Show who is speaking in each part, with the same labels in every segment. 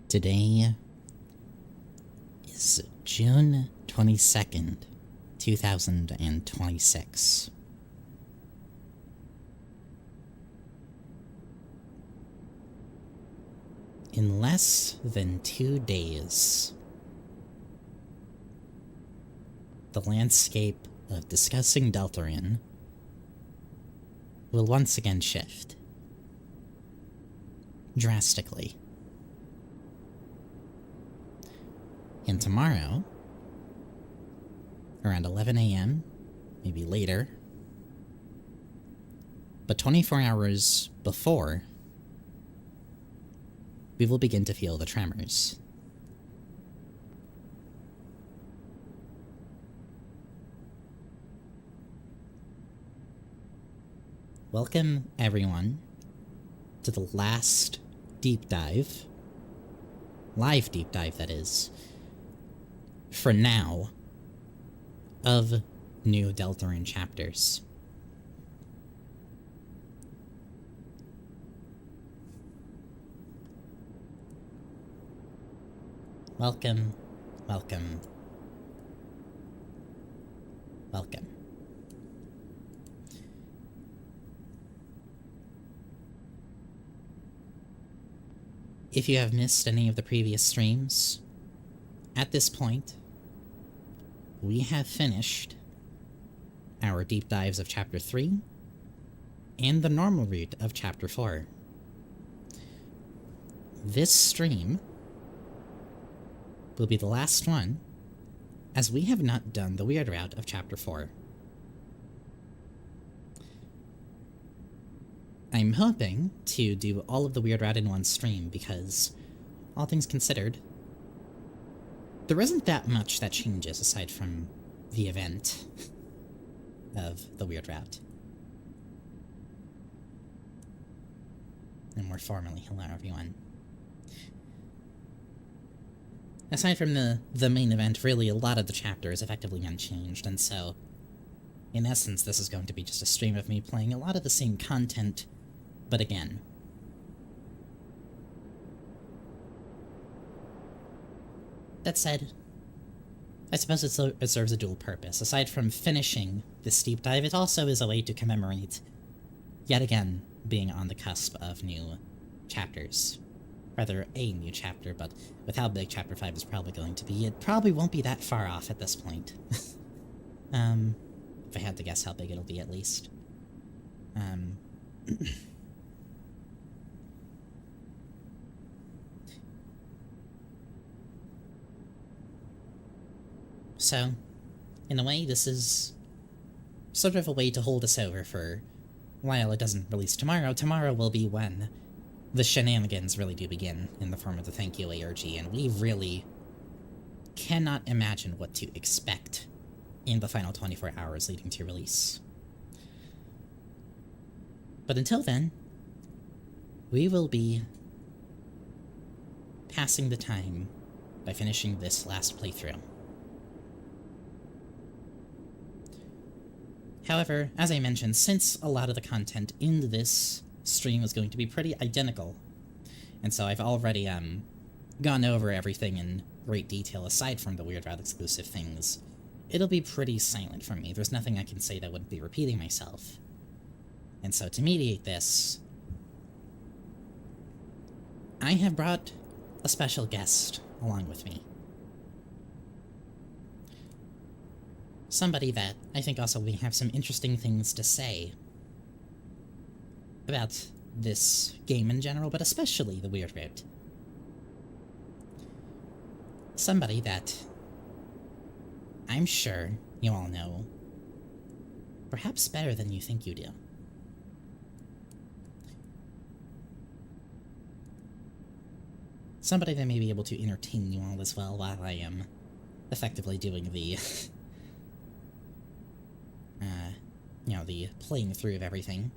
Speaker 1: Today is June 22nd, 2026. In less than 2 days, the landscape of discussing Deltarune will once again shift. Drastically. And tomorrow, around 11 a.m., maybe later, but 24 hours before, we will begin to feel the tremors. Welcome, everyone, to the last deep dive, live deep dive that is, for now, of new Deltarune chapters. Welcome, welcome, welcome. If you have missed any of the previous streams, at this point, we have finished our deep dives of Chapter 3 and the normal route of Chapter 4. This stream will be the last one, as we have not done the weird route of Chapter 4. I'm hoping to do all of the weird route in one stream because, all things considered, there isn't that much that changes aside from the event of the weird route. And more formally, hello everyone. Aside from the main event, really a lot of the chapter is effectively unchanged, and so, in essence, this is going to be just a stream of me playing a lot of the same content, but again. That said, I suppose it serves a dual purpose. Aside from finishing this deep dive, it also is a way to commemorate, yet again, being on the cusp of new chapters. Rather, a new chapter, but with how big Chapter 5 is probably going to be, it probably won't be that far off at this point. If I had to guess how big it'll be, at least. So, in a way, this is sort of a way to hold us over for while it doesn't release tomorrow. Tomorrow will be when the shenanigans really do begin in the form of the thank you ARG, and we really cannot imagine what to expect in the final 24 hours leading to release. But until then, we will be passing the time by finishing this last playthrough. However, as I mentioned, since a lot of the content in this stream is going to be pretty identical, and so I've already gone over everything in great detail aside from the Weird Route exclusive things, it'll be pretty silent for me. There's nothing I can say that wouldn't be repeating myself. And so to mediate this, I have brought a special guest along with me. Somebody that I think also we have some interesting things to say about this game in general, but especially the Weird Route. Somebody that I'm sure you all know, perhaps better than you think you do. Somebody that may be able to entertain you all as well while I am effectively doing the the playing through of everything.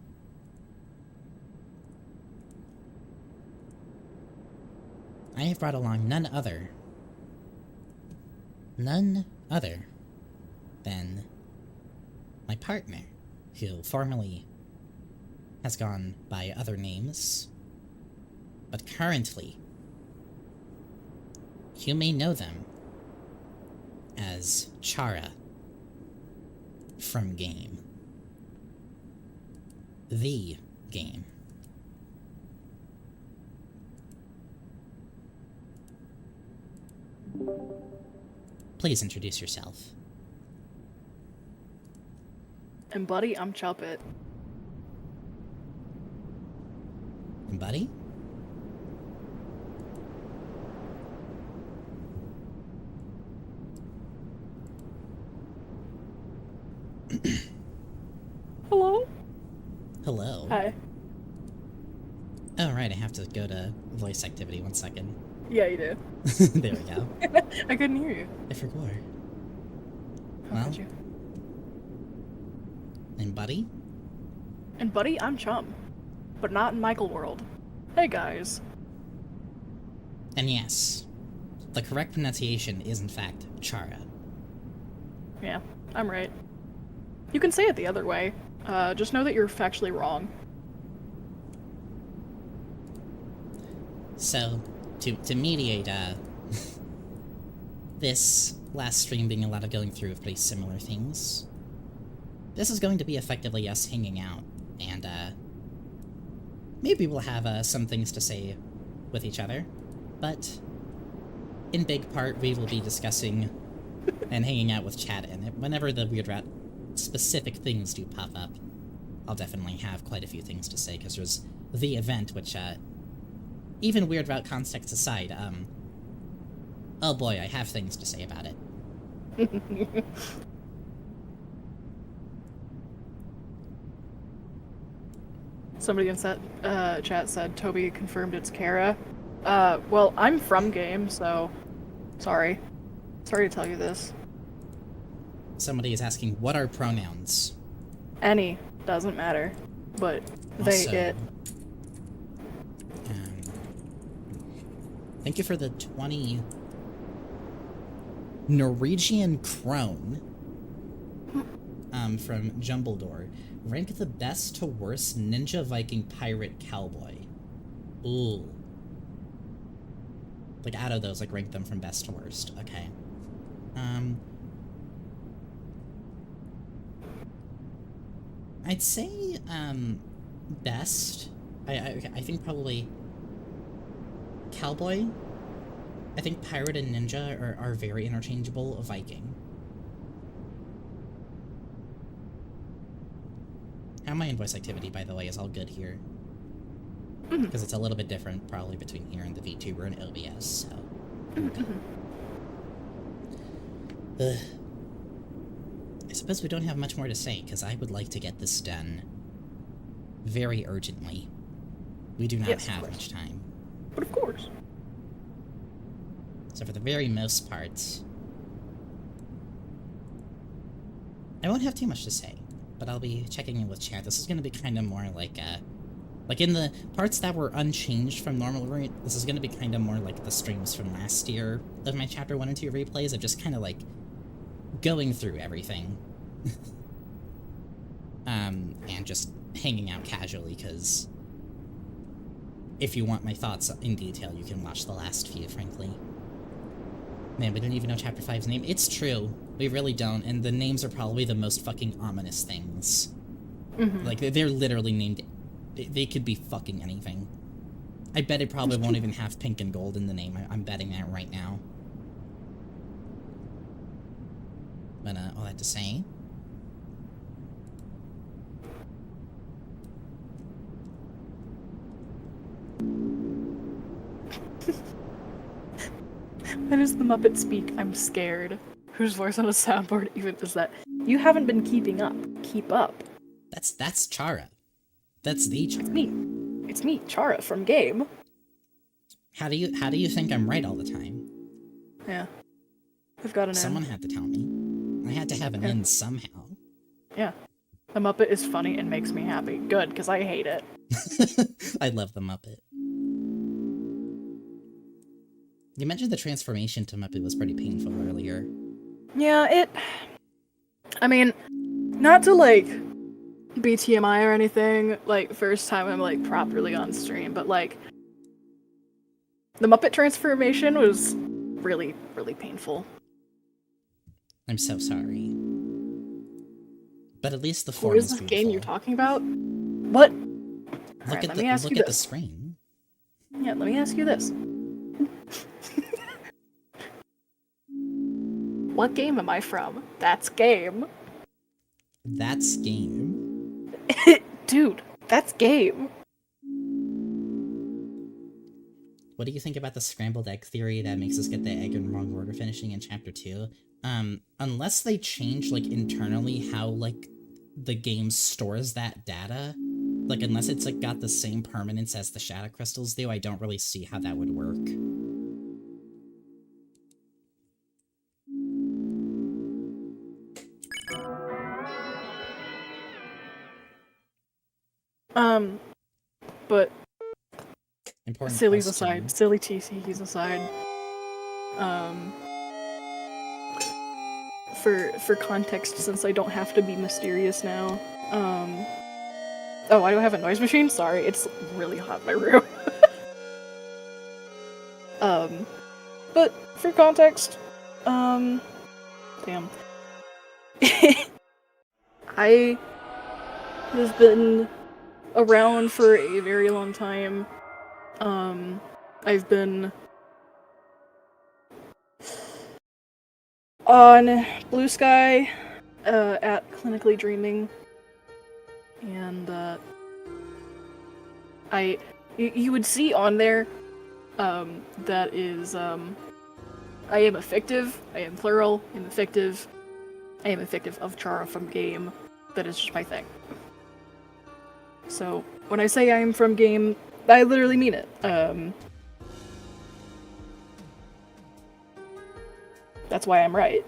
Speaker 1: I have brought along none other than my partner, who formerly has gone by other names, but currently You may know them as Chara from Game. The Game. Please introduce yourself.
Speaker 2: And buddy, I'm Chuppet.
Speaker 1: And buddy?
Speaker 2: Hello?
Speaker 1: Hello.
Speaker 2: Hi.
Speaker 1: Oh, right, I have to go to voice activity 1 second.
Speaker 2: Yeah, you do.
Speaker 1: There we go.
Speaker 2: I couldn't hear you.
Speaker 1: I forgot.
Speaker 2: How
Speaker 1: Well.
Speaker 2: could you?
Speaker 1: And buddy?
Speaker 2: And buddy, I'm Chum. But not in Michael world. Hey guys.
Speaker 1: And yes, the correct pronunciation is in fact Chara.
Speaker 2: Yeah, I'm right. You can say it the other way. Just know that you're factually wrong.
Speaker 1: So, to mediate, this last stream being a lot of going through of pretty similar things, this is going to be effectively us hanging out, and, maybe we'll have, some things to say with each other, but in big part we will be discussing and hanging out with chat, and whenever the Weird Rat specific things do pop up, I'll definitely have quite a few things to say, because there's the event, which, even Weird Rat context aside, oh boy, I have things to say about it.
Speaker 2: Somebody in chat said Toby confirmed it's Chara. Well, I'm from Game, so sorry. Sorry to tell you this.
Speaker 1: Somebody is asking, what are pronouns?
Speaker 2: Any. Doesn't matter. But they,
Speaker 1: Also,
Speaker 2: it.
Speaker 1: Thank you for the 20 Norwegian Krone from Jumbledore. Rank the best to worst ninja, Viking, pirate, cowboy. Ooh. Like, out of those, like, rank them from best to worst. Okay. I'd say, best. I think probably cowboy. I think pirate and ninja are very interchangeable. Viking. How am I in voice activity, by the way, is all good here. Because it's a little bit different, probably, between here and the VTuber and OBS, so... I suppose we don't have much more to say, because I would like to get this done very urgently. We do not have much time.
Speaker 2: But of course.
Speaker 1: So for the very most part, I won't have too much to say, but I'll be checking in with chat. This is going to be kind of more like in the parts that were unchanged from normal, this is going to be kind of more like the streams from last year of my Chapter 1 and 2 replays of just kind of like going through everything. And just hanging out casually, because if you want my thoughts in detail, you can watch the last few, frankly. Man, we don't even know Chapter 5's name. It's true. We really don't, and the names are probably the most fucking ominous things. Like, they're literally named... They could be fucking anything. I bet it probably won't even have pink and gold in the name. I'm betting that right now. But, all that to say...
Speaker 2: That is the Muppet speak. I'm scared. Whose voice on a soundboard even is that? You haven't been keeping up. Keep up.
Speaker 1: That's Chara. That's the Chara.
Speaker 2: It's me. It's me, Chara from Game.
Speaker 1: How do you think I'm right all the time?
Speaker 2: Yeah. I've got an
Speaker 1: Someone had to tell me. I had to have an end somehow.
Speaker 2: Yeah. The Muppet is funny and makes me happy. Good, because I hate it.
Speaker 1: I love the Muppet. You mentioned the transformation to Muppet was pretty painful earlier.
Speaker 2: Yeah, I mean, not to, like, be TMI or anything, like, first time I'm, like, properly on stream, but, like, the Muppet transformation was really, really painful.
Speaker 1: I'm so sorry. But at least the
Speaker 2: Who
Speaker 1: form
Speaker 2: is
Speaker 1: is
Speaker 2: this
Speaker 1: beautiful.
Speaker 2: game you're talking about? What?
Speaker 1: Look at the screen.
Speaker 2: Yeah, let me ask you this. What game am I from? That's game.
Speaker 1: That's game.
Speaker 2: Dude, that's game.
Speaker 1: What do you think about the scrambled egg theory that makes us get the egg in wrong order finishing in chapter 2? Unless they change, like, internally how, like, the game stores that data, like, unless it's, like, got the same permanence as the shadow crystals do, I don't really see how that would work.
Speaker 2: But
Speaker 1: Important
Speaker 2: silly's
Speaker 1: question.
Speaker 2: aside, silly TC's aside. For context, since I don't have to be mysterious now, oh, I don't have a noise machine? Sorry, it's really hot in my room. But for context, damn. I have been around for a very long time. I've been on Blue Sky, at Clinically Dreaming, and, you would see on there, that is, I am effective, I am plural, I am effective of Chara from game. That is just my thing. So, when I say I am from game, I literally mean it. That's why I'm right.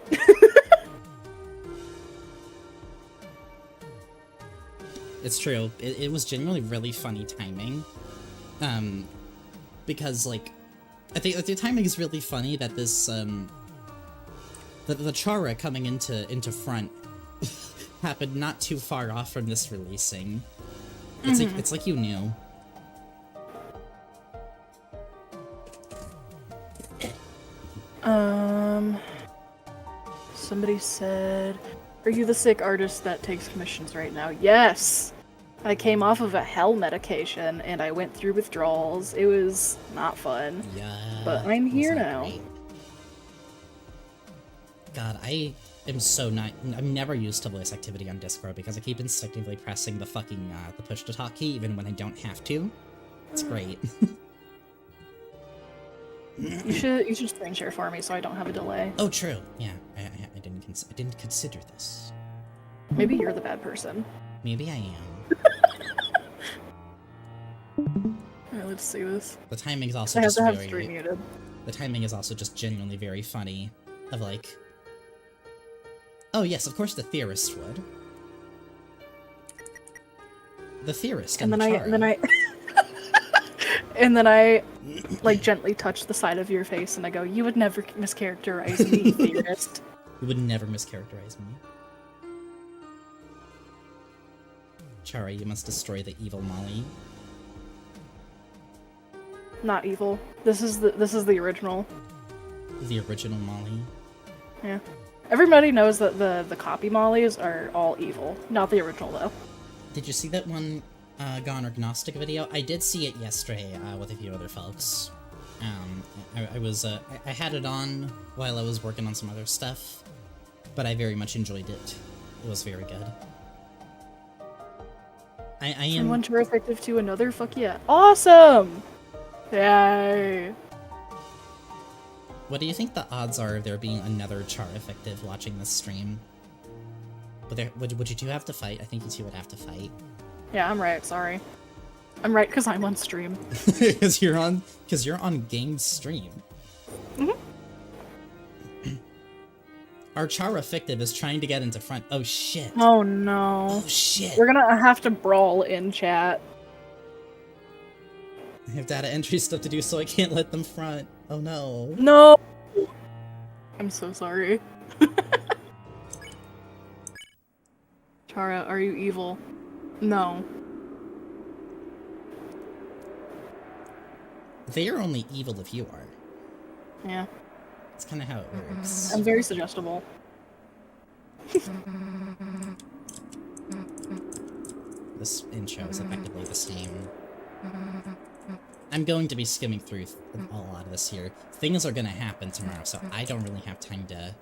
Speaker 1: It's true. It was genuinely really funny timing. Because, like, I think the timing is really funny that this, the Chara coming into front happened not too far off from this releasing. It's like you knew.
Speaker 2: Somebody said, "Are you the sick artist that takes commissions right now?" Yes! I came off of a hell medication and I went through withdrawals. It was not fun.
Speaker 1: Yeah.
Speaker 2: But I'm here now.
Speaker 1: Great. God, I am so not. I'm never used to voice activity on Discord because I keep instinctively pressing the fucking the push to talk key even when I don't have to. It's great.
Speaker 2: You should screen share for me so I don't have a delay.
Speaker 1: Oh, true. Yeah, I didn't consider this.
Speaker 2: Maybe you're the bad person.
Speaker 1: Maybe I am.
Speaker 2: Alright, let's see this.
Speaker 1: The timing is also
Speaker 2: I have
Speaker 1: just
Speaker 2: to have
Speaker 1: very.
Speaker 2: stream muted.
Speaker 1: The timing is also just genuinely very funny. Of like. Oh yes, of course the theorist would. The theorist and
Speaker 2: and then I like gently touch the side of your face and I go, "You would never mischaracterize me, theorist."
Speaker 1: You would never mischaracterize me. Chara, you must destroy the evil Molly.
Speaker 2: Not evil. This is the original.
Speaker 1: The original Molly.
Speaker 2: Yeah. Everybody knows that the copy Mollies are all evil. Not the original though.
Speaker 1: Did you see that one Gone Agnostic video? I did see it yesterday with a few other folks. I had it on while I was working on some other stuff, but I very much enjoyed it. It was very good. I am.
Speaker 2: From one Chara effective to another? Fuck yeah. Awesome! Yay!
Speaker 1: What do you think the odds are of there being another Chara effective watching this stream? Would you two have to fight? I think you two would have to fight.
Speaker 2: Yeah, I'm right, sorry. I'm right because I'm on stream.
Speaker 1: Because you're on game stream.
Speaker 2: Mm-hmm.
Speaker 1: Our Chara effective is trying to get into front. Oh shit.
Speaker 2: Oh no.
Speaker 1: Oh shit.
Speaker 2: We're gonna have to brawl in chat.
Speaker 1: I have data entry stuff to do, so I can't let them front. Oh no.
Speaker 2: No! I'm so sorry. Chara, are you evil? No.
Speaker 1: They are only evil if you are.
Speaker 2: Yeah.
Speaker 1: It's kind of how it works.
Speaker 2: I'm very suggestible.
Speaker 1: This intro is effectively the same. I'm going to be skimming through a lot of this here. Things are going to happen tomorrow, so I don't really have time to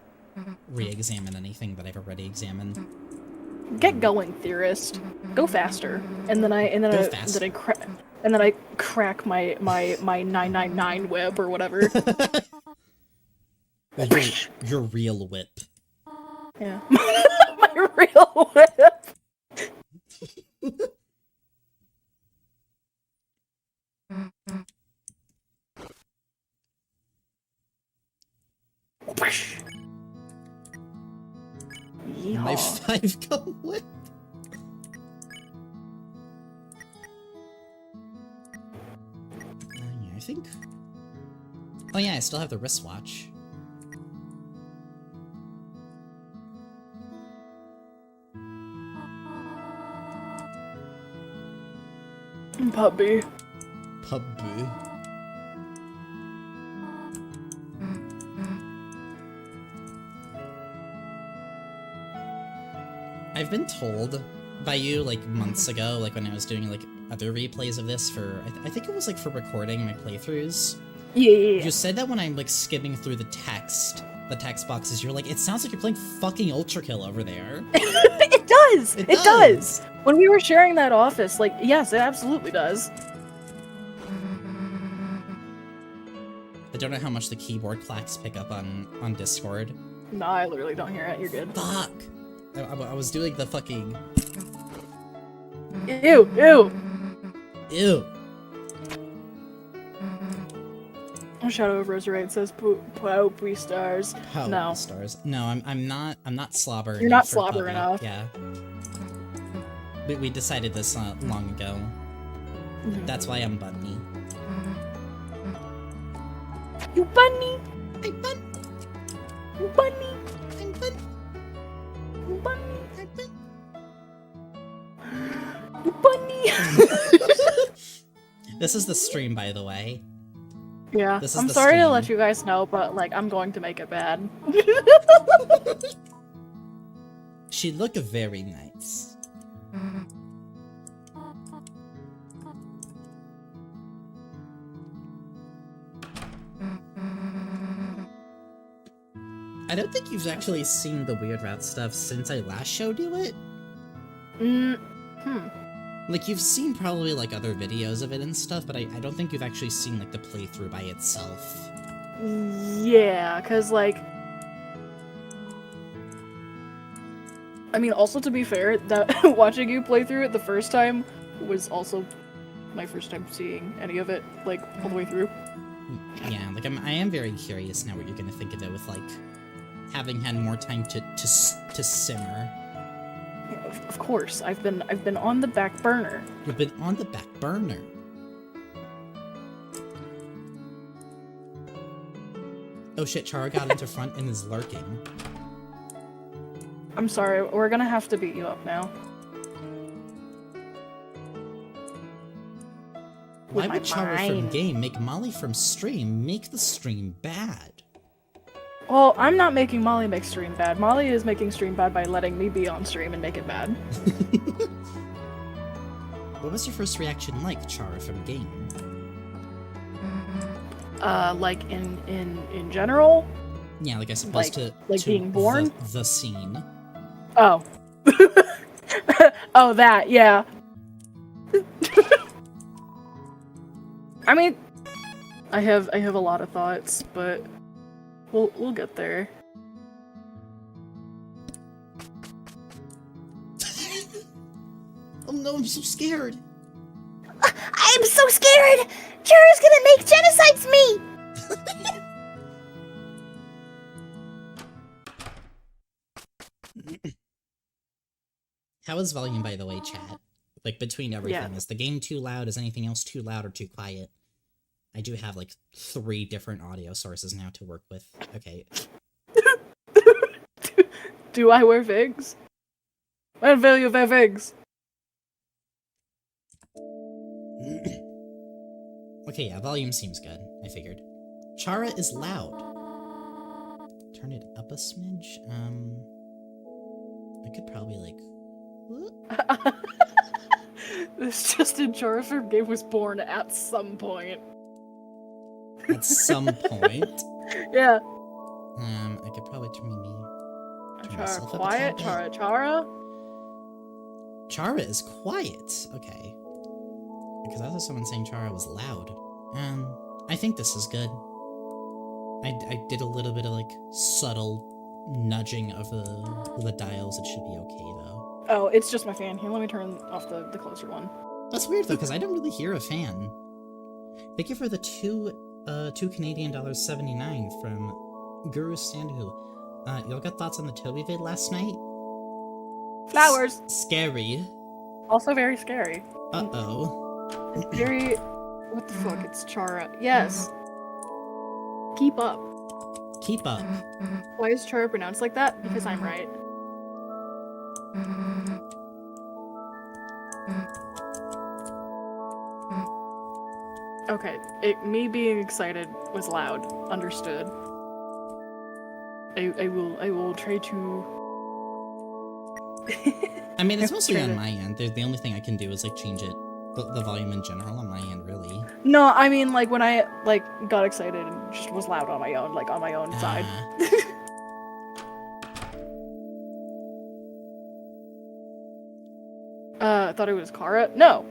Speaker 1: re-examine anything that I've already examined.
Speaker 2: Get going, theorist. Go faster. And then I crack my 999 whip or whatever.
Speaker 1: Your real whip.
Speaker 2: Yeah. My real whip.
Speaker 1: My 5-go whip. Yeah, I think. Oh yeah, I still have the wristwatch.
Speaker 2: Puppy.
Speaker 1: Puppy. I've been told by you, like, months ago, like, when I was doing, like, other replays of this for, I think it was, like, for recording my playthroughs.
Speaker 2: Yeah.
Speaker 1: You said that when I'm, like, skimming through the text boxes, you're like, it sounds like you're playing fucking Ultrakill over there.
Speaker 2: It does! It does! When we were sharing that office, like, yes, it absolutely does.
Speaker 1: I don't know how much the keyboard clacks pick up on Discord.
Speaker 2: No, I literally don't hear it. You're good.
Speaker 1: Fuck! I was doing the fucking...
Speaker 2: Ew! Ew!
Speaker 1: Ew!
Speaker 2: Shadow of Roserade says poopy stars. No.
Speaker 1: Stars. No, I'm not slobber.
Speaker 2: You're not slobber enough.
Speaker 1: Yeah. We decided this long ago. That's why I'm bunny.
Speaker 2: You bunny!
Speaker 1: I'm bunny.
Speaker 2: You bunny!
Speaker 1: I'm bunny.
Speaker 2: You bunny!
Speaker 1: I'm bunny.
Speaker 2: You bunny!
Speaker 1: This is the stream, by the way.
Speaker 2: Yeah,
Speaker 1: This is
Speaker 2: I'm
Speaker 1: the
Speaker 2: sorry to
Speaker 1: stream.
Speaker 2: let you guys know, but, like, I'm going to make it bad.
Speaker 1: She look very nice. I don't think you've actually seen the Weird Route stuff since I last showed you it. Like, you've seen probably, like, other videos of it and stuff, but I don't think you've actually seen, like, the playthrough by itself.
Speaker 2: Yeah, cause, like... I mean, also to be fair, that watching you play through it the first time was also my first time seeing any of it, like, all the way through.
Speaker 1: Yeah, like, I am very curious now what you're gonna think of it with, like, having had more time to simmer.
Speaker 2: Of course, I've been on the back burner.
Speaker 1: You've been on the back burner. Oh shit, Chara got into front and is lurking.
Speaker 2: I'm sorry, we're gonna have to beat you up now.
Speaker 1: Why would Chara from game make Molly from stream make the stream bad?
Speaker 2: Well, I'm not making Molly make stream bad. Molly is making stream bad by letting me be on stream and make it bad.
Speaker 1: What was your first reaction like, Chara from game?
Speaker 2: Like in general?
Speaker 1: Yeah, like I suppose to
Speaker 2: being born?
Speaker 1: The scene.
Speaker 2: Oh. Oh, that, yeah. I mean, I have a lot of thoughts, but we'll get there.
Speaker 1: Oh no, I'm so scared.
Speaker 3: I'm so scared! Chara's gonna make genocides me!
Speaker 1: How is volume, by the way, chat? Like, between everything.
Speaker 2: Yeah.
Speaker 1: Is the game too loud? Is anything else too loud or too quiet? I do have, like, 3 different audio sources now to work with. Okay.
Speaker 2: Do I wear figs? I value wear figs.
Speaker 1: Okay, yeah, volume seems good, I figured. Chara is loud. turn it up a smidge. I could probably like.
Speaker 2: This Justin Chara from game was born at some point.
Speaker 1: At some point.
Speaker 2: Yeah.
Speaker 1: I could probably turn
Speaker 2: Chara
Speaker 1: myself up a
Speaker 2: quiet.
Speaker 1: tad bit.
Speaker 2: Chara.
Speaker 1: Chara is quiet. Okay. Because I saw someone saying Chara was loud. I think this is good. I did a little bit of like subtle nudging of the dials. It should be okay though.
Speaker 2: Oh, it's just my fan. Here, let me turn off the closer one.
Speaker 1: That's weird though, because I don't really hear a fan. Thank you for the two Canadian dollars 79 from Guru Sandu. Y'all got thoughts on the Toby vid last night?
Speaker 2: Flowers.
Speaker 1: Scary.
Speaker 2: Also very scary.
Speaker 1: Uh-oh.
Speaker 2: It's very... What the fuck? It's Chara. Yes. Keep up.
Speaker 1: Keep up.
Speaker 2: Why is Chara pronounced like that? Because I'm right. Okay, me being excited was loud. Understood. I will try to...
Speaker 1: I mean, it's mostly on my end. The only thing I can do is like change it, the volume in general on my end, really.
Speaker 2: No, I mean like when I like got excited and just was loud on my own, like on my own side. I thought it was Chara. No.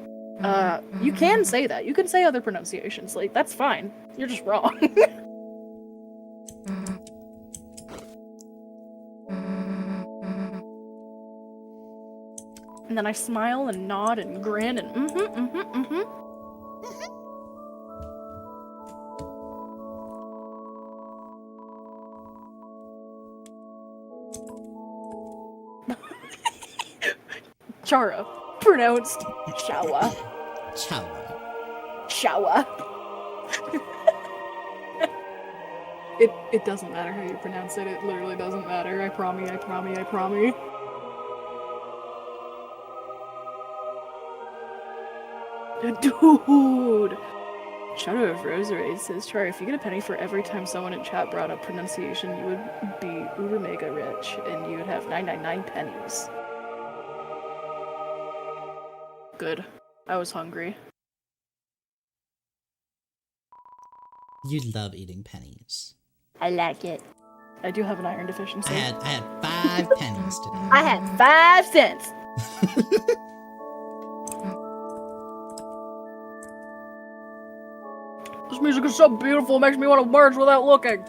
Speaker 2: You can say that. You can say other pronunciations. Like, that's fine. You're just wrong. And then I smile and nod and grin and Chara, pronounced shower. Shower. It doesn't matter how you pronounce it. It literally doesn't matter. I promise. Dude! Shadow of Rosary says, Chara, if you get a penny for every time someone in chat brought up pronunciation, you would be uber mega rich, and you would have 999 pennies. Good. I was hungry.
Speaker 1: You love eating pennies.
Speaker 3: I like it.
Speaker 2: I do have an iron deficiency.
Speaker 1: I had 5 pennies today.
Speaker 3: I had 5 cents.
Speaker 2: This music is so beautiful, it makes me want to merge without looking.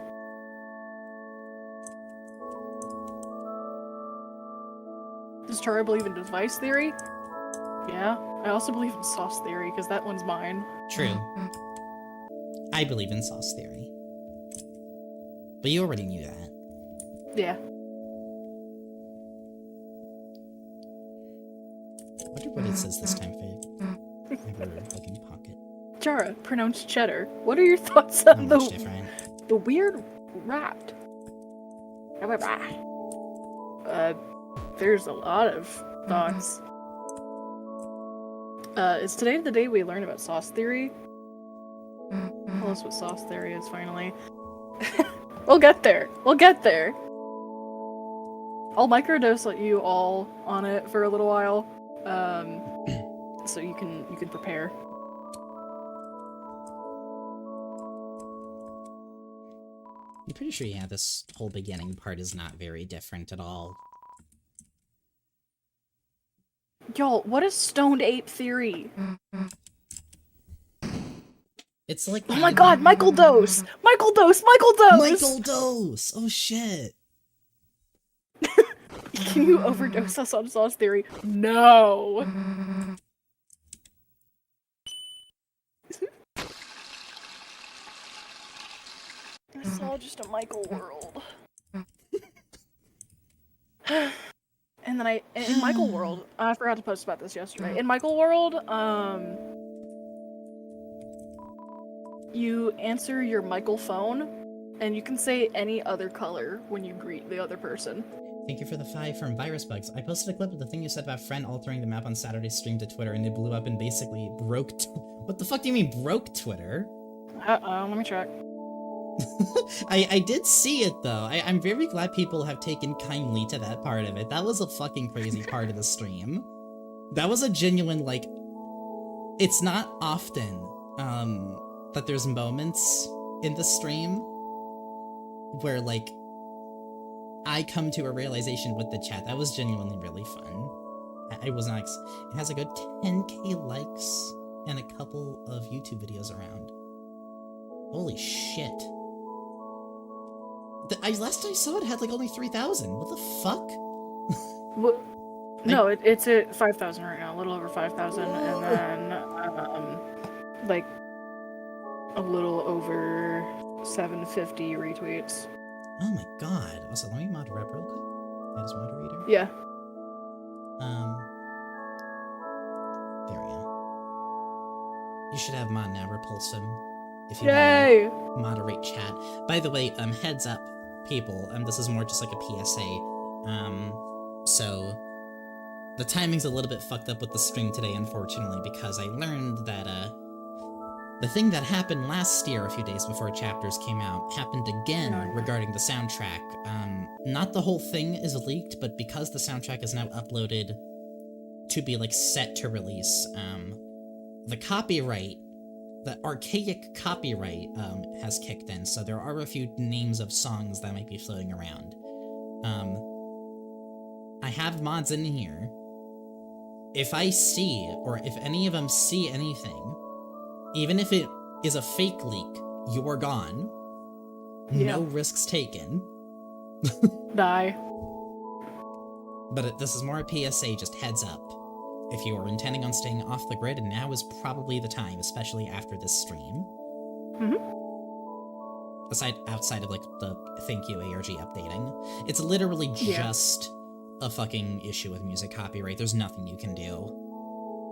Speaker 2: Does Chara believe in device theory? Yeah. I also believe in sauce theory, because that one's mine.
Speaker 1: True. I believe in sauce theory. But you already knew that.
Speaker 2: Yeah.
Speaker 1: I wonder what it says this time, Faye. I have a fucking pocket.
Speaker 2: Chara, pronounced cheddar. What are your thoughts on
Speaker 1: Not much different.
Speaker 2: the weird rat? There's a lot of thoughts. Is today the day we learn about sauce theory? Tell us what sauce theory is, finally. We'll get there. We'll get there. I'll microdose you all on it for a little while, so you can prepare.
Speaker 1: I'm pretty sure, yeah, this whole beginning part is not very different at all.
Speaker 2: Y'all, what is stoned ape theory?
Speaker 1: It's like...
Speaker 2: Oh my god, Michael Dose! Michael Dose! Michael Dose!
Speaker 1: Michael Dose! Oh shit!
Speaker 2: Can you overdose us on sauce theory? No! It's all just a Michael world. And then in Michael World, I forgot to post about this yesterday. In Michael World, you answer your Michael phone, and you can say any other color when you greet the other person.
Speaker 1: Thank you for the 5 from Virus Bugs. I posted a clip of the thing you said about friend altering the map on Saturday's stream to Twitter, and it blew up and basically broke... What the fuck do you mean, broke Twitter?
Speaker 2: Let me check.
Speaker 1: I did see it though. I'm very glad people have taken kindly to that part of it. That was a fucking crazy part of the stream. That was a genuine, like, it's not often, that there's moments in the stream where, like, I come to a realization with the chat. That was genuinely really fun. I was not, it has a good 10k likes and a couple of YouTube videos around. Holy shit. Last I saw it had like only 3,000. What the fuck?
Speaker 2: No, it's at 5,000 right now, a little over 5,000, and then like a little over 750 retweets.
Speaker 1: Oh my god. Also, let me mod Rep real quick. As moderator.
Speaker 2: Yeah.
Speaker 1: There we go. You should have mod now, Repulsum. If you
Speaker 2: Yay!
Speaker 1: moderate chat. By the way, heads up, people, this is more just like a PSA. So the timing's a little bit fucked up with the stream today, unfortunately, because I learned that, the thing that happened last year, a few days before chapters came out, happened again regarding the soundtrack. Not the whole thing is leaked, but because the soundtrack is now uploaded to be, like, set to release, the copyright, the archaic copyright, has kicked in, so there are a few names of songs that might be floating around. I have mods in here. If I see, or if any of them see anything, even if it is a fake leak, you're gone.
Speaker 2: Yeah.
Speaker 1: No risks taken.
Speaker 2: Die.
Speaker 1: But this is more a PSA, just heads up. If you are intending on staying off the grid, now is probably the time, especially after this stream. Outside of, like, the thank you ARG updating. It's literally just a fucking issue with music copyright. There's nothing you can do.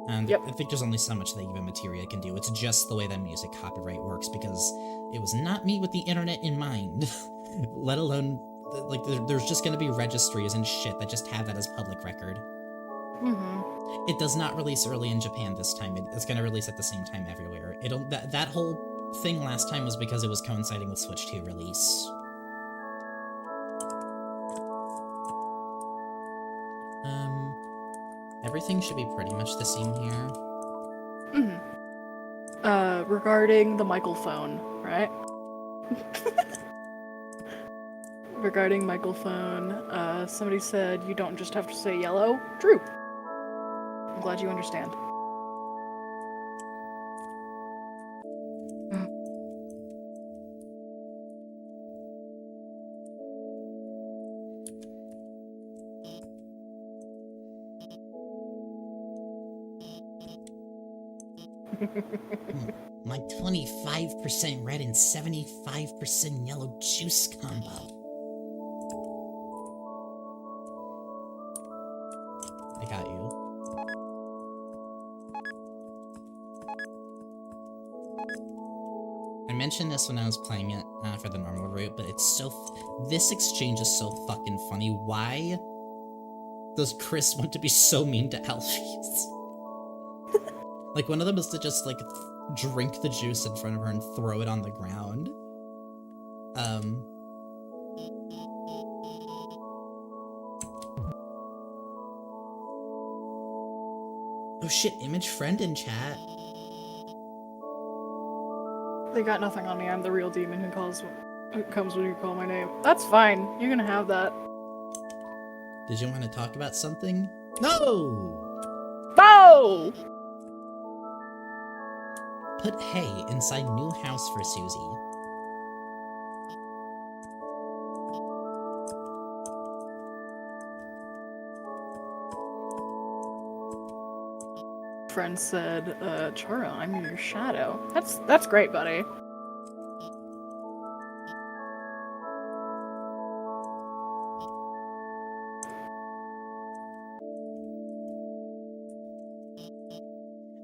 Speaker 1: And I think there's only so much that even Materia can do. It's just the way that music copyright works, because it was not me with the internet in mind. Let alone, like, there's just gonna be registries and shit that just have that as public record. It does not release early in Japan this time. It's gonna release at the same time everywhere. That whole thing last time was because it was coinciding with Switch 2 release. Everything should be pretty much the same here.
Speaker 2: Regarding the microphone, right? Regarding microphone, somebody said you don't just have to say yellow. True. I'm glad you understand.
Speaker 1: My 25% red and 75% yellow juice combo. I got you. I mentioned this when I was playing it for the normal route, but it's so... this exchange is so fucking funny. Why does Chris want to be so mean to Alphys? Like, one of them is to just, like, drink the juice in front of her and throw it on the ground. Oh shit, image friend in chat.
Speaker 2: They got nothing on me. I'm the real demon who comes when you call my name. That's fine. You're gonna have that.
Speaker 1: Did you want to talk about something? No!
Speaker 2: Bow!
Speaker 1: Put hay inside new house for Susie.
Speaker 2: Friend said, Chara, I'm in your shadow. That's great, buddy.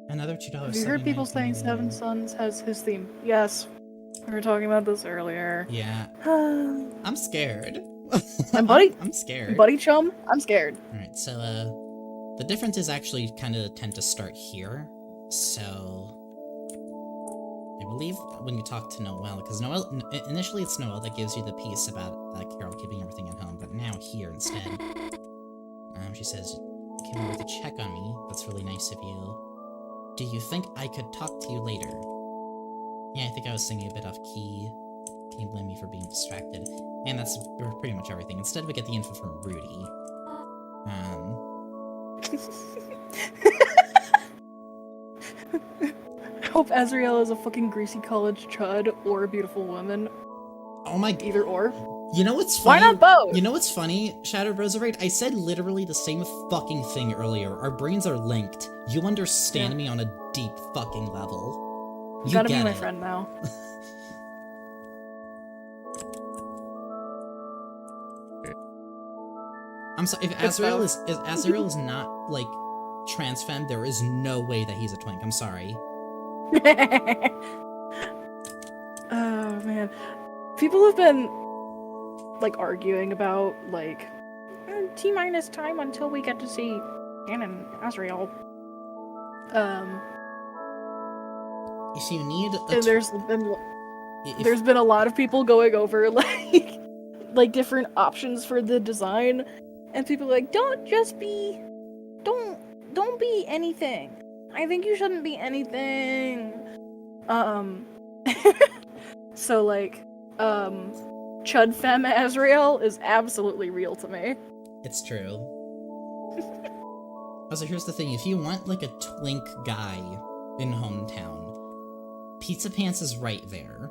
Speaker 1: Another $2.
Speaker 2: Have you heard people saying Seven Sons has his theme? Yes. We were talking about this earlier.
Speaker 1: Yeah. I'm scared. I'm scared.
Speaker 2: Buddy chum, I'm scared.
Speaker 1: Alright, so, the differences actually kind of tend to start here. So, I believe when you talk to Noelle, because Noelle, initially it's Noelle that gives you the piece about Carol keeping everything at home, but now here instead, she says, came over to check on me. That's really nice of you. Do you think I could talk to you later? Yeah, I think I was singing a bit off key. Can you blame me for being distracted? And that's pretty much everything. Instead, we get the info from Rudy.
Speaker 2: I hope Azrael is a fucking greasy college chud or a beautiful woman.
Speaker 1: Oh my...
Speaker 2: Either or.
Speaker 1: You know what's funny?
Speaker 2: Why not both?
Speaker 1: You know what's funny, Shattered Roserite? I said literally the same fucking thing earlier. Our brains are linked. You understand me on a deep fucking level.
Speaker 2: You gotta be my friend now.
Speaker 1: I'm sorry, if Azrael is not, like, trans femme, there is no way that he's a twink. I'm sorry.
Speaker 2: Oh, man. People have been, like, arguing about, like, T-minus time until we get to see Anne and Azrael.
Speaker 1: If you need a...
Speaker 2: And there's been a lot of people going over, like different options for the design, and people are like, don't be anything. I think you shouldn't be anything. So, like, Chud Femme Azrael is absolutely real to me.
Speaker 1: It's true. Also, here's the thing. If you want, like, a twink guy in hometown, Pizza Pants is right there.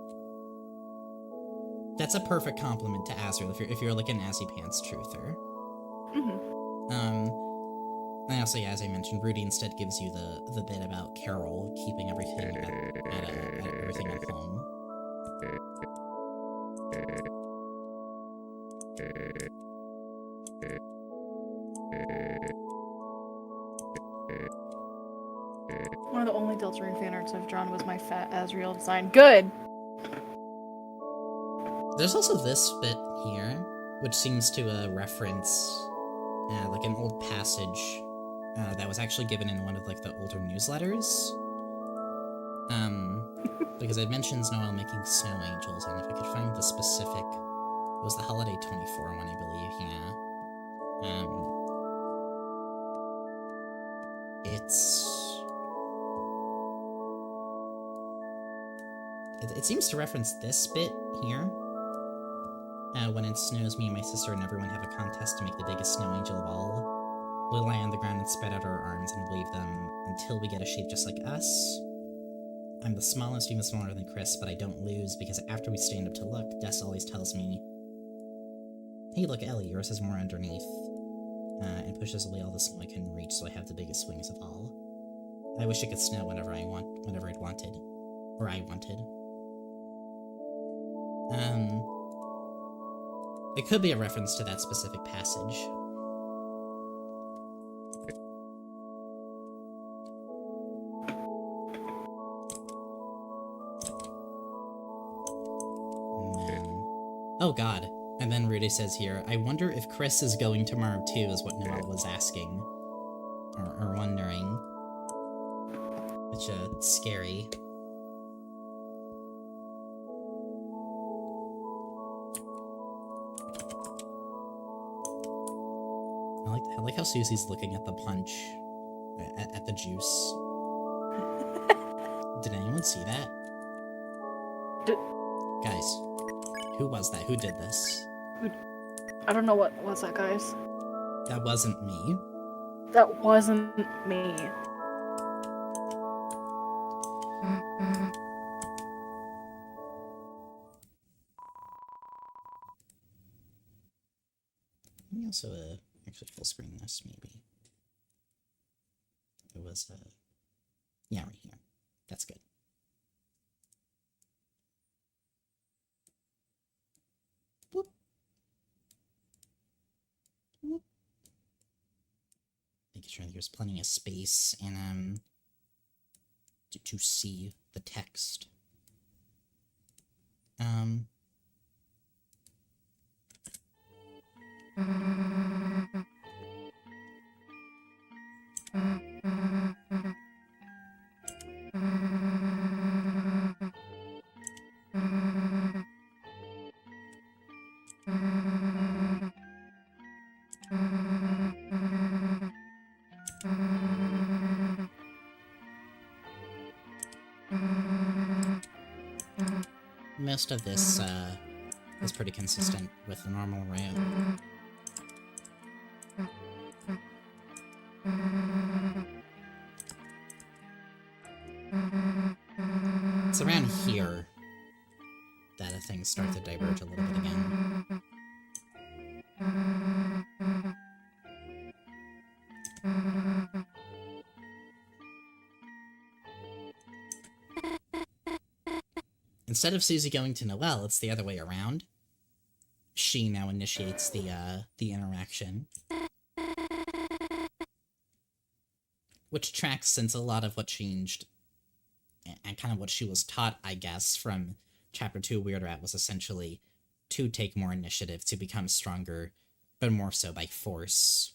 Speaker 1: That's a perfect compliment to Azrael if you're like an Azzy Pants truther. And also, yeah, as I mentioned, Rudy instead gives you the bit about Carol keeping everything everything at home.
Speaker 2: One of the only Deltarune fan arts I've drawn was my fat Azrael design. Good!
Speaker 1: There's also this bit here, which seems to reference like an old passage that was actually given in one of like the older newsletters. Because it mentions Noelle making snow angels, and if I could find the specific, it was the Holiday 24 one, I believe. It seems to reference this bit here. When it snows, me and my sister and everyone have a contest to make the biggest snow angel of all. We lie on the ground and spread out our arms and wave them until we get a shape just like us. I'm the smallest, even smaller than Chris, but I don't lose because after we stand up to look, Des always tells me, hey look Ellie, yours has more underneath, and pushes away all the snow I can reach so I have the biggest wings of all. I wish it could snow whenever I'd wanted. Or I wanted. It could be a reference to that specific passage. Oh god. And then Rudy says here, I wonder if Chris is going tomorrow too, is what Noelle was asking. Or wondering. Which, scary. I like how Susie's looking at the punch, at the juice. Did anyone see that? Guys, who was that? Who did this?
Speaker 2: I don't know what was that, guys.
Speaker 1: That wasn't me.
Speaker 2: That wasn't me.
Speaker 1: Let me also, actually full screen this, maybe. It was, yeah, right here. That's good. Whoop. Whoop. Making sure there's plenty of space and, to see the text. most of this is pretty consistent with the normal route. It's around here that things start to diverge a little bit again. Instead of Susie going to Noelle, it's the other way around. She now initiates the interaction. Which tracks, since a lot of what changed, and kind of what she was taught, I guess, from Chapter 2 Weird Rat was essentially to take more initiative, to become stronger, but more so by force.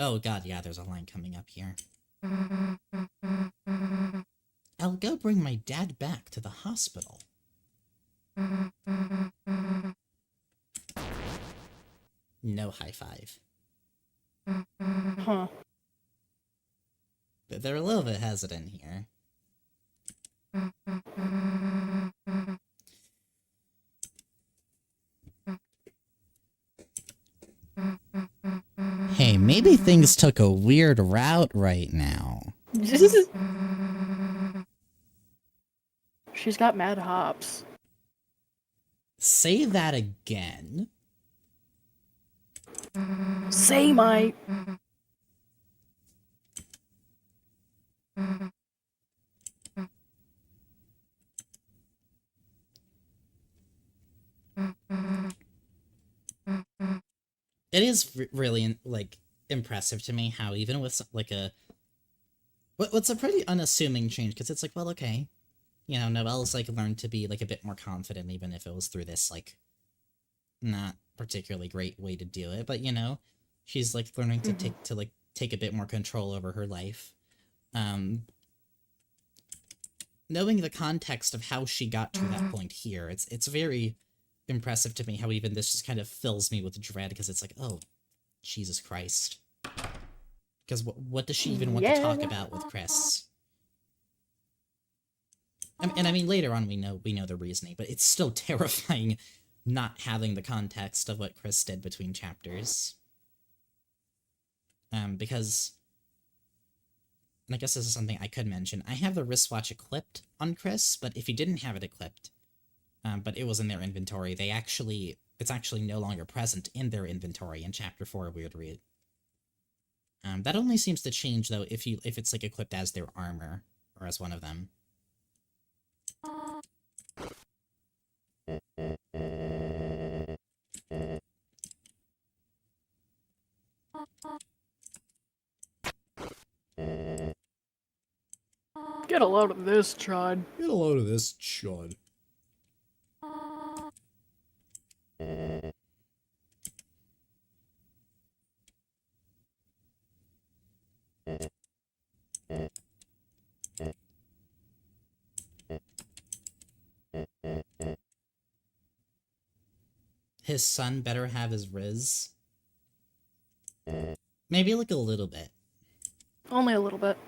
Speaker 1: Oh god, yeah, there's a line coming up here. I'll go bring my dad back to the hospital. No high five.
Speaker 2: Huh.
Speaker 1: But they're a little bit hesitant here. Hey, maybe things took a weird route right now.
Speaker 2: She's got mad hops.
Speaker 1: Say that again.
Speaker 2: Say my...
Speaker 1: It is really, like, impressive to me how even with, like, what's a pretty unassuming change, because it's like, well, okay, you know, Noelle's, like, learned to be, like, a bit more confident, even if it was through this, like, not particularly great way to do it, but, you know, she's, like, learning to take a bit more control over her life. Knowing the context of how she got to that point here, it's very impressive to me how even this just kind of fills me with dread, because it's like, oh, Jesus Christ. Because what does she even want to talk about with Chris? And I mean, later on we know the reasoning, but it's still terrifying not having the context of what Chris did between chapters. Because, and I guess this is something I could mention, I have the wristwatch equipped on Chris, but if you didn't have it equipped, but it was in their inventory, it's actually no longer present in their inventory in Chapter 4 Weird Read. That only seems to change, though, if it's, like, equipped as their armor, or as one of them.
Speaker 2: Get a load of this, Chud.
Speaker 1: Get a load of this, chud. His son better have his Riz. Maybe like a little bit.
Speaker 2: Only a little bit.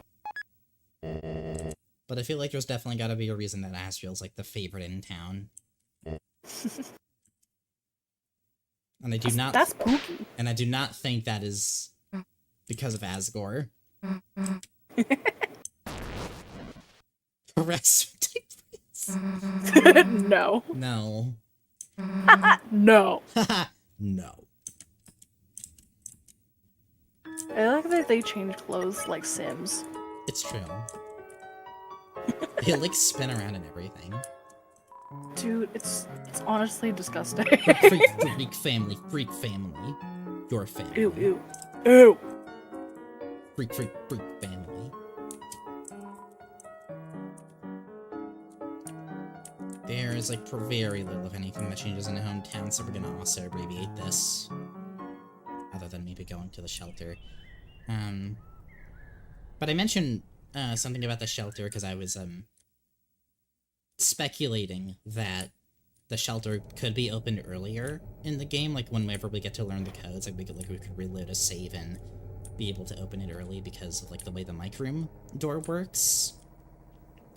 Speaker 1: But I feel like there's definitely gotta be a reason that Asriel's like the favorite in town. And I do not...
Speaker 2: That's spooky.
Speaker 1: And I do not think that is because of Asgore. Harassment.
Speaker 2: No.
Speaker 1: No.
Speaker 2: No.
Speaker 1: No.
Speaker 2: I like that they change clothes like Sims.
Speaker 1: It's true. They like spin around and everything.
Speaker 2: Dude, it's honestly disgusting.
Speaker 1: Freak family, freak family. Your family.
Speaker 2: Ew, ew. Ew!
Speaker 1: Freak family. There is like very little, if anything, that changes in a hometown, so we're gonna also abbreviate this. Other than maybe going to the shelter. But I mentioned something about the shelter because I was speculating that the shelter could be opened earlier in the game, like whenever we get to learn the codes, like we could reload a save and be able to open it early because of like the way the mic room door works.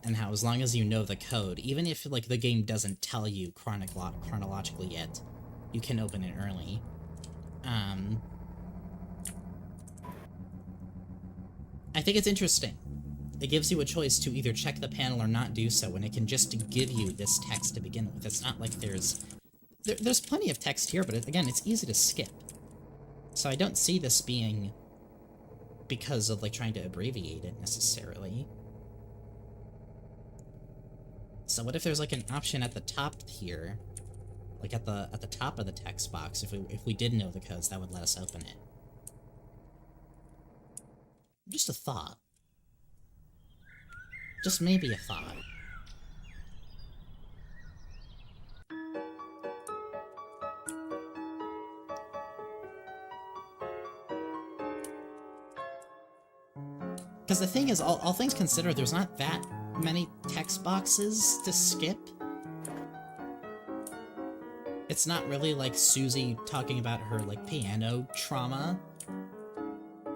Speaker 1: And how as long as you know the code, even if like the game doesn't tell you chronologically yet, you can open it early. I think it's interesting. It gives you a choice to either check the panel or not do so, and it can just give you this text to begin with. It's not like there's plenty of text here, but again, it's easy to skip. So I don't see this being because of like trying to abbreviate it necessarily. So what if there's like an option at the top here, like at the top of the text box? If we did know the codes, that would let us open it. Just a thought. Just maybe a thought. Because the thing is, all things considered, there's not that many text boxes to skip. It's not really like Susie talking about her, like, piano trauma,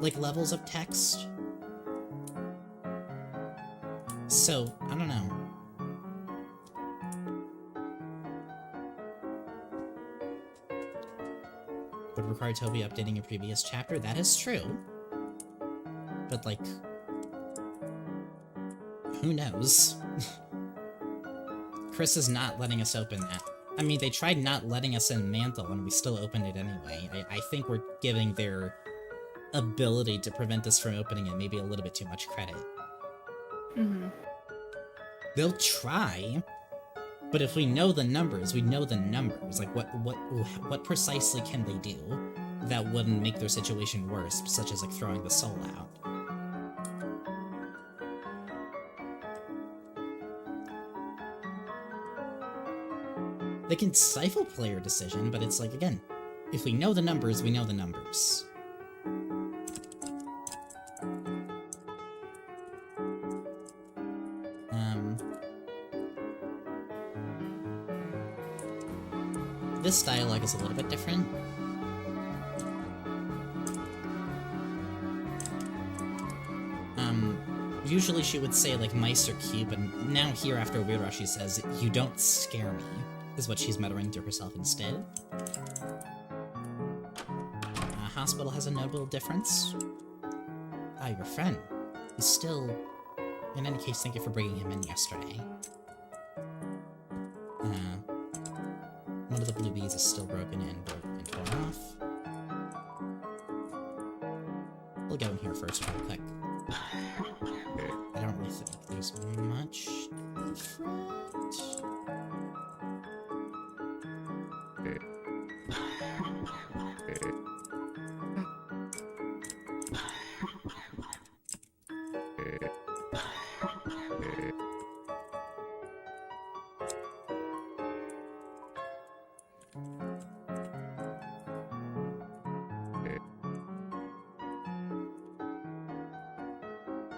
Speaker 1: like, levels of text. So, I don't know. Would require Toby updating a previous chapter? That is true. But, like, who knows? Chris is not letting us open that. I mean, they tried not letting us in Mantle, and we still opened it anyway. I think we're giving their ability to prevent us from opening it maybe a little bit too much credit.
Speaker 2: Mm-hmm.
Speaker 1: They'll try, but if we know the numbers, we know the numbers. Like, what precisely can they do that wouldn't make their situation worse, such as, like, throwing the soul out? They can stifle player decision, but it's like, again, if we know the numbers, we know the numbers. This dialogue is a little bit different. Usually she would say, like, mice are cute, but now here after Weird Rush she says, "You don't scare me," is what she's muttering to herself instead. Hospital has a notable difference. Your friend is still... In any case, thank you for bringing him in yesterday. One of the blue bees is still broken and torn off. We'll go in here first real quick. I don't really think there's much different.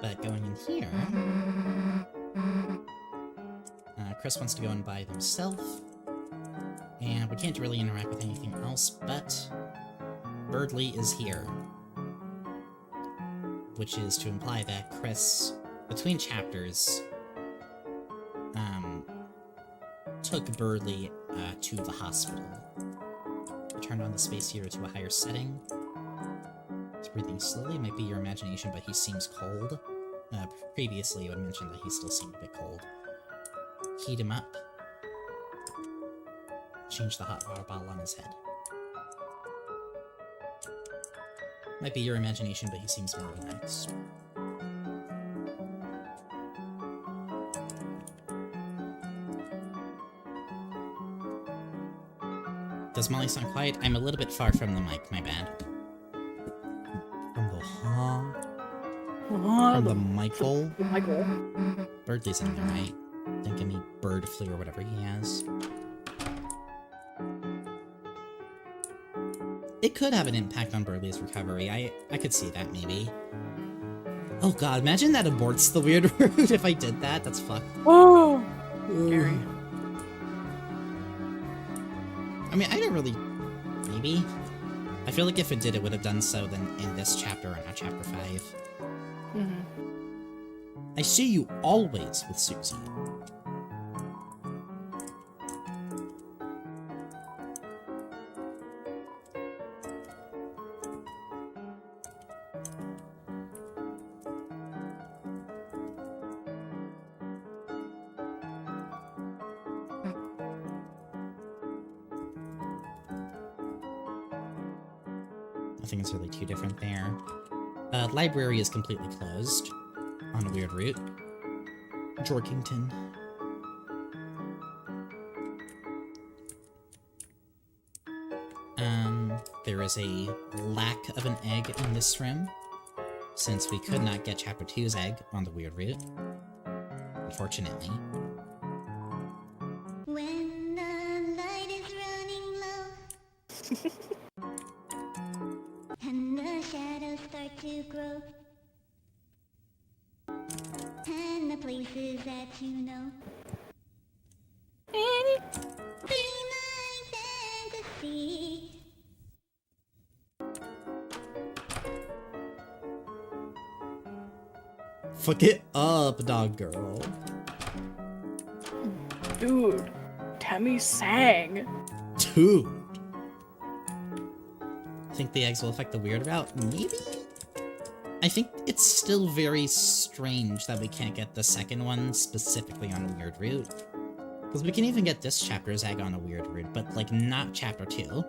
Speaker 1: But going in here, Chris wants to go in by himself, and we can't really interact with anything else, but Birdly is here, which is to imply that Chris, between chapters, took Birdly to the hospital. I turned on the space heater to a higher setting. He's breathing slowly. It might be your imagination, but he seems cold. Previously, it would mention that he still seemed a bit cold. Heat him up. Change the hot water bottle on his head. Might be your imagination, but he seems more relaxed. Does Molly sound quiet? I'm a little bit far from the mic, my bad. From the Michael?
Speaker 2: Michael.
Speaker 1: Birdley's in there, right? Don't give me bird flu or whatever he has. It could have an impact on Birdley's recovery. I could see that, maybe. Oh god, imagine that aborts the weird route if I did that. That's fucked.
Speaker 2: Oh! Scary.
Speaker 1: I mean, I don't really... Maybe? I feel like if it did, it would have done so then in this chapter or not chapter 5. I see you always with Susie. Nothing is really too different there. Library is completely closed on a weird route. Jorkington. There is a lack of an egg in this room, since we could not get Chapter 2's egg on the weird route, unfortunately.
Speaker 3: When the light is running low and the shadows start to grow and the places that you know be my fantasy.
Speaker 1: Fuck it up, dog girl.
Speaker 2: Dude, Temmie sang.
Speaker 1: Dude. Think the eggs will affect the weird route? Maybe? I think it's still very strange that we can't get the second one specifically on a weird route. Because we can even get this chapter's egg on a weird route, but, like, not chapter 2.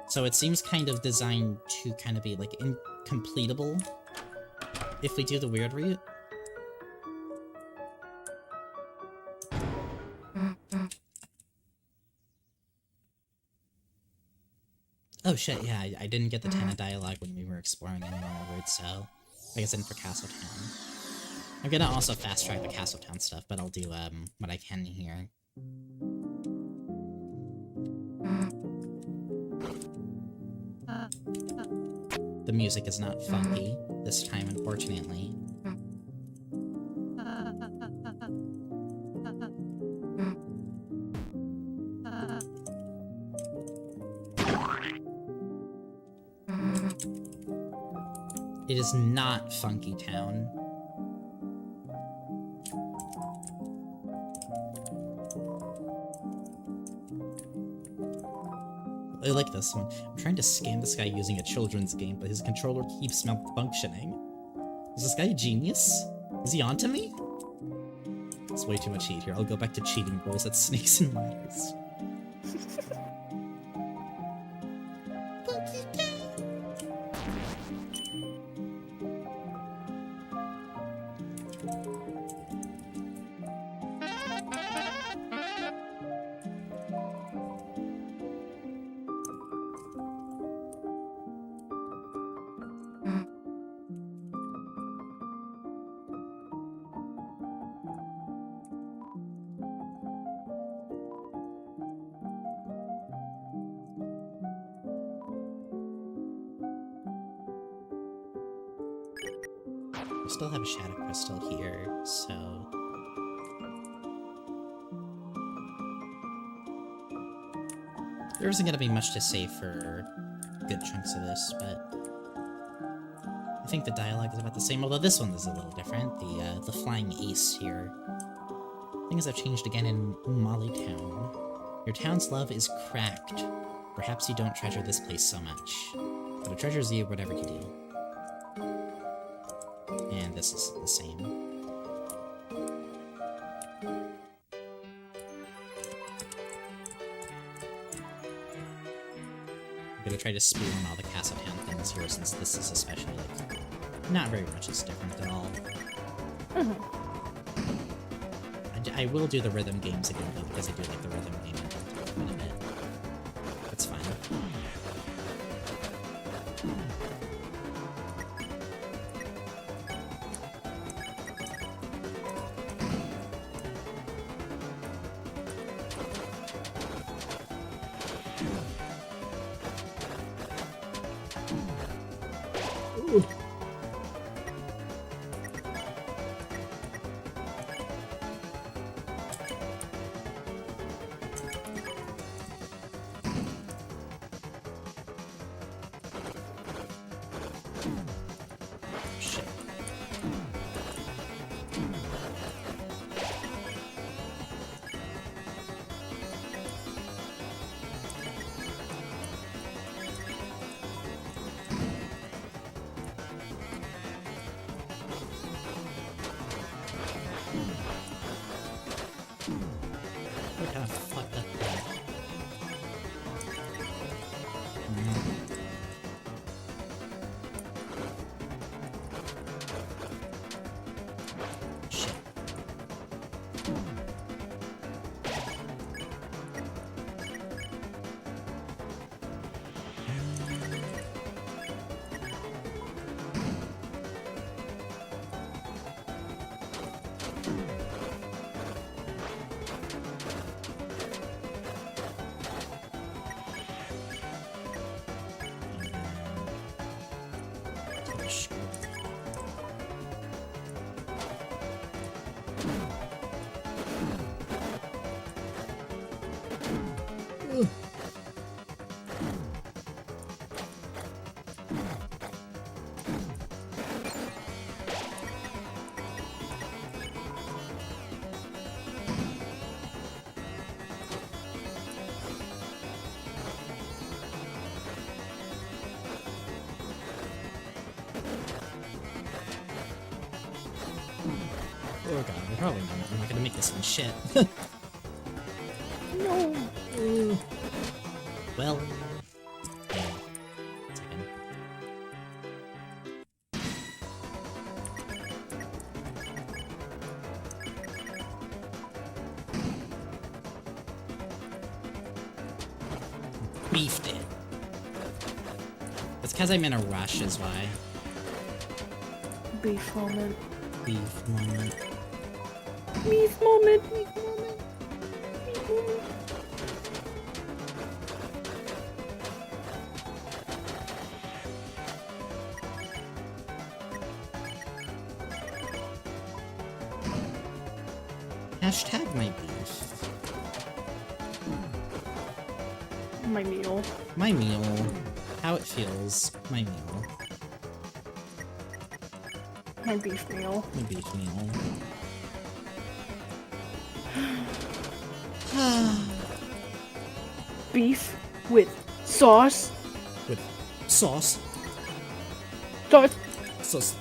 Speaker 1: So it seems kind of designed to kind of be, like, incompletable if we do the weird route. Oh shit, yeah, I didn't get the Tana dialogue when we were exploring the normal route, so I guess in for Castletown. I'm gonna also fast track the Castletown stuff, but I'll do what I can here. The music is not funky this time, unfortunately. It is not Funky Town. I like this one. I'm trying to scam this guy using a children's game, but his controller keeps malfunctioning. Is this guy a genius? Is he onto me? It's way too much heat here. I'll go back to cheating boys at Snakes and Ladders. We still have a Shadow Crystal here, so... There isn't gonna be much to say for good chunks of this, but... I think the dialogue is about the same, although this one is a little different. The Flying Ace here. Things have changed again in Umali Town. Your town's love is cracked. Perhaps you don't treasure this place so much, but it treasures you whatever you do. And this is the same. I'm gonna try to speed on all the Castletown things here, since this is especially, like, not very much is different at all. I will do the rhythm games again, though, because I do like the rhythm game quite a bit. That's fine. gosh. Oh god, we're probably not. I'm not gonna make this one shit.
Speaker 2: No.
Speaker 1: Well. Yeah. Second. Beefed it. It's because I'm in a rush, is why.
Speaker 2: Beef moment.
Speaker 1: Beef moment.
Speaker 2: Beef moment. Beef moment. Beef moment.
Speaker 1: Hashtag my beef.
Speaker 2: My meal.
Speaker 1: My meal. How it feels. My meal.
Speaker 2: My beef meal.
Speaker 1: My beef meal.
Speaker 2: Beef with sauce.
Speaker 1: With sauce.
Speaker 2: Sauce.
Speaker 1: Sauce.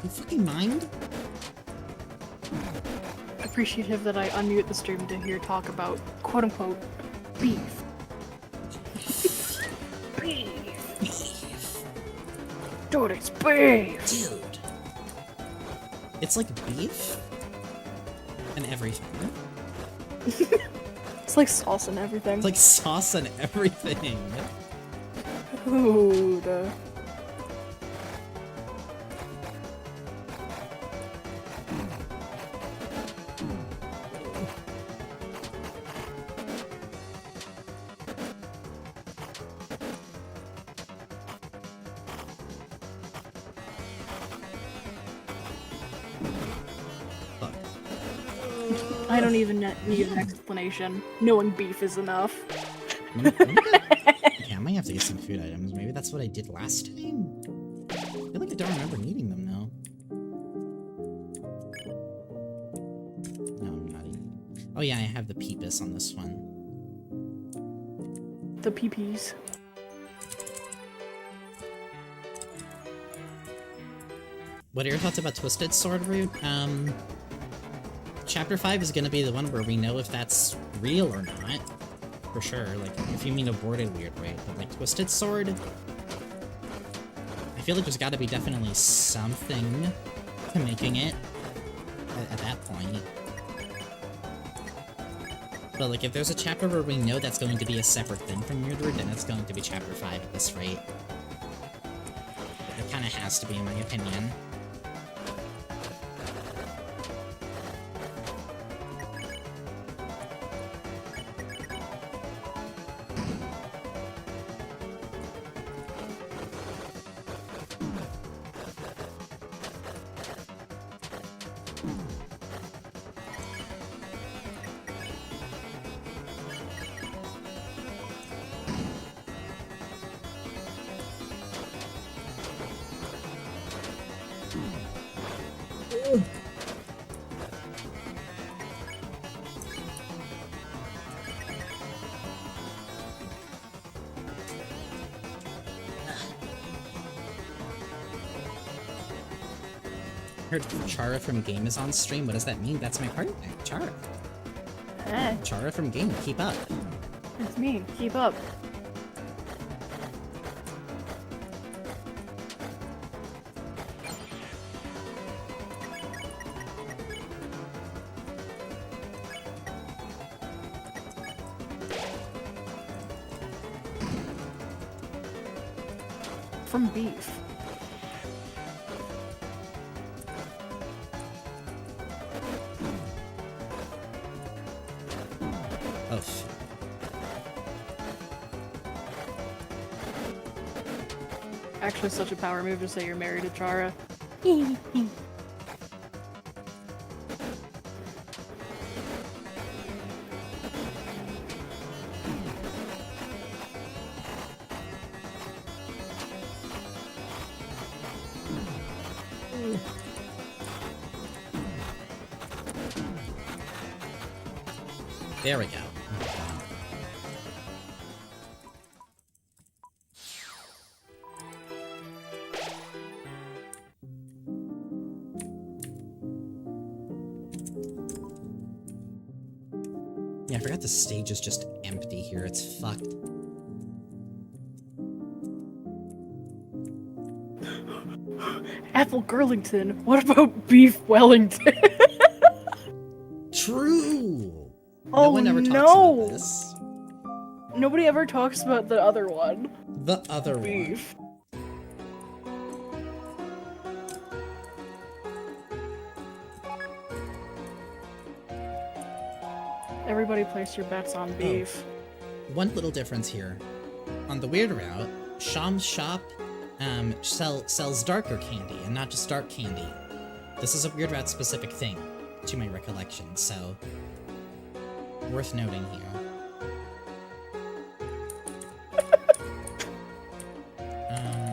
Speaker 1: You fucking mind?
Speaker 2: Appreciative that I unmute the stream to hear talk about quote unquote beef. Beef. Dude, it's beef.
Speaker 1: Dude. It's like beef and everything.
Speaker 2: It's like sauce and everything.
Speaker 1: It's like sauce and everything.
Speaker 2: Dude.
Speaker 1: Fuck.
Speaker 2: I don't even need an explanation. Knowing beef is enough.
Speaker 1: Okay, I might have to get some food items. Maybe that's what I did last time? I feel like I don't remember needing them now. No, I'm not eating. Oh yeah, I have the peepus on this one.
Speaker 2: The peepees.
Speaker 1: What are your thoughts about Twisted Sword Route? Chapter 5 is gonna be the one where we know if that's real or not. For sure, like, if you mean aborted weird rate, but like Twisted Sword, I feel like there's gotta be definitely something to making it at that point. But like, if there's a chapter where we know that's going to be a separate thing from weird route, then it's going to be chapter 5 at this rate. It kinda has to be, in my opinion. Heard Chara from Game is on stream. What does that mean? That's my partner, Chara.
Speaker 2: Hey,
Speaker 1: Chara from Game, keep up.
Speaker 2: it's me. Keep up. from beef.
Speaker 1: Oh, shit.
Speaker 2: Actually, such a power move to say you're married to Chara.
Speaker 1: There we go. Yeah, I forgot the stage is just empty here. It's fucked.
Speaker 2: Apple Girlington. What about beef Wellington?
Speaker 1: True!
Speaker 2: Oh,
Speaker 1: no one ever talks about this.
Speaker 2: Nobody ever talks about the other one.
Speaker 1: The other
Speaker 2: Beef. Everybody place your bets on beef.
Speaker 1: Oh. One little difference here. On the weird route, Sham's shop sells darker candy, and not just dark candy. This is a weird route specific thing, to my recollection, so worth noting here.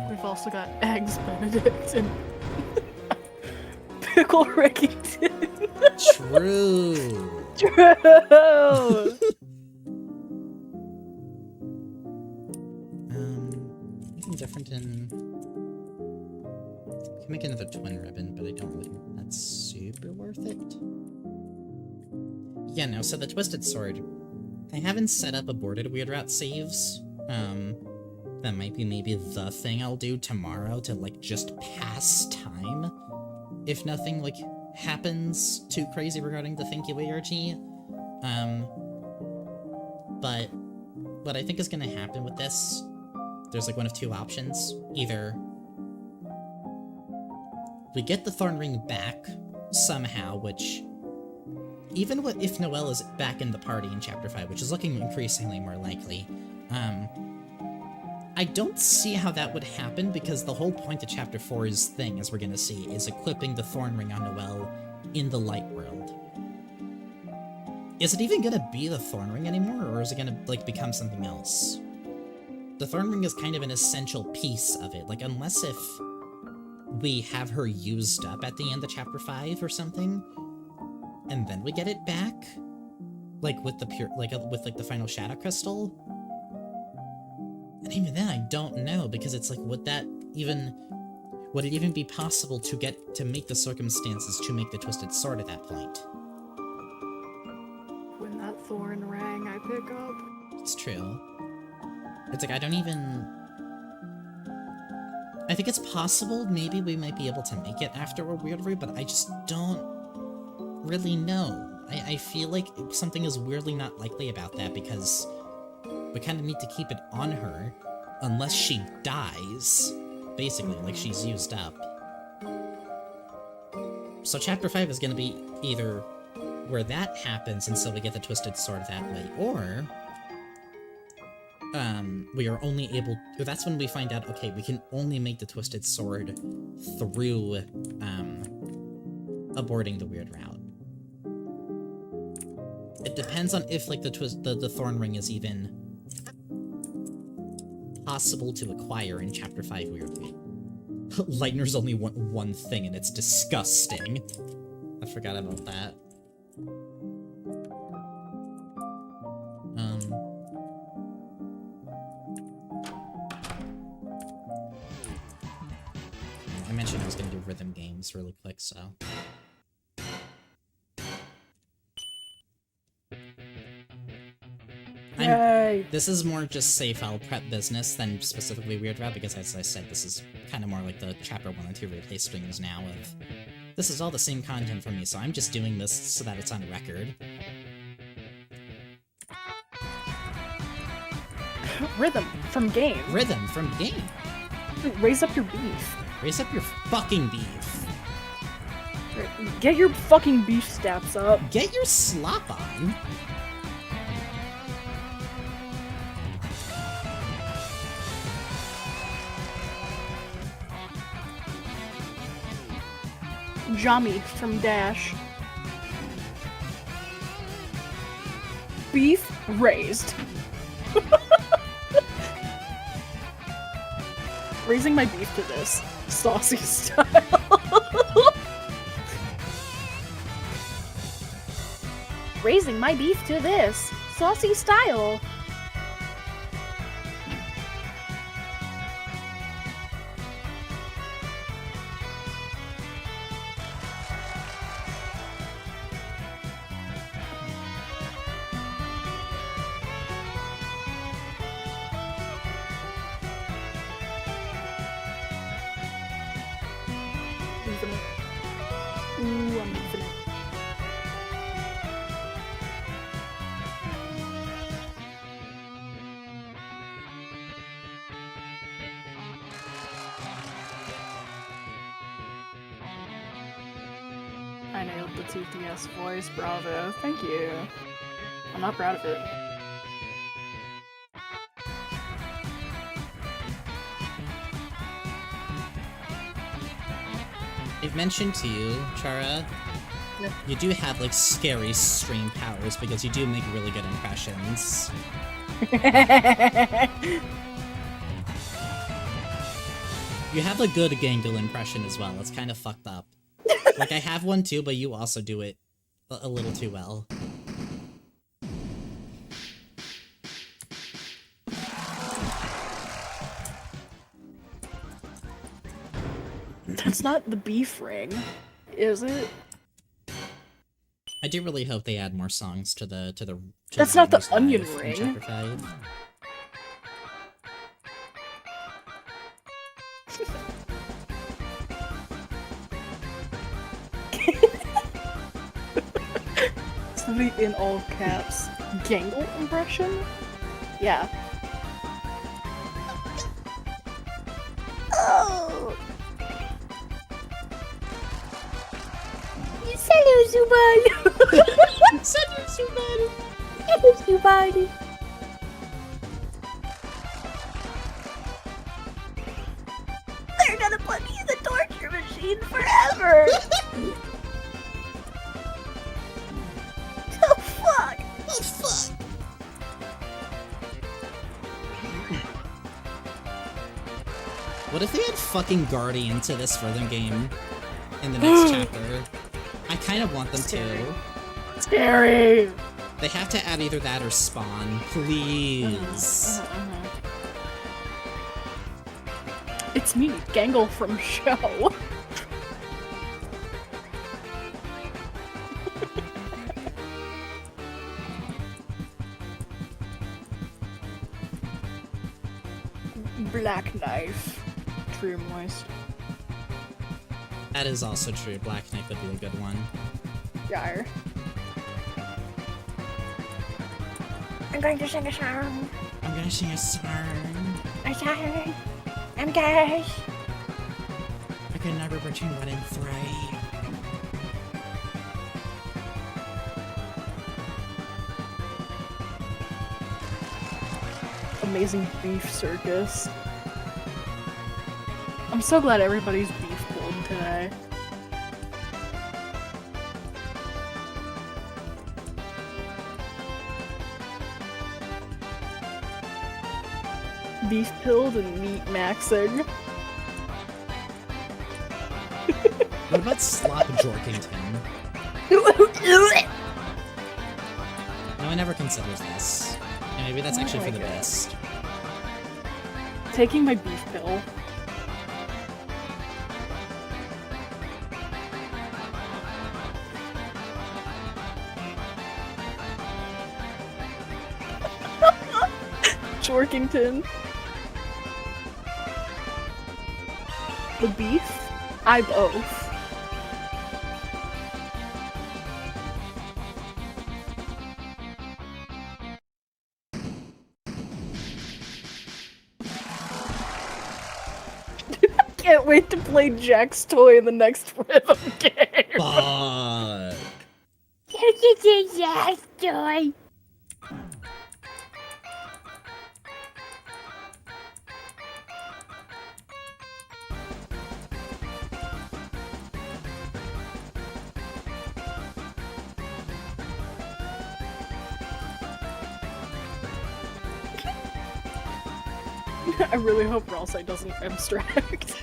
Speaker 2: We've also got Eggs Benedict and Pickle Rickington.
Speaker 1: True.
Speaker 2: True.
Speaker 1: Anything different in... I can make another twin ribbon, but I don't really think that's super worth it. Yeah, no, so the Twisted Sword. I haven't set up aborted Weird Route saves. That might be maybe the thing I'll do tomorrow to, like, just pass time. If nothing, like, happens too crazy regarding the Thank You ARG. But what I think is gonna happen with this, there's, like, one of two options. Either we get the Thorn Ring back somehow, which, even if Noelle is back in the party in Chapter 5, which is looking increasingly more likely, I don't see how that would happen, because the whole point of Chapter 4's thing, as we're gonna see, is equipping the Thorn Ring on Noelle in the Light World. Is it even gonna be the Thorn Ring anymore, or is it gonna, like, become something else? The Thorn Ring is kind of an essential piece of it, like, unless if we have her used up at the end of Chapter 5 or something, and then we get it back, like, with the the final Shadow Crystal. And even then, I don't know, because it's like, would it even be possible to make the circumstances to make the Twisted Sword at that point?
Speaker 2: When that thorn rang, I pick up.
Speaker 1: It's true. It's like, I think it's possible, maybe we might be able to make it after a Weird Route, but I just don't really know. I feel like something is weirdly not likely about that, because we kind of need to keep it on her, unless she dies, basically, like she's used up. So Chapter 5 is going to be either where that happens, and so we get the Twisted Sword that way, or we are only able... That's when we find out, okay, we can only make the Twisted Sword through aborting the Weird Route. It depends on if, like, the Thorn Ring is even possible to acquire in Chapter 5 weirdly. Lightner's only one thing, and it's disgusting. I forgot about that. I mentioned I was gonna do rhythm games really quick, so... This is more just safe file prep business than specifically Weird Route, because as I said, this is kind of more like the Chapter 1 and 2 replay streams now of... This is all the same content for me, so I'm just doing this so that it's on record.
Speaker 2: Rhythm from game.
Speaker 1: Rhythm from game.
Speaker 2: Raise up your beef.
Speaker 1: Raise up your fucking beef.
Speaker 2: Get your fucking beef stats up.
Speaker 1: Get your slop on.
Speaker 2: Jami from Dash. Beef raised. Raising my beef to this. Saucy style. Raising my beef to this. Saucy style. Ooh, I'm infinite. I nailed the TTS voice, bravo. Thank you. I'm not proud of it.
Speaker 1: I've mentioned to you, Chara,
Speaker 2: Yeah.
Speaker 1: you do have like scary stream powers because you do make really good impressions. You have a good Gangle impression as well. It's kind of fucked up. Like, I have one too, but you also do it a little too well.
Speaker 2: That's not the beef ring, is it?
Speaker 1: I do really hope they add more songs to the
Speaker 2: That's not the
Speaker 1: Gamers
Speaker 2: onion
Speaker 1: Live in
Speaker 2: ring.
Speaker 1: Chapter 5.
Speaker 2: It's the in all caps Gangle impression? Yeah.
Speaker 3: Oh! Salut, Zubal!
Speaker 2: Salut, Zubal!
Speaker 3: Salut, Zubal! They're gonna put me in the torture machine forever! Oh, fuck! Oh, fuck!
Speaker 1: What if they had fucking Guardian to this further game in the next chapter? I kind of want them to.
Speaker 2: Scary!
Speaker 1: They have to add either that or Spawn, please.
Speaker 2: It's me, Gangle from Show. Black Knife. True moist.
Speaker 1: That is also true. Black Knight would be a good one.
Speaker 2: Yar.
Speaker 3: I'm going to sing a song.
Speaker 1: I'm gonna sing a song.
Speaker 3: A song. I'm gay.
Speaker 1: I can never between 1 and 3.
Speaker 2: Amazing beef circus. I'm so glad everybody's beef pulled today. Beef pilled and meat maxing.
Speaker 1: What about Slop Jorkington? No one ever considers this. And maybe that's actually for the best.
Speaker 2: Taking my beef pill. Jorkington. The beef? I both. can't wait to play Jack's toy in the next rhythm game.
Speaker 1: Fuck.
Speaker 3: This is Jack's toy.
Speaker 2: I really hope Ralsei doesn't abstract.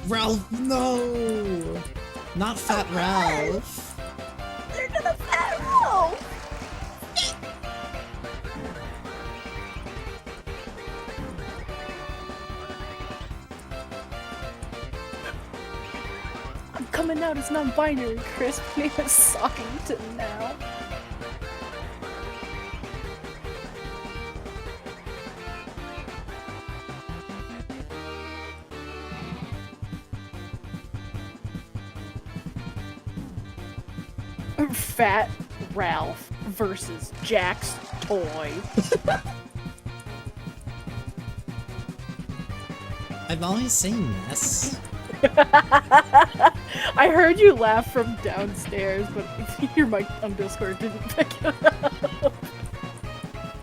Speaker 1: Ralph, no! Not Fat Ralph.
Speaker 3: They're gonna fat roll.
Speaker 2: I'm coming out as non-binary, Chris. My name is Sockington now. Fat Ralph versus Jack's toy.
Speaker 1: I've always seen this.
Speaker 2: I heard you laugh from downstairs, but your mic on Discord didn't pick it up.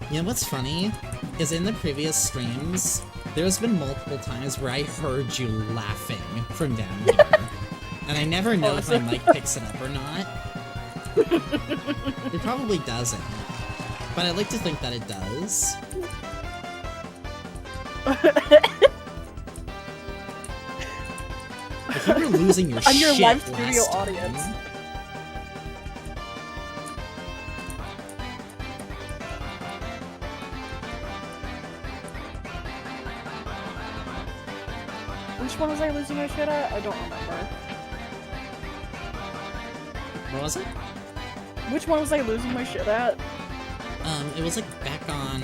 Speaker 1: You know what's funny? Is in the previous streams, there's been multiple times where I heard you laughing from down here. And I never know if my mic picks it up or not. It probably doesn't. But I like to think that it does. If you were losing your
Speaker 2: on
Speaker 1: shit
Speaker 2: your live
Speaker 1: last
Speaker 2: studio
Speaker 1: time,
Speaker 2: audience. Which one was I losing my shit at? I don't remember.
Speaker 1: what was it?
Speaker 2: Which one was I losing my shit at?
Speaker 1: It was like back on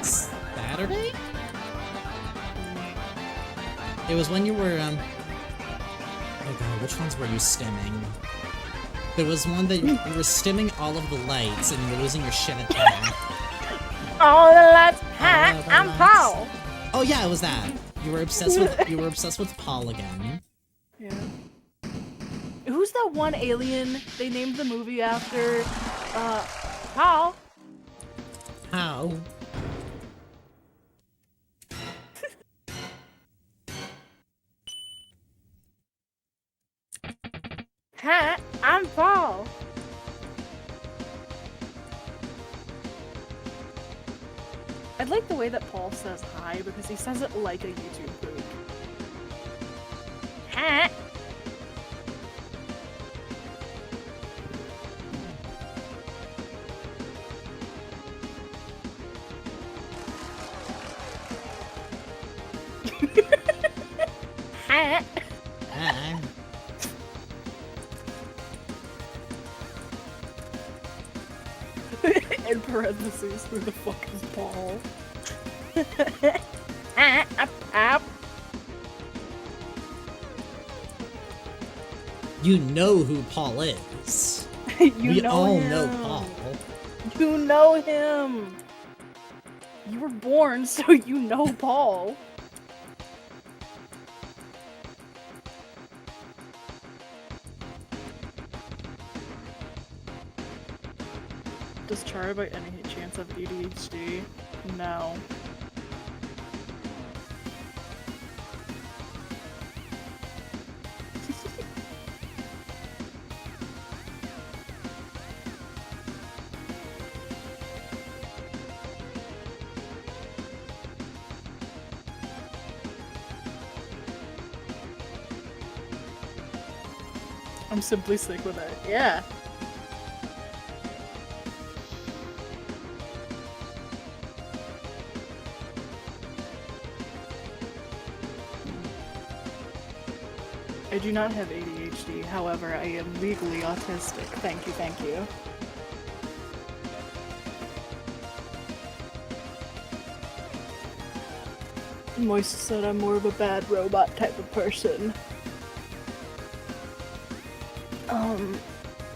Speaker 1: Saturday? It was when you were, oh god, which ones were you stimming? There was one that you were stimming all of the lights and you were losing your shit at that.
Speaker 3: All the lights
Speaker 1: All
Speaker 3: hot.
Speaker 1: the
Speaker 3: I'm
Speaker 1: lights.
Speaker 3: Paul.
Speaker 1: Oh yeah, it was that. You were obsessed with Paul again.
Speaker 2: Yeah. Who's that one alien they named the movie after? Paul.
Speaker 1: How?
Speaker 3: Hi, I'm Paul.
Speaker 2: I like the way that Paul says hi because he says it like a YouTube poop.
Speaker 3: Hi. Hi.
Speaker 1: Ah.
Speaker 2: In parentheses, who the fuck is Paul?
Speaker 3: Up.
Speaker 1: You know who Paul is.
Speaker 2: We
Speaker 1: all know Paul.
Speaker 2: You know him. You were born, so you know Paul. Does Chara by any chance have ADHD? No. I'm simply sick with it. Yeah. I do not have ADHD, however, I am legally autistic. Thank you, thank you. Moist said I'm more of a bad robot type of person.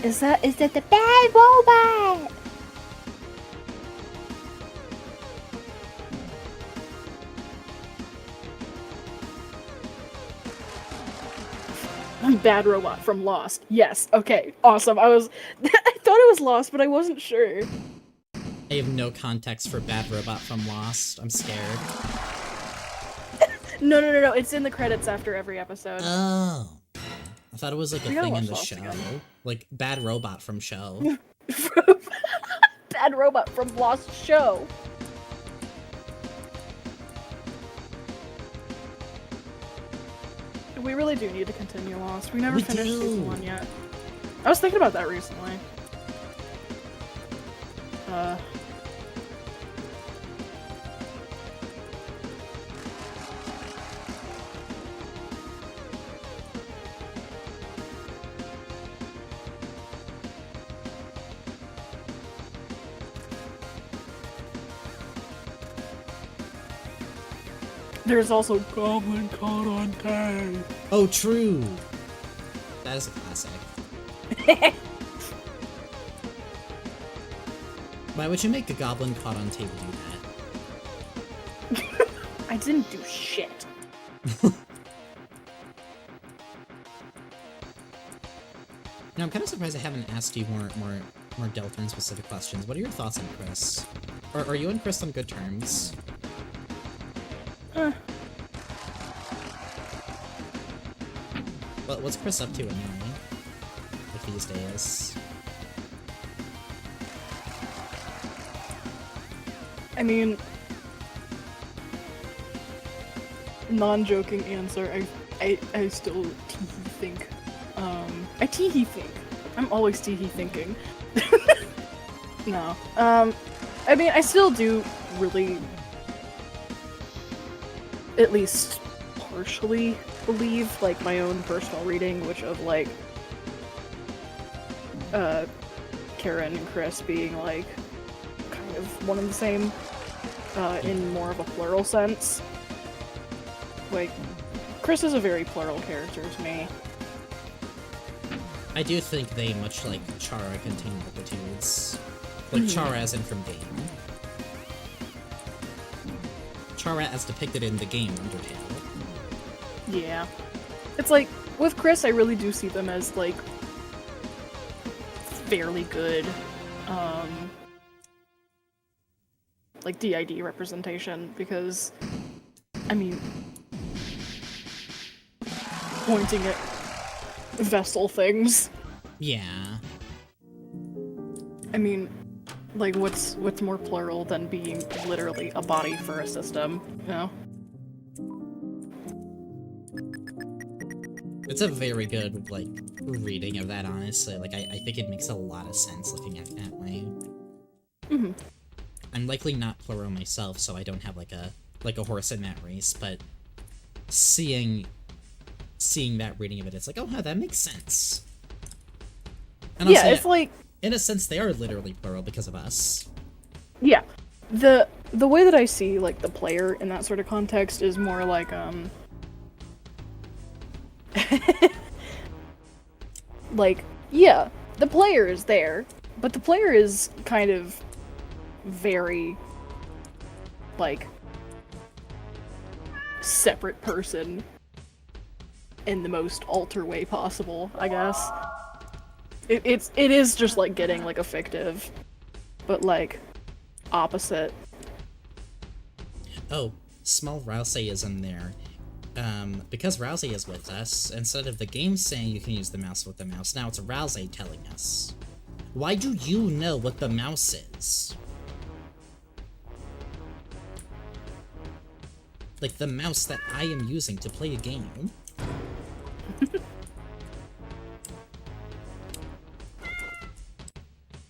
Speaker 3: Is that the bad robot?
Speaker 2: I'm bad robot from Lost. Yes. Okay. Awesome. I thought it was Lost, but I wasn't sure.
Speaker 1: I have no context for bad robot from Lost. I'm scared.
Speaker 2: No. It's in the credits after every episode.
Speaker 1: Oh. I thought it was like a
Speaker 2: We gotta
Speaker 1: thing in
Speaker 2: watch
Speaker 1: the
Speaker 2: Lost
Speaker 1: show.
Speaker 2: again.
Speaker 1: Like bad robot from show.
Speaker 2: Bad robot from Lost show. We really do need to continue Lost. We never finished season 1 yet. I was thinking about that recently. There's also Goblin Caught on Tape.
Speaker 1: Oh, true. That is a classic. Why would you make a goblin caught on tape do that?
Speaker 2: I didn't do shit.
Speaker 1: Now, I'm kind of surprised I haven't asked you more Deltarune specific questions. What are your thoughts on Chris? Or are you and Chris on good terms? What's Chris up to anyway? Like these days?
Speaker 2: I mean, non-joking answer, I still teehee think. I teehee think. I'm always teehee thinking. No. I mean, I still do really, at least partially, believe, like, my own personal reading, which of, like, Karen and Chris being, like, kind of one and the same, in more of a plural sense. Like, Chris is a very plural character to me.
Speaker 1: I do think they, much like Chara, contain multitudes. Like Chara as in from game. Chara as depicted in the game Undertale.
Speaker 2: Yeah. It's like, with Chris, I really do see them as, like, fairly good, like, DID representation, because, I mean, pointing at vessel things.
Speaker 1: Yeah.
Speaker 2: I mean, like, what's more plural than being literally a body for a system, you know?
Speaker 1: It's a very good, like, reading of that, honestly. Like, I think it makes a lot of sense looking at it that way.
Speaker 2: Mm-hmm.
Speaker 1: I'm likely not plural myself, so I don't have, like a horse in that race, but seeing that reading of it, it's like, oh, no, that makes sense. And
Speaker 2: Yeah,
Speaker 1: also,
Speaker 2: it's like...
Speaker 1: in a sense, they are literally plural because of us.
Speaker 2: Yeah. The way that I see, like, the player in that sort of context is more like, like, yeah, the player is there, but the player is kind of very, like, separate person in the most alter way possible, I guess. It is just like getting, like, a fictive, but, like, opposite.
Speaker 1: Oh, small Rouseyism there. Because Rousey is with us, instead of the game saying you can use the mouse with the mouse, now it's Rousey telling us. Why do you know what the mouse is? Like the mouse that I am using to play a game.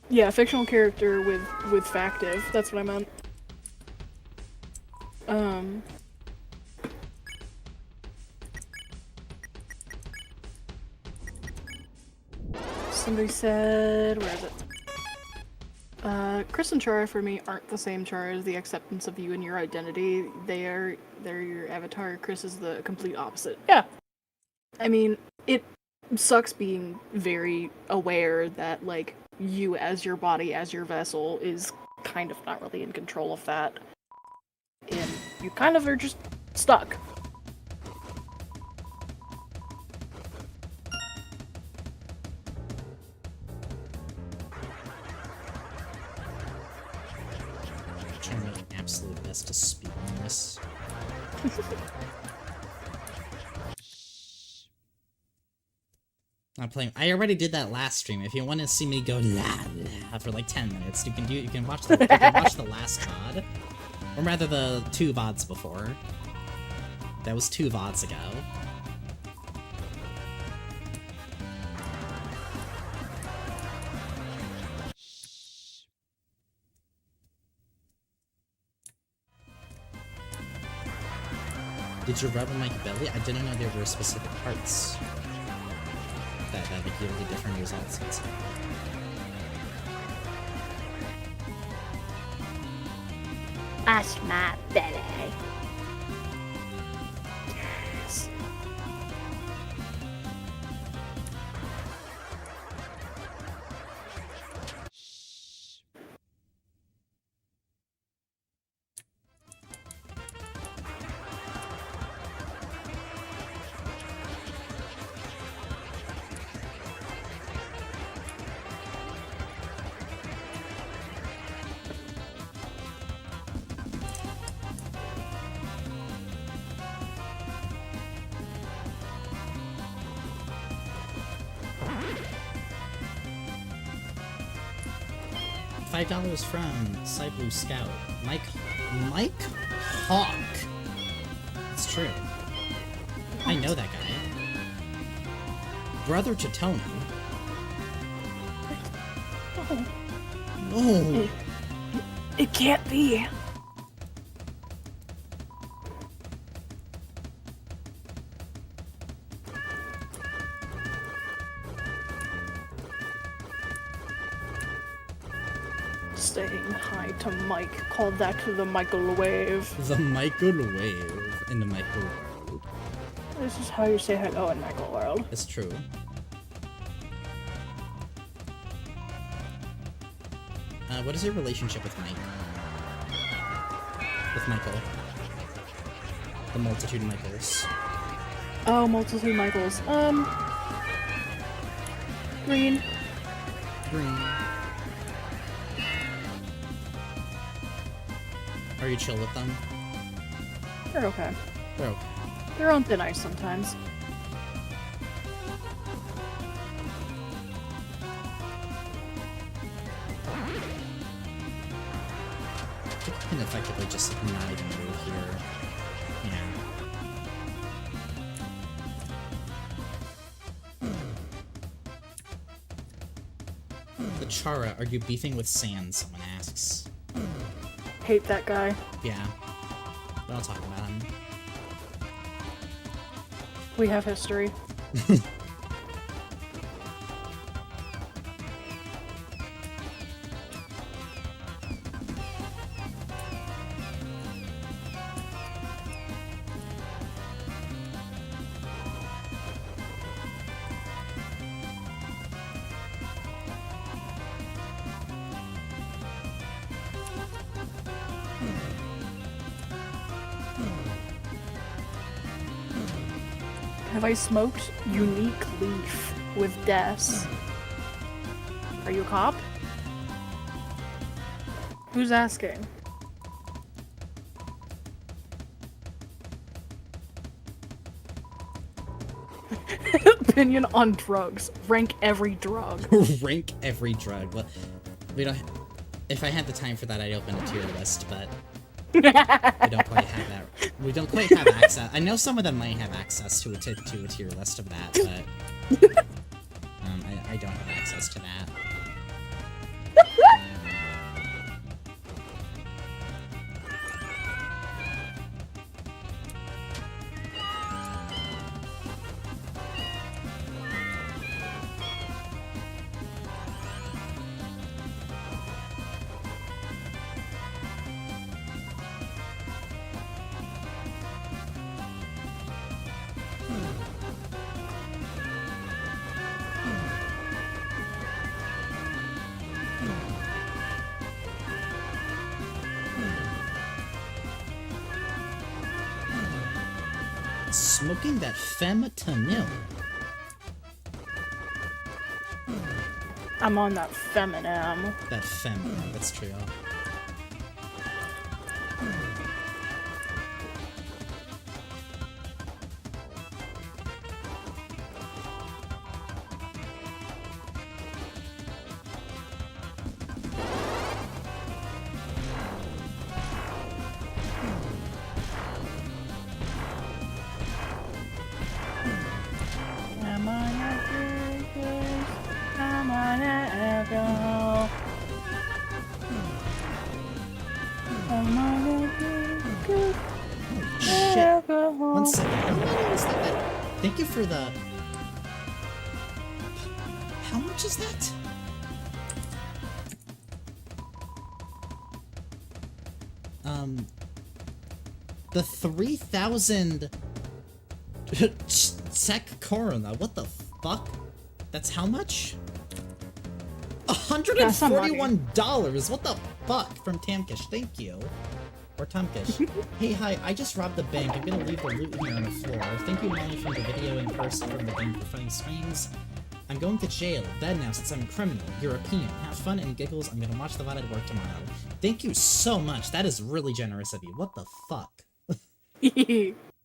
Speaker 2: Yeah, fictional character with factive, that's what I meant. Somebody said, where is it? Chris and Chara for me aren't the same. Chara is the acceptance of you and your identity. They're your avatar. Chris is the complete opposite. Yeah. I mean, it sucks being very aware that, like, you as your body, as your vessel, is kind of not really in control of that. And you kind of are just stuck.
Speaker 1: Trying my absolute best to speak on this. I'm playing. I already did that last stream. If you want to see me go la la for like 10 minutes, you can do. You can watch the. You can watch the last VOD, or rather the 2 VODs before. That was 2 VODs ago. Did you rub on my belly? I didn't know there were specific parts that would yield different results and stuff.
Speaker 3: Mash my belly.
Speaker 2: Yes.
Speaker 1: $5 from Cyblue Scout. Mike Hawk. It's true. I know that guy. Brother to Tony. No.
Speaker 2: It can't be. Saying hi to Mike. Call that the microwave.
Speaker 1: The microwave in the microwave.
Speaker 2: This is how you say hello in Michael World.
Speaker 1: It's true. What is your relationship with Mike? With Michael? The multitude Michaels.
Speaker 2: Oh, multitude Michaels. Green.
Speaker 1: Green. Are you chill with them?
Speaker 2: They're okay.
Speaker 1: They're okay.
Speaker 2: They're on thin ice sometimes.
Speaker 1: You can effectively just not even move here. Yeah. The Chara, are you beefing with Sand? Someone asks.
Speaker 2: Hate that guy.
Speaker 1: Yeah. We don't talk about him.
Speaker 2: We have history. Have I smoked unique leaf with Des? Are you a cop? Who's asking? Opinion on drugs. Rank every drug.
Speaker 1: Rank every drug. Well, we don't. If I had the time for that, I'd open a tier list, but we don't quite have that. We don't quite have access. I know some of them might have access to a tier list of that, but I don't have access to that. Smoking that fentanyl.
Speaker 2: I'm on that feminine.
Speaker 1: That fentanyl, that's true. Shit. 1 second. How many is that? Thank you for the... How much is that? The 3,000... Sec Corona, what the fuck? That's how much? $141! What the fuck? From Tamkish, thank you. Or Tamkish. Hey, hi, I just robbed the bank. I'm gonna leave the loot here on the floor. Thank you, Molly, from the video in person from the bank for funny screens. I'm going to jail, bed now since I'm a criminal, European. Have fun and giggles, I'm gonna watch the VOD at work tomorrow. Thank you so much, that is really generous of you. What the fuck?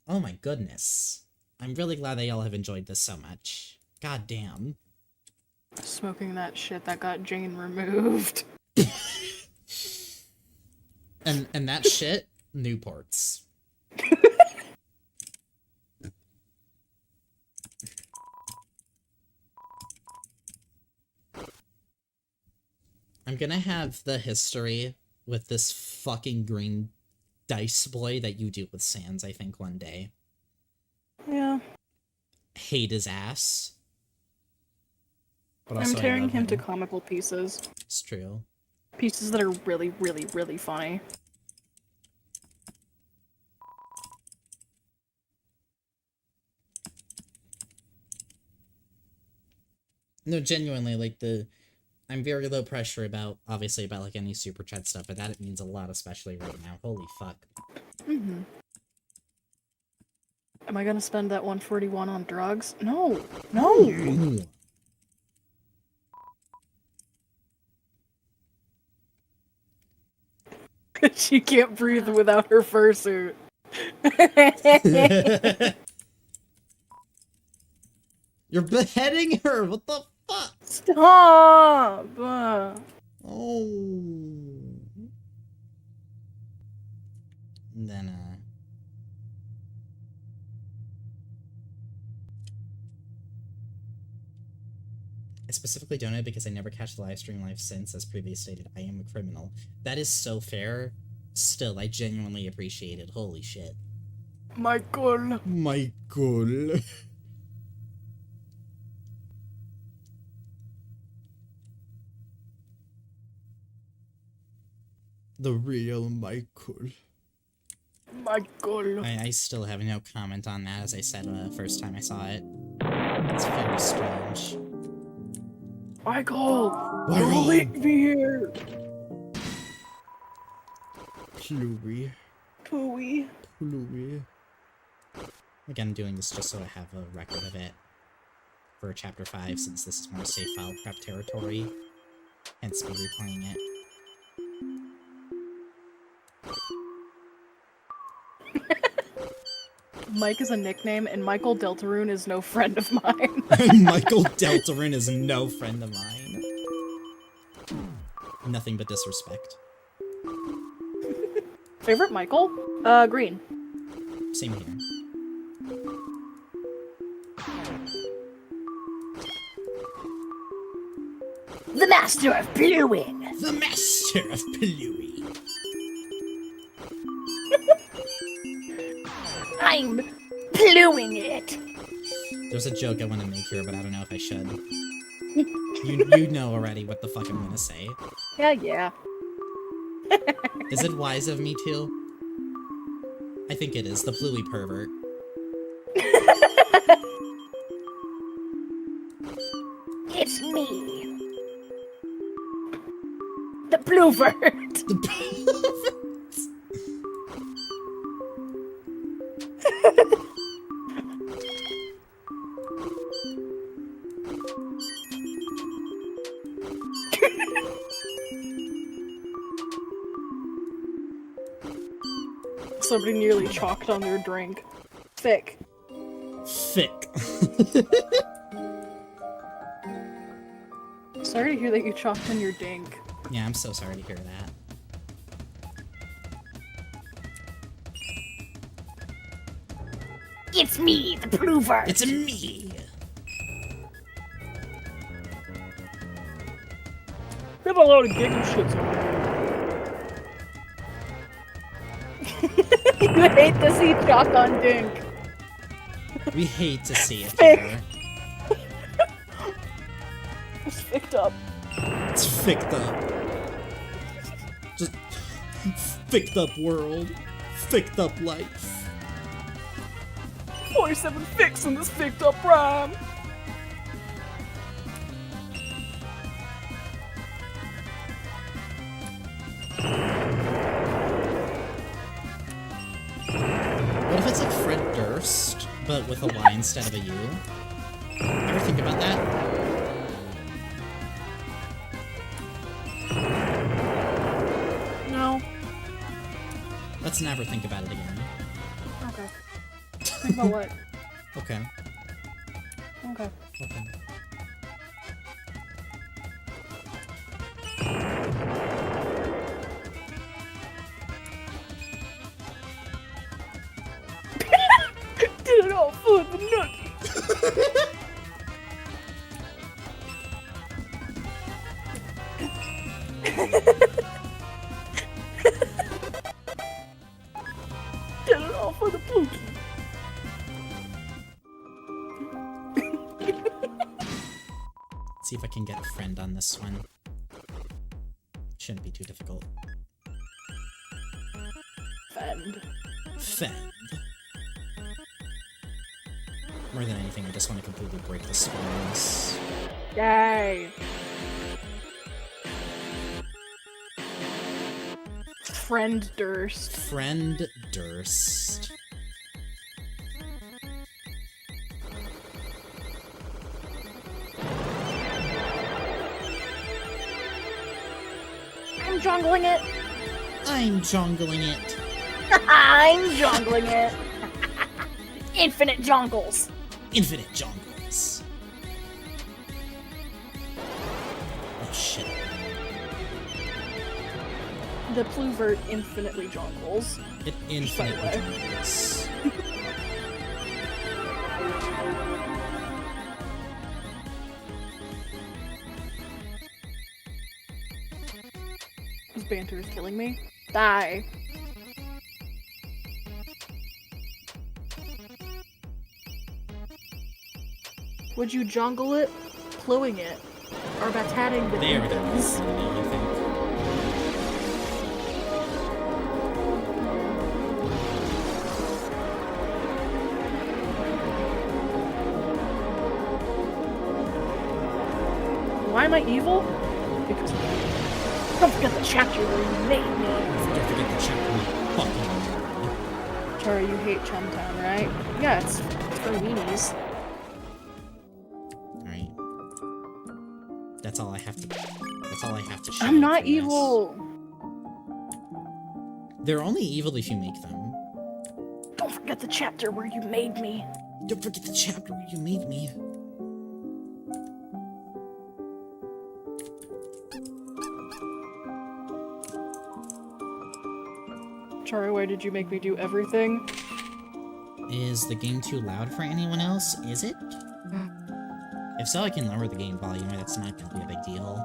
Speaker 1: Oh my goodness. I'm really glad that y'all have enjoyed this so much. God damn.
Speaker 2: Smoking that shit that got Jane removed.
Speaker 1: And that shit, Newports. I'm gonna have the history with this fucking green dice boy that you do with Sans, I think, one day.
Speaker 2: Yeah.
Speaker 1: Hate his ass. But
Speaker 2: I'm
Speaker 1: also
Speaker 2: tearing him to comical pieces.
Speaker 1: It's true.
Speaker 2: Pieces that are really, really, really funny.
Speaker 1: No, genuinely, like, I'm very low pressure about, obviously, about, like, any super chat stuff, but that it means a lot, especially right now. Holy fuck.
Speaker 2: Mm-hmm. Am I gonna spend that 141 on drugs? No! No! She can't breathe without her fursuit.
Speaker 1: You're beheading her! What the fuck?
Speaker 2: Stop!
Speaker 1: Oh. And then, I specifically donated because I never catch the live stream live since, as previously stated, I am a criminal. That is so fair. Still, I genuinely appreciate it. Holy shit.
Speaker 2: Michael.
Speaker 1: Michael. The real Michael.
Speaker 2: Michael.
Speaker 1: I still have no comment on that, as I said first time I saw it. It's very strange.
Speaker 2: Michael! Don't leave me here!
Speaker 1: Plouis.
Speaker 2: Pooey.
Speaker 1: Plouis. Again, I'm doing this just so I have a record of it for Chapter 5, since this is more safe file prep territory. Hence me replaying it.
Speaker 2: Mike is a nickname, and Michael Deltarune is no friend of mine.
Speaker 1: Michael Deltarune is no friend of mine. Nothing but disrespect.
Speaker 2: Favorite Michael? Green.
Speaker 1: Same here.
Speaker 3: The master of Bluing.
Speaker 1: The master of Plouis.
Speaker 3: I'm Bluing it.
Speaker 1: There's a joke I want to make here, but I don't know if I should. You know already what the fuck I'm gonna say.
Speaker 2: Yeah.
Speaker 1: Is it wise of me to? I think it is. The Bluey pervert.
Speaker 3: It's me. The Bluevert.
Speaker 1: The pervert.
Speaker 2: Somebody nearly chalked on their drink. Thick.
Speaker 1: Thick.
Speaker 2: Sorry to hear that you chalked on your dink.
Speaker 1: Yeah, I'm so sorry to hear that.
Speaker 3: It's me, the prover.
Speaker 1: It's me!
Speaker 2: We have a lot of giggle shits over here. You hate to see chalk on dink.
Speaker 1: We hate to see it
Speaker 2: Thick.
Speaker 1: here.
Speaker 2: It's thicked up.
Speaker 1: It's thicked up. Just thicked up world. Thicked up life.
Speaker 2: 47 fix in this thicked up rhyme.
Speaker 1: What if it's like Fred Durst, but with a Y instead of a U? Ever think about that?
Speaker 2: No.
Speaker 1: Let's never think about it again.
Speaker 2: Okay. Think about what?
Speaker 1: Okay.
Speaker 2: Okay.
Speaker 1: Okay.
Speaker 2: Did it all for the nookie. Did it all for the plookie.
Speaker 1: See if I can get a friend on this one. Shouldn't be too difficult.
Speaker 2: Fend.
Speaker 1: Fend. More than anything, I just want to completely break the spoons.
Speaker 2: Yay. Friend Durst.
Speaker 1: Friend Durst.
Speaker 3: I'm jongling it.
Speaker 1: I'm jongling it.
Speaker 3: I'm jongling it. Infinite jongles.
Speaker 1: Infinite jongles. Oh shit.
Speaker 2: The pluvert infinitely jongles.
Speaker 1: It infinitely
Speaker 2: By the
Speaker 1: jongles.
Speaker 2: This banter is killing me. Die. Would you jungle it, pluing it, or batatting the
Speaker 1: There it
Speaker 2: demons?
Speaker 1: is. I think.
Speaker 2: Why am I evil? Because don't forget the chapter where you made me.
Speaker 1: Don't forget the chapter we fucking.
Speaker 2: Chara, you hate Chumtown, right? Yeah, it's for weenies.
Speaker 1: Alright. That's all I have to. That's all I have to show.
Speaker 2: I'm not
Speaker 1: for this.
Speaker 2: evil.
Speaker 1: They're only evil if you make them.
Speaker 2: Don't forget the chapter where you made me.
Speaker 1: Don't forget the chapter where you made me.
Speaker 2: Chara, why did you make me do everything?
Speaker 1: Is the game too loud for anyone else? Is it? If so, I can lower the game volume, or that's not gonna be a big deal.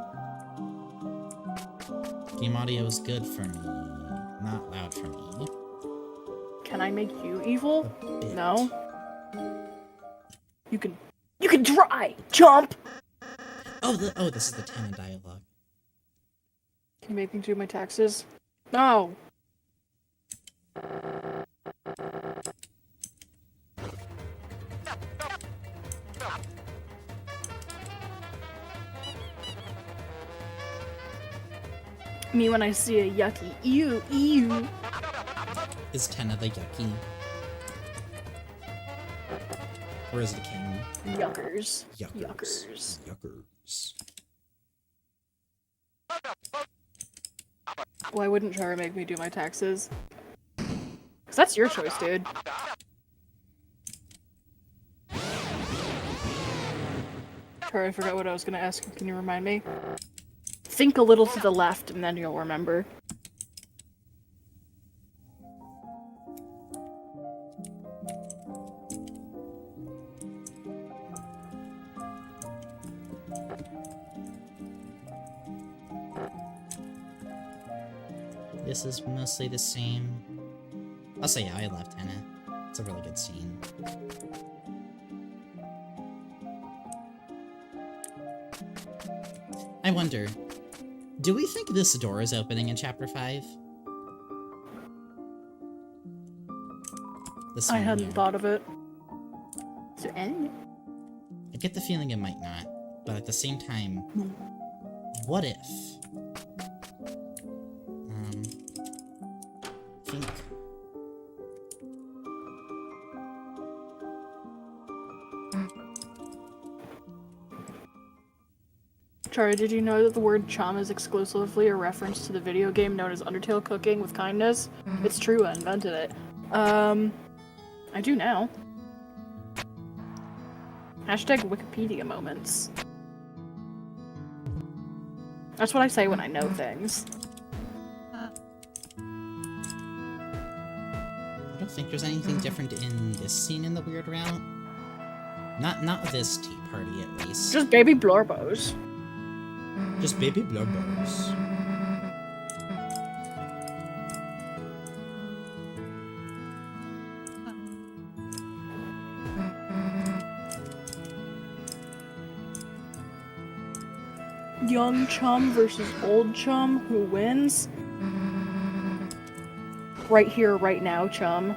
Speaker 1: Game audio is good for me, not loud for me.
Speaker 2: Can I make you evil?
Speaker 1: A bit.
Speaker 2: No. You can try! Jump!
Speaker 1: Oh, this is the Tana dialogue.
Speaker 2: Can you make me do my taxes? No! Me when I see a yucky. Ew, ew.
Speaker 1: Is Tana the yucky? Or is it King?
Speaker 2: Yuckers.
Speaker 1: Yuckers. Yuckers.
Speaker 2: Why wouldn't Chara make me do my taxes? Because That's your choice, dude. Sorry, I forgot what I was gonna ask you. Can you remind me? Think a little to the left, and then you'll remember.
Speaker 1: This is mostly the same. I'll say yeah, I left Hannah. It's a really good scene. I wonder, do we think this door is opening in Chapter 5? This
Speaker 2: I
Speaker 1: one
Speaker 2: hadn't
Speaker 1: here.
Speaker 2: thought of it. Is there any?
Speaker 1: I get the feeling it might not, but at the same time, what if? Think.
Speaker 2: Chara, did you know that the word chum is exclusively a reference to the video game known as Undertale Cooking with Kindness? It's true, I invented it. I do now. Hashtag Wikipedia moments. That's what I say when I know things.
Speaker 1: I don't think there's anything different in this scene in the weird route. Not with this tea party, at least.
Speaker 2: Just baby blorbos.
Speaker 1: Just baby blubbers.
Speaker 2: Young chum versus old chum, who wins? Right here, right now, chum.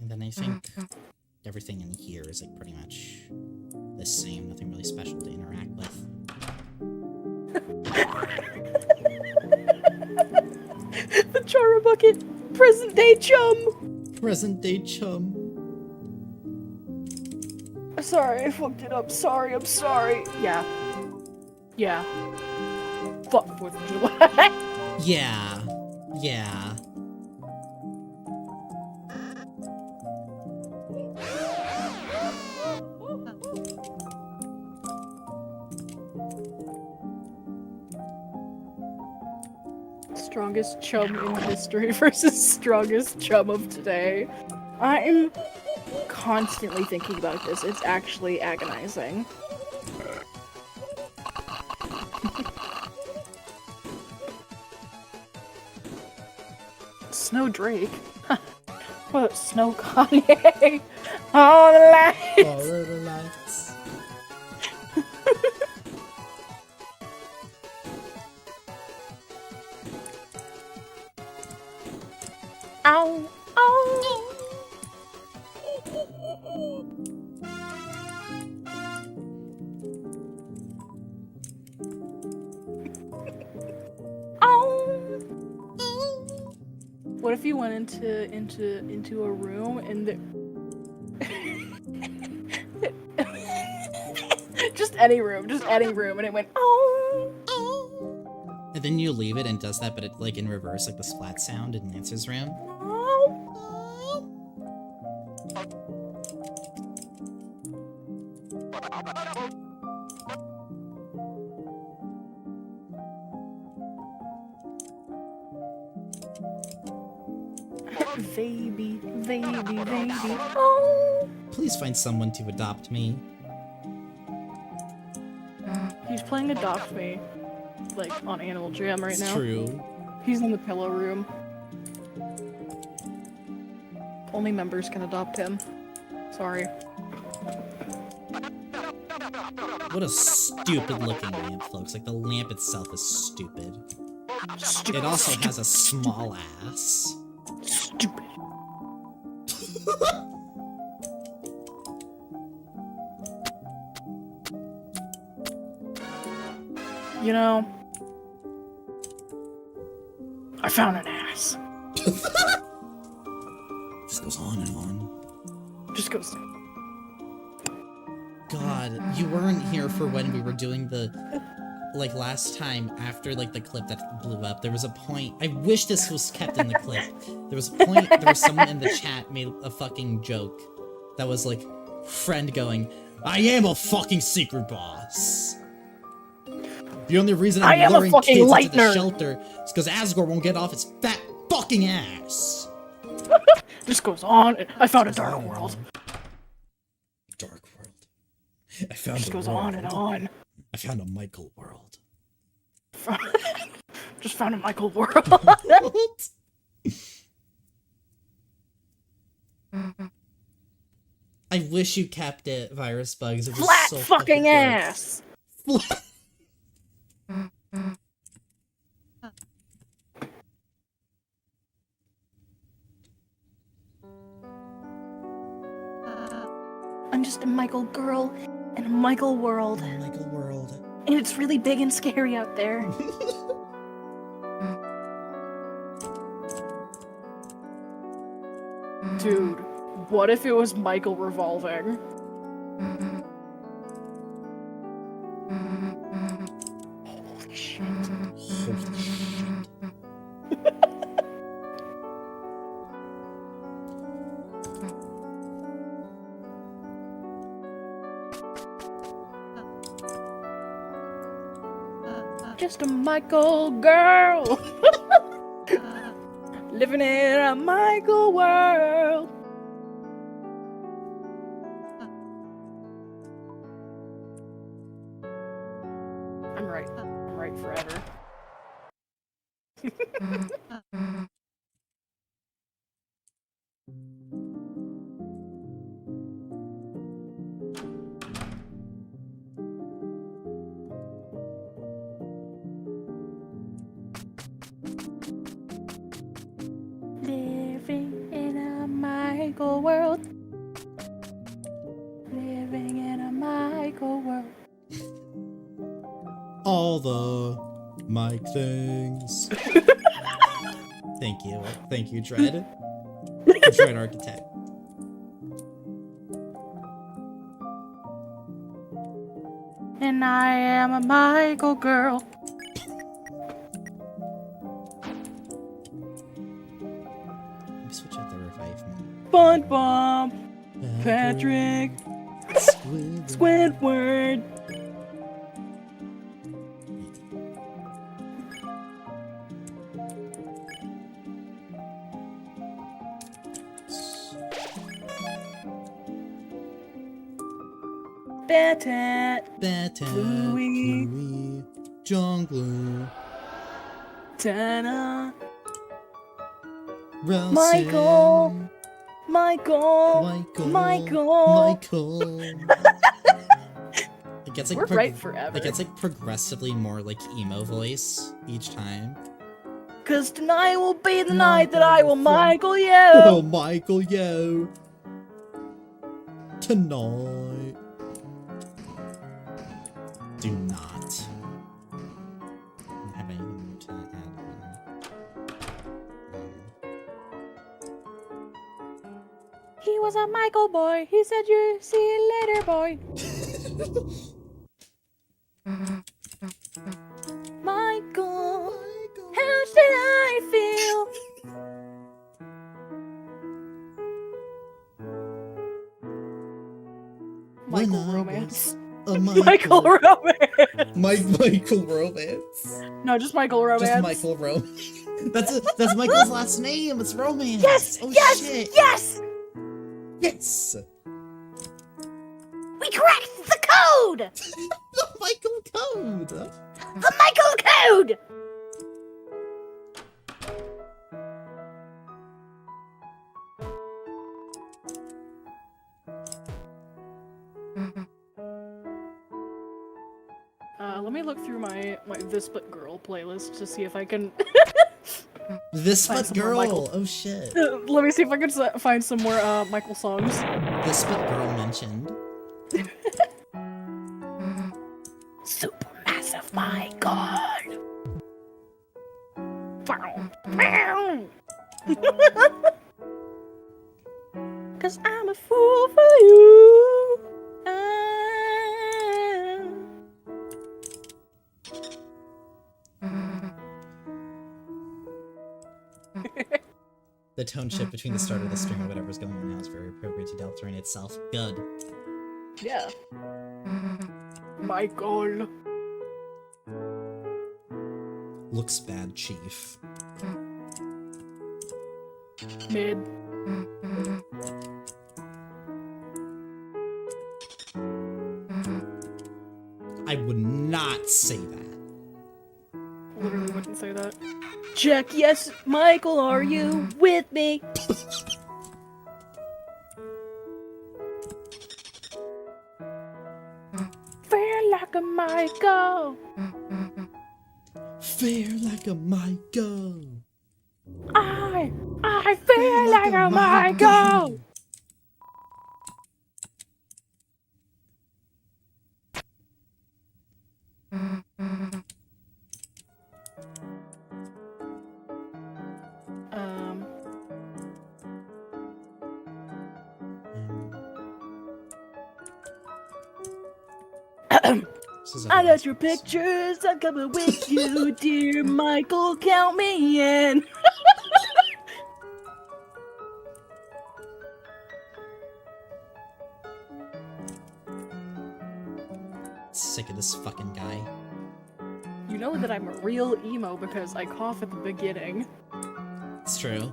Speaker 1: And then I think everything in here is like pretty much the same, nothing really special to interact with.
Speaker 2: The Chara bucket! Present day chum!
Speaker 1: Present day chum.
Speaker 2: Sorry, I fucked it up. Sorry, I'm sorry. Yeah. Yeah. Fuck 4th of July.
Speaker 1: Yeah. Yeah.
Speaker 2: Strongest chum in history versus strongest chum of today. I'm constantly thinking about this. It's actually agonizing. Snow Drake? What? Snow Kanye? All the lights!
Speaker 1: All of the lights.
Speaker 2: Ow! Ow! Ow! What if you went into a room and just any room, and it went oh!
Speaker 1: And then you leave it and does that, but it like in reverse, like the splat sound in Lancer's room.
Speaker 2: Baby, oh!
Speaker 1: Please find someone to adopt me.
Speaker 2: He's playing Adopt Me, like, on Animal Jam right
Speaker 1: It's
Speaker 2: now.
Speaker 1: true.
Speaker 2: He's in the pillow room. Only members can adopt him. Sorry.
Speaker 1: What a stupid looking lamp, folks. Like the lamp itself is stupid. It also has a small ass.
Speaker 2: Stupid. You know, I found an ass.
Speaker 1: just goes on and on.
Speaker 2: Just goes.
Speaker 1: God, you weren't here for when we were doing the, like, last time after, like, the clip that blew up. There was a point, I wish this was kept in the clip. There was a point, there was someone in the chat made a fucking joke that was, like, friend going, I am a fucking secret boss. The only reason I'm luring kids into the shelter is because Asgore won't get off his fat fucking ass.
Speaker 2: Just goes on. I found a dark world.
Speaker 1: Dark world. I found
Speaker 2: just goes on and on.
Speaker 1: I found a Michael world.
Speaker 2: Just found a Michael world.
Speaker 1: I wish you kept it, Virus Bugs. It was
Speaker 2: Flat
Speaker 1: so
Speaker 2: fucking ass. I'm just a Michael girl in a Michael world.
Speaker 1: Michael world.
Speaker 2: And it's really big and scary out there. Dude, what if it was Michael revolving? Holy shit.
Speaker 1: Holy shit.
Speaker 2: Just a Michael girl. Living in a Michael world. I'm right. I'm right forever. Living in a Michael world. Living in a Michael world.
Speaker 1: All the Mike things. Thank you. Thank you, Dread. Dread Architect.
Speaker 2: And I am a Michael girl.
Speaker 1: Switch out the revive me.
Speaker 2: Bun Bomb. Patrick. Squidward. Batat. Bluey.
Speaker 1: Jungler.
Speaker 2: Tana.
Speaker 1: Ralston.
Speaker 2: Michael.
Speaker 1: It gets like
Speaker 2: We're right forever.
Speaker 1: It gets like progressively more like emo voice each time.
Speaker 2: 'Cause tonight will be the night that I will Michael you.
Speaker 1: Oh, Michael, yo. Tonight. Do not. I don't have anything to add.
Speaker 2: He was a Michael boy. He said, "You see you later, boy." Michael, how should I feel? Michael romance. Michael romance.
Speaker 1: Michael romance.
Speaker 2: No, just Michael romance.
Speaker 1: Just Michael romance. That's Michael's last name. It's romance.
Speaker 3: Yes!
Speaker 1: Oh,
Speaker 3: yes!
Speaker 1: shit.
Speaker 3: Yes!
Speaker 1: Yes.
Speaker 3: We cracked the code!
Speaker 1: The Michael code.
Speaker 3: The Michael code!
Speaker 2: Let me look through my This But Girl playlist to see if I can
Speaker 1: This
Speaker 2: Find
Speaker 1: but
Speaker 2: some more
Speaker 1: girl.
Speaker 2: Michael.
Speaker 1: Oh shit.
Speaker 2: let me see if I can find some more Michael songs.
Speaker 1: This but girl mentioned.
Speaker 3: Supermassive, my god!
Speaker 2: 'cause I'm a fool for you.
Speaker 1: The tone shift between the start of the string or whatever's going on now is very appropriate to Deltarune itself. Good.
Speaker 2: Yeah. Michael.
Speaker 1: Looks bad, Chief.
Speaker 2: Mid.
Speaker 1: I would not say that.
Speaker 2: Literally wouldn't say that. Check, yes, Michael, are you with me? Fair like a Michael.
Speaker 1: Fair like a Michael.
Speaker 2: I feel like a Michael. I got your pictures, I'm coming with you, dear Michael, count me in.
Speaker 1: Sick of this fucking guy.
Speaker 2: You know that I'm a real emo because I cough at the beginning.
Speaker 1: It's true.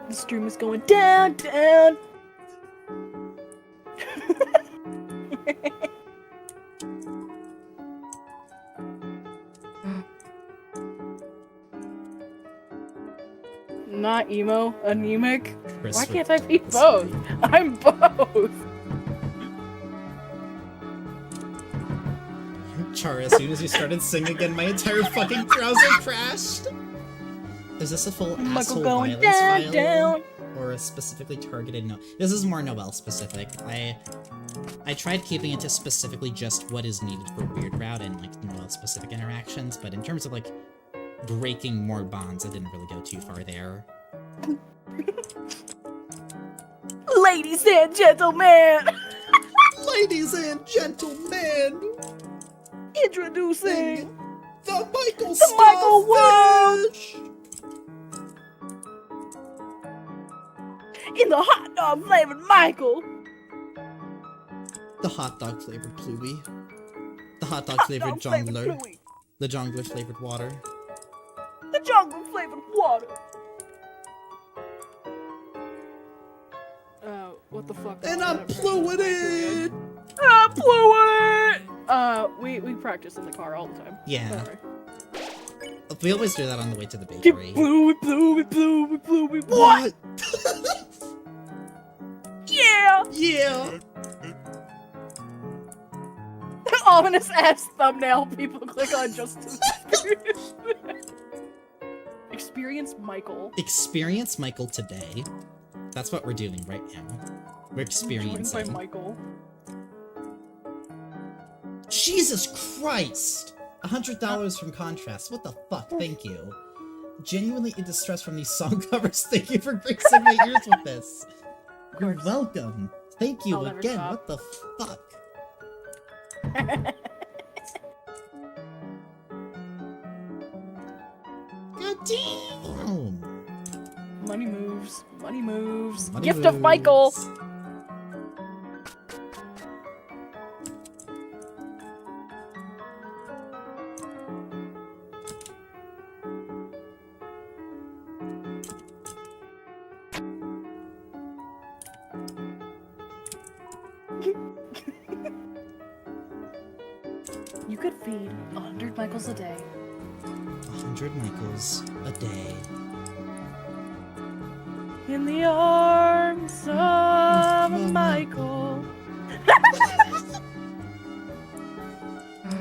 Speaker 2: The stream is going down, down. Not emo, anemic.
Speaker 1: Chris
Speaker 2: Why can't I be
Speaker 1: Riddle.
Speaker 2: both? I'm both.
Speaker 1: Chara, as soon as you started singing again, my entire fucking browser crashed. Is this a full
Speaker 2: Michael
Speaker 1: asshole
Speaker 2: going
Speaker 1: violence
Speaker 2: down,
Speaker 1: file?
Speaker 2: down.
Speaker 1: Or a specifically targeted no? This is more Noelle specific. I tried keeping it to specifically just what is needed for Weird Route and like Noelle specific interactions, but in terms of like breaking more bonds, I didn't really go too far there.
Speaker 2: Ladies and gentlemen,
Speaker 1: Ladies and gentlemen,
Speaker 2: introducing
Speaker 1: the Michael
Speaker 2: the Michael World in the hot dog flavored Michael.
Speaker 1: The hot dog flavored Pluie. The hot dog flavored
Speaker 2: Hot dog flavored
Speaker 1: jongler.
Speaker 2: Bluey.
Speaker 1: The jongler flavored water.
Speaker 2: The jungle flavored water. What the fuck?
Speaker 1: And I'm pluing it!
Speaker 2: I'm pluing it! We practice in the car all the time.
Speaker 1: Yeah.
Speaker 2: Sorry.
Speaker 1: We always do that on the way to the bakery.
Speaker 2: Bluey. What? Yeah!
Speaker 1: Yeah!
Speaker 2: Ominous ass thumbnail people click on just to experience Michael.
Speaker 1: Experience Michael today. That's what we're doing right now. We're
Speaker 2: Joined by
Speaker 1: experiencing.
Speaker 2: Michael.
Speaker 1: Jesus Christ! $100 from Contrast. What the fuck? Thank you. Genuinely in distress from these song covers. Thank you for gracing my ears with this. You're welcome. Thank you
Speaker 2: I'll never
Speaker 1: again.
Speaker 2: stop.
Speaker 1: What the fuck? God damn!
Speaker 2: Money moves. Money moves.
Speaker 1: Money
Speaker 2: Gift of Michael.
Speaker 1: moves.
Speaker 2: You could feed 100 Michaels a day.
Speaker 1: 100 Michaels a day.
Speaker 2: In the arms of a Michael.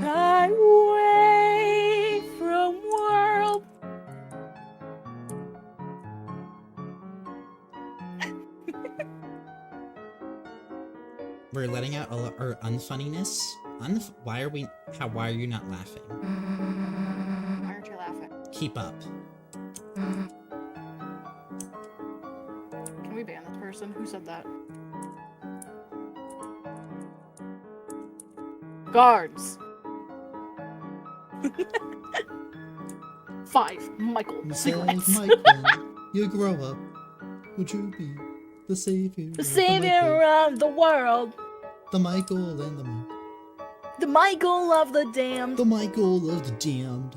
Speaker 2: I wait from world.
Speaker 1: We're letting out our unfunniness. Why are why are you not laughing?
Speaker 3: Why aren't you laughing?
Speaker 1: Keep up.
Speaker 2: person. Who said that? Guards. 5. Michael.
Speaker 4: You
Speaker 2: Cigarettes.
Speaker 4: said, Michael, you grow up. Would you be the savior?
Speaker 2: The savior of the world.
Speaker 4: The Michael and the Mike.
Speaker 2: The Michael of the damned.
Speaker 4: The Michael of the damned.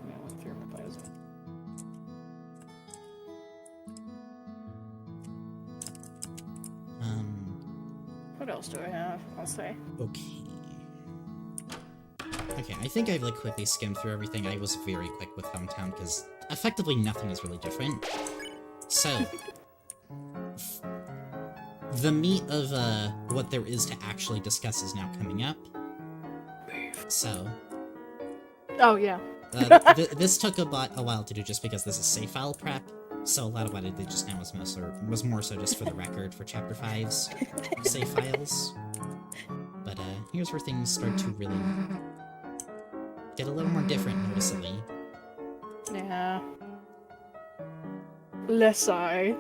Speaker 2: Yeah, I went through my files. What else do I have? I'll say.
Speaker 1: Okay. Okay, I think I've like quickly skimmed through everything. I was very quick with Hometown because effectively nothing is really different. So, the meat of what there is to actually discuss is now coming up. So,
Speaker 2: Oh yeah.
Speaker 1: this took a while to do just because this is save file prep. So a lot of what I did just now was more so just for the record for Chapter 5's save files. But here's where things start to really get a little more different noticeably.
Speaker 2: Yeah. Less I.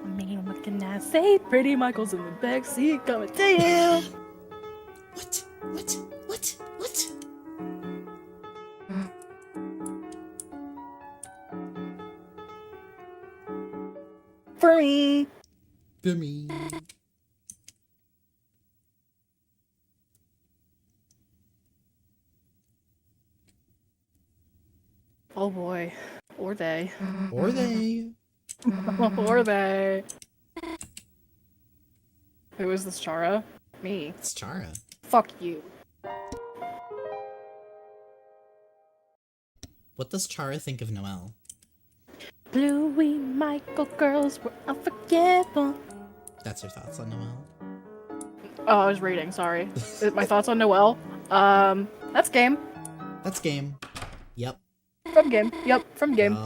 Speaker 2: Man, what can I say? Pretty Michael's in the backseat coming to you.
Speaker 1: What? What? What? What?
Speaker 2: For me.
Speaker 4: For me.
Speaker 2: Oh boy. Or they.
Speaker 4: Or they.
Speaker 2: Or they. Who is this, Chara? Me.
Speaker 1: It's Chara.
Speaker 2: Fuck you.
Speaker 1: What does Chara think of Noelle?
Speaker 2: Bluey Michael girls were unforgettable.
Speaker 1: That's your thoughts on Noelle?
Speaker 2: Oh, I was reading, sorry. My thoughts on Noelle? That's game.
Speaker 1: That's game. Yep.
Speaker 2: From game. Yep, from game.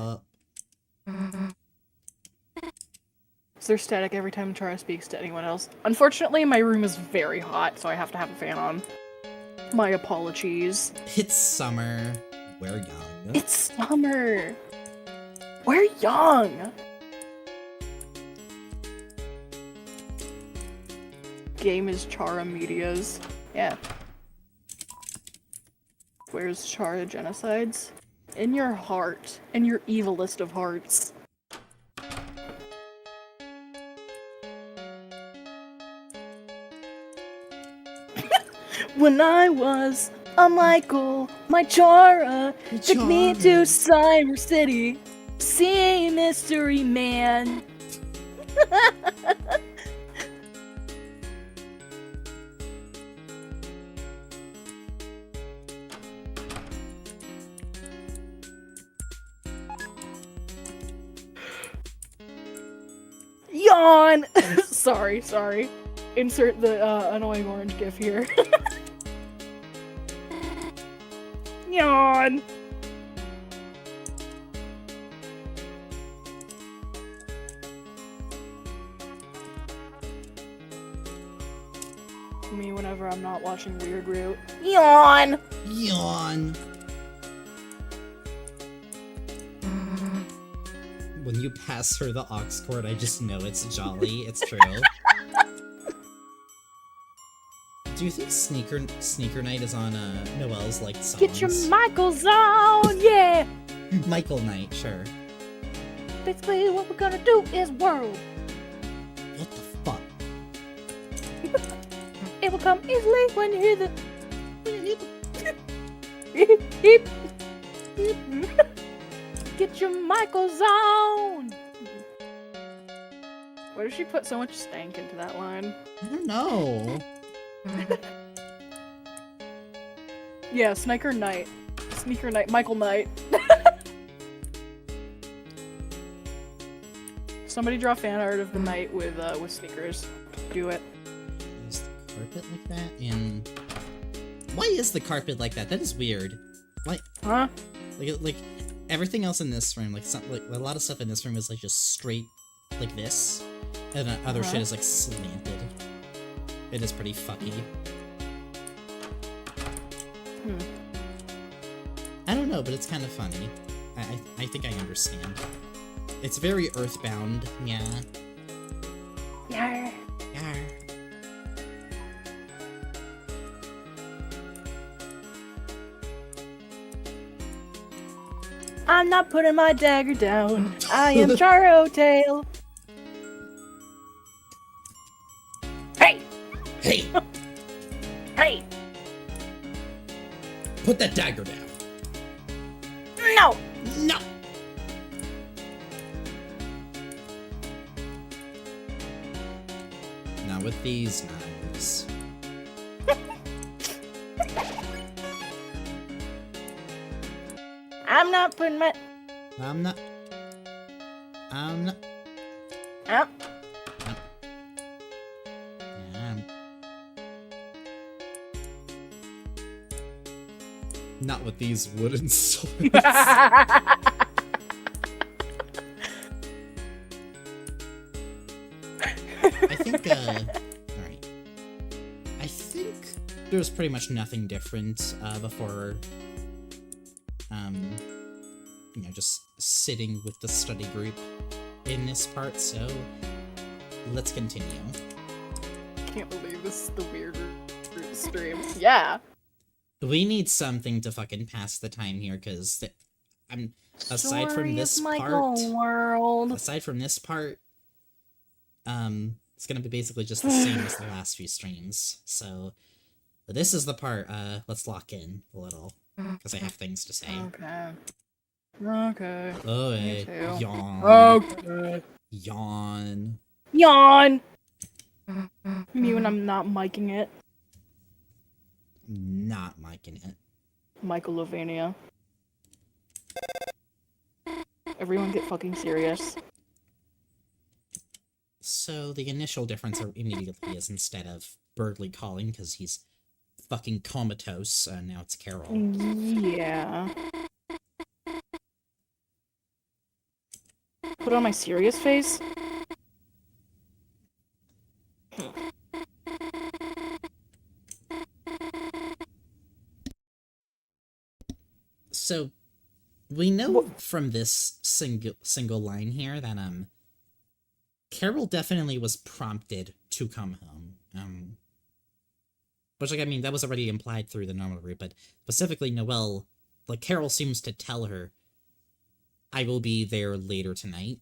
Speaker 2: Is there static every time Chara speaks to anyone else? Unfortunately, my room is very hot, so I have to have a fan on. My apologies.
Speaker 1: It's summer. We're young.
Speaker 2: It's summer. We're young. Game is Chara Media's. Yeah. Where's Chara Genocides? In your heart. In your evilest of hearts. When I was a Michael, my Chara took me to Cyber City. See Mystery Man. Yawn! sorry. Insert the annoying orange gif here. Yawn! Me whenever I'm not watching Weird Root. Yawn!
Speaker 1: Yawn. When you pass her the aux cord, I just know it's jolly. It's true. Do you think Sneaker Night is on Noelle's like songs?
Speaker 2: Get your Michaels on, yeah!
Speaker 1: Michael Night, sure.
Speaker 2: Basically, what we're gonna do is whirl.
Speaker 1: What the fuck?
Speaker 2: It will come easily when you hear the. Beep, beep, beep. Get your Michaels on. Why does she put so much stank into that line?
Speaker 1: I don't know.
Speaker 2: Yeah, Sneaker Knight. Sneaker Knight. Michael Knight. Somebody draw fan art of the knight with sneakers. Do it.
Speaker 1: Is the carpet like that? And why is the carpet like that? That is weird. Why?
Speaker 2: Huh?
Speaker 1: Like everything else in this room, like a lot of stuff in this room is like just straight like this, and then other shit is like slanted. It is pretty fucky. I don't know, but it's kind of funny. I think I understand. It's very earthbound, yeah.
Speaker 2: Yeah.
Speaker 1: Yeah.
Speaker 2: I'm not putting my dagger down. I am Charo Tail. Hey!
Speaker 1: Hey!
Speaker 2: Hey!
Speaker 1: Put that dagger down.
Speaker 2: No!
Speaker 1: No! Not with these knives.
Speaker 2: I'm not putting my...
Speaker 1: I'm not.
Speaker 2: Oh.
Speaker 1: Yeah, not with these wooden swords. I think, alright. I think there was pretty much nothing different, before, you know, just sitting with the study group in this part, so let's continue.
Speaker 2: Can't believe this is the weird stream. Yeah.
Speaker 1: We need something to fucking pass the time here, because aside from this part, it's gonna be basically just the same as the last few streams. So this is the part, let's lock in a little, because I have things to say.
Speaker 2: Okay. Okay.
Speaker 1: Oh,
Speaker 2: Me too.
Speaker 1: yawn.
Speaker 2: Okay.
Speaker 1: Yawn.
Speaker 2: Yawn! Me when I'm not miking it.
Speaker 1: Not miking it.
Speaker 2: Michael Lovania. Everyone get fucking serious.
Speaker 1: So the initial difference immediately is instead of Birdley calling, because he's fucking comatose, now it's Carol.
Speaker 2: Yeah. Put on my serious face?
Speaker 1: So, we know from this single line here that, Carol definitely was prompted to come home. Which, like, I mean, that was already implied through the normal route, but specifically Noelle, like, Carol seems to tell her, I will be there later tonight,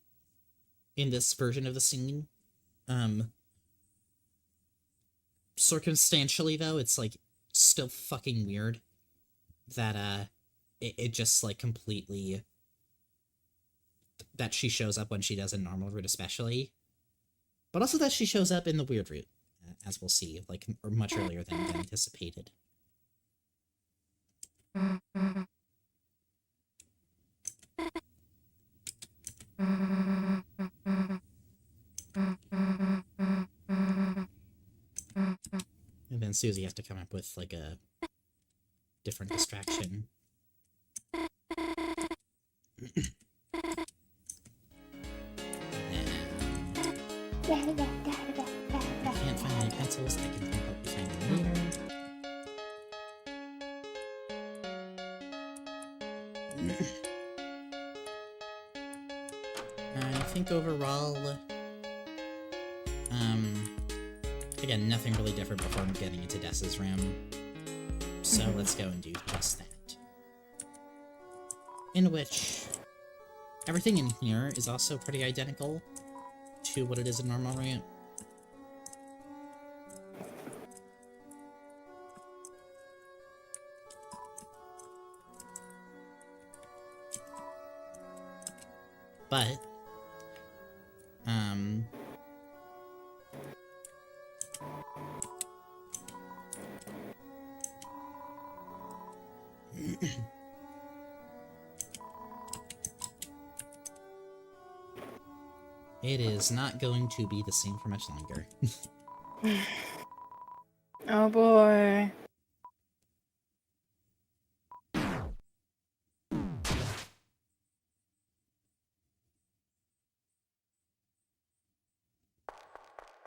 Speaker 1: in this version of the scene. Circumstantially, though, it's, like, still fucking weird that, it just, like, completely... that she shows up when she does in normal route, especially. But also that she shows up in the weird route, as we'll see, like, much earlier than anticipated. And then Susie has to come up with, like, a different distraction. I can't find any pencils, I can help you find them later. I think overall, again, nothing really different before getting into Dessa's room. So let's go and do just that. In which, everything in here is also pretty identical to what it is in normal route. But, It is not going to be the same for much longer.
Speaker 2: Oh boy.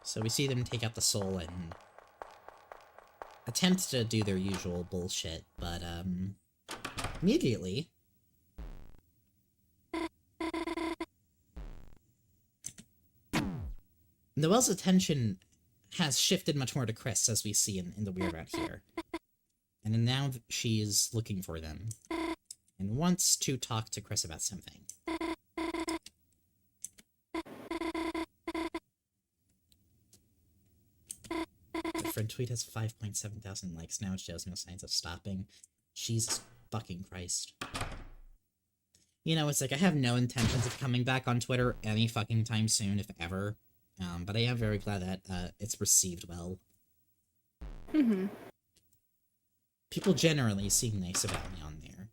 Speaker 1: So we see them take out the soul and attempt to do their usual bullshit, but, immediately... Noelle's attention has shifted much more to Chris, as we see in the weird route here. And then now she's looking for them, and wants to talk to Chris about something. The friend tweet has 5.7 thousand likes now, it shows no signs of stopping. Jesus fucking Christ. You know, it's like, I have no intentions of coming back on Twitter any fucking time soon, if ever. But I am very glad that, it's received well.
Speaker 2: Mm-hmm.
Speaker 1: People generally seem nice about me on there.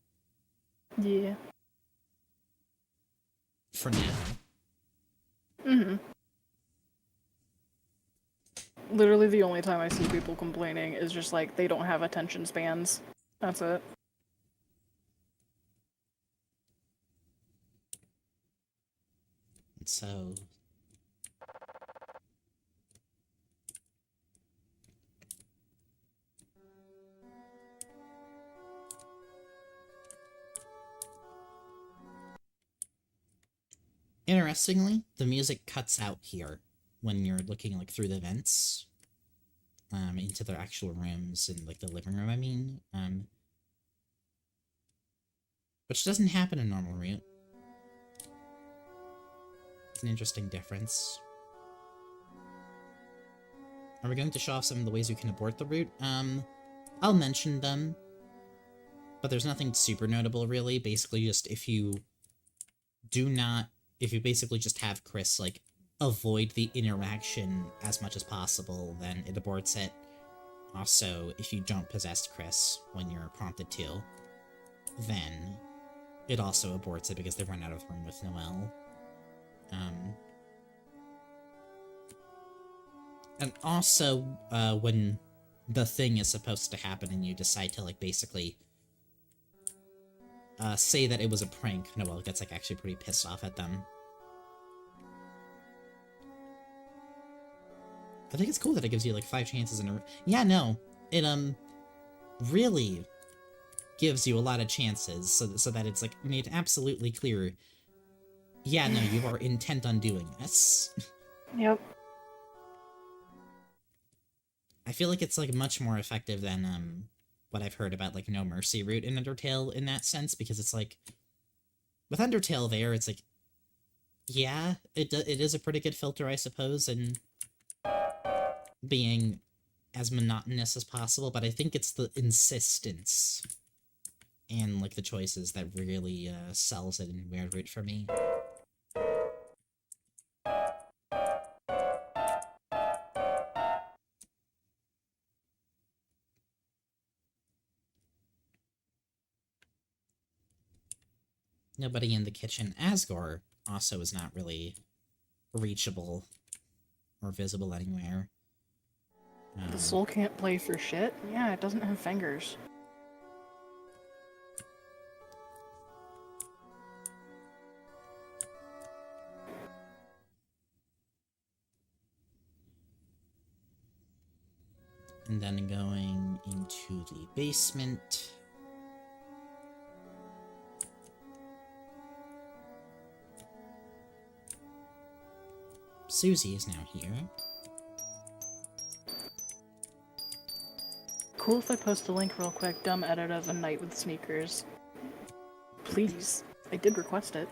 Speaker 2: Yeah.
Speaker 1: For now.
Speaker 2: Mm-hmm. Literally the only time I see people complaining is just like they don't have attention spans. That's it.
Speaker 1: And so... Interestingly, the music cuts out here when you're looking, like, through the vents, into their actual rooms and, like, the living room, I mean, which doesn't happen in normal route. It's an interesting difference. Are we going to show off some of the ways you can abort the route? I'll mention them, but there's nothing super notable, really. Basically, just if you basically just have Chris, like, avoid the interaction as much as possible, then it aborts it. Also, if you don't possess Chris when you're prompted to, then it also aborts it because they run out of room with Noelle. And also, when the thing is supposed to happen and you decide to, like, basically say that it was a prank, Noelle gets, like, actually pretty pissed off at them. I think it's cool that it gives you, like, 5 chances in a... Yeah, no. It, really gives you a lot of chances, so that it's, like, made absolutely clear, yeah, no, you are intent on doing this.
Speaker 2: Yep.
Speaker 1: I feel like it's, like, much more effective than, what I've heard about, like, No Mercy route in Undertale in that sense, because it's, like, with Undertale there, it's, like, yeah, it is a pretty good filter, I suppose, and being as monotonous as possible, but I think it's the insistence and, like, the choices that really, sells it in Weird Route for me. Nobody in the kitchen. Asgore also is not really reachable or visible anywhere.
Speaker 2: The soul can't play for shit? Yeah, it doesn't have fingers.
Speaker 1: And then going into the basement. Susie is now here.
Speaker 2: Cool if I post a link real quick. Dumb edit of A Night with Sneakers. Please. I did request it.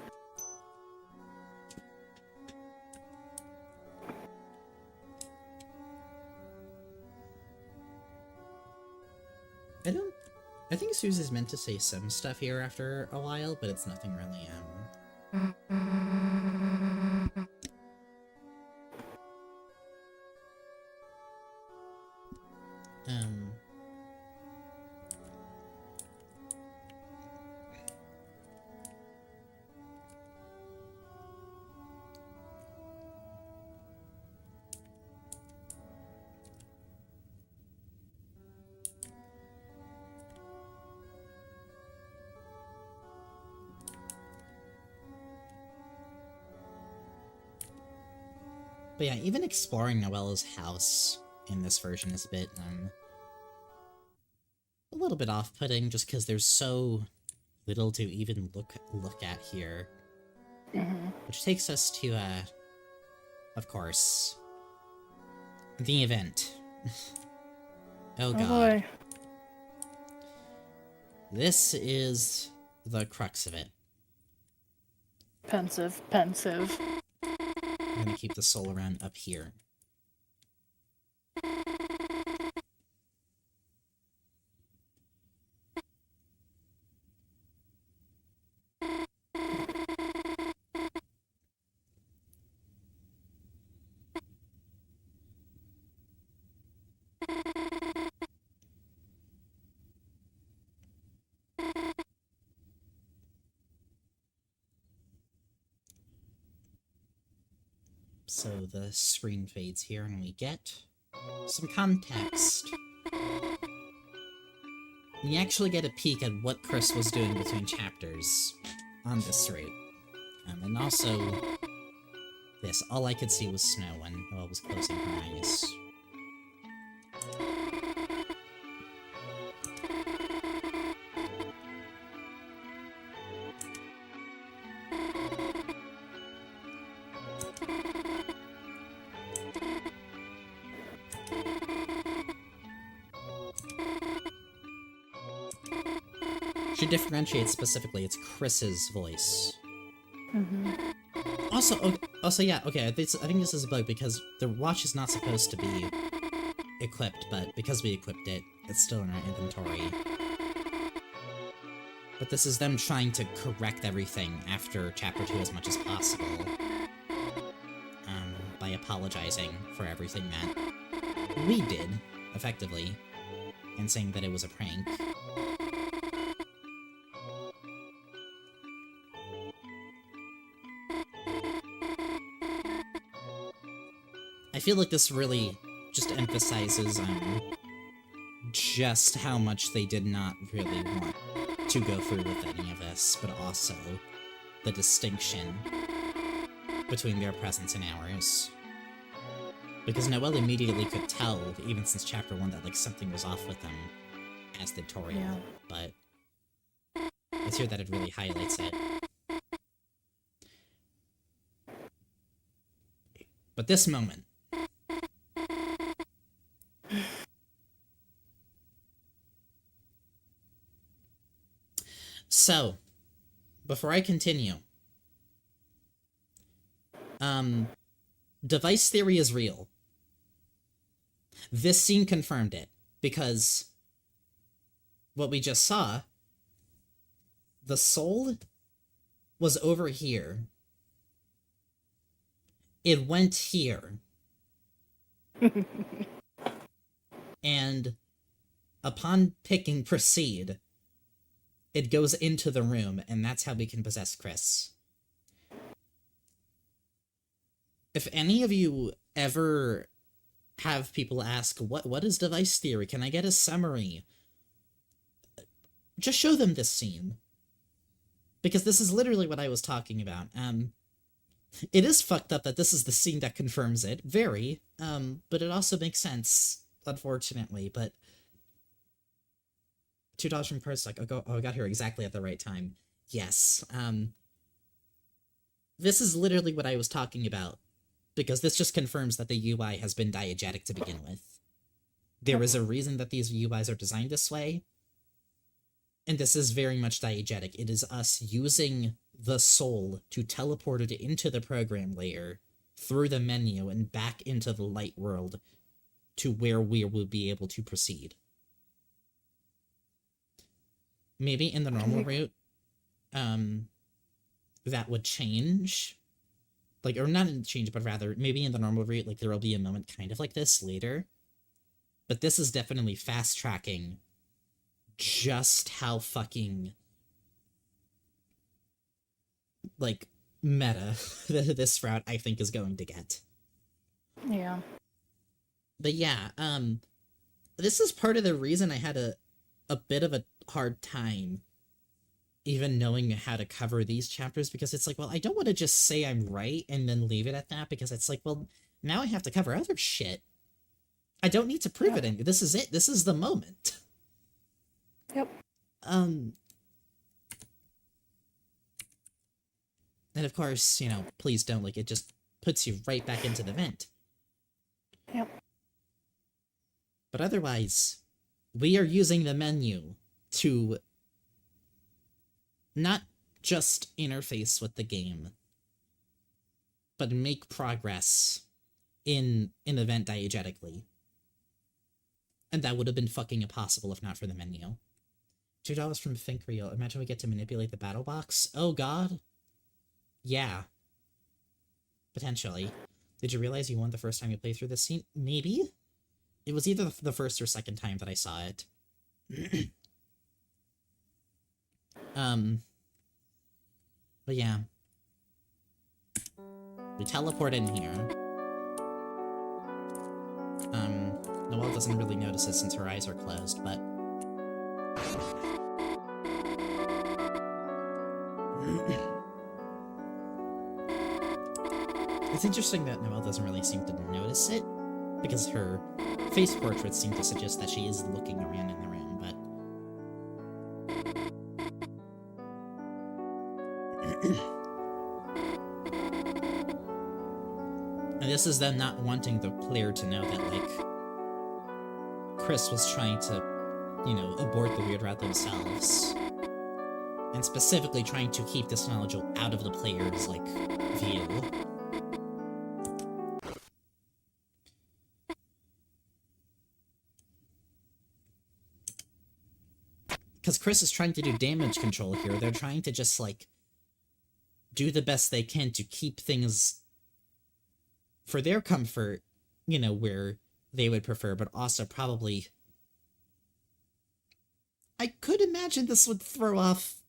Speaker 1: I think Susie's meant to say some stuff here after a while, but it's nothing really, But yeah, even exploring Noella's house in this version is a little bit off-putting, just because there's so little to even look at here. Which takes us to, of course, the event. Oh god.
Speaker 2: boy.
Speaker 1: This is the crux of it.
Speaker 2: Pensive.
Speaker 1: I'm gonna keep the soul around up here. So the screen fades here and we get some context. We actually get a peek at what Chris was doing between chapters on this route. And also, this. All I could see was snow when Noelle was closing her eyes. She differentiates specifically, it's Chris's voice. Also, yeah, okay, I think this is a bug because the watch is not supposed to be equipped, but because we equipped it, it's still in our inventory. But this is them trying to correct everything after Chapter 2 as much as possible. By apologizing for everything that we did, effectively, and saying that it was a prank. I feel like this really just emphasizes just how much they did not really want to go through with any of this, but also the distinction between their presence and ours. Because Noelle immediately could tell, even since Chapter 1, that like something was off with them, as did Toriel,
Speaker 2: Yeah.
Speaker 1: but it's here that it really highlights it. But this moment, so, before I continue, device theory is real. This scene confirmed it, because what we just saw, the soul was over here. It went here. And upon picking proceed, it goes into the room, and that's how we can possess Chris. If any of you ever have people ask, what is device theory? Can I get a summary? Just show them this scene. Because this is literally what I was talking about. It is fucked up that this is the scene that confirms it. Very. But it also makes sense, unfortunately. But $2 from Purse, like, I got here exactly at the right time. Yes. This is literally what I was talking about. Because this just confirms that the UI has been diegetic to begin with. There is a reason that these UIs are designed this way. And this is very much diegetic. It is us using the soul to teleport it into the program layer, through the menu, and back into the light world to where we will be able to proceed. Maybe in the normal route, that would change. Like, or not change, but rather, maybe in the normal route, like, there will be a moment kind of like this later. But this is definitely fast-tracking just how fucking, like, meta this route, I think, is going to get.
Speaker 2: Yeah.
Speaker 1: But yeah, this is part of the reason I had a bit of a hard time even knowing how to cover these chapters, because it's like, well, I don't want to just say I'm right and then leave it at that, because it's like, well, Now I have to cover other shit. I don't need to prove it anymore. This is it. This is the moment.
Speaker 2: Yep.
Speaker 1: And of course, you know, please don't, like, it just puts you right back into the vent.
Speaker 2: Yep.
Speaker 1: But otherwise, we are using the menu to not just interface with the game, but make progress in an event diegetically. And that would have been fucking impossible if not for the menu. $2 from Think Real. Imagine we get to manipulate the battle box. Oh god. Yeah. Potentially. Did you realize you won the first time you played through this scene? Maybe? It was either the first or second time that I saw it. But yeah. We teleport in here. Noelle doesn't really notice it since her eyes are closed, but... It's interesting that Noelle doesn't really seem to notice it, because her face portraits seem to suggest that she is looking around in the room, but... And this is them not wanting the player to know that, like, Chris was trying to, you know, abort the weird route themselves. And specifically trying to keep this knowledge out of the player's, like, view. Because Chris is trying to do damage control here. They're trying to just, like, do the best they can to keep things for their comfort, you know, where they would prefer, but also probably... I could imagine this would throw off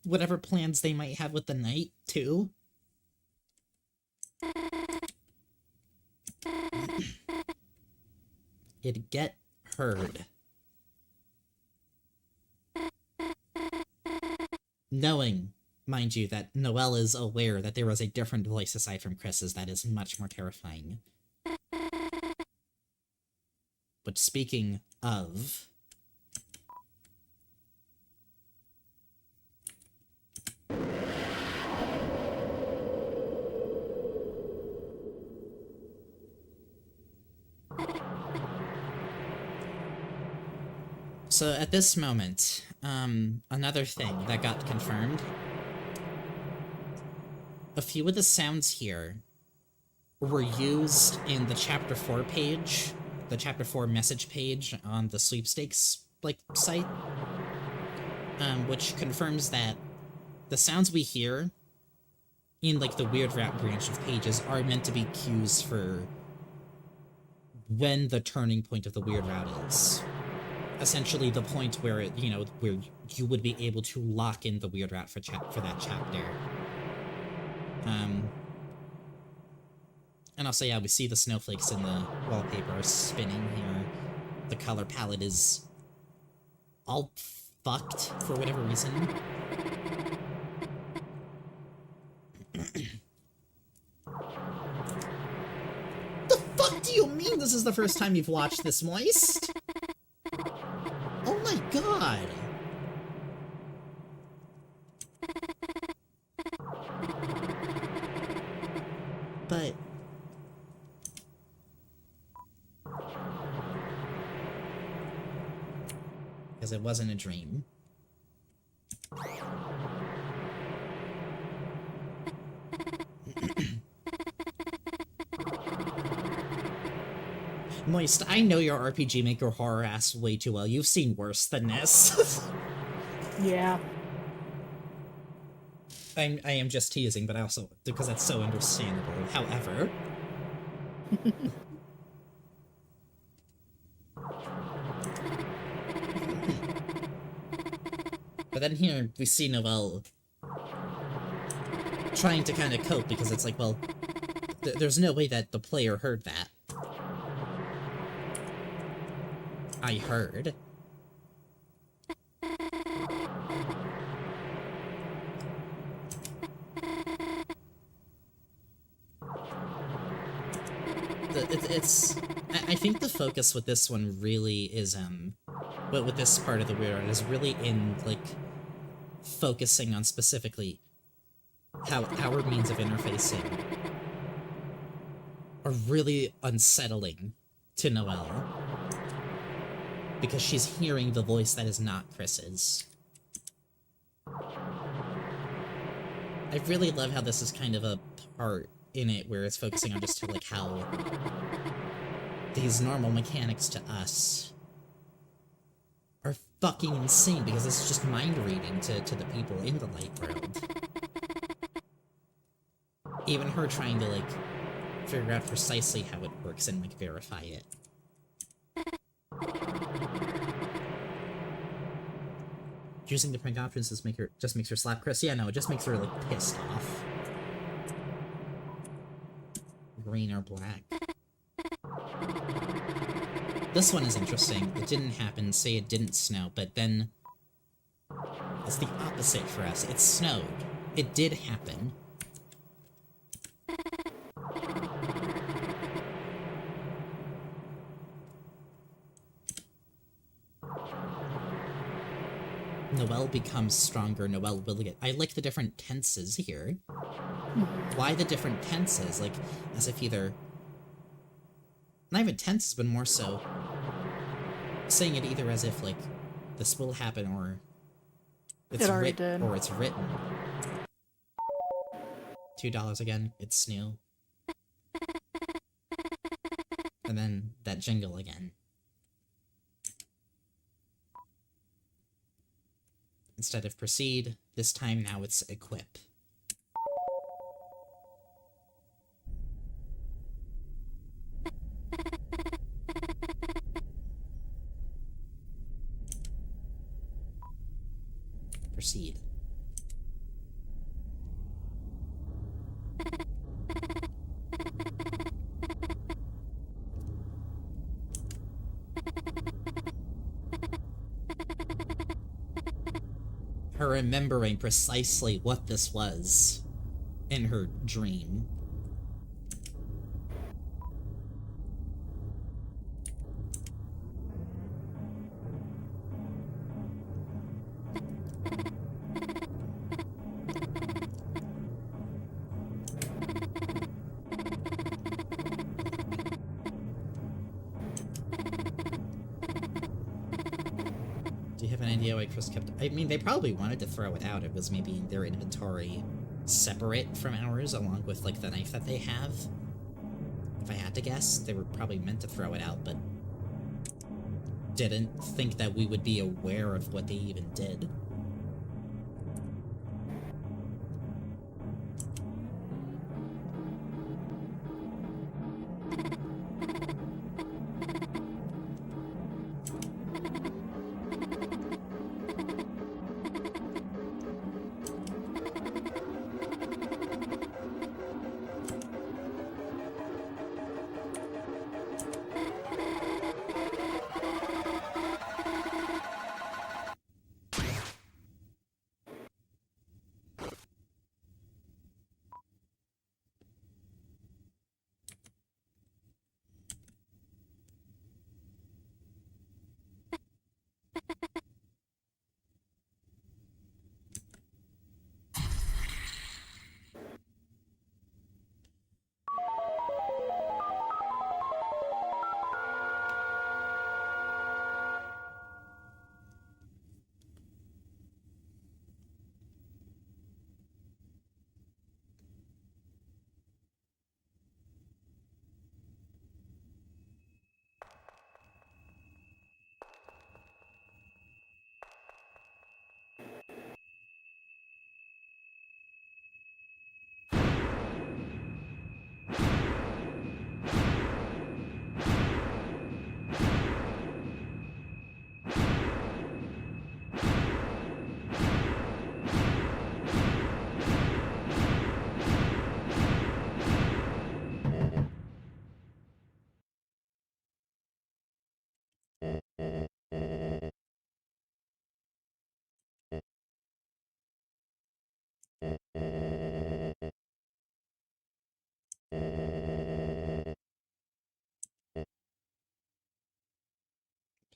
Speaker 1: whatever plans they might have with the night, too. It'd get heard. Knowing, mind you, that Noelle is aware that there was a different voice aside from Chris's that is much more terrifying. But speaking of... So at this moment, another thing that got confirmed. A few of the sounds here were used in the Chapter 4 page, the Chapter 4 message page on the sweepstakes, like, site, which confirms that the sounds we hear in, like, the Weird Route branch of pages are meant to be cues for when the turning point of the Weird Route is. Essentially the point where it, you know, where you would be able to lock in the Weird Route for that chapter. And also, yeah, we see the snowflakes in the wallpaper spinning here. The color palette is all fucked for whatever reason. The fuck do you mean this is the first time you've watched this, Moist? Oh my god! But... because it wasn't a dream. Moist, I know your RPG Maker horror ass way too well. You've seen worse than this.
Speaker 2: Yeah.
Speaker 1: I am just teasing, but I also, because that's so understandable. However... But then here, we see Noelle trying to kind of cope, because it's like, well, there's no way that the player heard that. I heard. I think the focus with this one really is, with this part of the weird art is really in, like, focusing on specifically how our means of interfacing are really unsettling to Noelle. Because she's hearing the voice that is not Chris's. I really love how this is kind of a part in it where it's focusing on just like how these normal mechanics to us are fucking insane because it's just mind reading to the people in the light world. Even her trying to like figure out precisely how it works and like verify it. Using the prank options just makes her slap Chris. Yeah, no, it just makes her like pissed off. Green or black. This one is interesting. It didn't happen, say it didn't snow, but then it's the opposite for us. It snowed. It did happen. Noelle becomes stronger, Noelle will get... I like the different tenses here. Why the different tenses? Like, as if either... Not even tenses, but more so... saying it either as if, like, this will happen, or... It's written. Or it's written. $2 again, it's new. And then that jingle again. Instead of proceed, this time now it's equip. Proceed. Her remembering precisely what this was in her dream. Do you have an idea why Chris kept... I mean, they probably wanted to throw it out. It was maybe in their inventory separate from ours, along with, like, the knife that they have. If I had to guess, they were probably meant to throw it out, but didn't think that we would be aware of what they even did.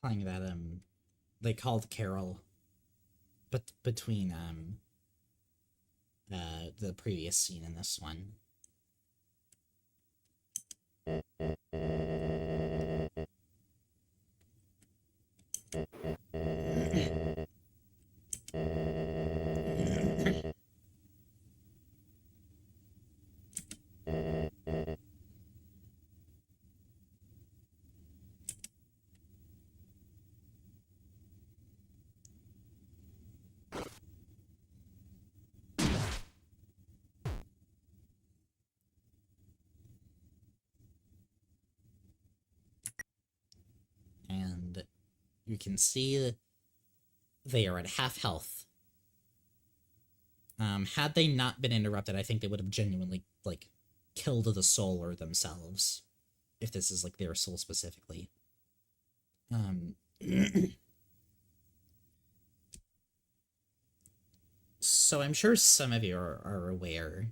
Speaker 1: implying that they called Carol, but between the previous scene and this one. And you can see they are at half health. Had they not been interrupted, I think they would have genuinely, like, killed the soul or themselves. If this is, like, their soul specifically. So I'm sure some of you are aware.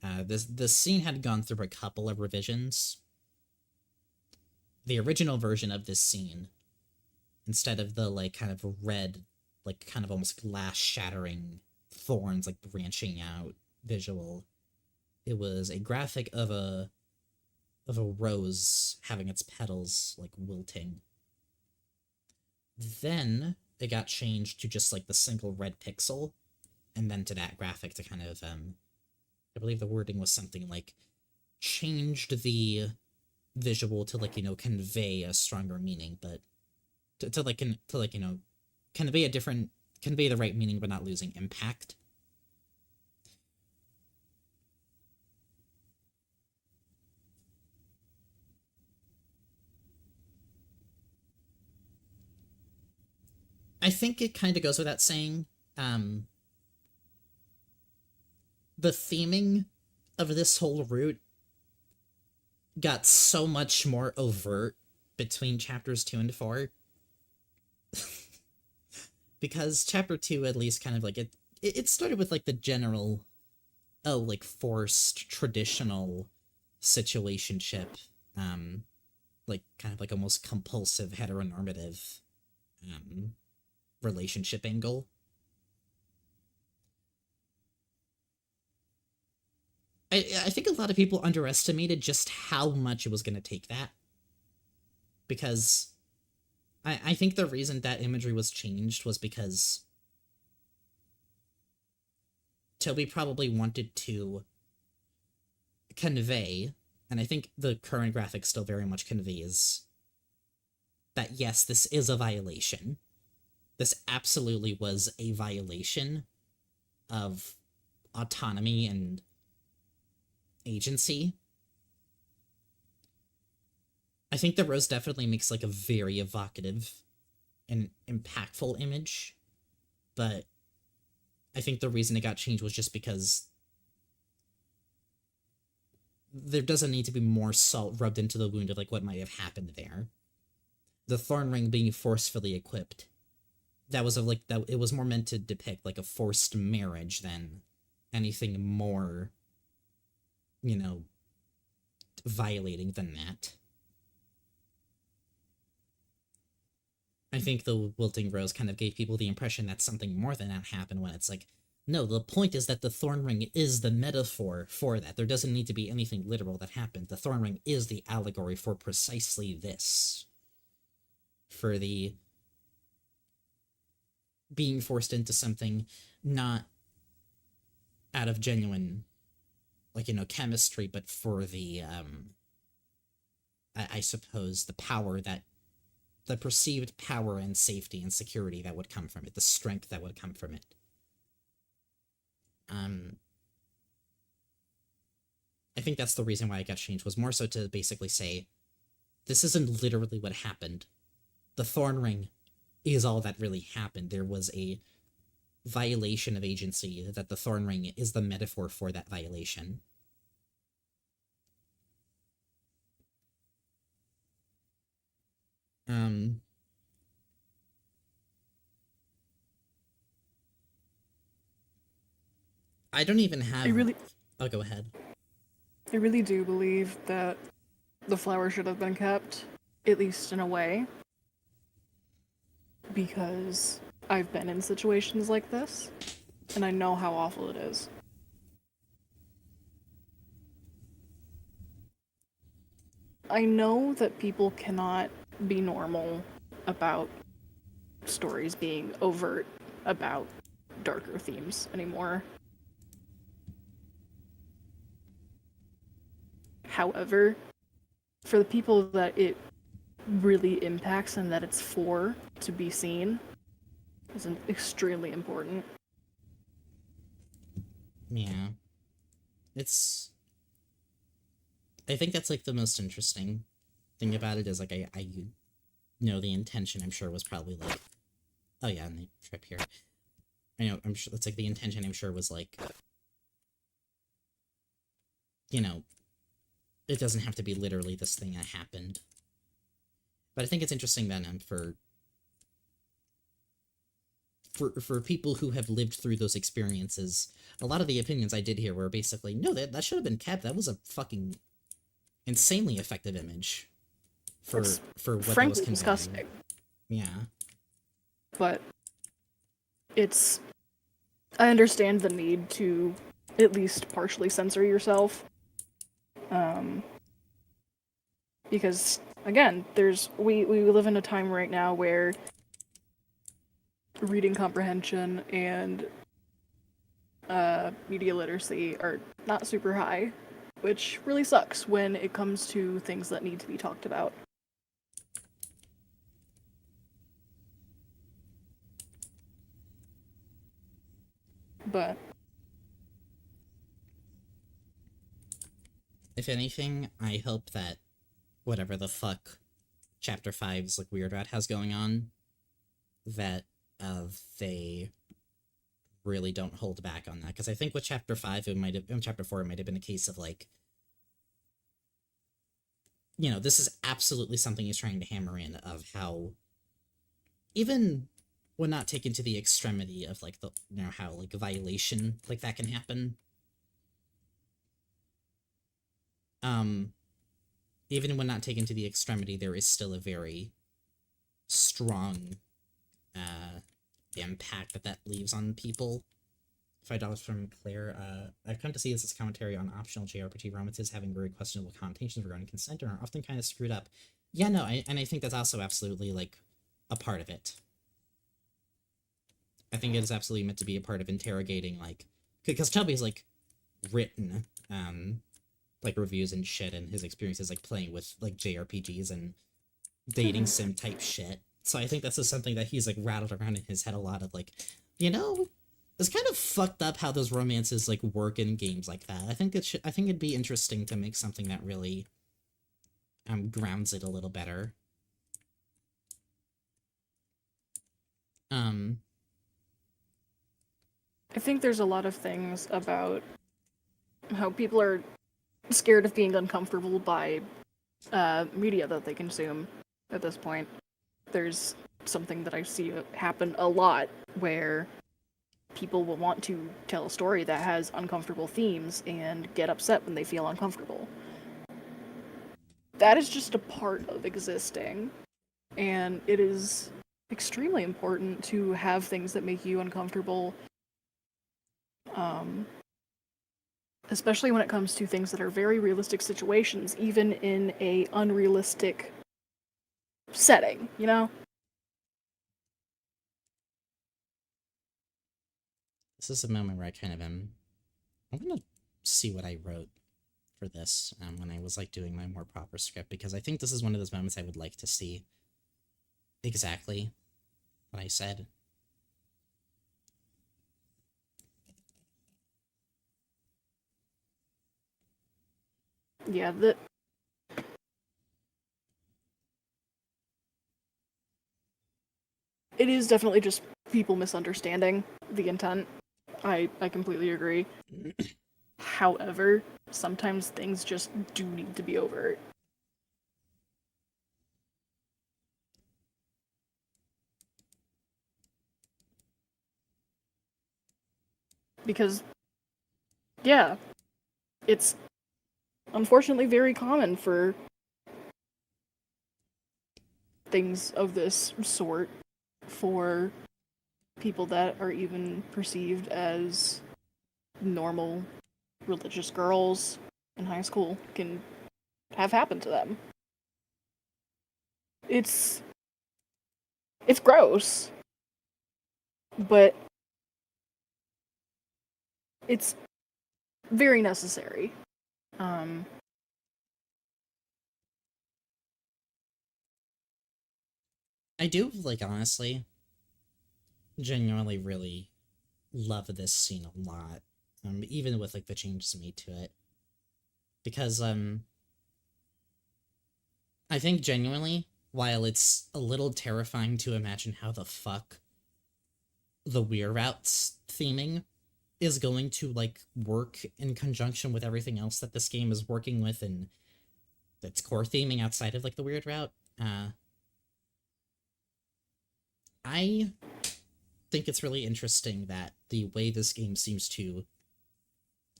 Speaker 1: This scene had gone through a couple of revisions. The original version of this scene, instead of the, like, kind of red, like, kind of almost glass-shattering thorns, like, branching out visual, it was a graphic of a rose having its petals, like, wilting. Then it got changed to just, like, the single red pixel, and then to that graphic to kind of, I believe the wording was something like, changed the visual to, like, you know, convey a stronger meaning, but to you know, convey the right meaning but not losing impact. I think it kind of goes without saying, the theming of this whole route got so much more overt between chapters 2 and 4. Because chapter 2, at least, kind of like it started with, like, the general, like, forced traditional situationship, like, kind of like almost compulsive heteronormative relationship angle. I think a lot of people underestimated just how much it was going to take that. Because I think the reason that imagery was changed was because Toby probably wanted to convey, and I think the current graphic still very much conveys, that yes, this is a violation. This absolutely was a violation of autonomy and agency. I think the rose definitely makes, like, a very evocative and impactful image, but I think the reason it got changed was just because there doesn't need to be more salt rubbed into the wound of, like, what might have happened there. The thorn ring being forcefully equipped, that was it was more meant to depict, like, a forced marriage than anything more, you know, violating than that. I think the wilting rose kind of gave people the impression that something more than that happened, when it's like, no, the point is that the thorn ring is the metaphor for that. There doesn't need to be anything literal that happened. The thorn ring is the allegory for precisely this. For the being forced into something not out of genuine, like, you know, chemistry, but for the, I suppose, the power that, the perceived power and safety and security that would come from it, the strength that would come from it. I think that's the reason why it got changed, was more so to basically say, this isn't literally what happened. The thorn ring is all that really happened. There was a violation of agency, that the thorn ring is the metaphor for that violation. I don't even have... I'll go ahead.
Speaker 2: I really do believe that the flower should have been kept, at least in a way. because I've been in situations like this, and I know how awful it is. I know that people cannot be normal about stories being overt about darker themes anymore. However, for the people that it really impacts and that it's for to be seen is extremely important.
Speaker 1: Yeah. I think that's, like, the most interesting thing about it is, like, I know the intention, I'm sure, was probably, like, oh yeah, and the trip here. I know, I'm sure, that's, like, the intention, I'm sure, was, like, you know, it doesn't have to be literally this thing that happened. But I think it's interesting then for people who have lived through those experiences, a lot of the opinions I did hear were basically, no, that should have been kept. That was a fucking insanely effective image for
Speaker 2: It's
Speaker 1: what that was
Speaker 2: frankly
Speaker 1: conveying.
Speaker 2: disgusting.
Speaker 1: Yeah.
Speaker 2: But I understand the need to at least partially censor yourself. Because, again, we live in a time right now where reading comprehension and media literacy are not super high, which really sucks when it comes to things that need to be talked about. But
Speaker 1: If anything, I hope that whatever the fuck Chapter 5's, like, Weird Rat has going on, that they really don't hold back on that. Because I think with Chapter 5, Chapter 4, it might have been a case of, like, you know, this is absolutely something he's trying to hammer in, of how, even when not taken to the extremity of, like, the, you know, how, like, violation, like, that can happen. Even when not taken to the extremity, there is still a very strong impact that leaves on people. $5 from Claire. I've come to see this as commentary on optional JRPG romances having very questionable connotations regarding consent and are often kind of screwed up. Yeah, no, and I think that's also absolutely, like, a part of it. I think it is absolutely meant to be a part of interrogating, like, because Chubby's, like, written, like, reviews and shit, and his experiences, like, playing with, like, JRPGs and dating sim type shit. So I think this is something that he's, like, rattled around in his head a lot of, like, you know, it's kind of fucked up how those romances, like, work in games like that. I think it'd be interesting to make something that really grounds it a little better.
Speaker 2: I think there's a lot of things about how people are scared of being uncomfortable by media that they consume at this point. There's something that I see happen a lot where people will want to tell a story that has uncomfortable themes and get upset when they feel uncomfortable. That is just a part of existing, and it is extremely important to have things that make you uncomfortable, especially when it comes to things that are very realistic situations, even in a unrealistic setting, you know?
Speaker 1: This is a moment where I kind of am... I'm gonna see what I wrote for this when I was, like, doing my more proper script, because I think this is one of those moments I would like to see exactly what I said.
Speaker 2: Yeah, it is definitely just people misunderstanding the intent. I completely agree. However, sometimes things just do need to be overt. Because, yeah, it's unfortunately very common for things of this sort for people that are even perceived as normal religious girls in high school can have happened to them. It's gross, but it's very necessary.
Speaker 1: I do, like, honestly, genuinely really love this scene a lot, even with, like, the changes made to it. Because, I think genuinely, while it's a little terrifying to imagine how the fuck the Weir Routes theming is going to, like, work in conjunction with everything else that this game is working with and its core theming outside of, like, the Weird Route, I think it's really interesting that the way this game seems to,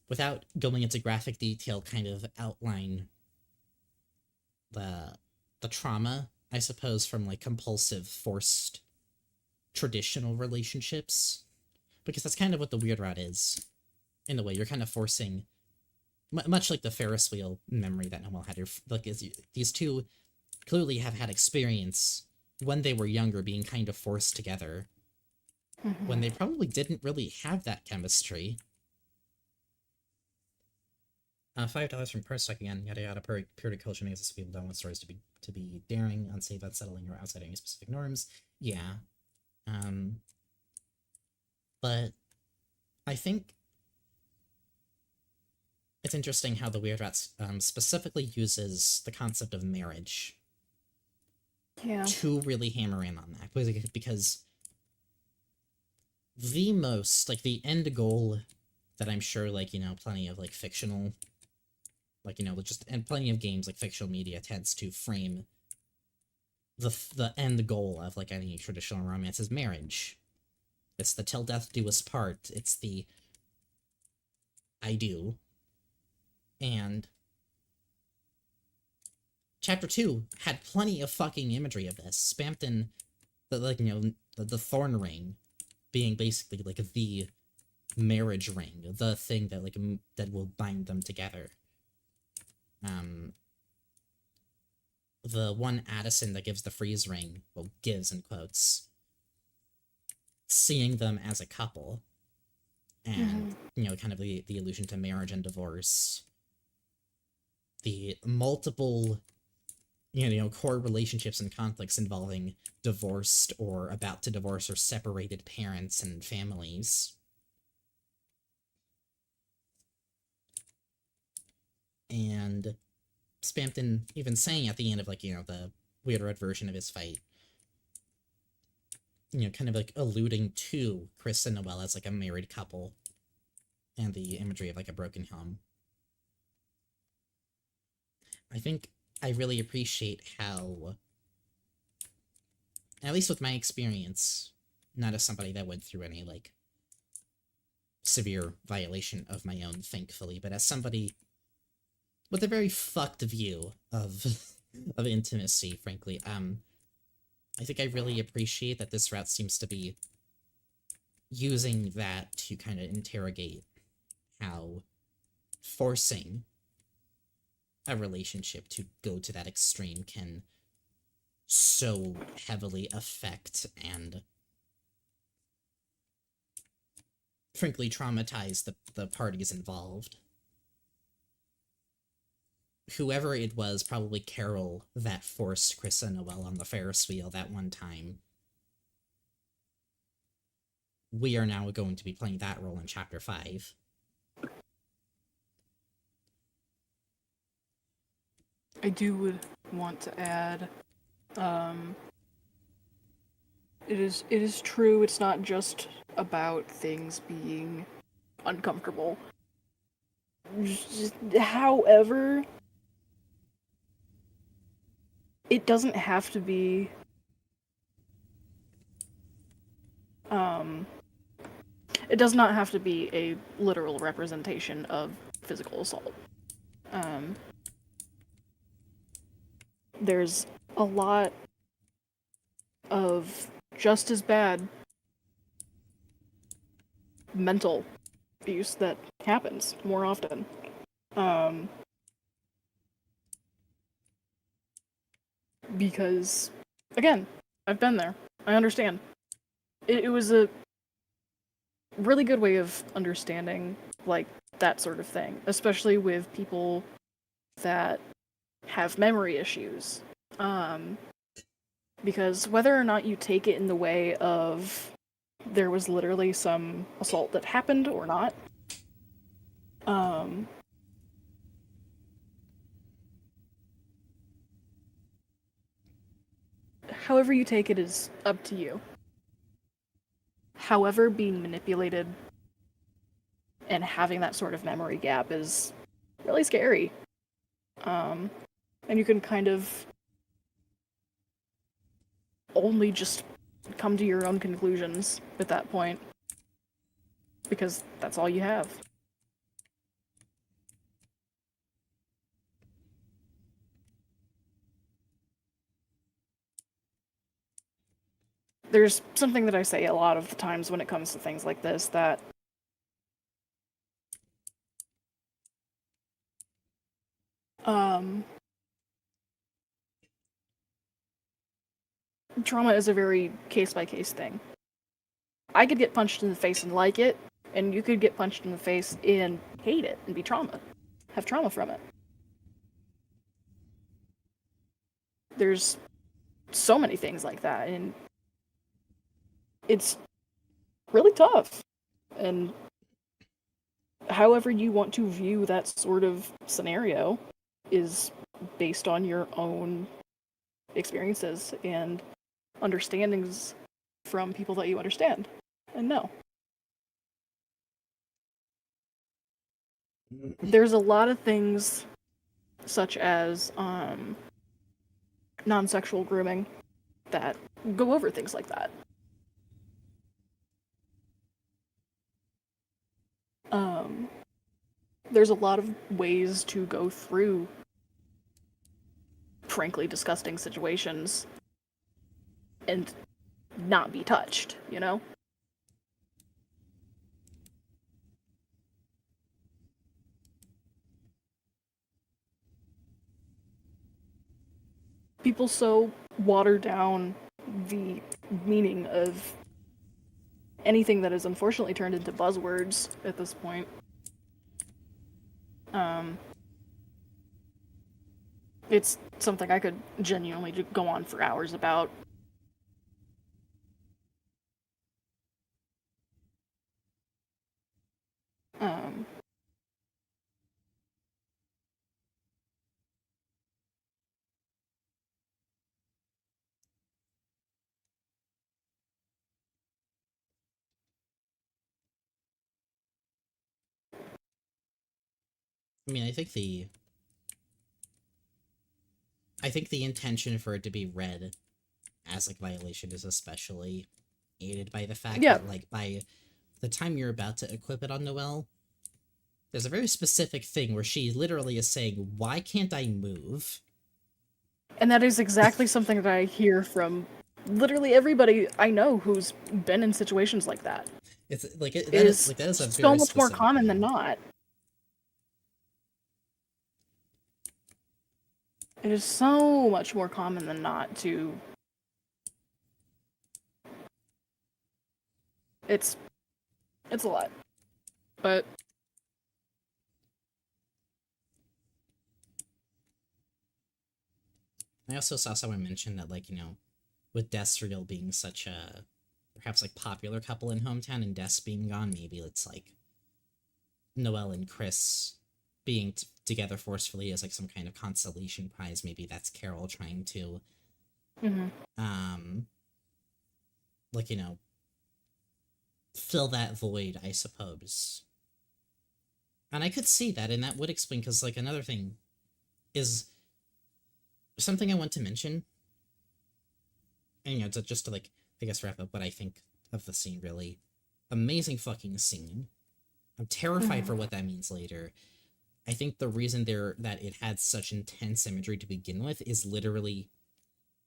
Speaker 1: without going into graphic detail, kind of outline the trauma, I suppose, from, like, compulsive, forced, traditional relationships. Because that's kind of what the Weird Route is. In a way, you're kind of forcing, much like the Ferris wheel memory that Noel had, like, these two clearly have had experience when they were younger being kind of forced together, when they probably didn't really have that chemistry. $5 from Persuck again, yada yada, purity culture makes us people don't want stories to be daring, unsafe, unsettling, or outside any specific norms. Yeah. But I think it's interesting how the Weird Rats specifically uses the concept of marriage to really hammer in on that, because the most, like, the end goal that I'm sure, like, you know, plenty of, like, fictional, like, you know, and plenty of games, like, fictional media tends to frame the end goal of, like, any traditional romance is marriage. It's the till death do us part. It's the I do. And Chapter 2 had plenty of fucking imagery of this, spammed in the, like, you know, the thorn ring being basically, like, the marriage ring, the thing that, like, that will bind them together. The one Addison that gives the freeze ring, well, gives in quotes, seeing them as a couple, and, you know, kind of the allusion to marriage and divorce, the multiple, you know, core relationships and conflicts involving divorced or about to divorce or separated parents and families. And Spampton even saying at the end of, like, you know, the Weird Red version of his fight, you know, kind of, like, alluding to Chris and Noelle as, like, a married couple, and the imagery of, like, a broken home. I think I really appreciate how, at least with my experience, not as somebody that went through any, like, severe violation of my own, thankfully, but as somebody with a very fucked view of of intimacy, frankly, I think I really appreciate that this route seems to be using that to kind of interrogate how forcing a relationship to go to that extreme can so heavily affect and frankly traumatize the parties involved. Whoever it was, probably Carol, that forced Chris and Noelle on the Ferris wheel that one time, we are now going to be playing that role in Chapter 5.
Speaker 2: I do want to add, it is true, it's not just about things being uncomfortable. However, it doesn't have to be, it does not have to be a literal representation of physical assault. There's a lot of just as bad mental abuse that happens more often. Because, again, I've been there. I understand. It was a really good way of understanding, like, that sort of thing, especially with people that have memory issues. Because whether or not you take it in the way of there was literally some assault that happened or not, however you take it is up to you. However, being manipulated and having that sort of memory gap is really scary. And you can kind of only just come to your own conclusions at that point. Because that's all you have. There's something that I say a lot of the times when it comes to things like this, that trauma is a very case-by-case thing. I could get punched in the face and like it, and you could get punched in the face and hate it and have trauma from it. There's so many things like that, and it's really tough. And however you want to view that sort of scenario is based on your own experiences and understandings from people that you understand and know. There's a lot of things such as non-sexual grooming that go over things like that. There's a lot of ways to go through frankly disgusting situations and not be touched, you know? People so water down the meaning of anything that has unfortunately turned into buzzwords at this point. It's something I could genuinely go on for hours about.
Speaker 1: I mean, I think the intention for it to be read as like violation is especially aided by the fact that like by the time you're about to equip it on Noelle, there's a very specific thing where she literally is saying, "Why can't I move?"
Speaker 2: And that is exactly something that I hear from literally everybody I know who's been in situations like that.
Speaker 1: It's like that
Speaker 2: is
Speaker 1: is a
Speaker 2: so
Speaker 1: very
Speaker 2: much more
Speaker 1: specific
Speaker 2: common
Speaker 1: thing.
Speaker 2: than not. It is so much more common than not to... It's a lot. But
Speaker 1: I also saw someone mention that, like, you know, with Desreal being such a perhaps like popular couple in hometown and Des being gone, maybe it's like Noelle and Chris being together forcefully as like some kind of consolation prize. Maybe that's Carol trying to like, you know, fill that void, I suppose. And I could see that, and that would explain, because like another thing is something I want to mention, and you know, just to like, I guess, wrap up what I think of the scene. Really amazing fucking scene. I'm terrified for what that means later. I think the reason that it had such intense imagery to begin with is literally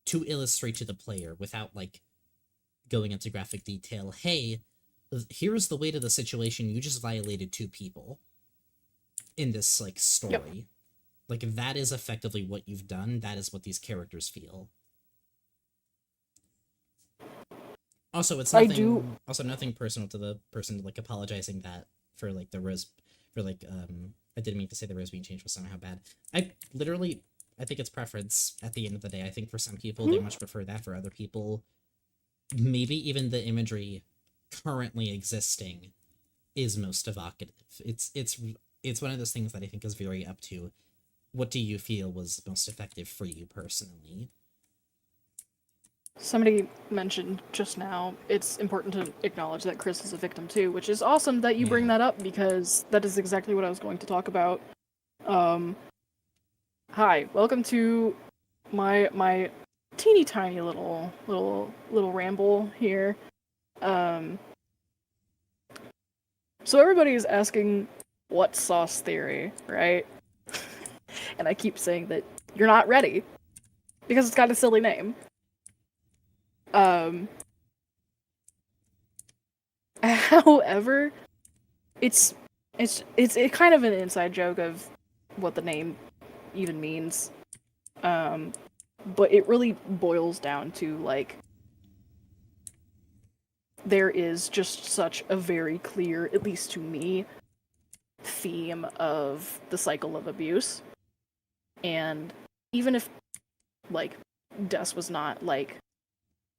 Speaker 1: to illustrate to the player without like going into graphic detail, hey, here's the weight of the situation, you just violated 2 people in this, like, story.
Speaker 2: Yep.
Speaker 1: Like, that is effectively what you've done, that is what these characters feel. Also, it's nothing. Also, nothing personal to the person, like, apologizing that for, like, the rose, for, like, I didn't mean to say the rose being changed was somehow bad. I think it's preference at the end of the day. I think for some people, they much prefer that. For other people, maybe even the imagery currently existing is most evocative. It's one of those things that I think is very up to what do you feel was most effective for you personally.
Speaker 2: Somebody mentioned just now, it's important to acknowledge that Chris is a victim too, which is awesome that you bring that up, because that is exactly what I was going to talk about. Hi, welcome to my teeny tiny little ramble here. So everybody is asking what sauce theory, right? And I keep saying that you're not ready because it's got a silly name. However, it's kind of an inside joke of what the name even means. But it really boils down to, like, there is just such a very clear, at least to me, theme of the cycle of abuse. And even if, like, Des was not, like,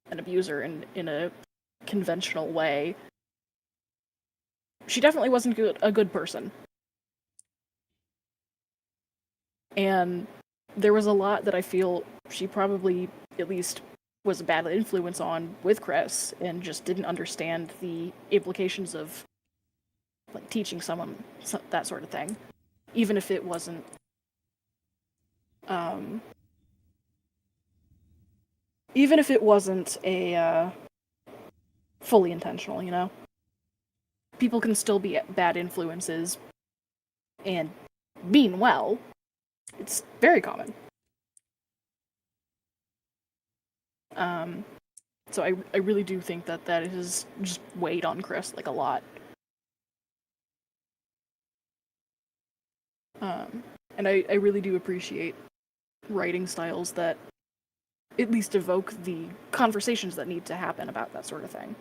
Speaker 2: an abuser in a conventional way, she definitely wasn't a good person. And there was a lot that I feel she probably, at least, was a bad influence on with Chris, and just didn't understand the implications of, like, teaching someone that sort of thing, even if it wasn't a fully intentional, you know? People can still be bad influences and mean well. It's very common. So I really do think that has just weighed on Chris, like, a lot. And I really do appreciate writing styles that at least evoke the conversations that need to happen about that sort of thing.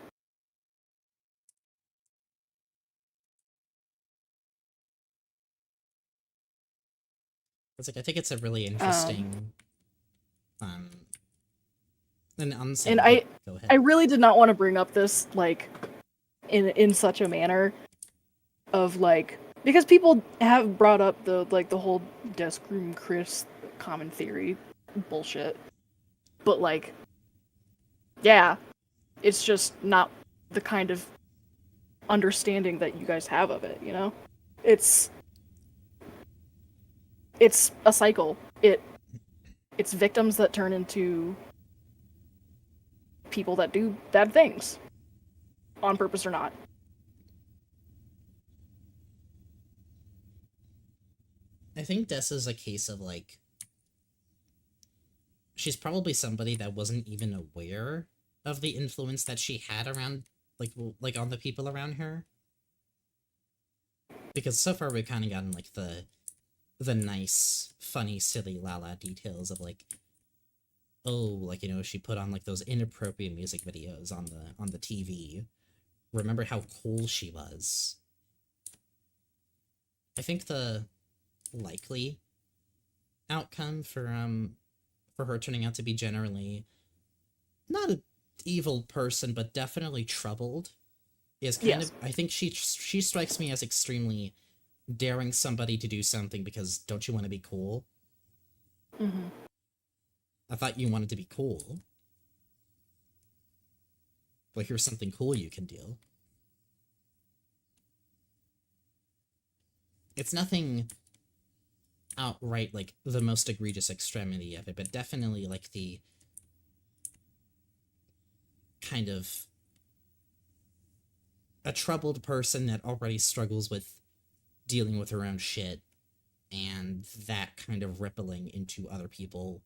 Speaker 1: It's like, I think it's a really interesting, and
Speaker 2: I really did not want to bring up this, like, in such a manner of, like, because people have brought up the whole desk room Chris common theory bullshit, but, like, yeah, it's just not the kind of understanding that you guys have of it, you know? It's a cycle. It's victims that turn into people that do bad things, on purpose or not.
Speaker 1: I think Des is a case of, like, she's probably somebody that wasn't even aware of the influence that she had around, like on the people around her. Because so far we've kind of gotten, like, the nice, funny, silly la-la details of, like, oh, like, you know, she put on, like, those inappropriate music videos on the TV. Remember how cool she was. I think the likely outcome for her turning out to be generally not an evil person, but definitely troubled, is kind of, I think she strikes me as extremely daring somebody to do something because don't you want to be cool?
Speaker 2: Mm-hmm.
Speaker 1: I thought you wanted to be cool. Well, here's something cool you can do. It's nothing outright, like, the most egregious extremity of it, but definitely, like, the kind of a troubled person that already struggles with dealing with her own shit, and that kind of rippling into other people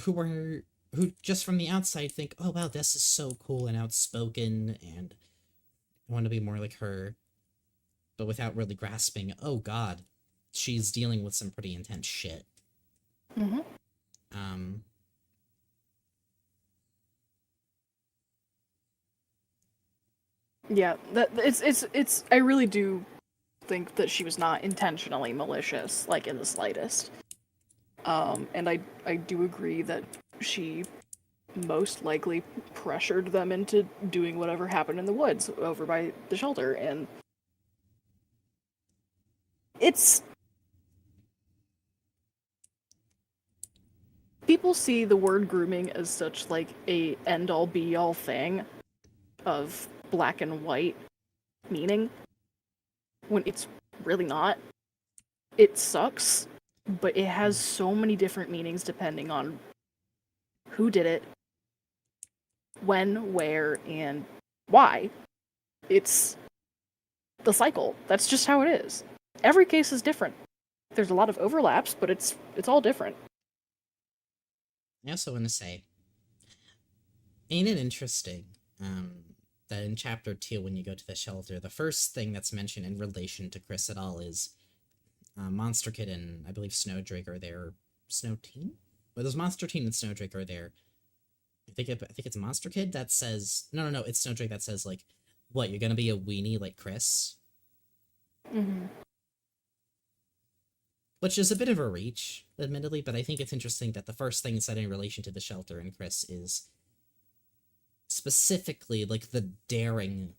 Speaker 1: who are who just from the outside think, oh wow, this is so cool and outspoken, and I want to be more like her, but without really grasping, oh god, she's dealing with some pretty intense shit.
Speaker 2: Mm-hmm. Yeah, it's. I really do think that she was not intentionally malicious, like in the slightest. And I do agree that she most likely pressured them into doing whatever happened in the woods over by the shelter, and it's. People see the word grooming as such like a end-all be-all thing of black and white meaning, when it's really not. It sucks, but it has so many different meanings depending on who did it, when, where, and why. It's the cycle. That's just how it is. Every case is different. There's a lot of overlaps, but it's all different.
Speaker 1: I also want to say, ain't it interesting that in chapter 2, when you go to the shelter, the first thing that's mentioned in relation to Chris at all is Monster Kid and I believe Snowdrake are there. Snow Teen? Well, there's Monster Teen and Snowdrake are there. I think it's Monster Kid that says no, it's Snowdrake that says like, what, you're gonna be a weenie like Chris?
Speaker 2: Mm-hmm.
Speaker 1: Which is a bit of a reach, admittedly, but I think it's interesting that the first thing said in relation to the shelter and Chris is specifically like the daring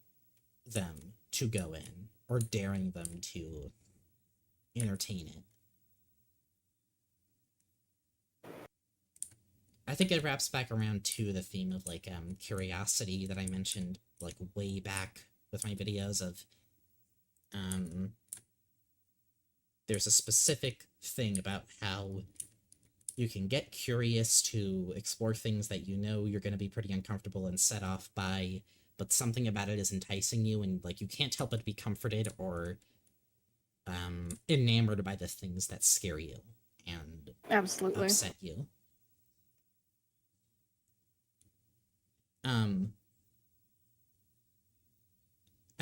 Speaker 1: them to go in, or daring them to entertain it. I think it wraps back around to the theme of like curiosity that I mentioned like way back with my videos of there's a specific thing about how you can get curious to explore things that you know you're going to be pretty uncomfortable and set off by, but something about it is enticing you, and like you can't help but be comforted or enamored by the things that scare you and
Speaker 2: Absolutely.
Speaker 1: upset you. And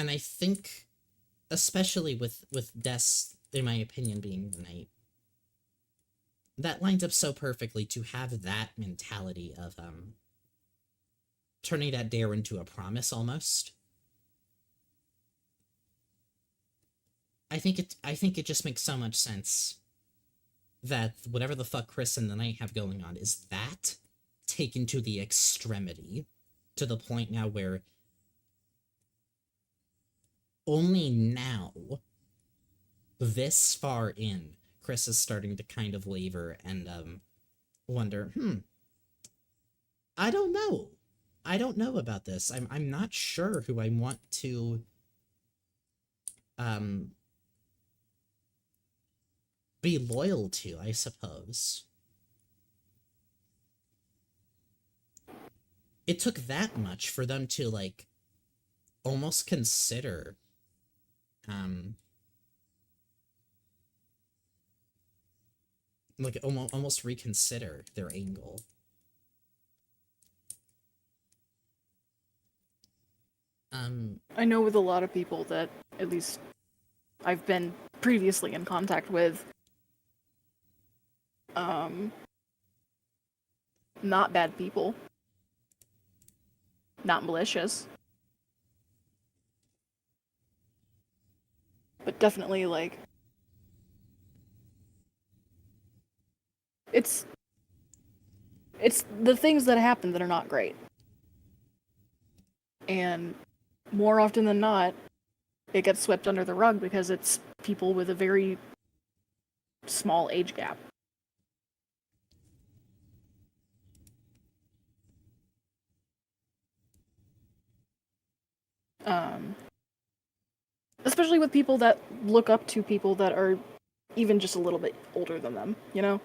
Speaker 1: I think, especially with Des, in my opinion, being the knight, that lines up so perfectly to have that mentality of turning that dare into a promise almost. I think it just makes so much sense that whatever the fuck Chris and the knight have going on is that taken to the extremity, to the point now where only now, this far in, Chris is starting to kind of waver and wonder, I don't know about this. I'm not sure who I want to be loyal to, I suppose. It took that much for them to like almost consider like almost reconsider their angle.
Speaker 2: I know with a lot of people that, at least I've been previously in contact with, not bad people, not malicious, but definitely like it's the things that happen that are not great. And more often than not, it gets swept under the rug because it's people with a very small age gap. Especially with people that look up to people that are even just a little bit older than them, you know?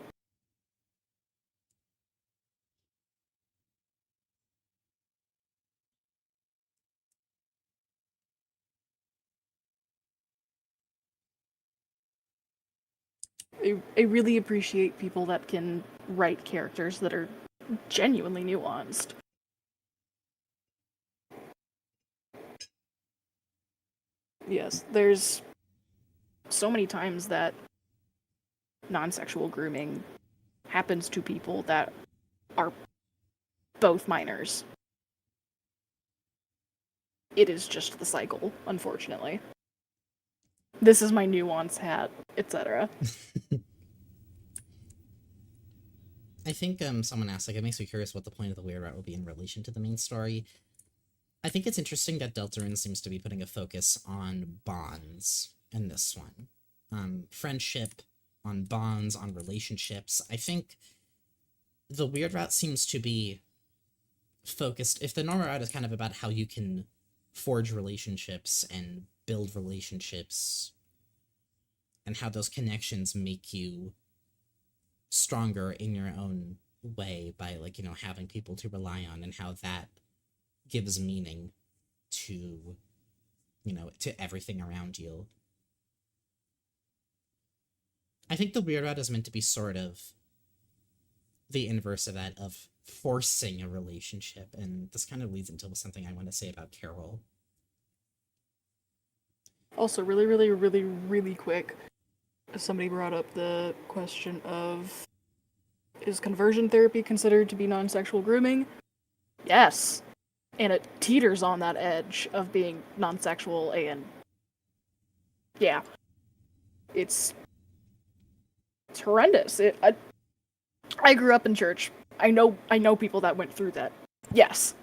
Speaker 2: I really appreciate people that can write characters that are genuinely nuanced. Yes, there's so many times that non-sexual grooming happens to people that are both minors. It is just the cycle, unfortunately. This is my nuance hat, etc.
Speaker 1: I think someone asked, like, it makes me curious what the point of the weird route will be in relation to the main story. I think it's interesting that Deltarune seems to be putting a focus on bonds in this one. Friendship, on bonds, on relationships. I think the weird route seems to be focused, if the normal route is kind of about how you can forge relationships and build relationships and how those connections make you stronger in your own way by, like, you know, having people to rely on, and how that gives meaning to, you know, to everything around you. I think the weird route is meant to be sort of the inverse of that, of forcing a relationship, and this kind of leads into something I want to say about Carol.
Speaker 2: Also, really quick, somebody brought up the question of, is conversion therapy considered to be non-sexual grooming? Yes. And it teeters on that edge of being non-sexual, and yeah. It's horrendous. I grew up in church. I know people that went through that. Yes.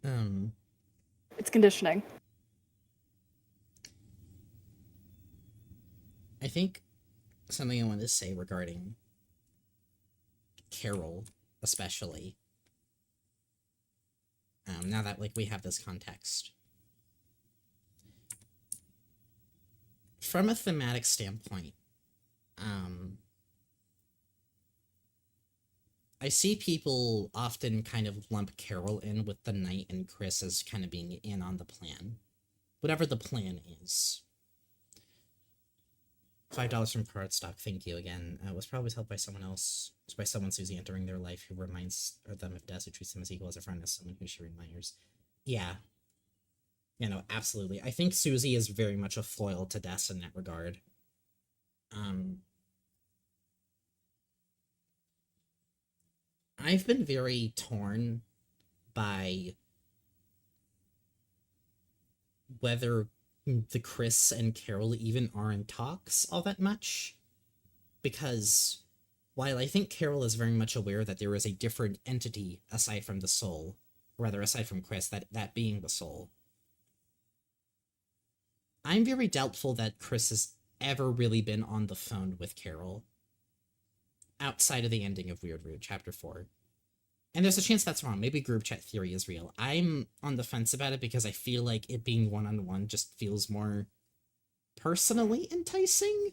Speaker 2: It's conditioning.
Speaker 1: I think something I wanted to say regarding Carol, especially, now that, like, we have this context. From a thematic standpoint, I see people often kind of lump Carol in with the Knight and Chris as kind of being in on the plan. Whatever the plan is. $5 from Cardstock, thank you again. Was probably helped by someone else. It's by someone Susie entering their life who reminds them of Des, who treats them as equal, as a friend, as someone who she admires. Yeah. You know, absolutely. I think Susie is very much a foil to Des in that regard. I've been very torn by whether the Chris and Carol even are in talks all that much, because while I think Carol is very much aware that there is a different entity aside from the soul, or rather aside from Chris, that being the soul, I'm very doubtful that Chris has ever really been on the phone with Carol outside of the ending of Weird Root Chapter 4. And there's a chance that's wrong. Maybe group chat theory is real. I'm on the fence about it because I feel like it being one-on-one just feels more personally enticing.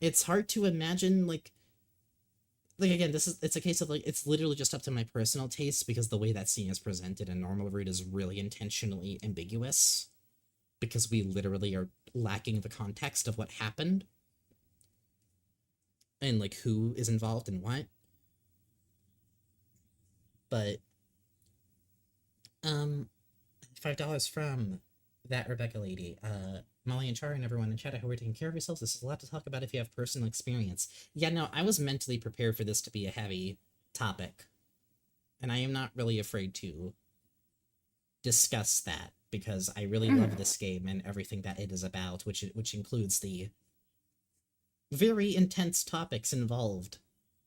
Speaker 1: It's hard to imagine, like again, it's a case of, like, it's literally just up to my personal taste, because the way that scene is presented in normal root is really intentionally ambiguous, because we literally are lacking the context of what happened and, like, who is involved in what. But $5 from that Rebecca lady. Molly and Chara and everyone in chat, I hope you're taking care of yourselves. This is a lot to talk about if you have personal experience. Yeah, no, I was mentally prepared for this to be a heavy topic, and I am not really afraid to discuss that, because I really love this game and everything that it is about, which includes the very intense topics involved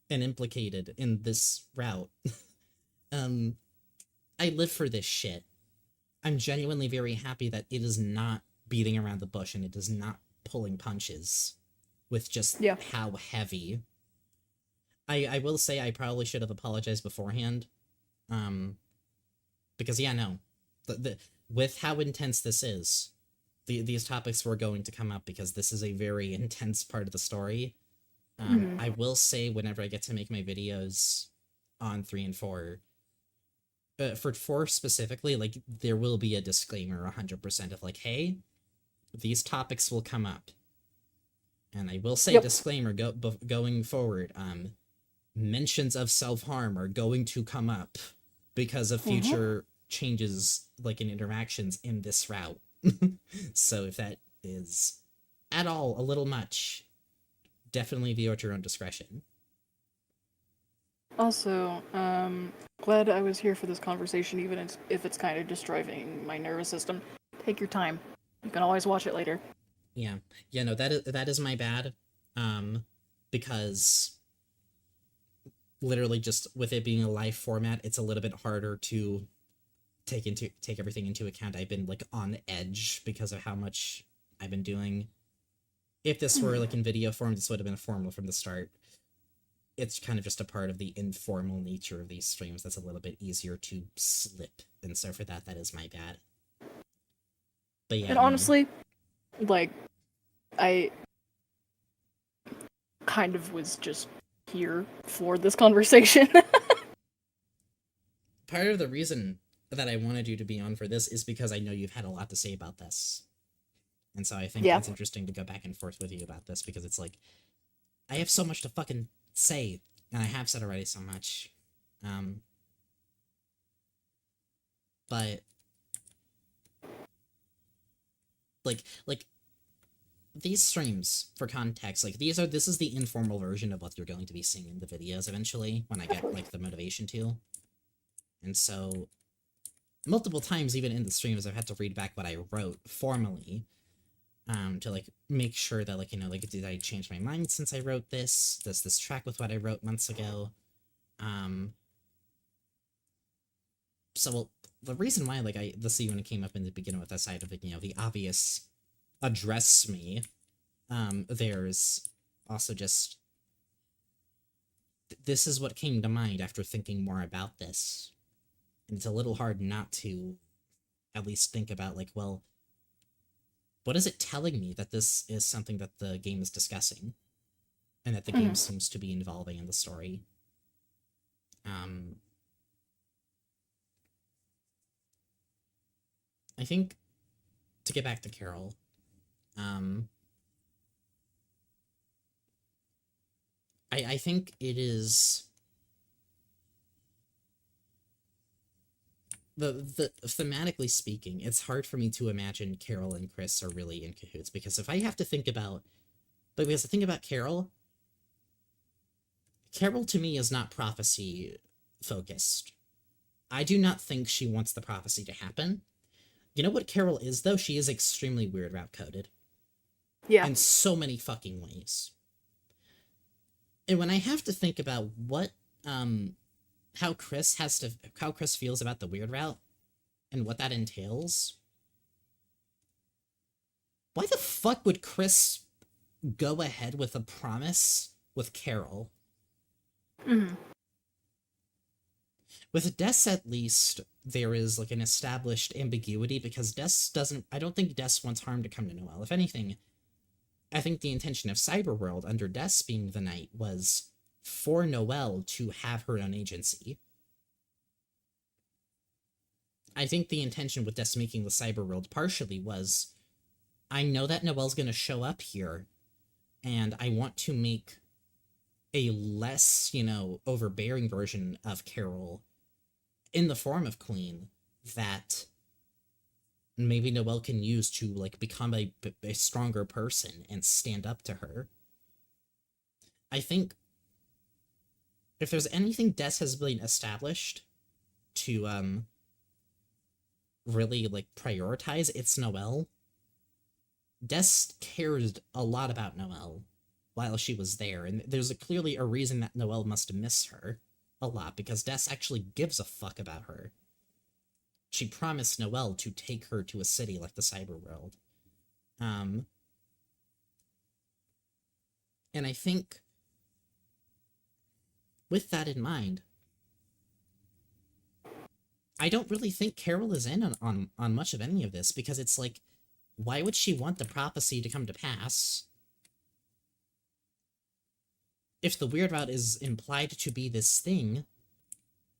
Speaker 1: and implicated in this route. I live for this shit. I'm genuinely very happy that it is not beating around the bush and it is not pulling punches with just how heavy. I will say I probably should have apologized beforehand. Because, yeah, no. With how intense this is, these topics were going to come up because this is a very intense part of the story. I will say, whenever I get to make my videos on 3 and 4, for 4 specifically, like, there will be a disclaimer 100% of, like, hey, these topics will come up. And I will say disclaimer going forward, mentions of self-harm are going to come up because of future changes, like in interactions in this route. So if that is at all a little much, definitely view at your own discretion.
Speaker 2: Also, glad I was here for this conversation, even if it's kind of destroying my nervous system. Take your time. You can always watch it later.
Speaker 1: Yeah. Yeah, no, that is my bad. Because literally just with it being a live format, it's a little bit harder to take everything into account. I've been like on edge because of how much I've been doing. If this were like in video form, this would have been formal from the start. It's kind of just a part of the informal nature of these streams that's a little bit easier to slip, and so for that is my bad. But yeah,
Speaker 2: And honestly, like, I kind of was just here for this conversation.
Speaker 1: part of the reason that I wanted you to be on for this is because I know you've had a lot to say about this. And so I think it's interesting to go back and forth with you about this, because it's like, I have so much to fucking say, and I have said already so much. But like these streams, for context, like this is the informal version of what you're going to be seeing in the videos eventually when I get like the motivation to. And so multiple times even in the streams I've had to read back what I wrote formally to like make sure that like, you know, like, did I change my mind since I wrote this? Does this track with what I wrote months ago? So well, the reason why like this even came up in the beginning with the side of, like, you know, the obvious address me, there's also just this is what came to mind after thinking more about this, and it's a little hard not to at least think about like, well, what is it telling me that this is something that the game is discussing and that the game seems to be involving in the story. I think, to get back to Carol, I think it is the thematically speaking, it's hard for me to imagine Carol and Chris are really in cahoots, because if I have to think about, because the thing about Carol to me is not prophecy focused. I do not think she wants the prophecy to happen. You know what Carol is, though? She is extremely weird route coded.
Speaker 2: Yeah.
Speaker 1: In so many fucking ways. And when I have to think about what, how Chris feels about the weird route and what that entails, why the fuck would Chris go ahead with a promise with Carol? With Des, at least, there is like an established ambiguity, because I don't think Des wants harm to come to Noelle. If anything, I think the intention of Cyberworld, under Des being the knight, was for Noelle to have her own agency. I think the intention with Des making the Cyberworld partially was, I know that Noelle's gonna show up here, and I want to make a less, you know, overbearing version of Carol in the form of Queen that maybe Noelle can use to, like, become a stronger person and stand up to her. I think if there's anything Des has been established to, really, like, prioritize, it's Noelle. Des cared a lot about Noelle while she was there, and there's clearly a reason that Noelle must miss her a lot, because Des actually gives a fuck about her. She promised Noelle to take her to a city like the Cyberworld. And I think, with that in mind, I don't really think Carol is in on much of any of this, because it's like, why would she want the prophecy to come to pass if the weird route is implied to be this thing?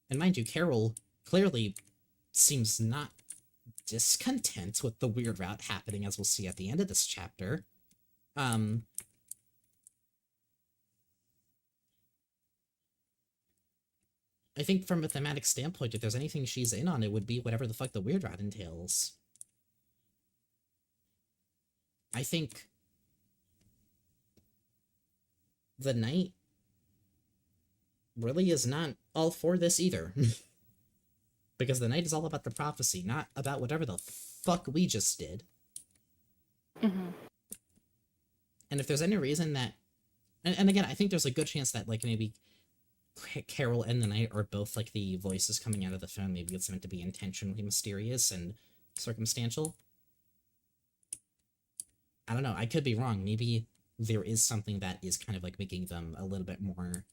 Speaker 1: And mind you, Carol clearly seems not discontent with the weird route happening, as we'll see at the end of this chapter. I think from a thematic standpoint, if there's anything she's in on, it would be whatever the fuck the Weird Rat entails. I think the Knight really is not all for this either. Because the Knight is all about the prophecy, not about whatever the fuck we just did.
Speaker 2: Mm-hmm.
Speaker 1: And if there's any reason that... And again, I think there's a good chance that, like, maybe Carol and the Knight are both, like, the voices coming out of the phone. Maybe it's meant to be intentionally mysterious and circumstantial. I don't know, I could be wrong. Maybe there is something that is kind of, like, making them a little bit more...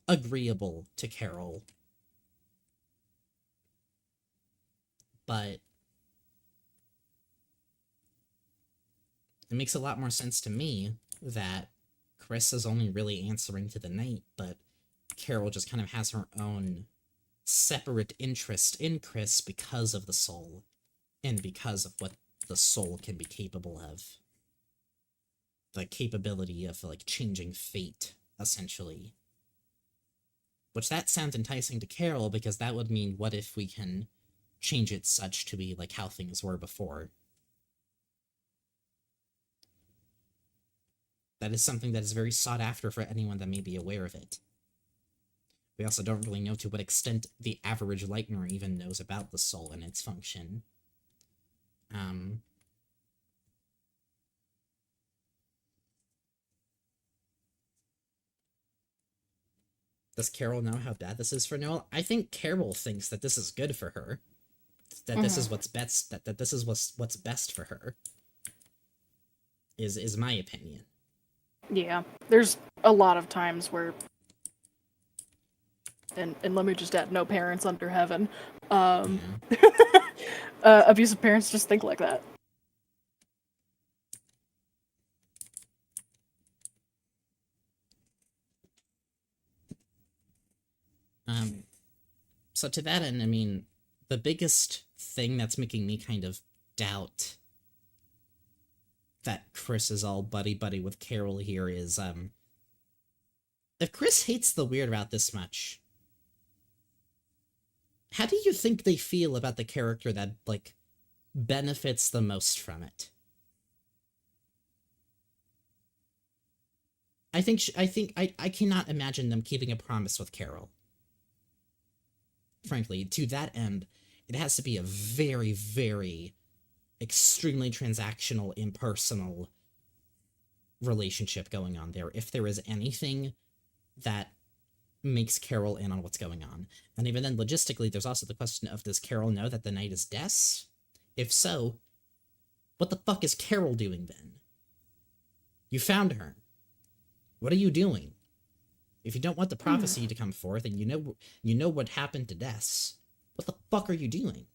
Speaker 1: agreeable to Carol. But it makes a lot more sense to me that Chris is only really answering to the Knight, but Carol just kind of has her own separate interest in Chris because of the soul, and because of what the soul can be capable of. The capability of, like, changing fate, essentially. Which that sounds enticing to Carol, because that would mean, what if we can change it such to be like how things were before? That is something that is very sought after for anyone that may be aware of it. We also don't really know to what extent the average Lightner even knows about the soul and its function. Does Carol know how bad this is for Noel? I think Carol thinks that this is good for her. That this is what's best. That this is what's best for her. Is my opinion.
Speaker 2: Yeah, there's a lot of times where, and let me just add, no parents under heaven. Abusive parents just think like that.
Speaker 1: So to that end, I mean, the biggest thing that's making me kind of doubt that Chris is all buddy-buddy with Carol here is, if Chris hates the Weird Rat this much, how do you think they feel about the character that, like, benefits the most from it? I cannot imagine them keeping a promise with Carol. Frankly, to that end, it has to be a very, very extremely transactional, impersonal relationship going on there, if there is anything that makes Carol in on what's going on. And even then, logistically, there's also the question of, does Carol know that the Knight is Des? If so, what the fuck is Carol doing then? You found her. What are you doing? If you don't want the prophecy to come forth, and you know what happened to Des, what the fuck are you doing?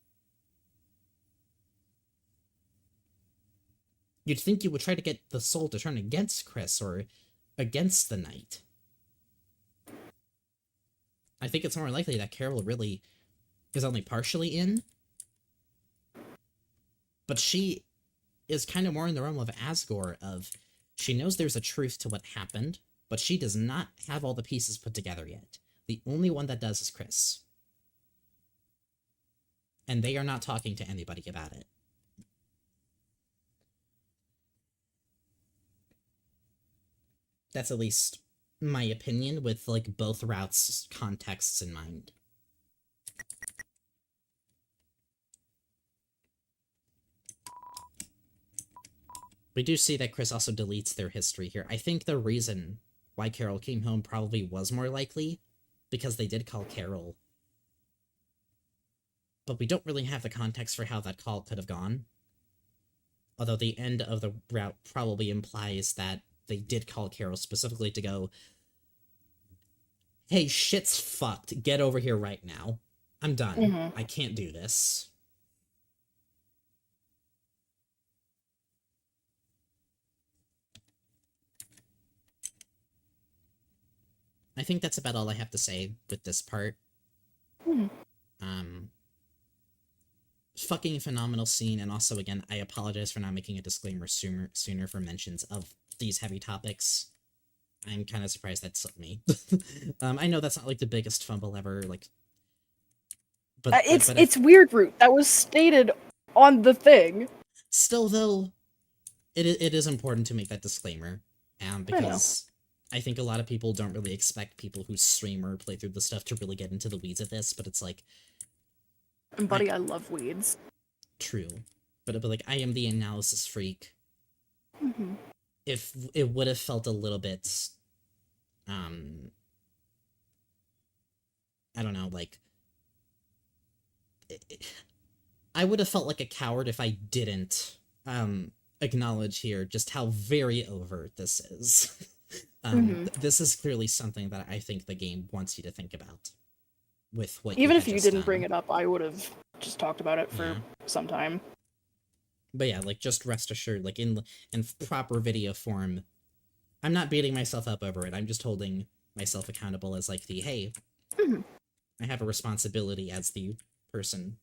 Speaker 1: You'd think you would try to get the soul to turn against Chris, or against the Knight. I think it's more likely that Carol really is only partially in, but she is kind of more in the realm of Asgore, of she knows there's a truth to what happened, but she does not have all the pieces put together yet. The only one that does is Chris. And they are not talking to anybody about it. That's at least my opinion, with, like, both routes' contexts in mind. We do see that Chris also deletes their history here. I think the reason why Carol came home probably was more likely because they did call Carol. But we don't really have the context for how that call could have gone. Although the end of the route probably implies that they did call Carol specifically to go, hey, shit's fucked, get over here right now. I'm done. I can't do this. I think that's about all I have to say with this part. Fucking phenomenal scene, and also, again, I apologize for not making a disclaimer sooner for mentions of these heavy topics. I'm kind of surprised that slipped me. I know that's not like the biggest fumble ever, like, but
Speaker 2: it's weird, Root. That was stated on the thing.
Speaker 1: Still, though, it is important to make that disclaimer, because I think a lot of people don't really expect people who stream or play through the stuff to really get into the weeds of this, but it's like...
Speaker 2: And buddy, I love weeds.
Speaker 1: True. But like, I am the analysis freak.
Speaker 2: Mm-hmm.
Speaker 1: If it would have felt a little bit... I don't know, like... I would have felt like a coward if I didn't acknowledge here just how very overt this is. This is clearly something that I think the game wants you to think about. With what
Speaker 2: even if you didn't bring it up, I would have just talked about it for some time.
Speaker 1: But yeah, like, just rest assured, like, in proper video form, I'm not beating myself up over it. I'm just holding myself accountable as, like, hey, I have a responsibility as the person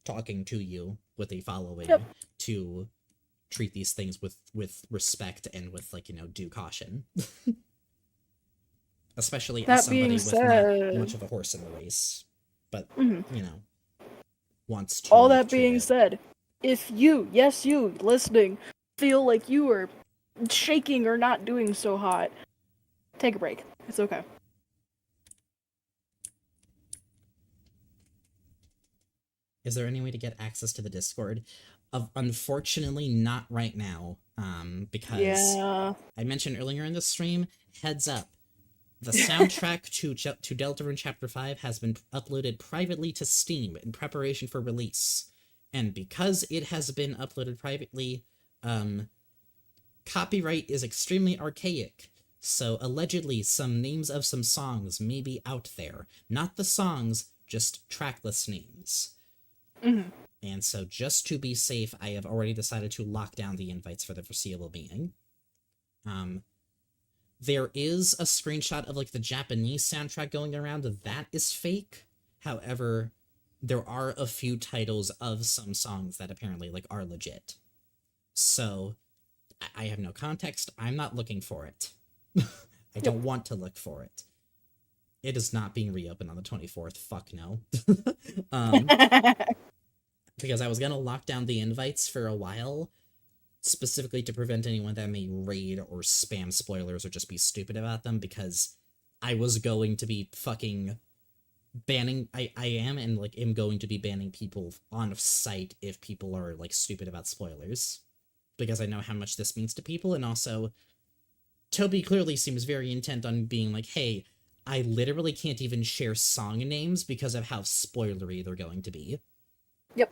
Speaker 1: talking to you with a following to treat these things with respect and with, like, due caution. Especially as somebody with not much of a horse in the race, but, wants to...
Speaker 2: All that being said, if you, yes you, listening, feel like you are shaking or not doing so hot, take a break. It's okay.
Speaker 1: Is there any way to get access to the Discord? Unfortunately, not right now, because I mentioned earlier in the stream, heads up, the soundtrack to Deltarune Chapter 5 has been uploaded privately to Steam in preparation for release. And because it has been uploaded privately, copyright is extremely archaic. So allegedly, some names of some songs may be out there. Not the songs, just tracklist names. And so just to be safe, I have already decided to lock down the invites for the foreseeable being. There is a screenshot of, like, the Japanese soundtrack going around. That is fake. However, there are a few titles of some songs that apparently, like, are legit. So, I have no context. I'm not looking for it. I don't want to look for it. It is not being reopened on the 24th. Fuck no. Because I was gonna lock down the invites for a while, specifically to prevent anyone that may raid or spam spoilers or just be stupid about them, because I was going to be fucking banning... I am and, like, am going to be banning people on site if people are, like, stupid about spoilers. Because I know how much this means to people, and also, Toby clearly seems very intent on being like, hey, I literally can't even share song names because of how spoilery they're going to be.
Speaker 2: Yep.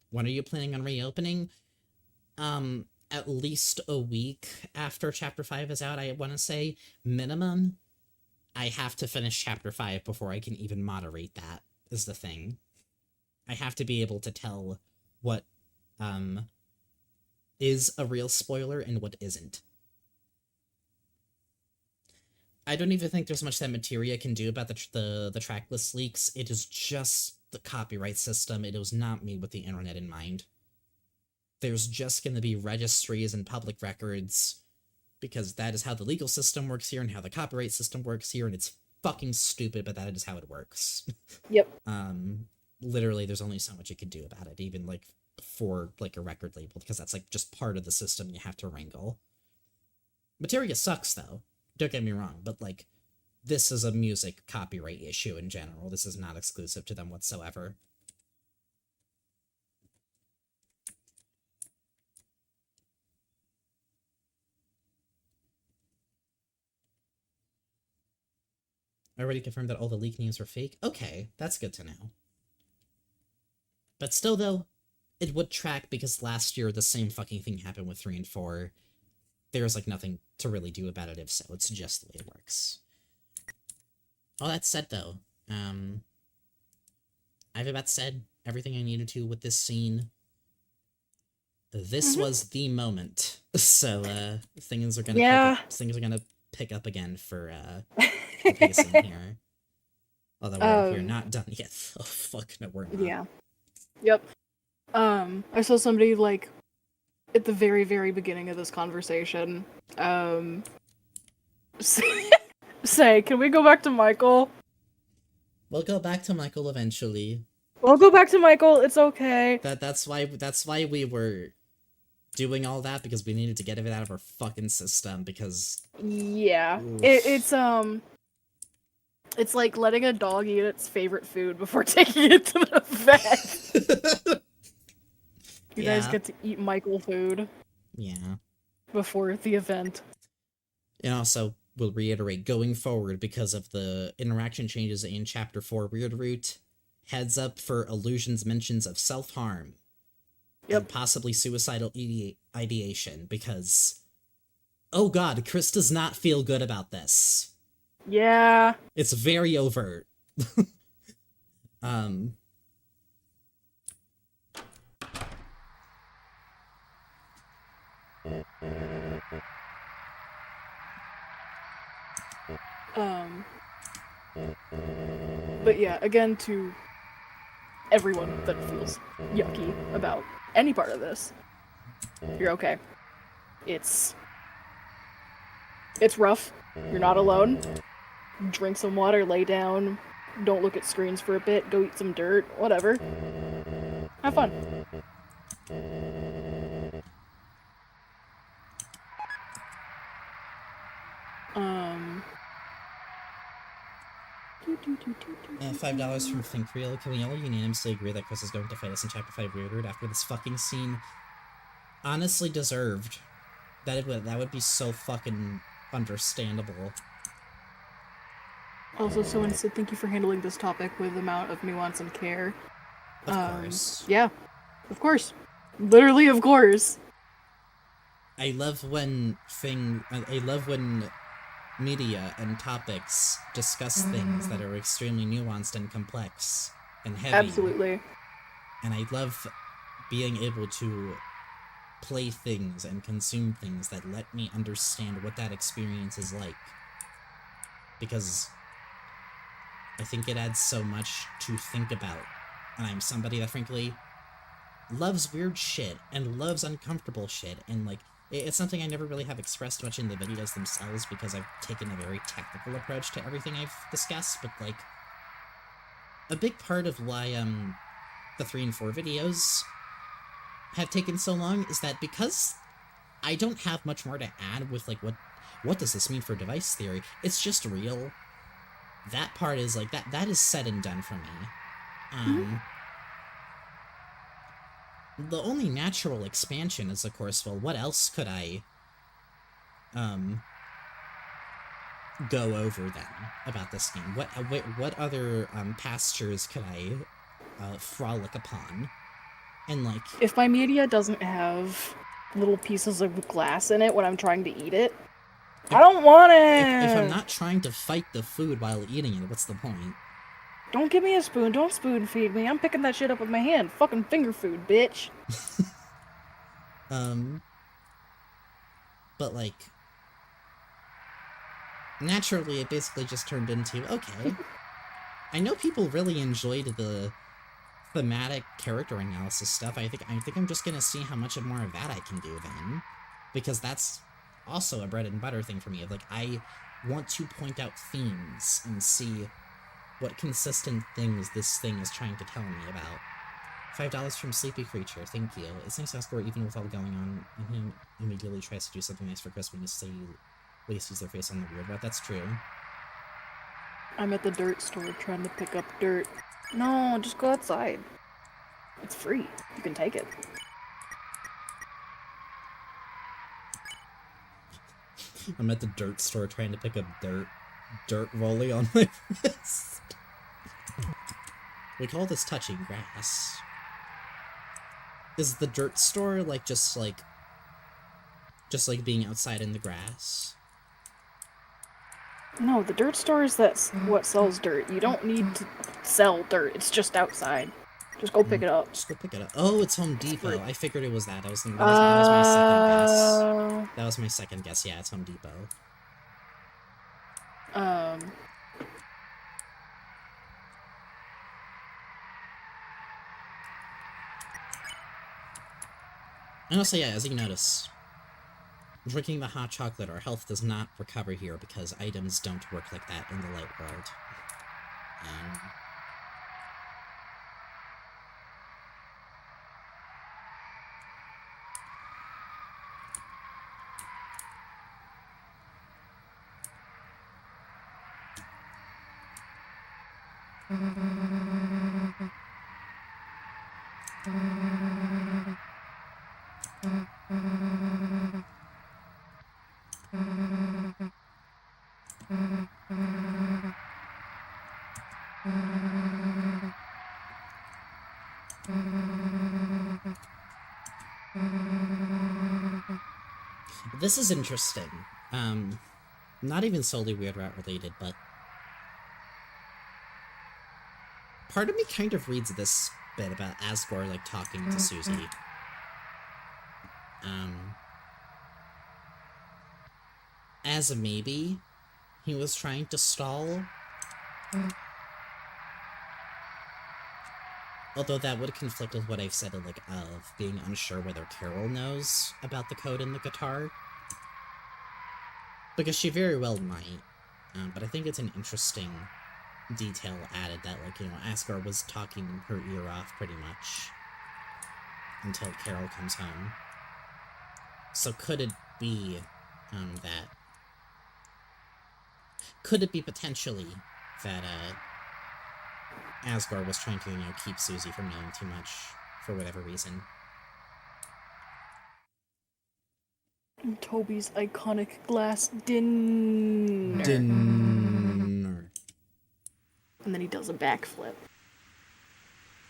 Speaker 1: When are you planning on reopening? At least a week after Chapter 5 is out, I want to say. Minimum. I have to finish Chapter 5 before I can even moderate that, is the thing. I have to be able to tell what, is a real spoiler and what isn't. I don't even think there's much that Materia can do about the tracklist leaks. It is just the copyright system. It was not made with the internet in mind. There's just going to be registries and public records, because that is how the legal system works here and how the copyright system works here, and it's fucking stupid, but that is how it works.
Speaker 2: Yep.
Speaker 1: Literally, there's only so much you can do about it, even, like, for, like, a record label, because that's, like, just part of the system you have to wrangle. Materia sucks, though. Don't get me wrong, but, like, this is a music copyright issue in general. This is not exclusive to them whatsoever. I already confirmed that all the leak names were fake. Okay, that's good to know. But still, though, it would track, because last year the same fucking thing happened with 3 and 4. There's, like, nothing to really do about it if so. It's just the way it works. All that said, though, I've about said everything I needed to with this scene. This was the moment. So, things are gonna pick up again for, the pacing here. Although we're not done yet. Oh, fuck, no, we're not.
Speaker 2: Yeah. Yep. I saw somebody, like, at the very, very beginning of this conversation, Say, can we go back to Michael?
Speaker 1: We'll go back to Michael eventually.
Speaker 2: We'll go back to Michael. It's okay.
Speaker 1: That's why we were doing all that, because we needed to get it out of our fucking system, because
Speaker 2: Yeah. It's like letting a dog eat its favorite food before taking it to the vet. You guys get to eat Michael food.
Speaker 1: Yeah.
Speaker 2: Before the event.
Speaker 1: And also, we'll reiterate, going forward, because of the interaction changes in Chapter 4 Weird Root, heads up for Illusion's mentions of self-harm.
Speaker 2: Yep.
Speaker 1: And possibly suicidal ideation, because, oh god, Chris does not feel good about this.
Speaker 2: Yeah.
Speaker 1: It's very overt.
Speaker 2: But yeah, again, to everyone that feels yucky about any part of this, you're okay. It's rough. You're not alone. Drink some water, lay down, don't look at screens for a bit, go eat some dirt, whatever. Have fun.
Speaker 1: $5 from Think Real. Can we all unanimously agree that Chris is going to fight us in Chapter 5 Weird Root after this fucking scene? Honestly deserved. That would be so fucking understandable.
Speaker 2: Also, someone said thank you for handling this topic with the amount of nuance and care.
Speaker 1: Of course.
Speaker 2: Yeah. Of course. Literally, of course.
Speaker 1: I love when media and topics discuss things that are extremely nuanced and complex and heavy.
Speaker 2: Absolutely.
Speaker 1: And I love being able to play things and consume things that let me understand what that experience is like. Because I think it adds so much to think about. And I'm somebody that frankly loves weird shit and loves uncomfortable shit, and like it's something I never really have expressed much in the videos themselves because I've taken a very technical approach to everything I've discussed, but like a big part of why the 3 and 4 videos have taken so long is that because I don't have much more to add with like what does this mean for device theory, it's just real. That part is like that is said and done for me. The only natural expansion is, of course, well, what else could I, go over then about this game? What other, pastures could I, frolic upon? And, like...
Speaker 2: If my media doesn't have little pieces of glass in it when I'm trying to eat it, I don't want it!
Speaker 1: If I'm not trying to fight the food while eating it, what's the point?
Speaker 2: Don't give me a spoon, don't spoon feed me, I'm picking that shit up with my hand. Fucking finger food, bitch.
Speaker 1: But like, naturally it basically just turned into, okay, I know people really enjoyed the thematic character analysis stuff. I think I'm just gonna see how much more of that I can do then. Because that's also a bread and butter thing for me, of like, I want to point out themes and see what consistent things this thing is trying to tell me about. $5 from Sleepy Creature, thank you. It's nice to ask for even with all going on, and he immediately tries to do something nice for Chris when he sees their face on the weird, but that's true.
Speaker 2: I'm at the dirt store trying to pick up dirt. No, just go outside. It's free. You can take it.
Speaker 1: I'm at the dirt store trying to pick up dirt rolling on my wrist. We call this touching grass. Is the dirt store like just like being outside in the grass?
Speaker 2: No, the dirt store is what sells dirt. You don't need to sell dirt. It's just outside. Just go pick it up.
Speaker 1: Just go pick it up. Oh, it's Home Depot. I figured it was that. That was my second guess. That was my second guess. Yeah, it's Home Depot. And also, yeah, as you notice, Drinking the hot chocolate, our health does not recover here because items don't work like that in the light world. This is interesting. Not even solely Weird Rat related, but part of me kind of reads this bit about Asgore, like, talking to Susie. As a maybe, he was trying to stall. Although that would conflict with what I've said of being unsure whether Carol knows about the code in the guitar. Because she very well might. But I think it's an interesting detail added that, Asgore was talking her ear off pretty much until Carol comes home. So could it be, that... Could it be potentially that, Asgore was trying to, keep Susie from knowing too much for whatever reason?
Speaker 2: Toby's iconic glass dinner. And then he does a backflip.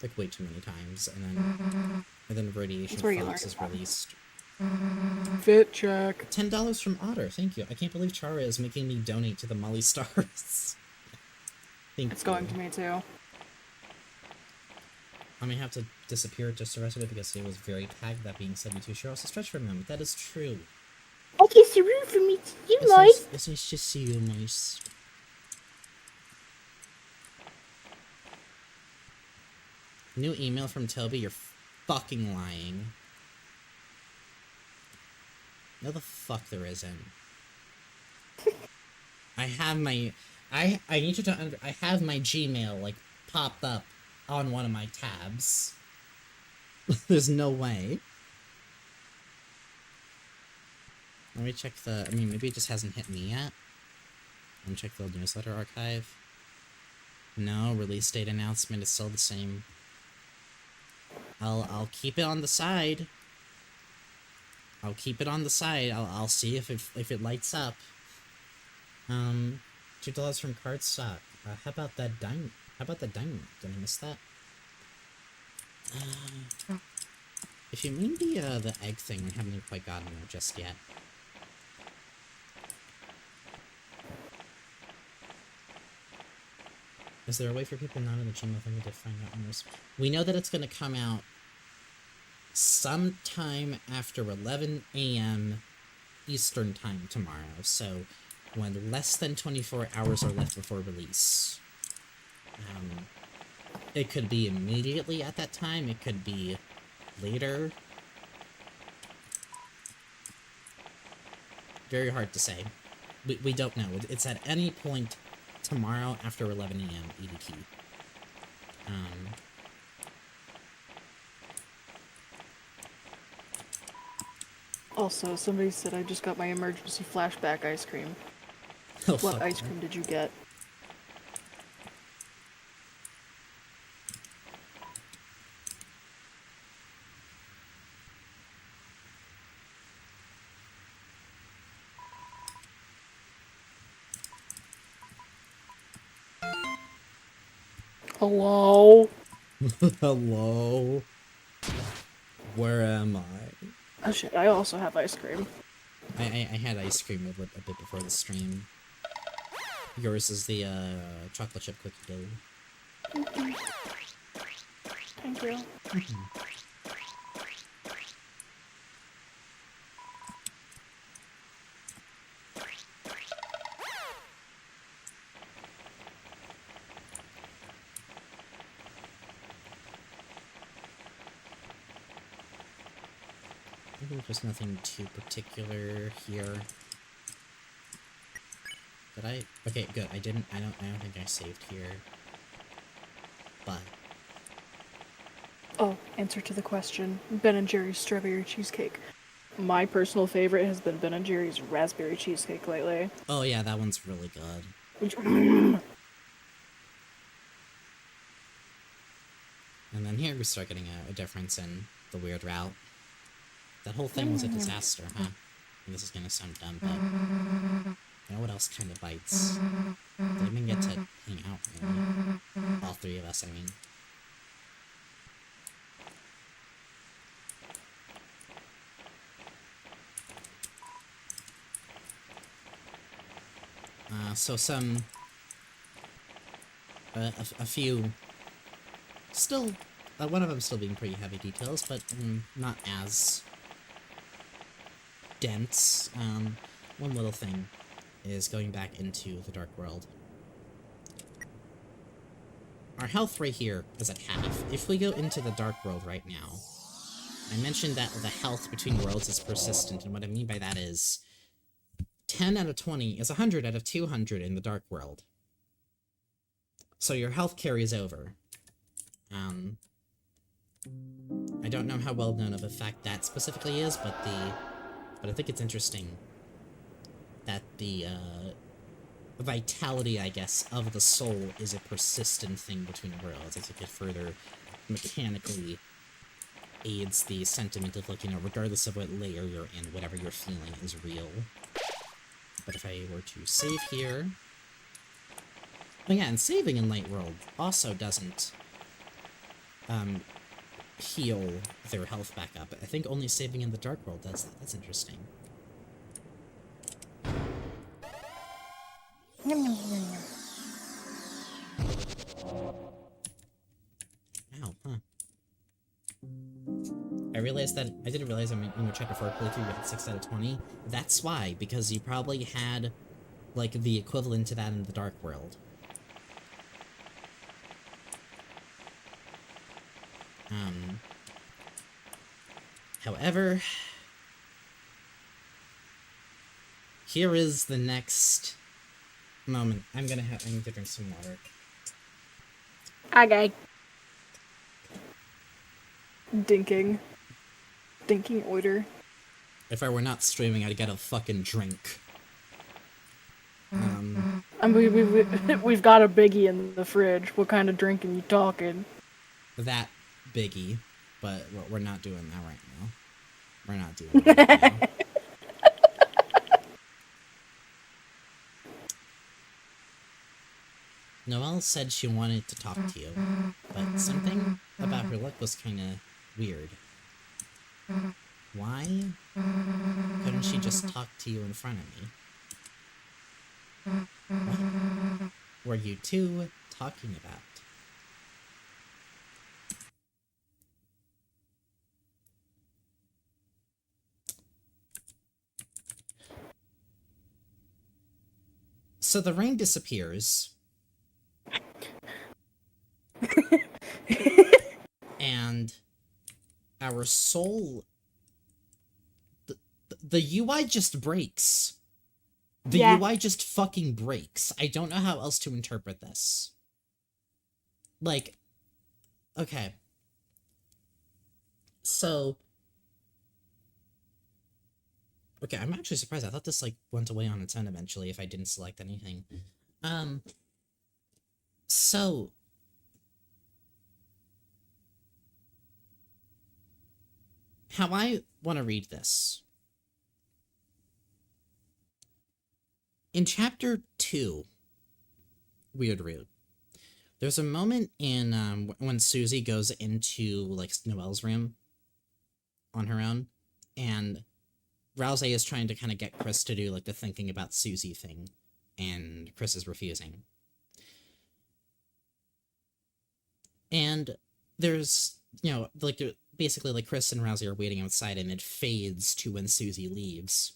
Speaker 1: Like, way too many times, and then Radiation Fox is released.
Speaker 2: Fit check.
Speaker 1: $10 from Otter, thank you. I can't believe Chara is making me donate to the Molly Stars. Thank you.
Speaker 2: It's going to me too.
Speaker 1: I may have to disappear just the rest of it because it was very packed. That being said, we too sure also stretch from him. That is true.
Speaker 3: Okay, so rude for me to you, Moist.
Speaker 1: It's nice to see you, Moist. New email from Toby, you're fucking lying. No, the fuck there isn't. I have my... I need you to I have my Gmail, like, popped up on one of my tabs. There's no way. Let me check the... I mean, maybe it just hasn't hit me yet. Let me check the newsletter archive. No, release date announcement is still the same. I'll keep it on the side. I'll keep it on the side. I'll see if it lights up. $2 from Cardstock. How about that diamond? How about the diamond? Did I miss that? If you mean the egg thing, we haven't quite gotten there just yet. Is there a way for people not in the Gmail thing to find out when we know that it's going to come out sometime after 11 a.m. Eastern time tomorrow, so when less than 24 hours are left before release. It could be immediately at that time, it could be later. Very hard to say. We don't know. It's at any point tomorrow after 11 a.m. EDT.
Speaker 2: Also, somebody said I just got my emergency flashback ice cream.
Speaker 1: Oh,
Speaker 2: what ice cream did you get? Hello?
Speaker 1: Hello? Where am I?
Speaker 2: Oh shit, I also have ice cream.
Speaker 1: I had ice cream a bit before the stream. Yours is the chocolate chip cookie dough.
Speaker 2: Thank you.
Speaker 1: think there's nothing too particular here. Did I? Okay, good. I don't think I saved here. But
Speaker 2: Oh, answer to the question. Ben & Jerry's strawberry cheesecake. My personal favorite has been Ben & Jerry's raspberry cheesecake lately.
Speaker 1: oh yeah, that one's really good.
Speaker 2: Which,
Speaker 1: And then here we start getting a difference in the weird route. That whole thing was a disaster, huh? And this is gonna sound dumb, but you know what else kind of bites? They even get to hang out, really. All three of us, I mean. So some... a few... Still... one of them still being pretty heavy details, but not as dense. One little thing is going back into the Dark World. Our health right here is at half. If we go into the Dark World right now, I mentioned that the health between worlds is persistent, and what I mean by that is 10 out of 20 is 100 out of 200 in the Dark World. So your health carries over. I don't know how well known of a fact that specifically is, but I think it's interesting that the vitality, I guess, of the soul is a persistent thing between worlds. I think it further mechanically aids the sentiment of, like, you know, regardless of what layer you're in, whatever you're feeling is real. But if I were to save here... Oh yeah, and saving in Light World also doesn't heal their health back up. I think only saving in the Dark World does that. That's interesting.
Speaker 3: Nom, nom, nom, nom.
Speaker 1: Ow, huh. I didn't realize in your chapter 4 playthrough you had 6 out of 20. That's why, because you probably had, like, the equivalent to that in the Dark World. However, here is the next moment. I need to drink some water.
Speaker 3: Okay.
Speaker 2: dinking order.
Speaker 1: If I were not streaming, I'd get a fucking drink.
Speaker 2: I mean, we've got a biggie in the fridge. What kind of drinking you talking?
Speaker 1: That biggie, but we're not doing that right now. We're not doing that right now. Noelle said she wanted to talk to you, but something about her look was kind of weird. Why couldn't she just talk to you in front of me? What were you two talking about? So the rain disappears. And our soul... The UI just breaks. The UI just fucking breaks. I don't know how else to interpret this. Like, okay. So... Okay, I'm actually surprised. I thought this, like, went away on its own eventually if I didn't select anything. So... How I want to read this. In Chapter 2, Weird Root, there's a moment in, when Susie goes into, like, Noelle's room on her own, and Rousey is trying to kind of get Chris to do, like, the thinking about Susie thing, and Chris is refusing. And there's, you know, like, basically, like, Chris and Rousey are waiting outside, and it fades to when Susie leaves.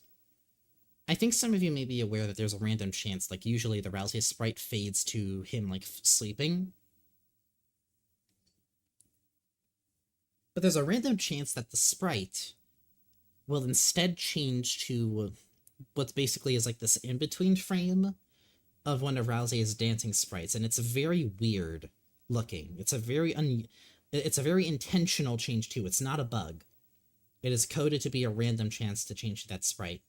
Speaker 1: I think some of you may be aware that there's a random chance, like, usually the Rousey sprite fades to him, like, sleeping. But there's a random chance that the sprite will instead change to what basically is like this in-between frame of one of Rousey's dancing sprites, and it's very weird looking. It's a very intentional change too. It's not a bug. It is coded to be a random chance to change that sprite.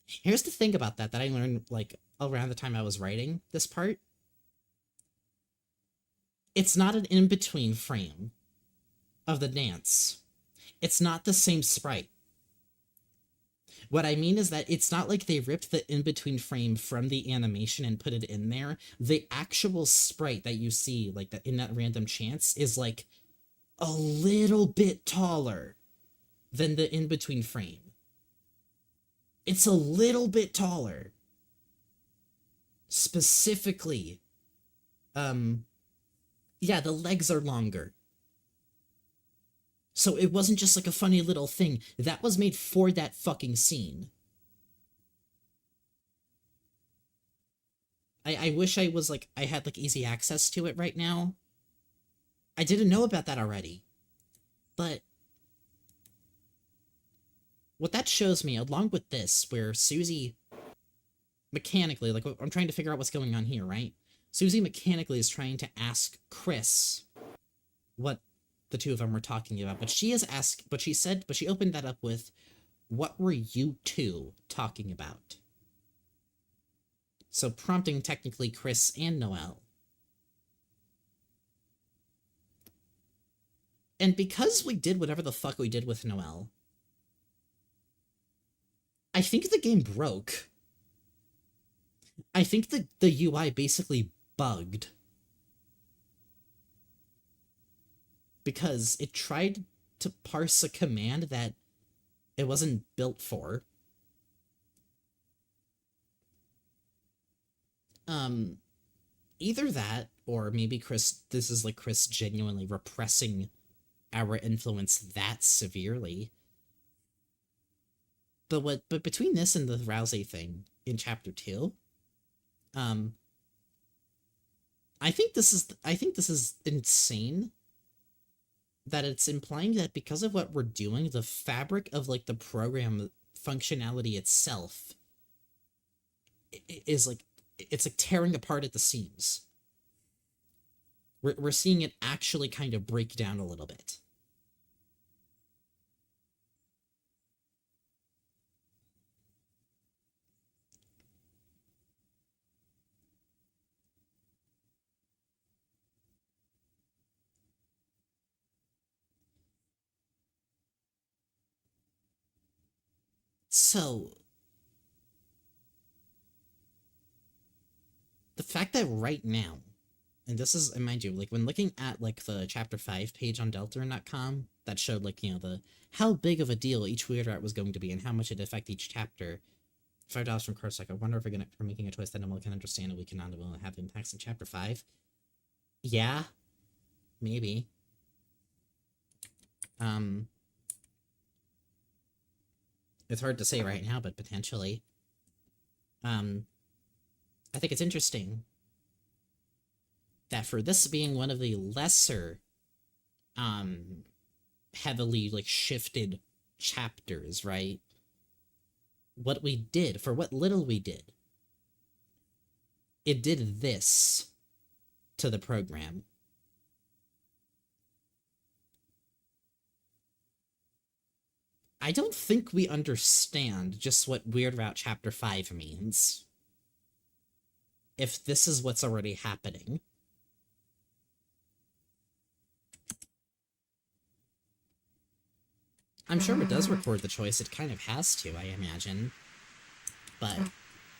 Speaker 1: Here's the thing about that I learned like around the time I was writing this part. It's not an in-between frame of the dance. It's not the same sprite. What I mean is that it's not like they ripped the in-between frame from the animation and put it in there. The actual sprite that you see, like that in that random chance, is like a little bit taller than the in-between frame. It's a little bit taller. Specifically, yeah, the legs are longer. So it wasn't just like a funny little thing. That was made for that fucking scene. I wish I was like, I had like easy access to it right now. I didn't know about that already. But what that shows me, along with this, where Susie mechanically, like I'm trying to figure out what's going on here, right? Susie mechanically is trying to ask Chris what the two of them were talking about, but she opened that up with, what were you two talking about? So prompting technically Chris and Noelle. And because we did whatever the fuck we did with Noelle, I think the game broke. I think the UI basically bugged. Because it tried to parse a command that it wasn't built for. Either that, or maybe this is like Chris genuinely repressing our influence that severely. But between this and the Rousey thing in chapter 2, I think this is insane. That it's implying that because of what we're doing, the fabric of like the program functionality itself is like, it's like tearing apart at the seams. We're seeing it actually kind of break down a little bit. So, the fact that right now, and this is, and mind you, like when looking at like the chapter 5 page on DELTARUNE.com, that showed like, you know, the how big of a deal each weird art was going to be and how much it affect each chapter. $5 from Corsac. I wonder if we're making a choice that Noelle can understand and we cannot have impacts in chapter 5. Yeah, maybe. It's hard to say right now, but potentially. I think it's interesting that for this being one of the lesser, heavily, like, shifted chapters, right? What we did, for what little we did, it did this to the program. I don't think we understand just what Weird Route Chapter 5 means. If this is what's already happening. I'm sure it does record the choice, it kind of has to, I imagine. But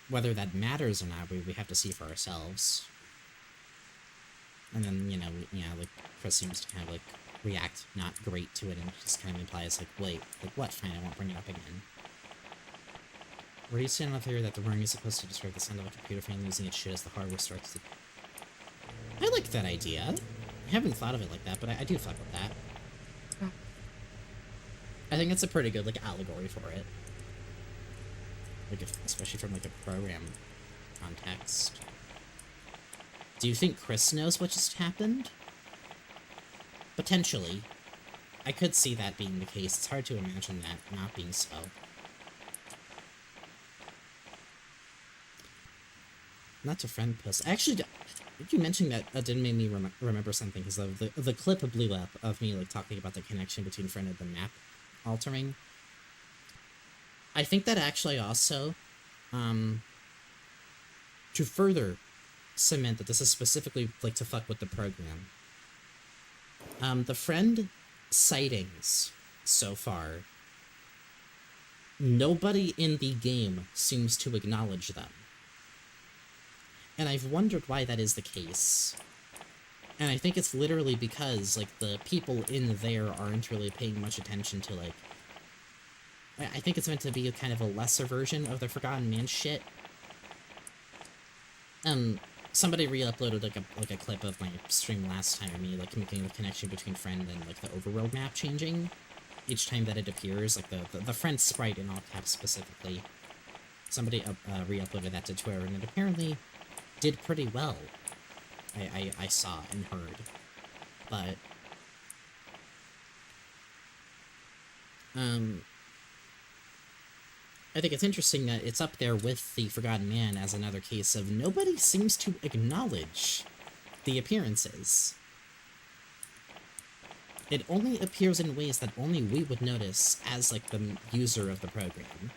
Speaker 1: whether that matters or not, we have to see for ourselves. And then, you know, like, Chris seems to kind of, like, react not great to it and just kind of implies, like, wait, like, what? Fine, I won't bring it up again. Where do you stand on the theory that the ring is supposed to describe the sound of a computer fan losing its shit as the hardware starts to... I like that idea. I haven't thought of it like that, but I do fuck with that. I think it's a pretty good, like, allegory for it. Like, especially from, like, a program context. Do you think Chris knows what just happened? Potentially. I could see that being the case. It's hard to imagine that not being so. Not to friend post. Actually, you mentioning that did make me remember something, because the clip blew up of me like talking about the connection between friend and the map altering. I think that actually also, to further cement that this is specifically like to fuck with the program. The friend sightings so far, nobody in the game seems to acknowledge them. And I've wondered why that is the case. And I think it's literally because, like, the people in there aren't really paying much attention to, like... I think it's meant to be a kind of a lesser version of the Forgotten Man shit. Somebody re-uploaded, like a clip of my stream last time of me, like, making the connection between friend and, like, the overworld map changing. Each time that it appears, like, the friend sprite in all caps specifically. Somebody re-uploaded that to Twitter, and it apparently did pretty well. I saw and heard. But... I think it's interesting that it's up there with the Forgotten Man as another case of nobody seems to acknowledge the appearances. It only appears in ways that only we would notice as, like, the user of the program.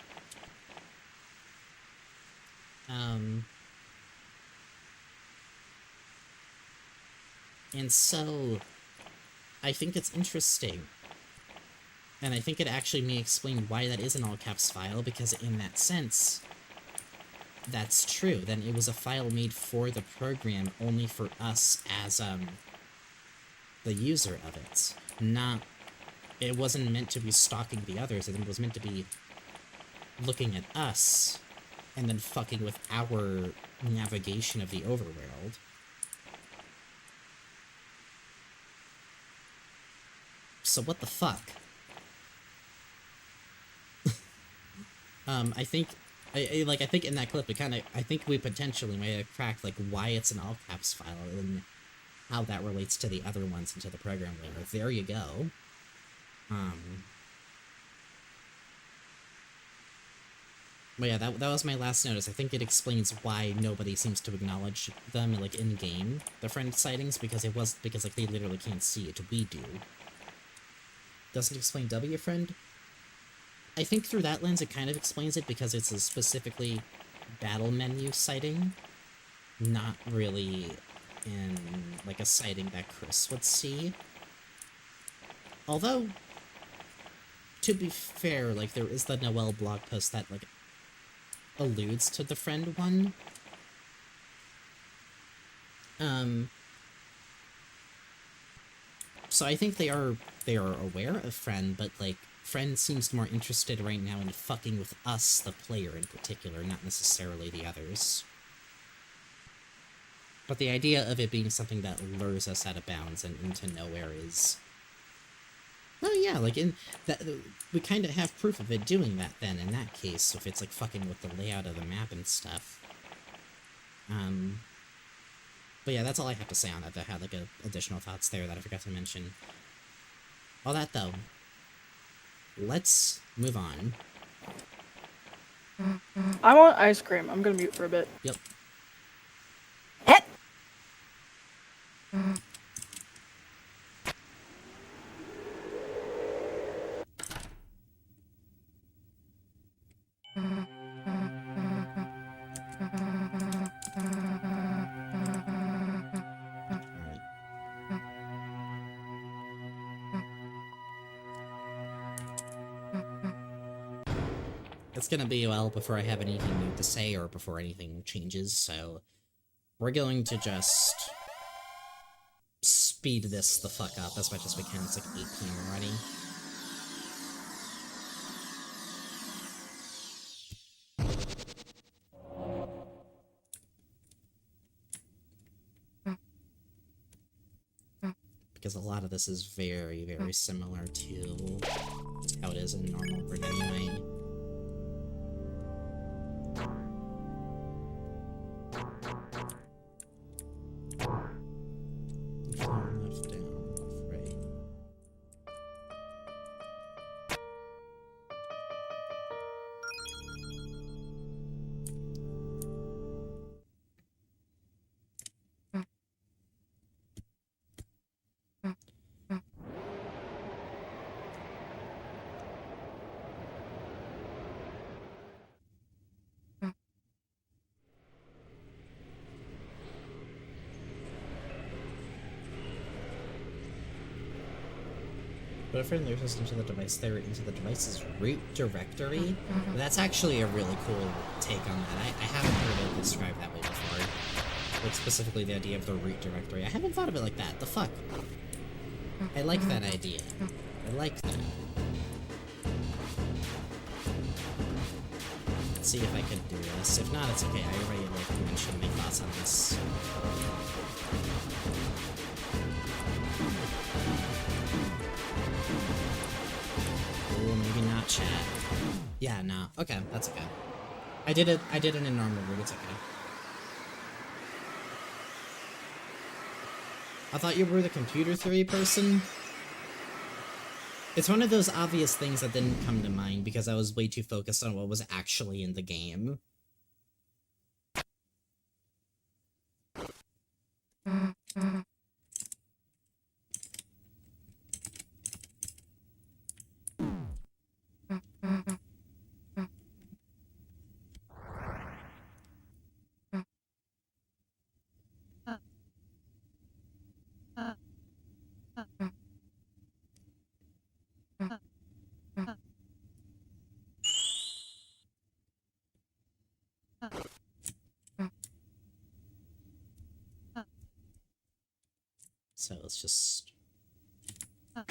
Speaker 1: And so, I think it's interesting. And I think it actually may explain why that is an all-caps file, because in that sense, that's true. Then it was a file made for the program, only for us as, the user of it. Not... It wasn't meant to be stalking the others, it was meant to be looking at us, and then fucking with our navigation of the overworld. So what the fuck? I think in that clip, I think we potentially may have cracked, like, why it's an all-caps file, and how that relates to the other ones and to the program later. There you go. But yeah, that was my last notice. I think it explains why nobody seems to acknowledge them, like, in-game, the friend sightings, because like, they literally can't see it. We do. Doesn't explain W friend? I think through that lens it kind of explains it, because it's a specifically battle menu sighting, not really in, like, a sighting that Chris would see. Although, to be fair, like, there is the Noelle blog post that, like, alludes to the friend one. So I think they are aware of friend, but, like, friend seems more interested right now in fucking with us, the player in particular, not necessarily the others. But the idea of it being something that lures us out of bounds and into nowhere is... Oh yeah, like, in that, we kind of have proof of it doing that then, in that case, if it's, like, fucking with the layout of the map and stuff. But yeah, that's all I have to say on that. I had, like, additional thoughts there that I forgot to mention. All that, though. Let's move on.
Speaker 2: I want ice cream. I'm gonna mute for a bit.
Speaker 1: Yep.
Speaker 3: Hep.
Speaker 1: It's gonna be a while before I have anything new to say or before anything changes, so we're going to just speed this the fuck up as much as we can. It's like 8 PM already. Because a lot of this is very, very similar to how it is in normal Brit anyway. Left, down, left, right. But a friend loses into the device, they're into the device's root directory. That's actually a really cool take on that. I haven't heard it described that way before. Like, specifically the idea of the root directory. I haven't thought of it like that. The fuck? I like that idea. I like that. Let's see if I can do this. If not, it's okay. I already, like, mentioned my thoughts on this. Ooh, maybe not chat. Yeah, no. Okay, that's okay. I did it in normal root, it's okay. I thought you were the computer theory person. It's one of those obvious things that didn't come to mind because I was way too focused on what was actually in the game. So let's just... Alright.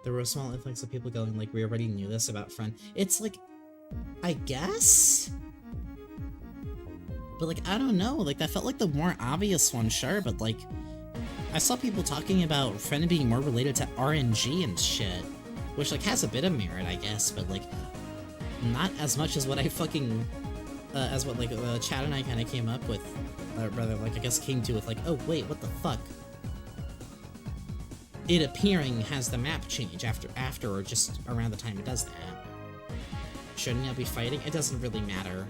Speaker 1: There were a small influx of people going like, we already knew this about friend. It's like, I guess? But like, I don't know, like that felt like the more obvious one, sure, but like, I saw people talking about friend being more related to RNG and shit, which like has a bit of merit, I guess, but like, not as much as what I fucking, as what like Chad and I kind of came up with, or rather like I guess came to with like, oh wait, what the fuck? It appearing has the map change after or just around the time it does that. Shouldn't I be fighting? It doesn't really matter.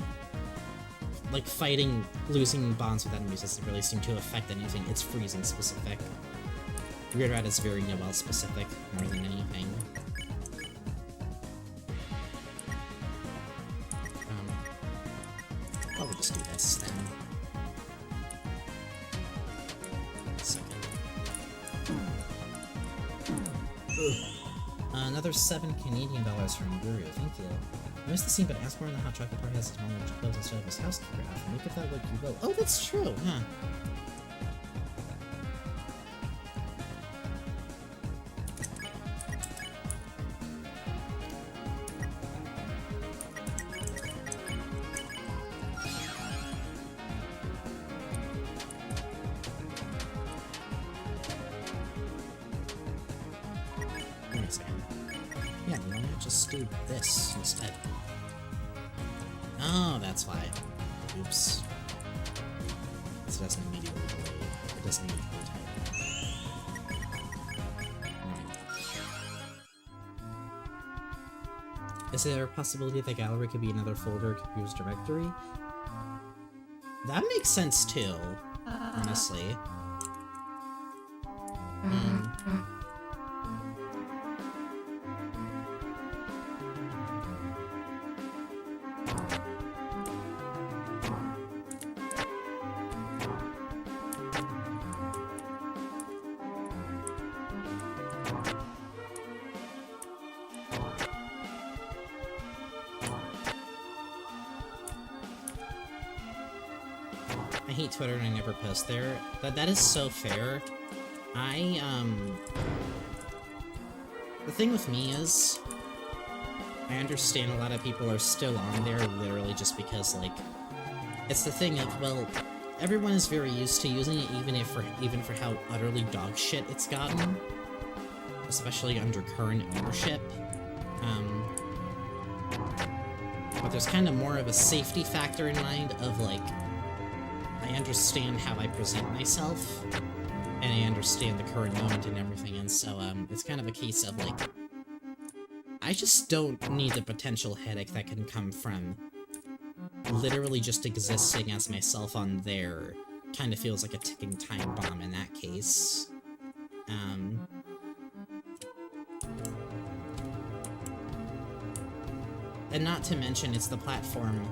Speaker 1: Like, fighting, losing bonds with enemies doesn't really seem to affect anything. It's freezing specific. Weird Rat is very Noel specific, more than anything. I'll just do this then. Another 7 Canadian dollars from Guru, thank you. I missed the scene, but ask more than how Chocolate Bar has his mom to clothes instead of his housekeeper outfit. Make of that what you will. Oh, that's true, huh? Wait a second. Yeah, you know what? Just do this instead. Oh, that's why. Oops. This doesn't immediately delay. It doesn't immediately type. Right. Is there a possibility that gallery could be another folder computer's directory? That makes sense too, honestly. I hate Twitter and I never post there. That is so fair. The thing with me is, I understand a lot of people are still on there literally just because, like, it's the thing of, well, everyone is very used to using it even for how utterly dog shit it's gotten. Especially under current ownership. But there's kind of more of a safety factor in mind of, like, I understand how I present myself, and I understand the current moment and everything, and so, it's kind of a case of, like, I just don't need the potential headache that can come from literally just existing as myself on there. Kind of feels like a ticking time bomb in that case. And not to mention, it's the platform...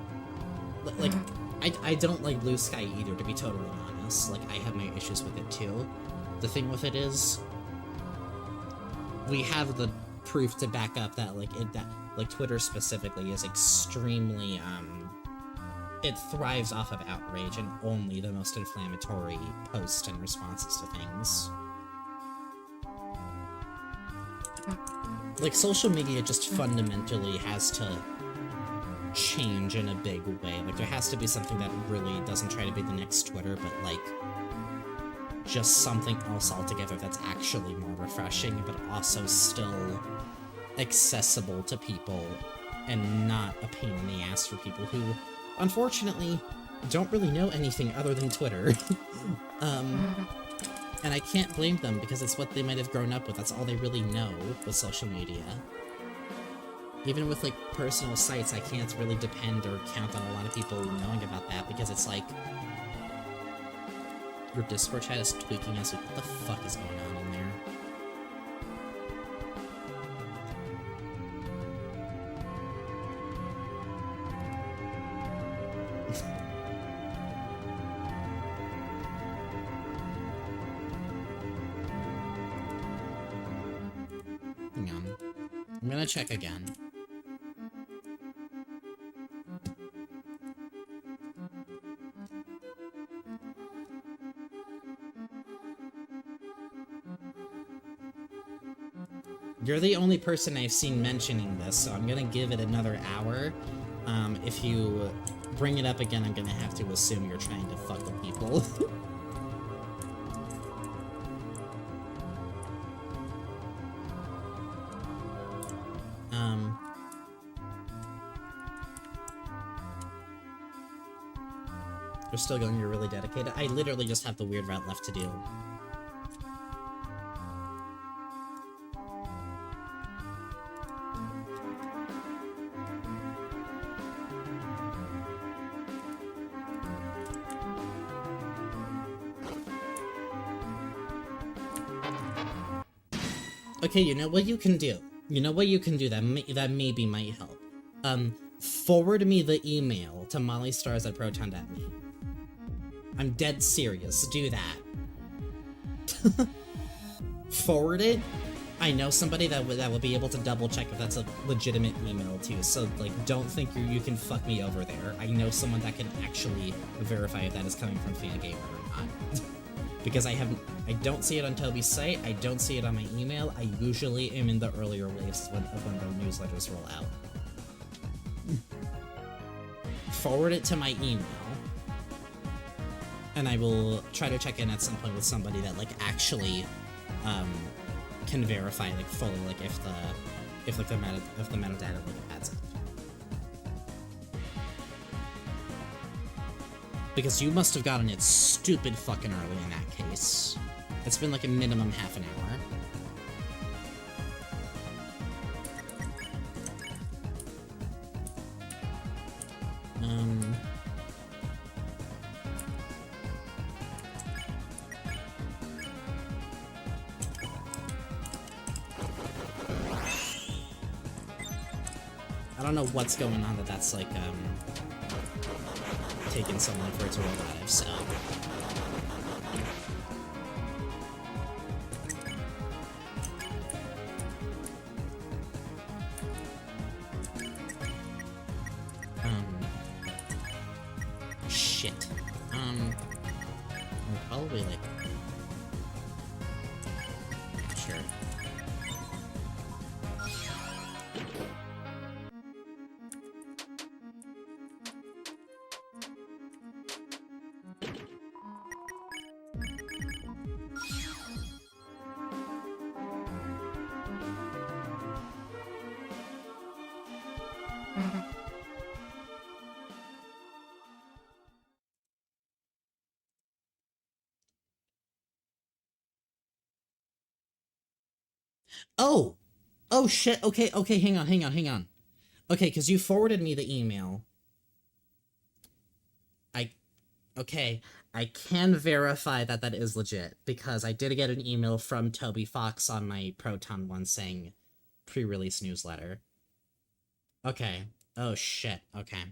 Speaker 1: Like, I don't like Blue Sky either, to be totally honest. Like, I have my issues with it too. The thing with it is, we have the proof to back up that, like, Twitter specifically is extremely, it thrives off of outrage and only the most inflammatory posts and responses to things. Like, social media just fundamentally has to change in a big way. Like, there has to be something that really doesn't try to be the next Twitter, but, like, just something else altogether that's actually more refreshing, but also still accessible to people and not a pain in the ass for people who, unfortunately, don't really know anything other than Twitter. And I can't blame them, because it's what they might have grown up with. That's all they really know with social media. Even with, like, personal sites, I can't really depend or count on a lot of people knowing about that, because it's like, your Discord chat is tweaking as like, what the fuck is going on in there? Hang on. I'm gonna check again. You're the only person I've seen mentioning this, so I'm gonna give it another hour. If you bring it up again, I'm gonna have to assume you're trying to fuck with people. You're still going, you're really dedicated. I literally just have the weird route left to do. Okay, you know what you can do? You know what you can do that maybe might help? Forward me the email to mollystars@proton.me. I'm dead serious. Do that. Forward it. I know somebody that will be able to double check if that's a legitimate email too. So like, don't think you can fuck me over there. I know someone that can actually verify if that is coming from Fangamer or not. Because I don't see it on Toby's site. I don't see it on my email. I usually am in the earlier waves when the newsletters roll out. Forward it to my email. And I will try to check in at some point with somebody that like actually can verify like fully like if the metadata like adds up. Because you must have gotten it stupid fucking early in that case. It's been like a minimum half an hour. I don't know what's going on that's like, taking so long for it to arrive, so... Shit. I'll probably, like... Sure. Oh! Oh shit, okay, hang on. Okay, because you forwarded me the email. Okay, I can verify that that is legit, because I did get an email from Toby Fox on my Proton one saying pre-release newsletter. Okay. Oh shit, okay.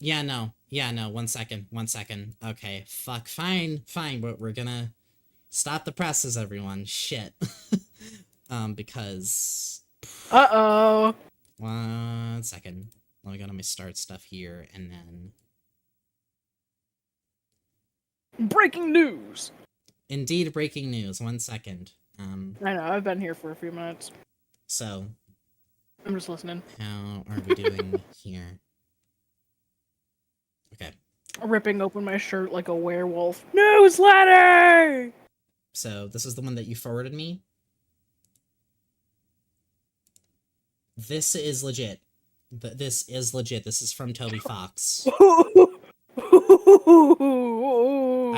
Speaker 1: Yeah, no, one second. Okay, fuck, fine, we're gonna stop the presses, everyone. Shit. Because...
Speaker 2: Uh-oh.
Speaker 1: 1 second. Let me go to my start stuff here, and then...
Speaker 2: Breaking news!
Speaker 1: Indeed, breaking news. 1 second.
Speaker 2: I know, I've been here for a few minutes.
Speaker 1: So...
Speaker 2: I'm just listening.
Speaker 1: How are we doing here? Okay.
Speaker 2: Ripping open my shirt like a werewolf. Newsletter!
Speaker 1: So, this is the one that you forwarded me? This is legit. This is legit. This is from Toby Fox. I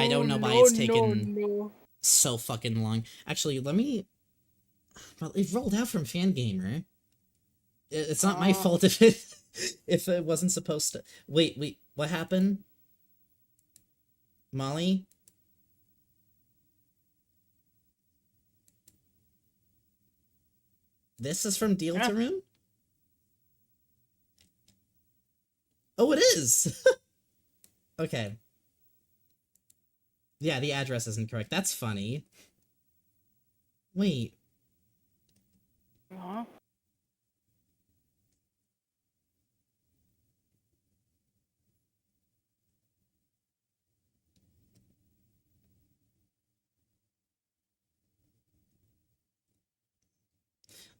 Speaker 1: don't know why it's taken so fucking long. Actually, let me... Well, it rolled out from Fangamer. It's not my fault if it wasn't supposed to... Wait, what happened? Molly? This is from DELTARUNE? Oh, it is! Okay. Yeah, the address isn't correct. That's funny. Wait.
Speaker 2: Huh?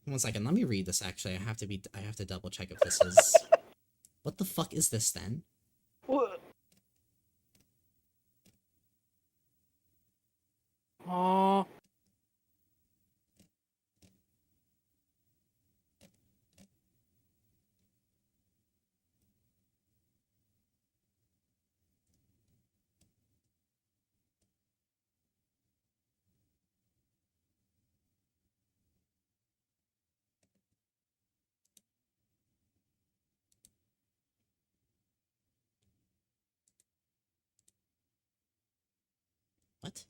Speaker 1: 1 second, let me read this actually. I have to double check if this is... What the fuck is this then?
Speaker 2: What? Aw.
Speaker 1: What?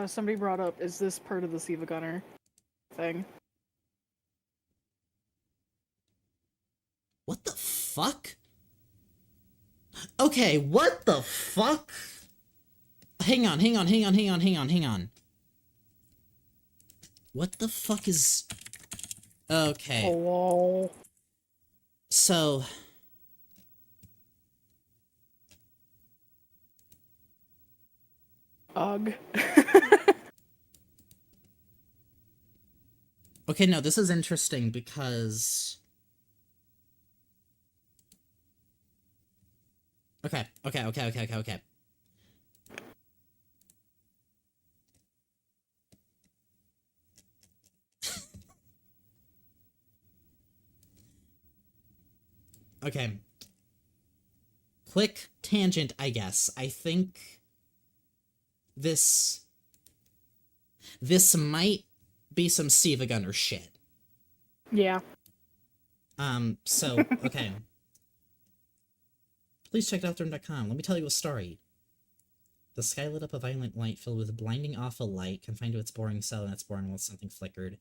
Speaker 2: Somebody brought up, is this part of the Siva Gunner thing?
Speaker 1: What the fuck? Okay, what the fuck? Hang on. What the fuck is... Okay.
Speaker 2: Hello.
Speaker 1: So...
Speaker 2: Ugh.
Speaker 1: Okay, no, this is interesting because... Okay. Okay. Quick tangent, I guess. I think... This might be some Siva Gunner shit.
Speaker 2: Yeah.
Speaker 1: So, okay. Please check DELTARUNE.com. Let me tell you a story. The sky lit up a violent light filled with blinding awful light, confined to its boring cell, and its boring while something flickered.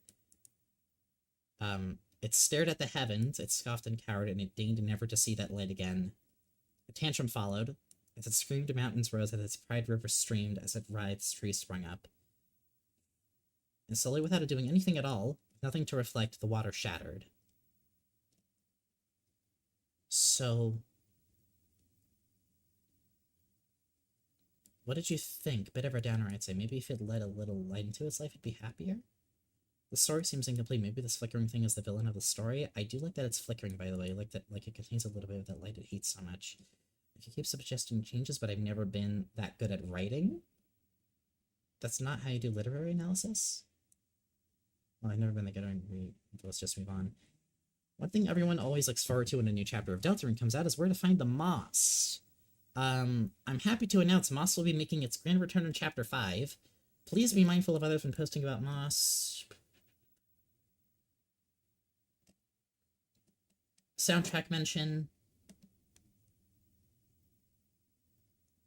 Speaker 1: It stared at the heavens, it scoffed and cowered, and it deigned never to see that light again. A tantrum followed. As it screamed, mountains rose, as its pride river streamed, as it writhed, trees sprung up. And slowly, without it doing anything at all, nothing to reflect, the water shattered. So... What did you think? Bit of a downer, I'd say. Maybe if it let a little light into its life, it'd be happier? The story seems incomplete. Maybe this flickering thing is the villain of the story. I do like that it's flickering, by the way. Like that, like it contains a little bit of that light it hates so much. If you keep suggesting changes, but I've never been that good at writing? That's not how you do literary analysis? Well, I've never been that good at writing. Let's just move on. One thing everyone always looks forward to when a new chapter of Deltarune comes out is where to find the moss. I'm happy to announce Moss will be making its grand return in Chapter 5. Please be mindful of others when posting about Moss. Soundtrack mention.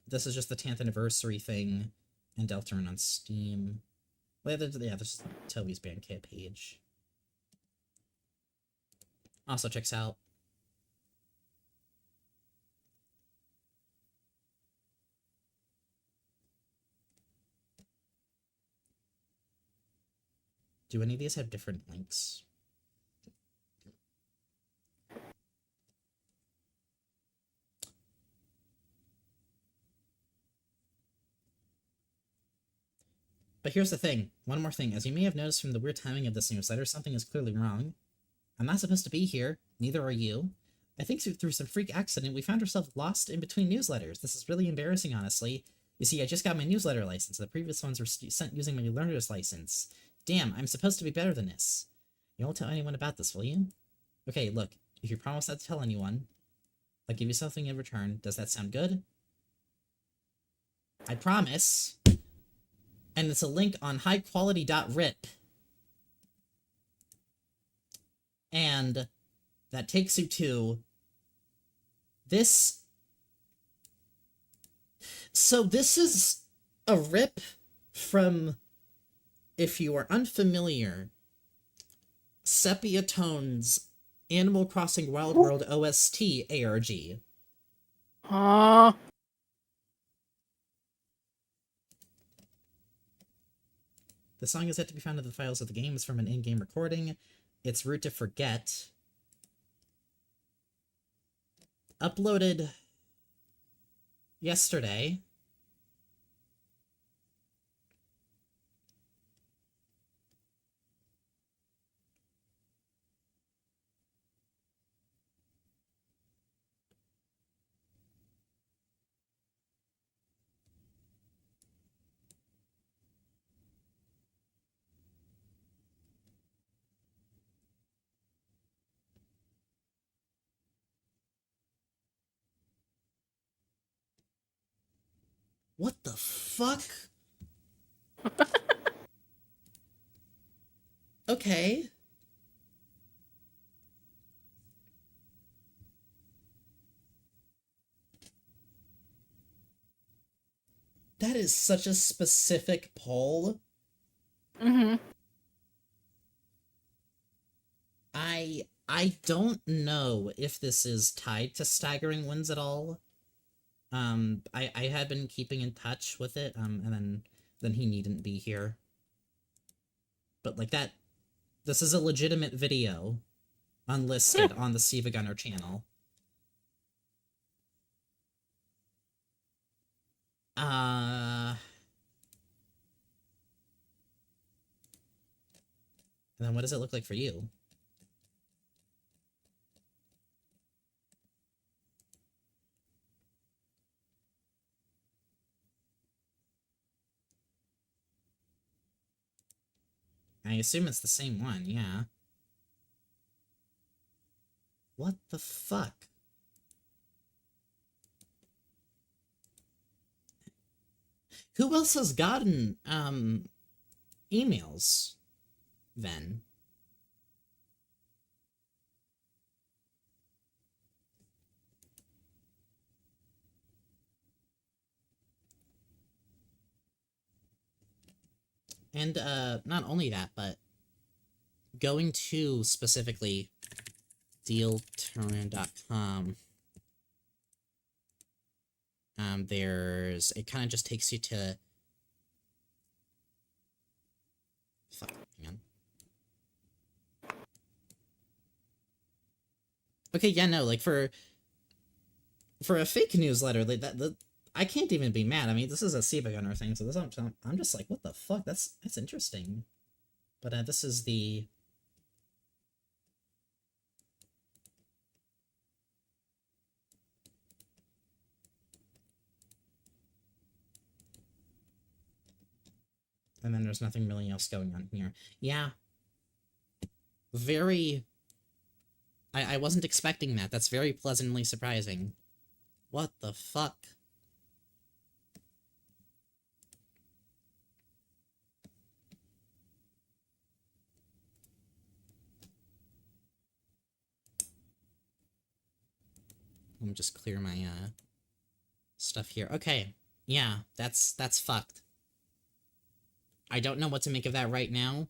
Speaker 1: This is just the 10th anniversary thing, and Deltarune on Steam. Well, yeah, this is Toby's Bandcamp page. Also checks out. Do any of these have different links? But here's the thing. One more thing. As you may have noticed from the weird timing of this newsletter, something is clearly wrong. I'm not supposed to be here. Neither are you. I think through some freak accident, we found ourselves lost in between newsletters. This is really embarrassing, honestly. You see, I just got my newsletter license. The previous ones were sent using my learner's license. Damn, I'm supposed to be better than this. You won't tell anyone about this, will you? Okay, look. If you promise not to tell anyone, I'll give you something in return. Does that sound good? I promise. And it's a link on highquality.rip. And that takes you to this. So this is a rip from, if you are unfamiliar, Sepia Tone's Animal Crossing Wild World OST ARG.
Speaker 2: Huh?
Speaker 1: The song is yet to be found in the files of the game. It's from an in-game recording. It's Root to Forget. Uploaded yesterday. What the fuck? Okay. That is such a specific poll.
Speaker 2: Mm-hmm.
Speaker 1: I don't know if this is tied to staggering wins at all. I had been keeping in touch with it, and then he needn't be here. But like that, this is a legitimate video, unlisted on the Siva Gunner channel. And then what does it look like for you? I assume it's the same one, yeah. What the fuck? Who else has gotten, emails, then? And, not only that, but going to, specifically, DELTARUNE.com, it kind of just takes you to... Fuck, hang on. Okay, yeah, no, like, for a fake newsletter, like, I can't even be mad. I mean, this is a Siva Gunner thing, so this I'm just like, what the fuck? That's interesting. But this is the... And then there's nothing really else going on here. Yeah. Very I wasn't expecting that. That's very pleasantly surprising. What the fuck? Let me just clear my, stuff here. Okay. Yeah, that's fucked. I don't know what to make of that right now,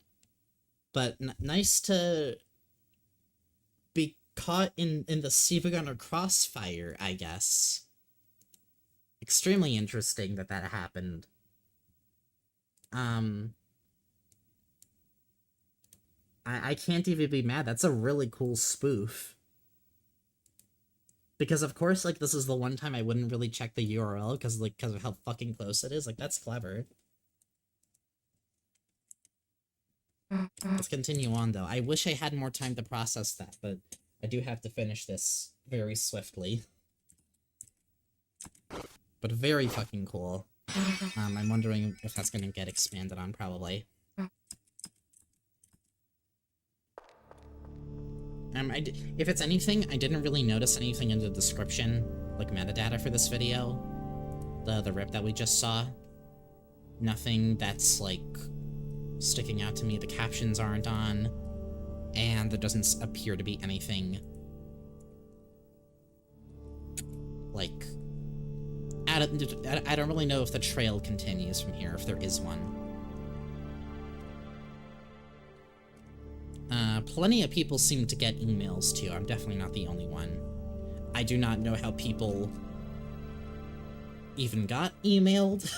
Speaker 1: but nice to be caught in the Sivagunner crossfire, I guess. Extremely interesting that happened. I can't even be mad. That's a really cool spoof. Because of course, like, this is the one time I wouldn't really check the URL because of how fucking close it is. Like, that's clever. Let's continue on, though. I wish I had more time to process that, but I do have to finish this very swiftly. But very fucking cool. I'm wondering if that's gonna get expanded on, probably. If it's anything, I didn't really notice anything in the description, like metadata for this video. The rip that we just saw. Nothing that's, like, sticking out to me. The captions aren't on, and there doesn't appear to be anything, like, I don't really know if the trail continues from here, if there is one. Plenty of people seem to get emails too. I'm definitely not the only one. I do not know how people even got emailed.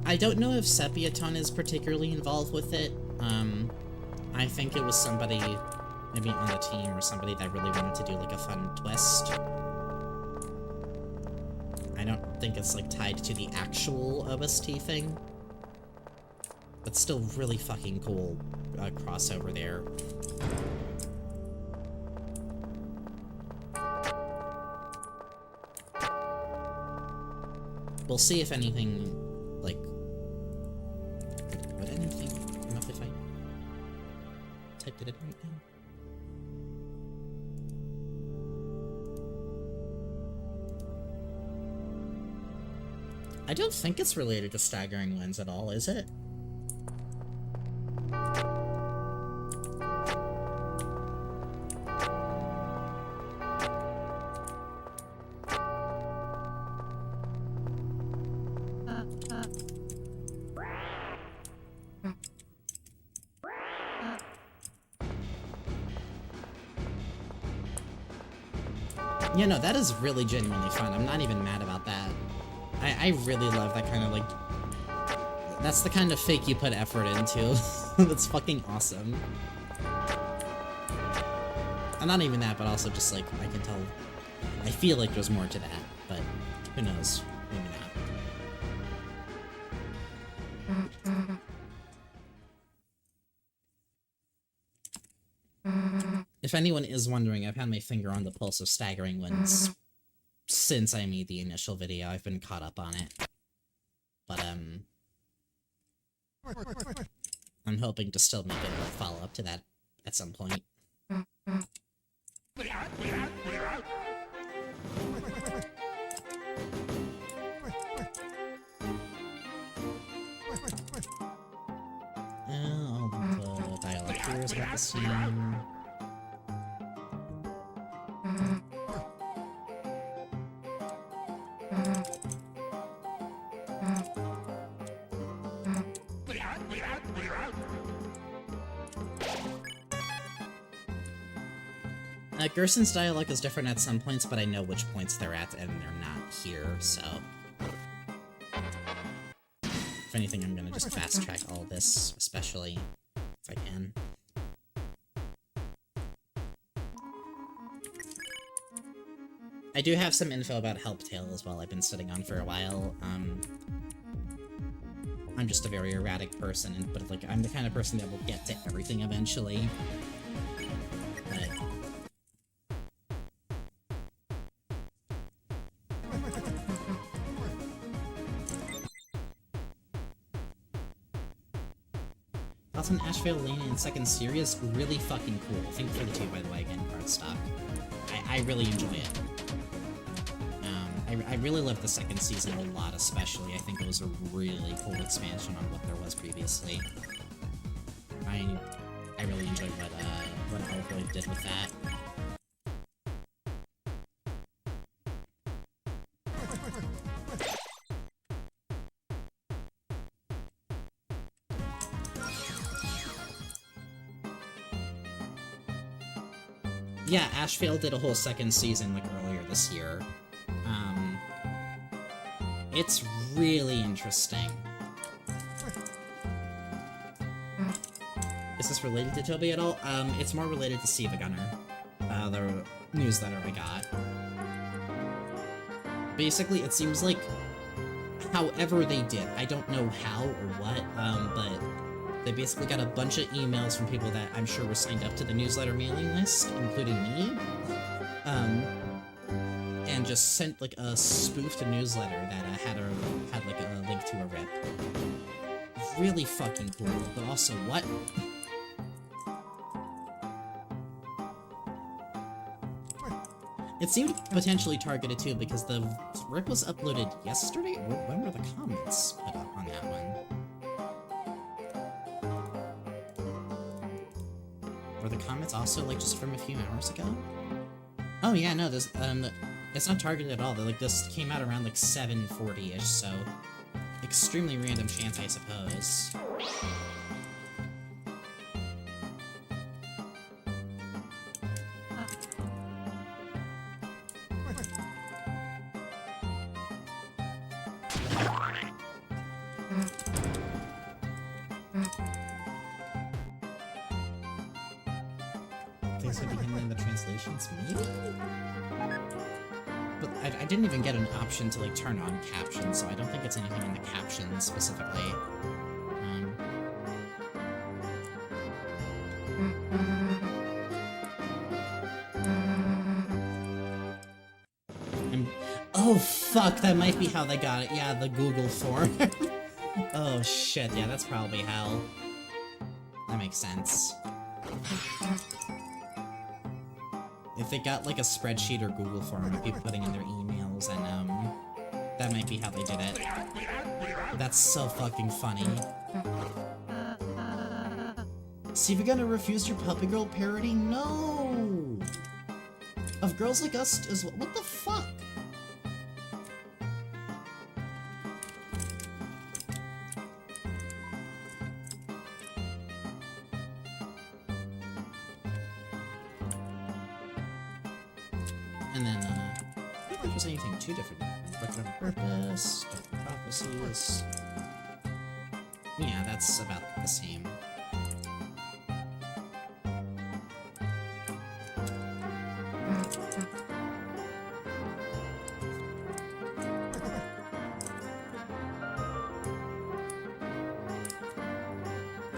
Speaker 1: I don't know if Sepiaton is particularly involved with it. I think it was somebody maybe on the team or somebody that really wanted to do like a fun twist. I don't think it's like tied to the actual OST thing. But still really fucking cool crossover there. We'll see if anything, like, would anything come up if I typed it in right now? I don't think it's related to staggering winds at all, is it? Yeah, no, that is really genuinely fun. I'm not even mad about that. I really love that kind of, like... That's the kind of fake you put effort into. That's fucking awesome. And not even that, but also just, like, I can tell... I feel like there's more to that, but who knows? Maybe not. If anyone is wondering, I've had my finger on the pulse of Staggering Winds since I made the initial video. I've been caught up on it. But, I'm hoping to still make a follow-up to that at some point. All the dialogue here is about the same. Gerson's dialogue is different at some points, but I know which points they're at, and they're not here, so... If anything, I'm gonna just fast-track all this, especially if I can. I do have some info about Helptail as well I've been sitting on for a while. I'm just a very erratic person, but like, I'm the kind of person that will get to everything eventually. But... in Ashvale Lane in second series, really fucking cool. Thank you for the 2, by the way, again, cardstock. I really enjoy it. I really loved the second season a lot, especially. I think it was a really cool expansion on what there was previously. I really enjoyed what Hellboy did with that. Yeah, Ashvale did a whole second season, like, earlier this year. It's really interesting. Is this related to Toby at all? It's more related to Steve Gunner, the newsletter I got. Basically, it seems like however they did, I don't know how or what, but they basically got a bunch of emails from people that I'm sure were signed up to the newsletter mailing list, including me, and just sent like a spoofed newsletter that had like a link to a rip. Really fucking cool, but also what? It seemed potentially targeted too because the rip was uploaded yesterday? When were the comments put up on that one? Were the comments also like just from a few hours ago? Oh yeah, no, this it's not targeted at all. Like this came out around like 7:40ish, so extremely random chance, I suppose. Things would be hidden in the translations, maybe? But I didn't even get an option to like turn on captions, so I don't think it's anything in the captions specifically. Oh fuck, that might be how they got it. Yeah, the Google form. Oh shit, yeah, that's probably how. That makes sense. If they got like a spreadsheet or Google form of people putting in their emails, and that might be how they did it. That's so fucking funny. See, if you're gonna refuse your Puppy Girl parody? No! Of Girls Like Us as well? What the fuck? And then, I don't think there's anything too different. Reflected on Purpose, Different Prophecies. Yeah, that's about the same.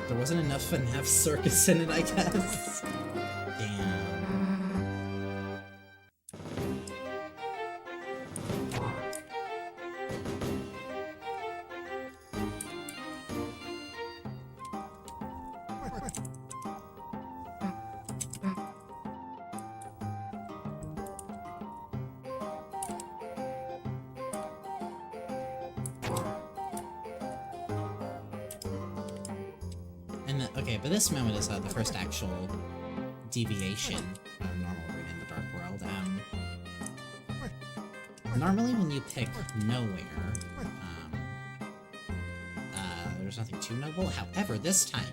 Speaker 1: There wasn't enough FNAF circus in it, I guess. Damn. And okay, but this moment is the first actual deviation from normal route in the Dark World. Normally when you pick Nowhere, there's nothing too noble. However, this time,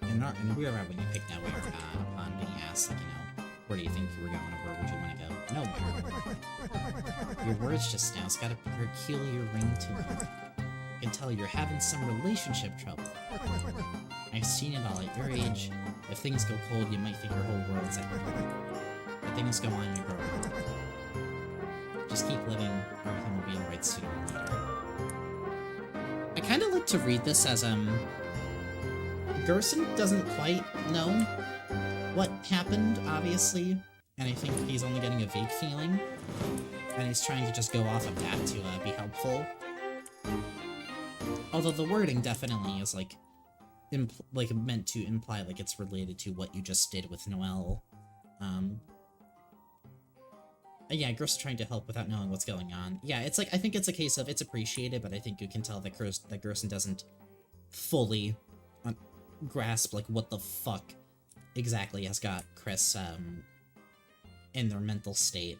Speaker 1: in Weird Route, when you pick Nowhere, upon being asked, like, you know, where do you think you were going, or where would you want to go? Nowhere. Your words just now, it's got a peculiar ring to them. I can tell you're having some relationship trouble. I've seen it all at your age. If things go cold, you might think your whole world's at risk. But things go on, you grow up. Just keep living, everything will be alright sooner or later. I kinda like to read this as, Gerson doesn't quite know what happened, obviously, and I think he's only getting a vague feeling, and he's trying to just go off of that to, be helpful. Although the wording definitely is, like, like meant to imply like it's related to what you just did with Noelle. Yeah, Gross is trying to help without knowing what's going on. Yeah, it's like, I think it's a case of it's appreciated, but I think you can tell that Gerson doesn't fully grasp like what the fuck exactly has got Chris in their mental state.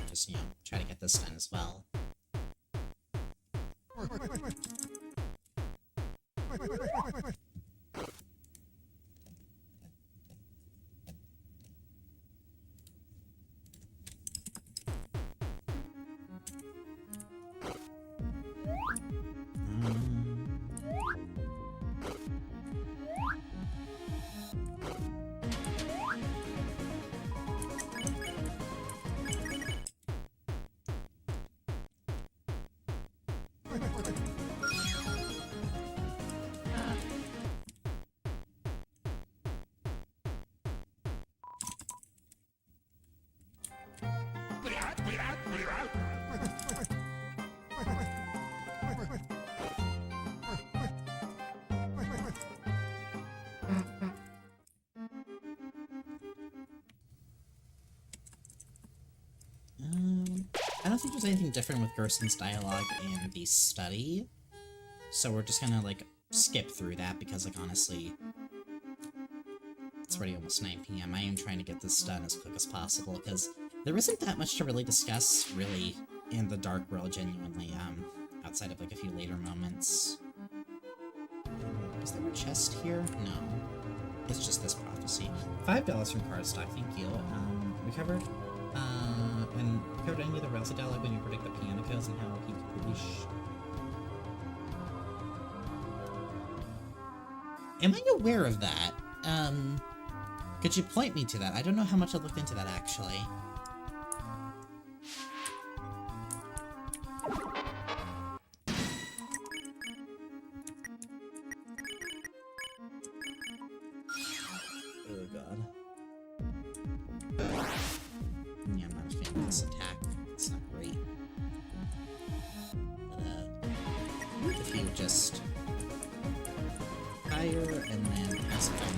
Speaker 1: Just, you know, try to get this done as well. I don't think there's anything different with Gerson's dialogue in the study, so we're just gonna, like, skip through that because, like, honestly, it's already almost 9 PM. I am trying to get this done as quick as possible because there isn't that much to really discuss, really, in the Dark World, genuinely, outside of, like, a few later moments. Is there a chest here? No. It's just this prophecy. $5 from Cardstock, thank you. We covered any of the Rousey dialogue when you predict the piano codes and how he completely Am I aware of that? Could you point me to that? I don't know how much I looked into that, actually. Oh god. Yeah, I'm not a fan of this attack. It's not great. But, if you just fire and then pass it on.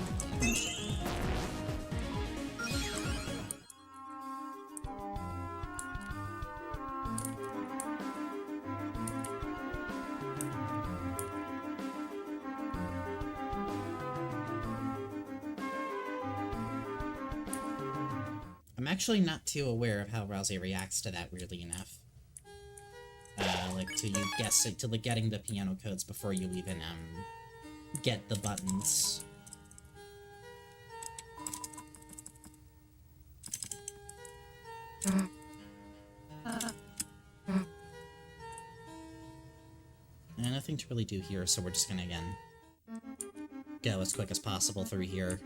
Speaker 1: I'm actually not too aware of how Rousey reacts to that, weirdly enough. Like, to you guessing, to, like, getting the piano codes before you even, get the buttons. And nothing to really do here, so we're just gonna, again, go as quick as possible through here.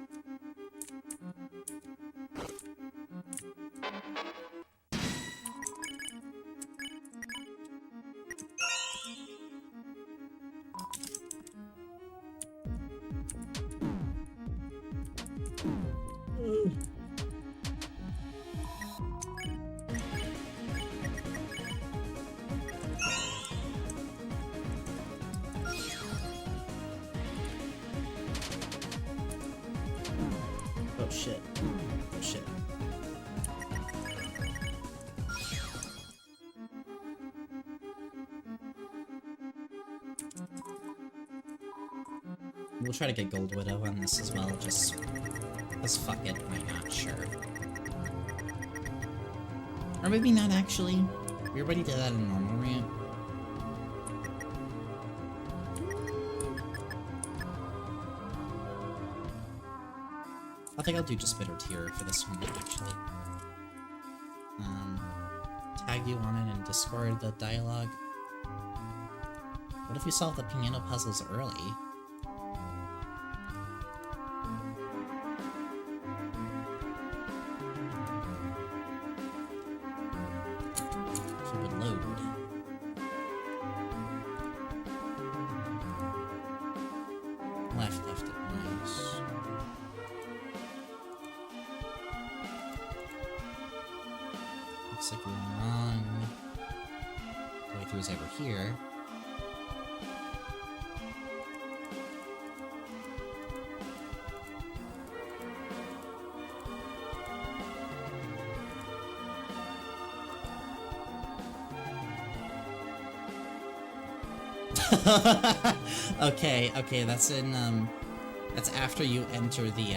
Speaker 1: Oh shit. Oh shit. We'll try to get Gold Widow on this as well, just because fuck it, why not? Sure. Or maybe not actually. We already did that in normal route. I think I'll do just Bitter Tear for this one, actually. Tag you on it in Discord, the dialogue. What if you solve the piano puzzles early? If it would load. Left, right. Looks like we're wrong. The way through is over here. Okay, that's in, that's after you enter the,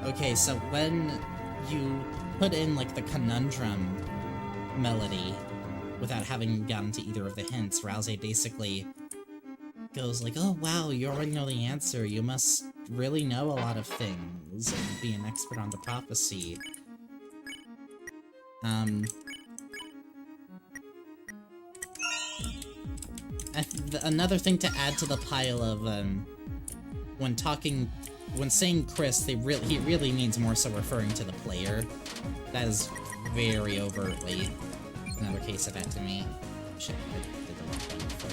Speaker 1: Okay, so when you put in, like, the conundrum melody without having gotten to either of the hints, Rouse basically goes like, oh wow, you already know the answer, you must really know a lot of things and be an expert on the prophecy. Another thing to add to the pile of, when saying Chris, he really means more so referring to the player. That is very overtly another case of that to me. Shit, I did the wrong thing before.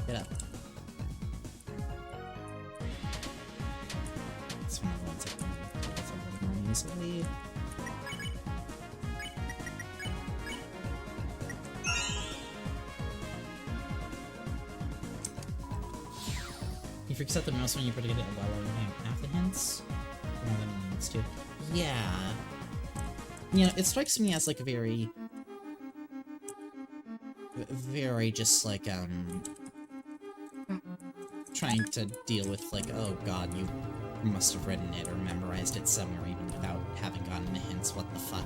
Speaker 1: Get up. That's one of the ones I can get a little more easily. He freaks out the most when you predict it while hang half the hints. More than he needs to. Yeah. You know, it strikes me as like a very just like, trying to deal with like, oh god, you must have written it or memorized it somewhere even without having gotten the hints, what the fuck.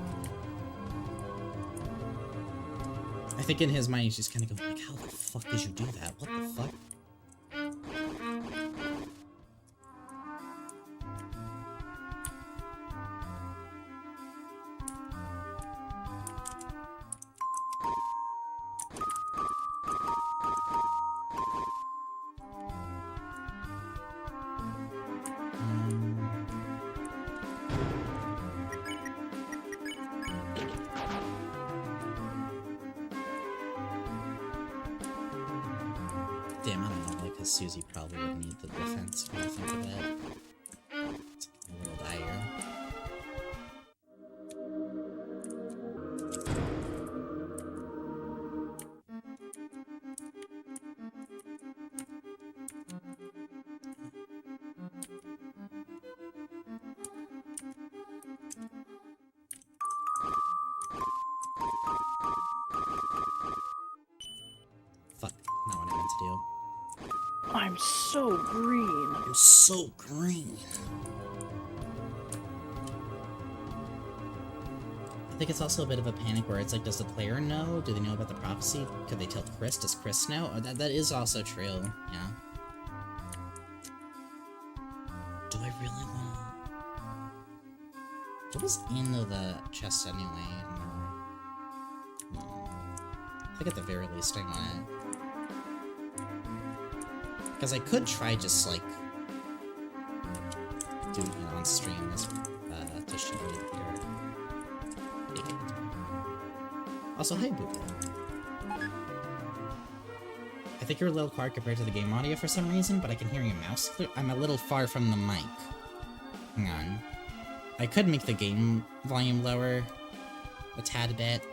Speaker 1: I think in his mind he's just kind of going like, how the fuck did you do that? What the fuck? Damn, I don't know, because Susie probably would need the defense when I think of it. It's a little dire. Fuck, not what I meant to do.
Speaker 2: I'm so green.
Speaker 1: I'm so green. I think it's also a bit of a panic where it's like, does the player know? Do they know about the prophecy? Could they tell Chris? Does Chris know? Oh, that is also true, yeah. Do I really want to... What was in the chest anyway? I think at the very least I want it. Because I could try just, like, doing it on stream as, to show you here. Also, hi, Boo. I think you're a little quiet compared to the game audio for some reason, but I can hear your mouse clear. I'm a little far from the mic. Hang on. I could make the game volume lower a tad bit.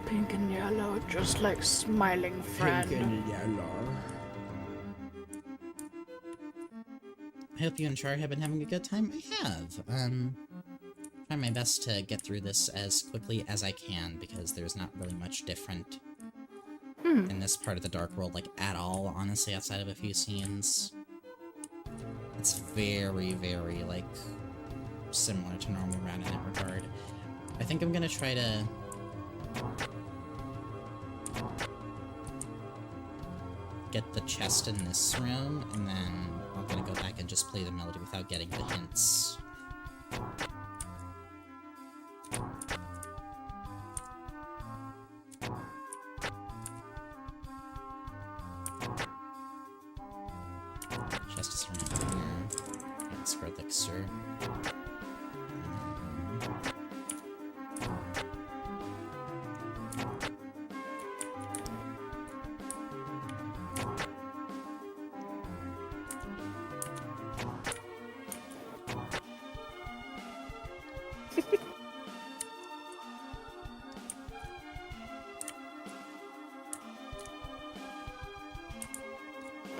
Speaker 2: Pink and yellow, just like smiling friend.
Speaker 5: Pink and yellow.
Speaker 1: I hope you and Chara have been having a good time. I have. Trying my best to get through this as quickly as I can, because there's not really much different in this part of the Dark World, like, at all, honestly, outside of a few scenes. It's very, very, like, similar to normal round in that regard. I think I'm gonna try to... get the chest in this room, and then I'm gonna go back and just play the melody without getting the hints. Chest is around here. Let's go elixir.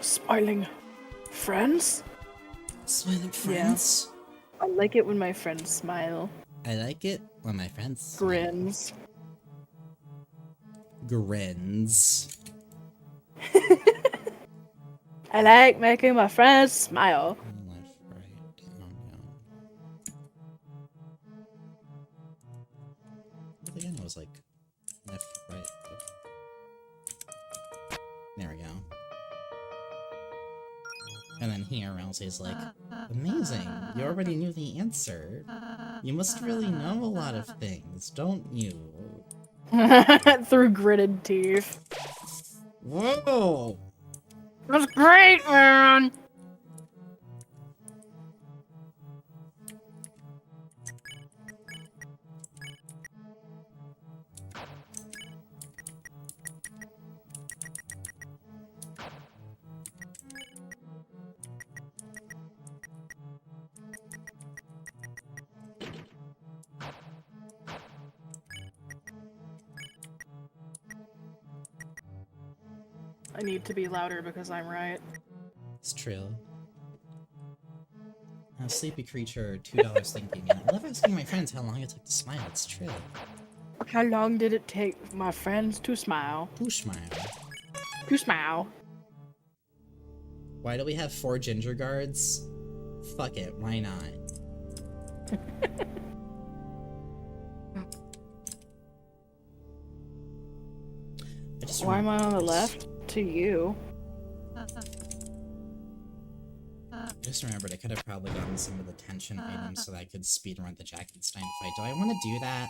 Speaker 2: Smiling friends?
Speaker 1: Smiling friends?
Speaker 2: I like it when my friends smile.
Speaker 1: I like it when my friends
Speaker 2: Grins.
Speaker 1: grins.
Speaker 2: I like making my friends smile.
Speaker 1: Left, right, down, down. I think it was like left, right. Left. There we go. And then here, Ralsei's like, amazing, you already knew the answer. You must really know a lot of things, don't you?
Speaker 2: Through gritted teeth.
Speaker 1: Whoa!
Speaker 2: That's great, man! I need to be louder because I'm right.
Speaker 1: It's true. A sleepy creature, $2 thinking. I love asking my friends how long it took to smile. It's true.
Speaker 2: How long did it take my friends to smile?
Speaker 1: Who smile?
Speaker 2: To smile.
Speaker 1: Why do we have 4 ginger guards? Fuck it, why not?
Speaker 2: Why am I on the left? To you.
Speaker 1: I just remembered I could have probably gotten some of the tension items so that I could speedrun the Jackenstein fight. Do I want to do that?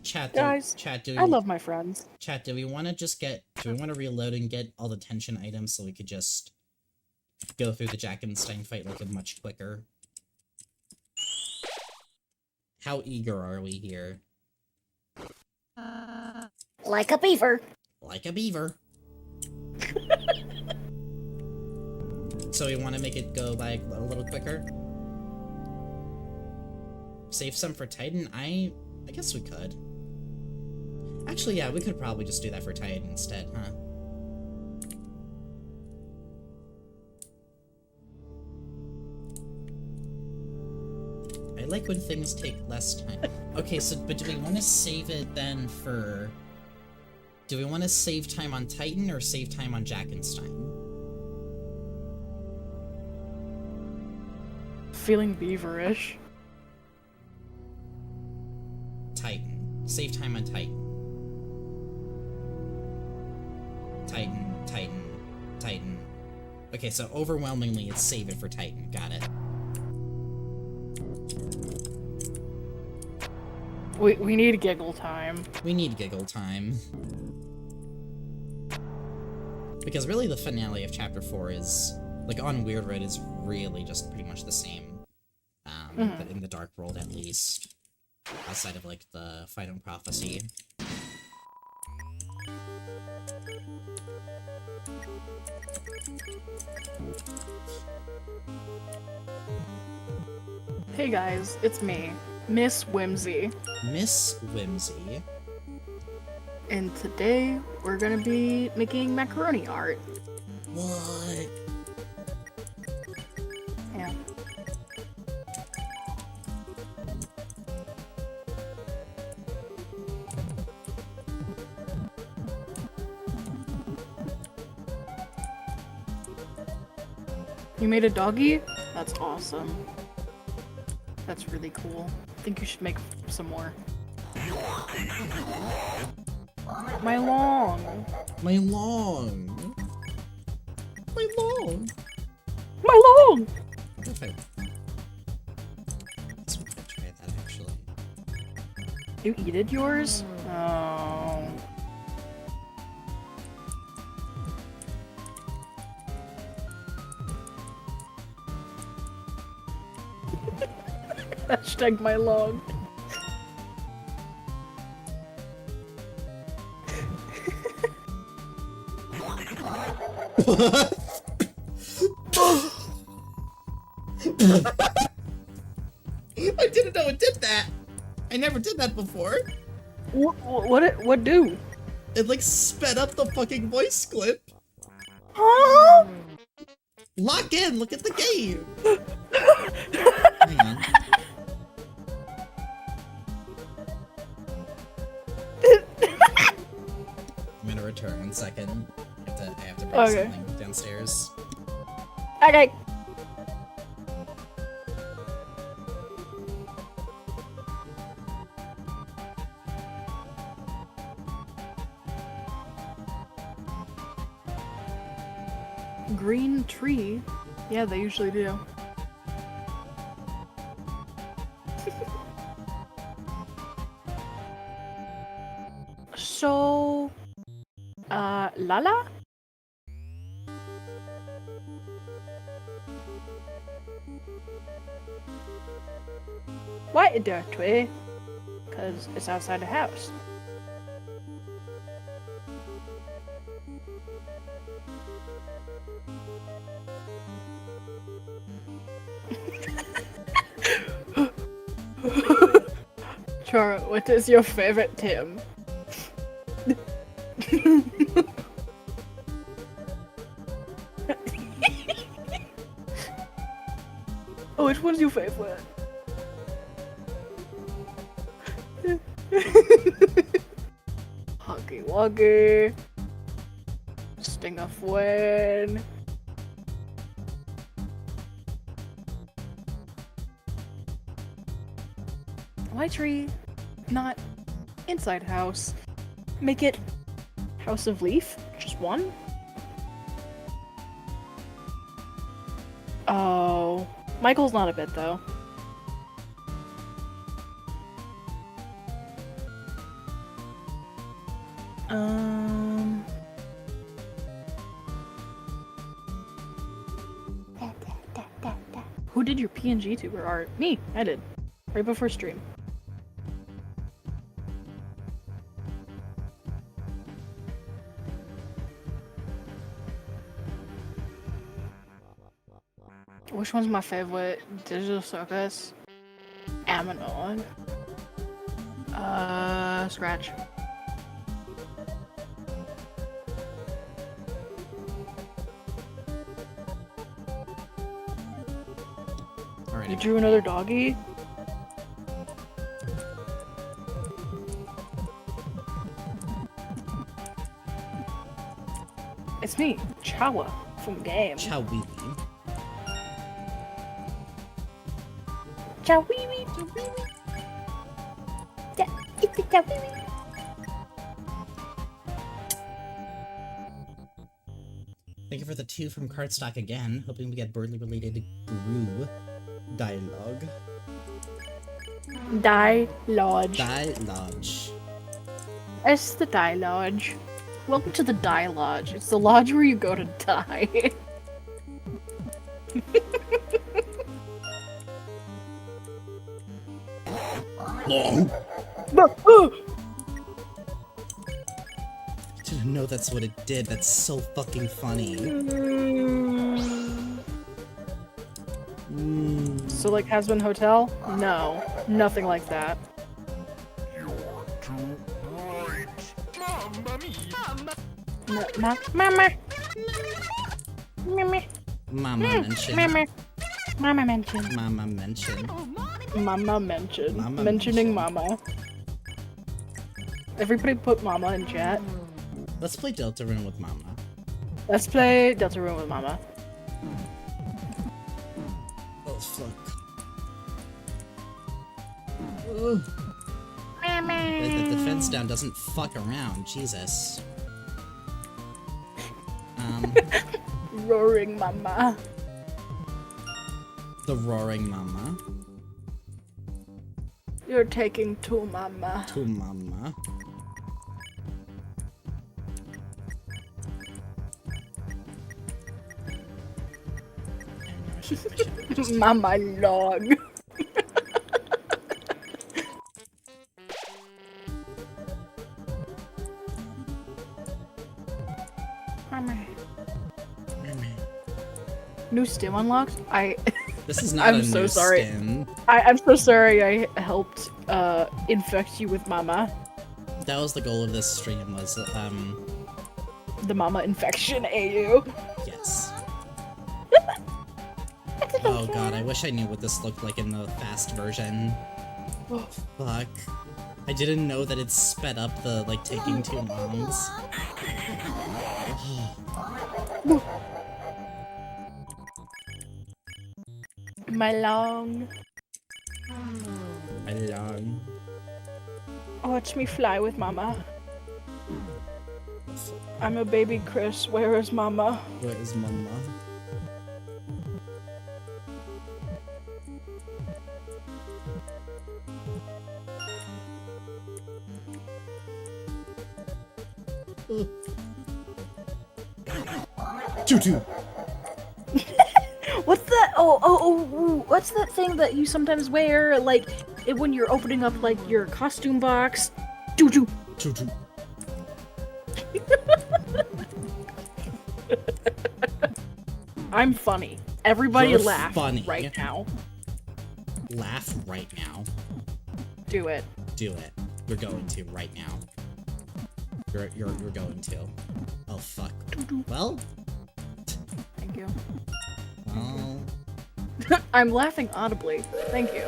Speaker 1: Chat,
Speaker 2: Guys,
Speaker 1: do
Speaker 2: I love my friends.
Speaker 1: Chat, do we want to reload and get all the tension items so we could just go through the Jackenstein fight like much quicker? How eager are we here?
Speaker 3: Like a beaver.
Speaker 1: Like a beaver. So we want to make it go by a little quicker? Save some for Titan? I guess we could. Actually, yeah, we could probably just do that for Titan instead, huh? I like when things take less time. Okay, so, but do we want to save it then for... Do we want to save time on Titan or save time on Jackenstein?
Speaker 2: Feeling beaverish.
Speaker 1: Titan. Save time on Titan. Titan, Titan, Titan. Okay, so overwhelmingly it's save it for Titan. Got it.
Speaker 2: We need giggle time.
Speaker 1: We need giggle time. Because really the finale of Chapter 4 is, like, on Weird Road is really just pretty much the same. But in the Dark World, at least. Outside of, like, the Final Prophecy.
Speaker 2: Hey guys, it's me, Miss Whimsy.
Speaker 1: Miss Whimsy.
Speaker 2: And today, we're gonna be making macaroni art.
Speaker 1: What?
Speaker 2: Yeah. You made a doggy? That's awesome. That's really cool. I think you should make some more. My long.
Speaker 4: My long. My long.
Speaker 2: My long!
Speaker 1: Perfect. Let's try that actually.
Speaker 2: You eated yours? Oh. Hashtag my long.
Speaker 4: I didn't know it did that. I never did that before.
Speaker 2: What do?
Speaker 4: It like sped up the fucking voice clip.
Speaker 2: Huh?
Speaker 4: Lock in. Look at the game.
Speaker 1: Hang on. I'm gonna return in a second. I have to bring something downstairs.
Speaker 2: Okay. Green tree? Yeah, they usually do. So, Lala? Why a dirt tree? Because it's outside the house. Chara, what is your favorite Tim? Oh, which one's your favorite? Huggy Wuggy. Sting of Wayne. Why tree? Not inside house. Make it House of Leaf? Just one? Oh. Michael's not a bit though. Who did your PNG tuber art? Me, I did. Right before stream. Which one's my favorite? Digital Circus? Aminon. Scratch.
Speaker 1: Alright.
Speaker 2: You drew another doggy? It's me, Chara, from game.
Speaker 1: Chow-wee-wee.
Speaker 3: Chow wee wee. Yeah, it's a chow wee wee.
Speaker 1: Thank you for the 2 from Cardstock again. Hoping we get Birdly related Gru dialogue.
Speaker 2: Die Lodge.
Speaker 1: Die Lodge.
Speaker 2: It's the Die Lodge. Welcome to the Die Lodge. It's the lodge where you go to die.
Speaker 1: Long. Didn't know that's what it did. That's so fucking funny.
Speaker 2: So like Has-Been Hotel? No, nothing like that. Mama.
Speaker 1: Mama mention.
Speaker 3: Mama mentioned.
Speaker 1: Mama mention.
Speaker 2: Mama mention.
Speaker 1: Mama
Speaker 2: Mentioning
Speaker 1: mention.
Speaker 2: mama. Everybody put mama in chat.
Speaker 1: Let's play Deltarune with Mama.
Speaker 2: Let's play Deltarune with mama.
Speaker 1: fuck. The fence down doesn't fuck around, Jesus.
Speaker 2: Roaring mama.
Speaker 1: The roaring mama.
Speaker 2: You're taking two, mama.
Speaker 1: To mama. I should just
Speaker 2: Mama log. New stim unlocked?
Speaker 1: This is not
Speaker 2: I'm
Speaker 1: a
Speaker 2: so
Speaker 1: new
Speaker 2: sorry.
Speaker 1: stim.
Speaker 2: I'm so sorry I helped infect you with mama.
Speaker 1: That was the goal of this stream, was,
Speaker 2: The mama infection, AU.
Speaker 1: yes. Oh god, I wish I knew what this looked like in the fast version.
Speaker 2: Oh.
Speaker 1: Fuck. I didn't know that it sped up the, like, taking too longs.
Speaker 2: My long.
Speaker 1: My long.
Speaker 2: Watch me fly with mama. I'm a baby Chris. Where is mama?
Speaker 1: Where is mama? Choo-choo!
Speaker 2: What's that? Oh, what's that thing that you sometimes wear, like, when you're opening up, like, your costume box? Choo-choo!
Speaker 1: Choo-choo.
Speaker 2: I'm funny. Everybody
Speaker 1: You're
Speaker 2: laugh
Speaker 1: funny.
Speaker 2: right now.
Speaker 1: Laugh right now.
Speaker 2: Do it.
Speaker 1: Do it. You're going to right now. You're going to. Oh fuck. Well?
Speaker 2: Thank you.
Speaker 1: Well.
Speaker 2: I'm laughing audibly. Thank you.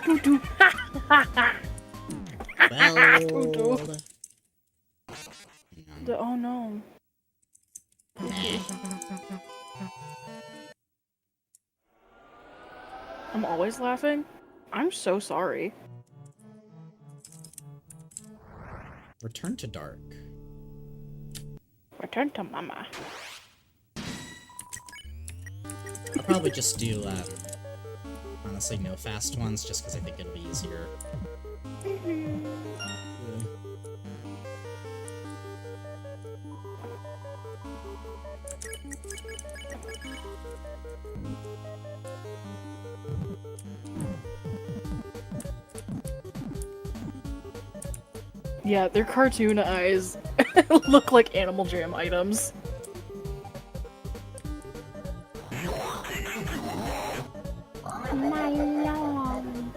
Speaker 2: Choo-choo.
Speaker 1: Well.
Speaker 2: Oh no. I'm always laughing? I'm so sorry.
Speaker 1: Return to dark.
Speaker 2: Return to mama.
Speaker 1: I'll probably just do, honestly, no fast ones, just because I think it'll be easier.
Speaker 2: Yeah, their cartoon eyes look like Animal Jam items.
Speaker 3: My long.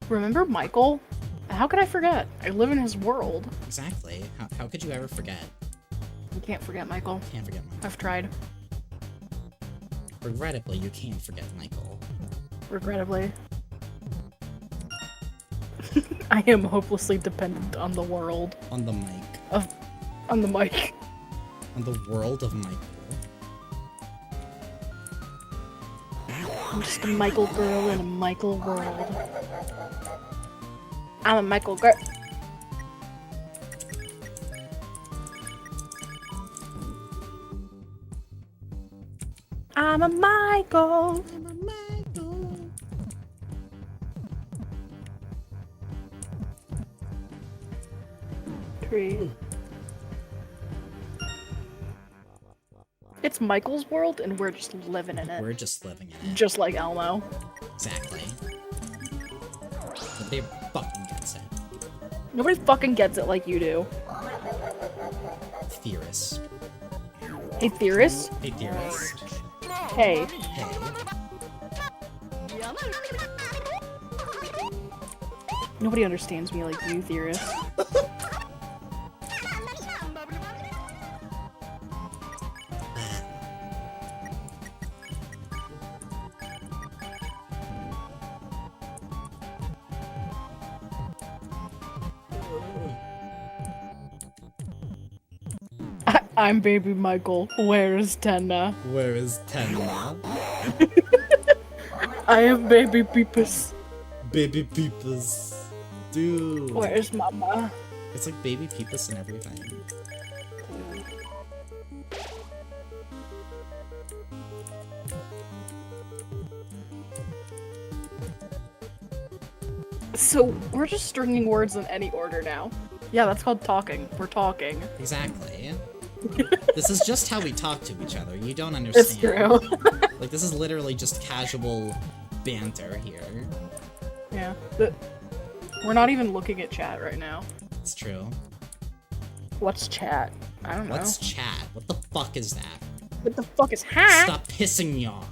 Speaker 2: Remember Michael? How could I forget? I live in his world.
Speaker 1: Exactly. How could you ever forget?
Speaker 2: You can't forget Michael.
Speaker 1: Can't forget Michael.
Speaker 2: I've tried.
Speaker 1: Regrettably, you can't forget Michael.
Speaker 2: Regrettably. I am hopelessly dependent on the world.
Speaker 1: On the mic.
Speaker 2: On the mic.
Speaker 1: On the world of Michael.
Speaker 2: I'm just a Michael girl in a Michael world. I'm a Michael girl. I'm a Michael.
Speaker 1: I'm a Michael.
Speaker 2: Tree. It's Michael's world, and we're just living in it.
Speaker 1: We're just living in it.
Speaker 2: Just like Elmo.
Speaker 1: Exactly. Nobody fucking gets it.
Speaker 2: Nobody fucking gets it like you do.
Speaker 1: Theorist.
Speaker 2: Hey, theorist?
Speaker 1: Hey, theorist.
Speaker 2: Hey.
Speaker 1: Hey.
Speaker 2: Nobody understands me like you, theorist. I'm baby Michael. Where's Tenna?
Speaker 1: Where is Tenna?
Speaker 2: I am baby Peepus.
Speaker 1: Baby Peepus. Dude.
Speaker 2: Where's Mama?
Speaker 1: It's like Baby Peepus and everything.
Speaker 2: So, we're just stringing words in any order now. Yeah, that's called talking. We're talking.
Speaker 1: Exactly. This is just how we talk to each other. You don't understand.
Speaker 2: It's true.
Speaker 1: Like, this is literally just casual banter here.
Speaker 2: Yeah. But we're not even looking at chat right now.
Speaker 1: It's true.
Speaker 2: What's chat? I don't know.
Speaker 1: What's chat? What the fuck is that?
Speaker 2: What the fuck is hat?
Speaker 1: Stop pissing me off.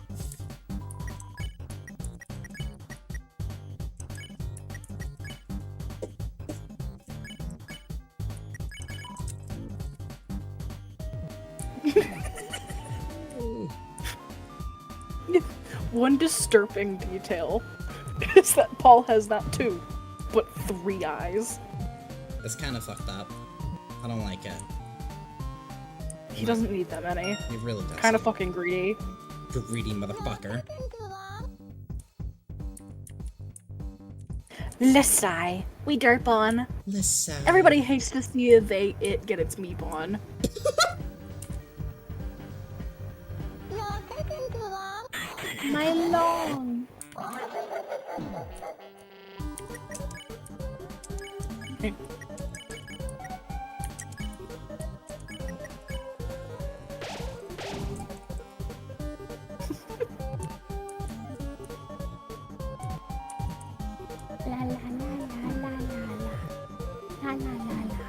Speaker 2: One disturbing detail is that Paul has not 2, but 3 eyes.
Speaker 1: It's kind of fucked up. I don't like it.
Speaker 2: He doesn't need that many.
Speaker 1: He really does.
Speaker 2: Kind of fucking greedy.
Speaker 1: Greedy motherfucker.
Speaker 3: Lissai. We derp on.
Speaker 1: Listen.
Speaker 2: Everybody hates to see it get its meep on.
Speaker 3: My long. La la la la la la la la la la.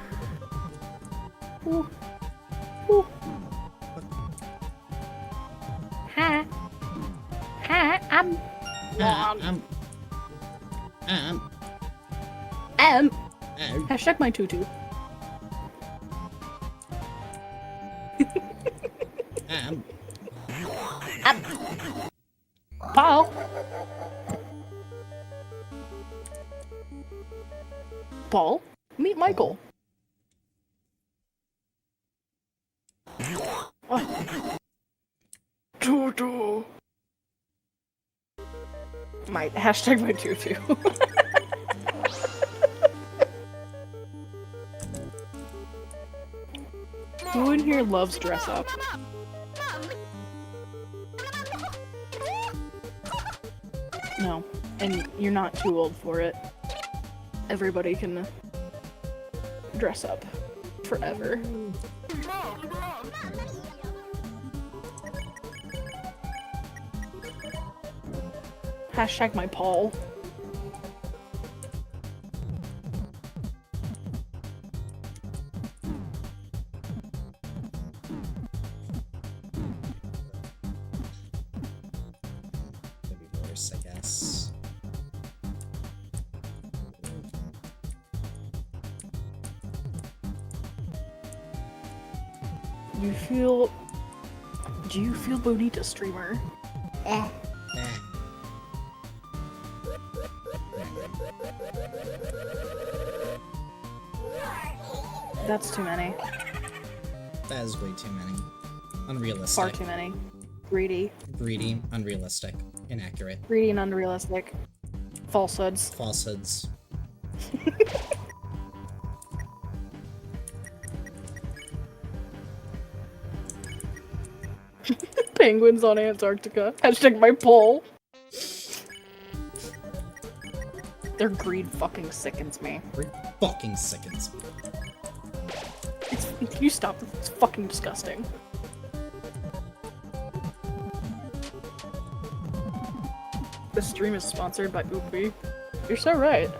Speaker 3: Ooh. Ooh. Hi. Hi, I'm
Speaker 2: Hashtag my tutu. Paul. Paul, meet Michael. Oh. Tutu. Hashtag my tutu. Who in here loves dress up? No, and you're not too old for it. Everybody can dress up forever. Hashtag my Paul.
Speaker 1: Could be worse, I guess.
Speaker 2: Do you feel bonita, streamer?
Speaker 3: Eh.
Speaker 2: That's too many.
Speaker 1: That is way too many. Unrealistic.
Speaker 2: Far too many. Greedy.
Speaker 1: Greedy, unrealistic, inaccurate.
Speaker 2: Greedy and unrealistic. Falsehoods.
Speaker 1: Falsehoods.
Speaker 2: Penguins on Antarctica. Hashtag my Paul. Their greed fucking sickens me.
Speaker 1: It fucking sickens me.
Speaker 2: Can you stop? It's fucking disgusting. This stream is sponsored by Oopie. You're so right.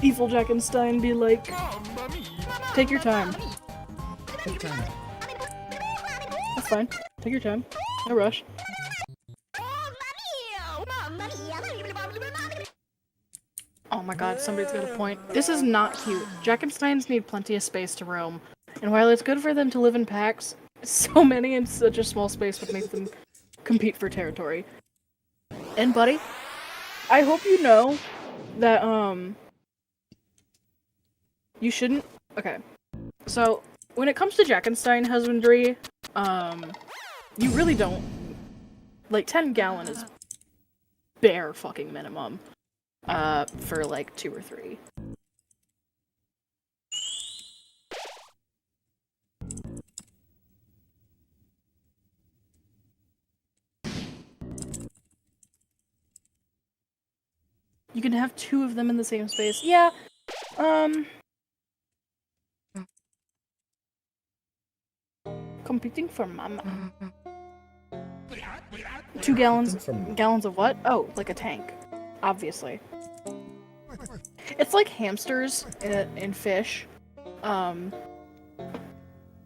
Speaker 2: Evil Jackenstein be like, take your time.
Speaker 1: Take time.
Speaker 2: That's fine. Take your time. No rush. Oh my god, somebody's got a point. This is not cute. Jackensteins need plenty of space to roam. And while it's good for them to live in packs, so many in such a small space would make them compete for territory. And buddy, I hope you know that you shouldn't. Okay, so when it comes to Jackenstein husbandry, you really don't. Like 10 gallon is bare fucking minimum. For like 2 or 3. You can have 2 of them in the same space. Yeah. Competing for mama. 2 gallons of what? Oh, like a tank. Obviously. It's like hamsters in fish.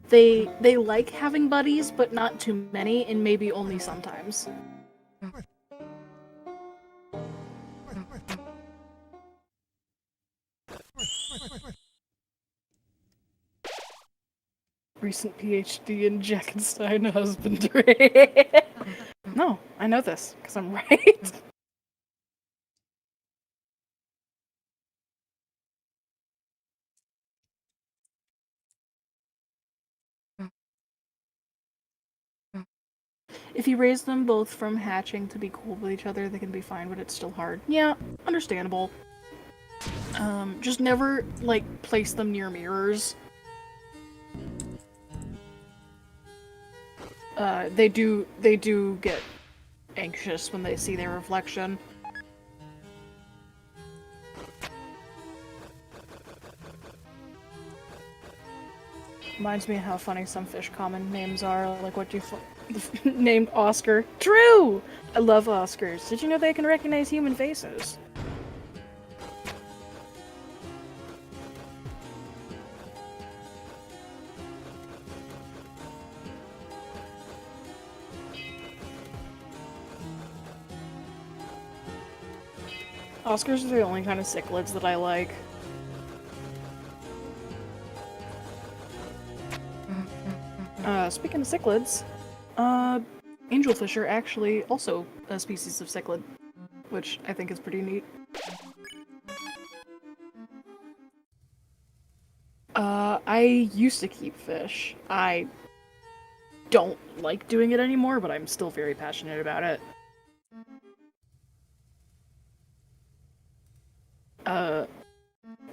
Speaker 2: They like having buddies, but not too many, and maybe only sometimes. Recent PhD in Jackenstein husbandry. No, I know this, because I'm right. If you raise them both from hatching to be cool with each other, they can be fine, but it's still hard. Yeah, understandable. Just never, like, place them near mirrors. They do get anxious when they see their reflection. Reminds me of how funny some fish common names are, like what you named Oscar. True! I love Oscars. Did you know they can recognize human faces? Oscars are the only kind of cichlids that I like. Speaking of cichlids, angelfish are actually also a species of cichlid, which I think is pretty neat. I used to keep fish. I don't like doing it anymore, but I'm still very passionate about it.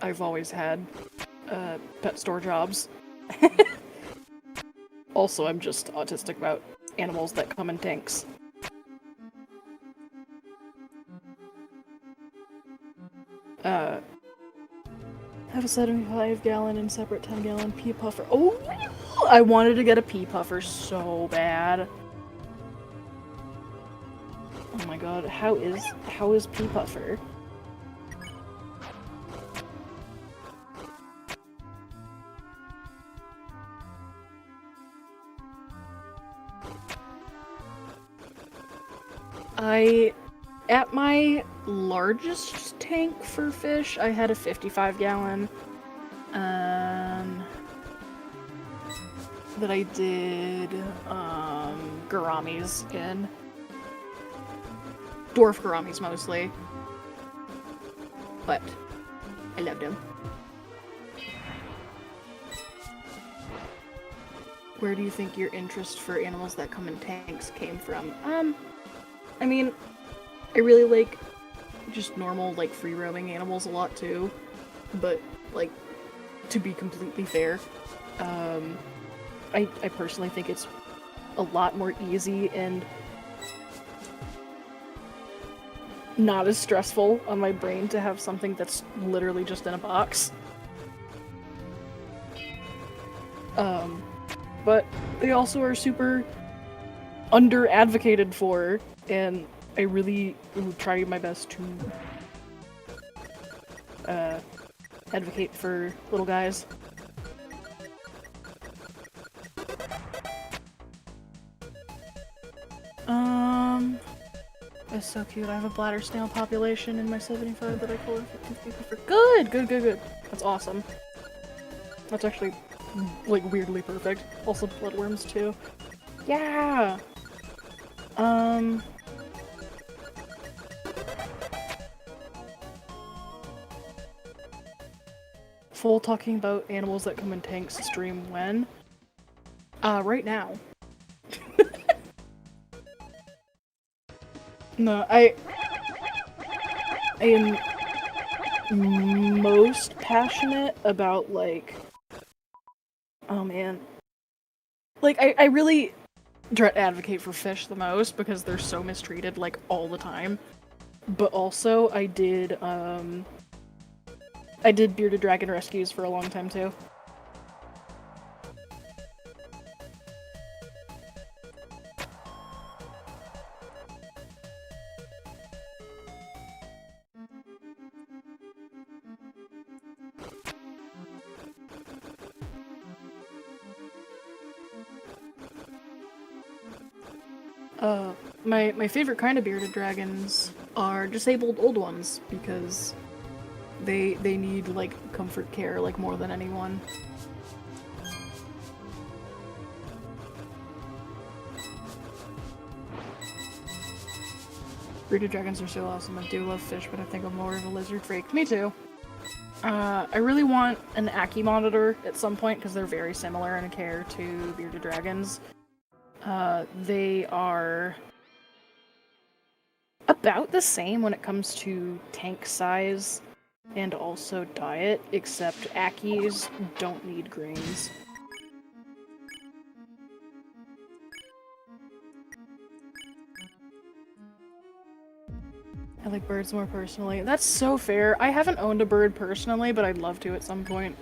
Speaker 2: I've always had, pet store jobs. Also, I'm just autistic about animals that come in tanks. Have a 75 gallon and separate 10 gallon pea puffer. Oh, I wanted to get a pea puffer so bad. Oh my god, how is pea puffer? At my largest tank for fish, I had a 55 gallon, that I did, gouramis in. Dwarf gouramis mostly. But, I loved them. Where do you think your interest for animals that come in tanks came from? I mean, I really like just normal, like, free-roaming animals a lot, too. But, like, to be completely fair, I personally think it's a lot more easy and not as stressful on my brain to have something that's literally just in a box. But they also are super under-advocated for, and I really try my best to advocate for little guys. That's so cute. I have a bladder snail population in my 75 that I call it 50 for. Good! Good. That's awesome. That's actually like, weirdly perfect. Also bloodworms, too. Yeah! Full talking about animals that come in tanks stream when? Right now. No, I am most passionate about, like, oh man. Like, I really advocate for fish the most because they're so mistreated, like, all the time. But also, I did bearded dragon rescues for a long time too. My favorite kind of bearded dragons are disabled old ones because they need, like, comfort care, like, more than anyone. Bearded dragons are so awesome. I do love fish, but I think I'm more of a lizard freak. Me too. I really want an Aki monitor at some point because they're very similar in care to bearded dragons. They are about the same when it comes to tank size and also diet, except Akis don't need greens. I like birds more personally. That's so fair. I haven't owned a bird personally, but I'd love to at some point.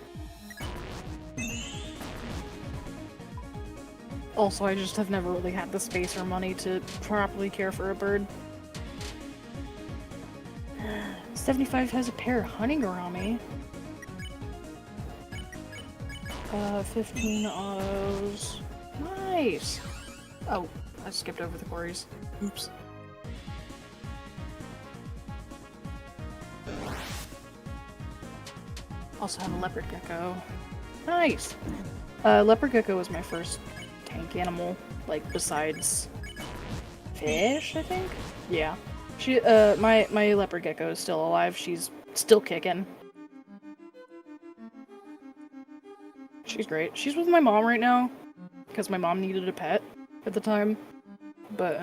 Speaker 2: Also, I just have never really had the space or money to properly care for a bird. 75 has a pair of honeygourami. 15 autos. Nice! Oh, I skipped over the quarries. Oops. Also have a leopard gecko. Nice! Leopard gecko was my first tank animal, like, besides fish, I think? Yeah. She, my leopard gecko is still alive. She's still kicking. She's great. She's with my mom right now, because my mom needed a pet at the time. But,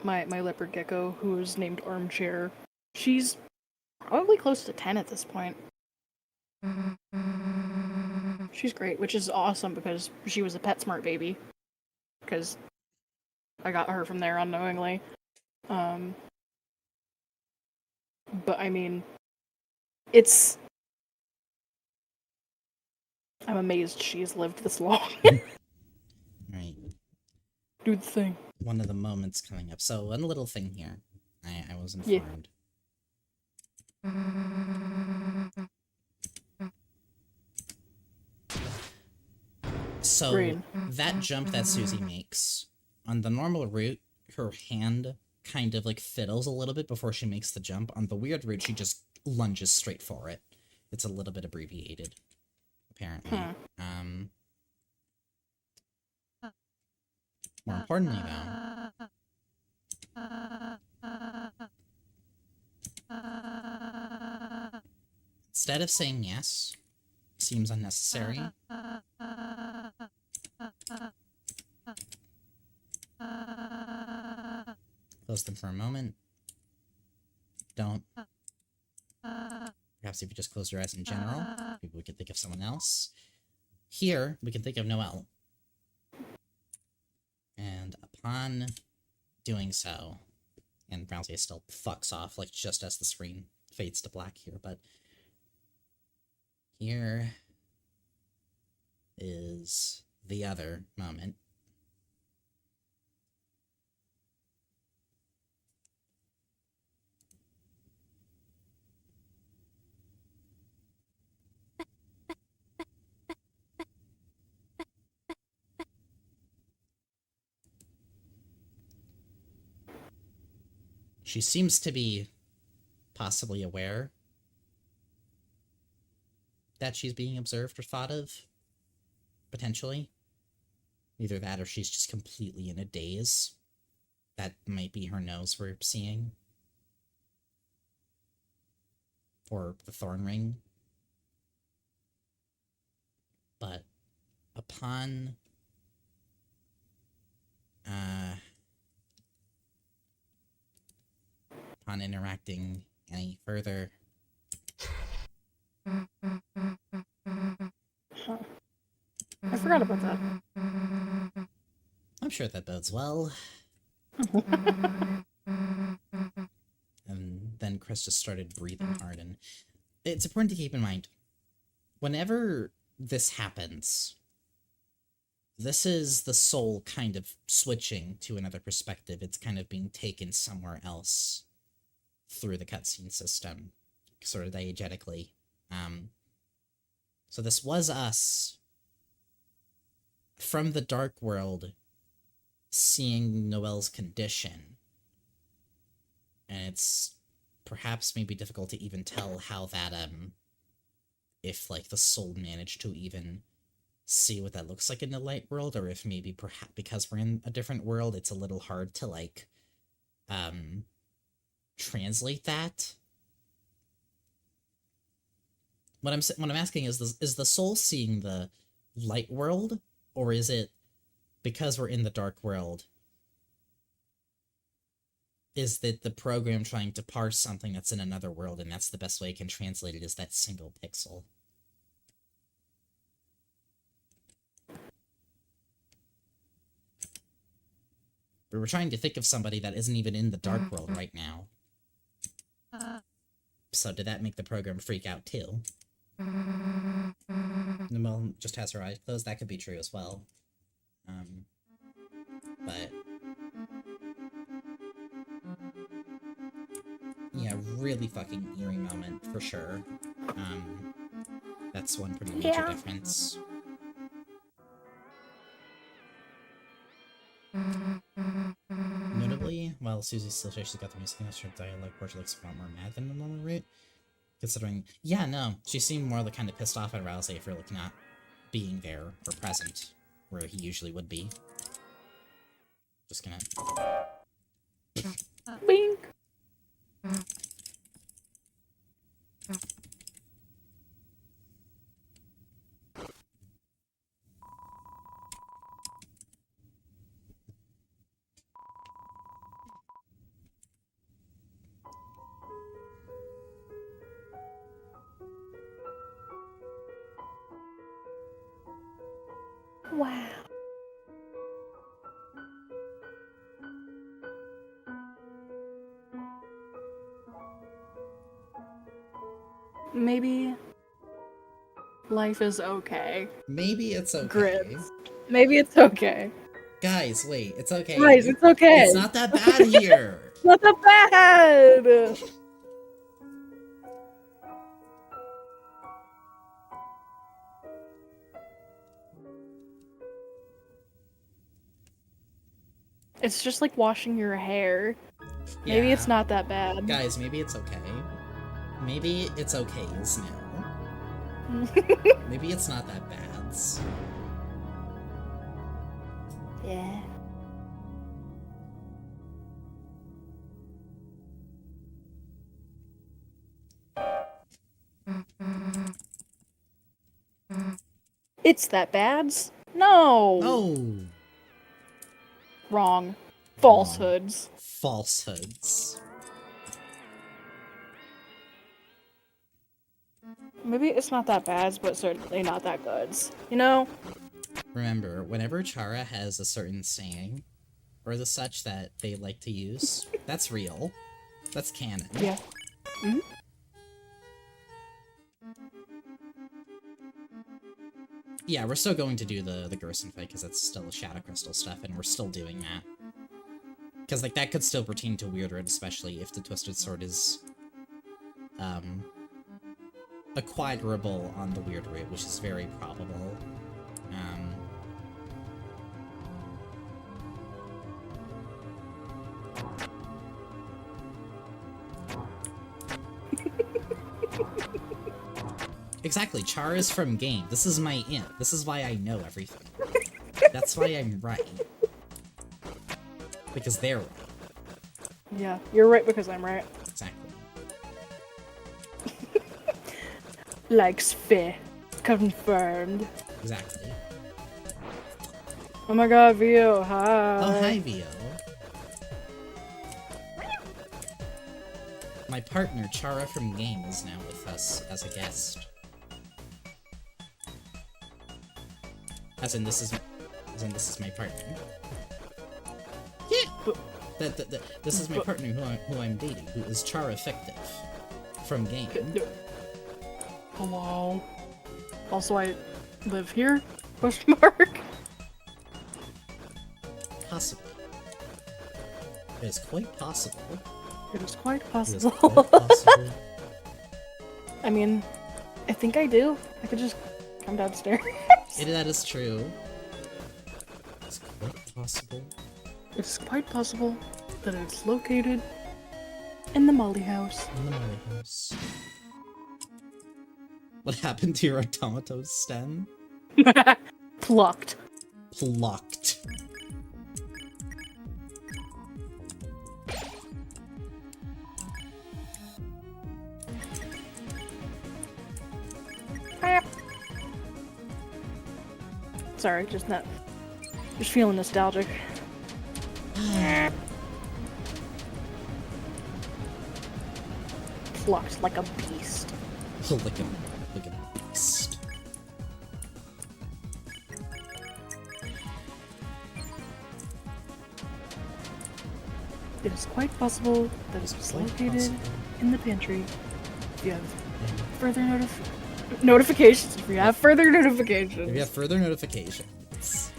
Speaker 2: my leopard gecko, who is named Armchair, she's probably close to 10 at this point. She's great, which is awesome because she was a PetSmart baby. Because I got her from there unknowingly. But I mean, I'm amazed she's lived this long.
Speaker 1: Right.
Speaker 2: Do the thing.
Speaker 1: One of the moments coming up. So, one little thing here. I was informed. So,
Speaker 2: Green.
Speaker 1: that jump that Susie makes, on the normal route, her hand kind of, like, fiddles a little bit before she makes the jump. On the weird route, she just lunges straight for it. It's a little bit abbreviated, apparently. More importantly, though, instead of saying yes, seems unnecessary. Close them for a moment. Don't. Perhaps if you just close your eyes in general, maybe we could think of someone else. Here, we can think of Noelle. And upon doing so, and Brownsy still fucks off, like, just as the screen fades to black here, but here is the other moment. She seems to be possibly aware that she's being observed or thought of. Potentially. Either that or she's just completely in a daze. That might be her nose we're seeing. Or the thorn ring. But upon interacting any further,
Speaker 2: I forgot about that.
Speaker 1: I'm sure that bodes well. And then Chris just started breathing hard, and it's important to keep in mind, whenever this happens, this is the soul kind of switching to another perspective. It's kind of being taken somewhere else through the cutscene system, sort of diegetically. So this was us from the dark world seeing Noelle's condition. And it's perhaps maybe difficult to even tell how that, if, like, the soul managed to even see what that looks like in the light world, or if maybe perhaps because we're in a different world, it's a little hard to, like, translate that. What I'm asking is the soul seeing the light world, or is it because we're in the dark world? Is that the program trying to parse something that's in another world, and that's the best way it can translate it, is that single pixel? We were trying to think of somebody that isn't even in the dark world right now. So did that make the program freak out too? Noelle just has her eyes closed. That could be true as well. But yeah, really fucking eerie moment for sure. That's one pretty major difference. Notably, while Susie still says she's got the music in her dialogue, Portia looks a lot more mad than the normal route. Considering, yeah, no, she seemed more like kind of pissed off at Rousey for like not being there or present where he usually would be. Just gonna
Speaker 2: Bink.
Speaker 3: Wow.
Speaker 2: Maybe life is okay.
Speaker 1: maybe it's okay.
Speaker 2: Grits. Maybe it's okay.
Speaker 1: Guys, wait, it's okay.
Speaker 2: Guys, it's okay.
Speaker 1: It's not that bad here.
Speaker 2: It's not that bad. It's just like washing your hair. Maybe
Speaker 1: Yeah.
Speaker 2: it's not that bad.
Speaker 1: Guys, maybe it's okay. Maybe it's okay now. Maybe it's not that bad.
Speaker 3: Yeah.
Speaker 2: It's that bad? No.
Speaker 1: Oh,
Speaker 2: Wrong. Falsehoods.
Speaker 1: falsehoods.
Speaker 2: Maybe it's not that bad, but certainly not that good. You know?
Speaker 1: Remember, whenever Chara has a certain saying, or the such that they like to use, that's real. That's canon.
Speaker 2: Yeah. Hmm?
Speaker 1: Yeah, we're still going to do the Gerson fight, because that's still the Shadow Crystal stuff, and we're still doing that. Because, like, that could still pertain to Weird Road, especially if the Twisted Sword is, acquirable on the Weird Route, which is very probable. Exactly, Chara is from game. This is my int. This is why I know everything. That's why I'm right. Because they're right.
Speaker 2: Yeah, you're right because I'm right.
Speaker 1: Exactly.
Speaker 2: Likes Feh. Confirmed.
Speaker 1: Exactly.
Speaker 2: Oh my god, Vio, hi.
Speaker 1: Oh, hi, Vio. My partner, Chara from game, is now with us as a guest. As in, this is my partner. Yeah! This is my partner who I'm dating, who is Chara Fictive. From game.
Speaker 2: Hello. Also, I live here? Question mark.
Speaker 1: Possibly. It is quite possible.
Speaker 2: It is quite
Speaker 1: It is
Speaker 2: possible.
Speaker 1: quite possible.
Speaker 2: I mean, I think I do. I could just come downstairs.
Speaker 1: That is true. It's quite possible.
Speaker 2: It's quite possible that it's located in the Molly house.
Speaker 1: In the Molly house. What happened to your automato stem?
Speaker 2: Plucked.
Speaker 1: Plucked.
Speaker 2: Sorry, just feeling nostalgic. Plucked like a beast.
Speaker 1: Like a beast.
Speaker 2: It is quite possible that it was located in the pantry. If you have further notifications, if you have further notifications.
Speaker 1: If you have further notifications.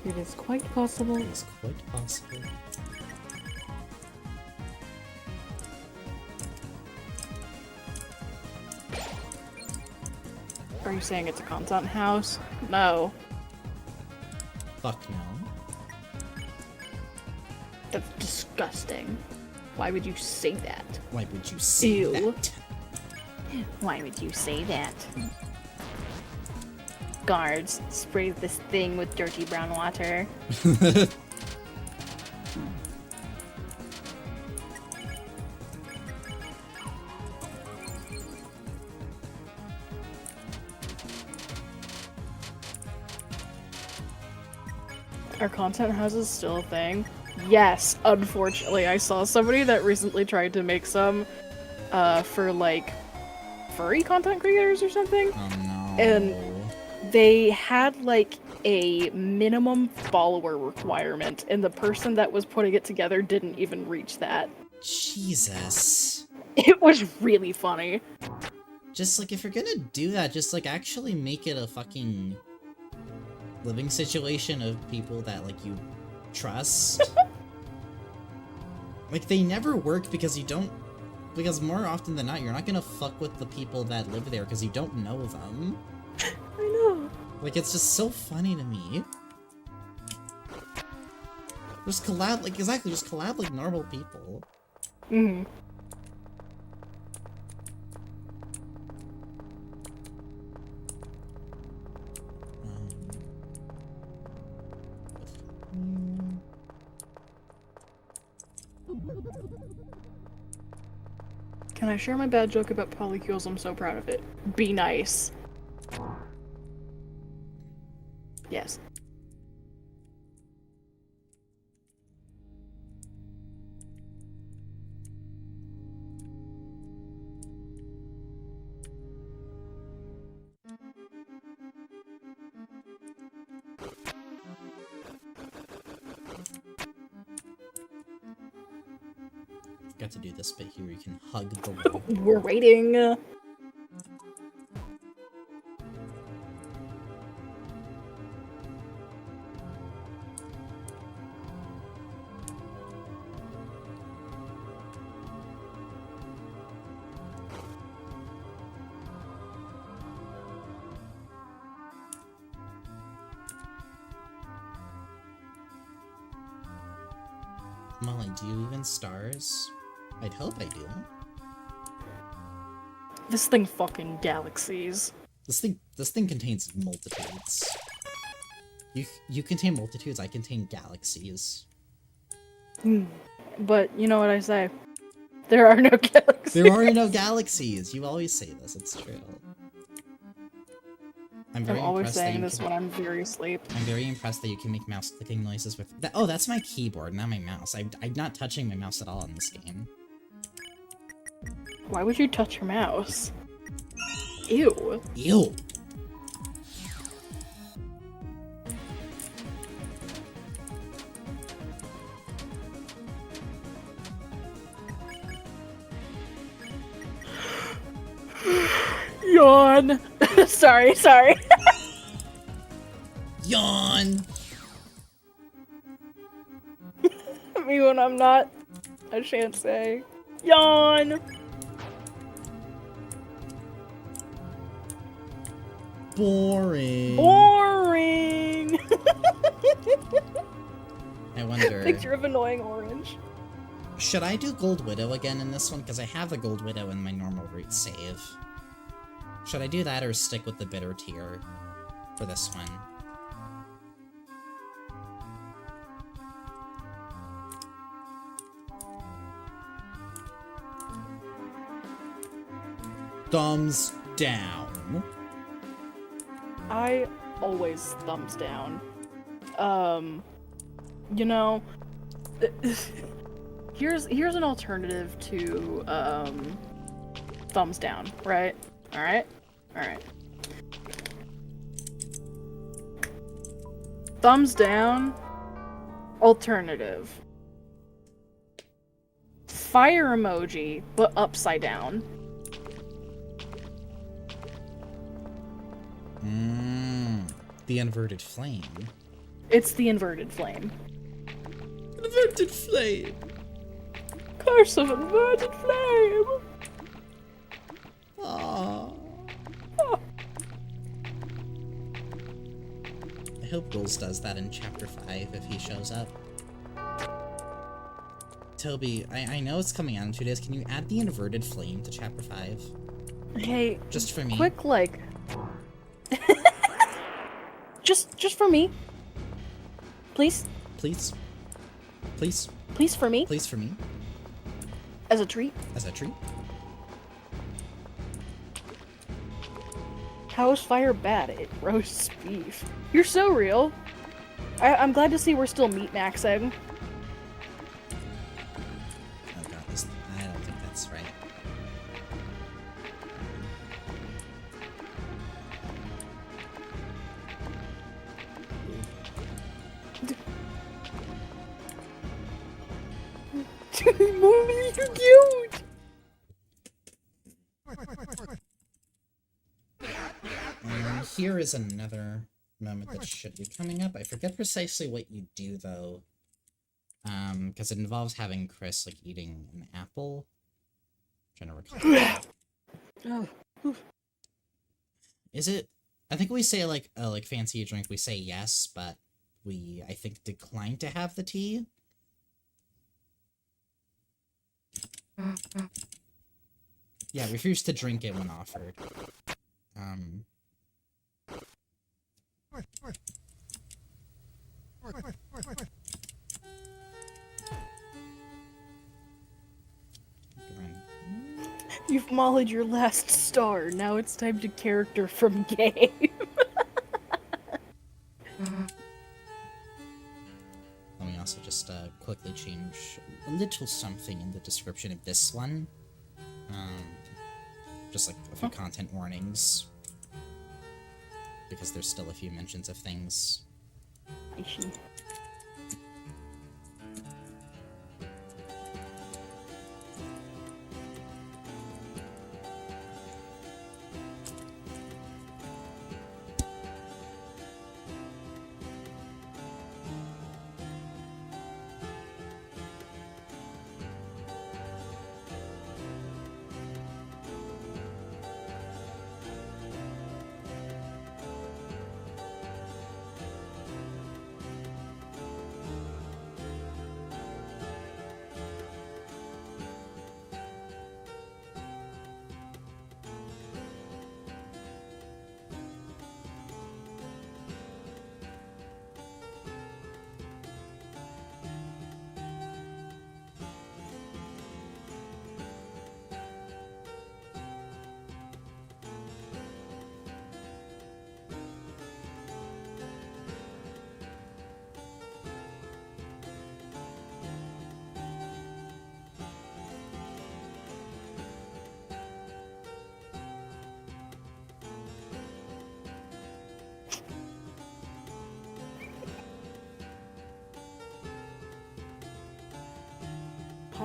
Speaker 2: It is quite possible.
Speaker 1: It is quite possible.
Speaker 2: Are you saying it's a content house? No.
Speaker 1: Fuck no.
Speaker 2: That's disgusting. Why would you say that?
Speaker 1: Why would you say
Speaker 2: Ew.
Speaker 1: that?
Speaker 3: Why would you say that? Guards, spray this thing with dirty brown water.
Speaker 2: Are content houses still a thing? Yes, unfortunately. I saw somebody that recently tried to make some for like furry content creators or something.
Speaker 1: Oh no.
Speaker 2: And they had like a minimum follower requirement, and the person that was putting it together didn't even reach that.
Speaker 1: Jesus.
Speaker 2: It was really funny.
Speaker 1: Just like, if you're gonna do that, just like actually make it a fucking living situation of people that like you trust. Like, they never work because because more often than not, you're not gonna fuck with the people that live there because you don't know them.
Speaker 2: I know.
Speaker 1: Like, it's just so funny to me. Just collab, like, exactly, just collab like normal people.
Speaker 2: Mm-hmm. Can I share my bad joke about polycules? I'm so proud of it. Be nice. Yes.
Speaker 1: Got to do this bit here where you can hug the wall.
Speaker 2: We're waiting.
Speaker 1: Molly, do you even stars? I'd hope I do.
Speaker 2: This thing fucking galaxies.
Speaker 1: This thing contains multitudes. You contain multitudes, I contain galaxies.
Speaker 2: But you know what I say? There are no galaxies.
Speaker 1: There are no galaxies! You always say this, it's true. I'm
Speaker 2: always saying this when I'm very asleep.
Speaker 1: I'm very impressed that you can make mouse clicking noises with that. Oh, that's my keyboard, not my mouse. I'm not touching my mouse at all in this game.
Speaker 2: Why would you touch your mouse? Ew.
Speaker 1: Ew.
Speaker 2: Yawn. sorry.
Speaker 1: Yawn.
Speaker 2: Me when I'm not. I shan't say. Yawn.
Speaker 1: Boring.
Speaker 2: Boring.
Speaker 1: I wonder.
Speaker 2: Picture of annoying orange.
Speaker 1: Should I do Gold Widow again in this one? Because I have the Gold Widow in my normal route save. Should I do that or stick with the bitter tier for this one? Thumbs down.
Speaker 2: I always thumbs down. You know, here's an alternative to thumbs down, right? All right. Thumbs down. Alternative. Fire emoji, but upside down.
Speaker 1: The inverted flame.
Speaker 2: It's the inverted flame.
Speaker 1: Inverted flame.
Speaker 2: Curse of inverted flame.
Speaker 1: Aww. I hope Rules does that in Chapter 5 if he shows up. Toby, I know it's coming out in 2 days. Can you add the inverted flame to Chapter 5?
Speaker 2: Hey,
Speaker 1: just for me.
Speaker 2: Quick, like... just for me. Please?
Speaker 1: Please? Please?
Speaker 2: Please for me?
Speaker 1: Please for me?
Speaker 2: As a treat?
Speaker 1: As a treat?
Speaker 2: How is fire bad? It roasts beef. You're so real. I'm glad to see we're still meat maxing.
Speaker 1: Oh god, I don't think that's right.
Speaker 2: Mommy, you're cute!
Speaker 1: Here is another moment that should be coming up. I forget precisely what you do, though. Because it involves having Chris, like, eating an apple. I'm trying to recall. Is it... I think we say, like, fancy a drink, we say yes, but we, I think, decline to have the tea. Yeah, refuse to drink it when offered.
Speaker 2: You've mollied your last star. Now it's time to character from game.
Speaker 1: Let me also just quickly change a little something in the description of this one. Just like a few content warnings. Because there's still a few mentions of things.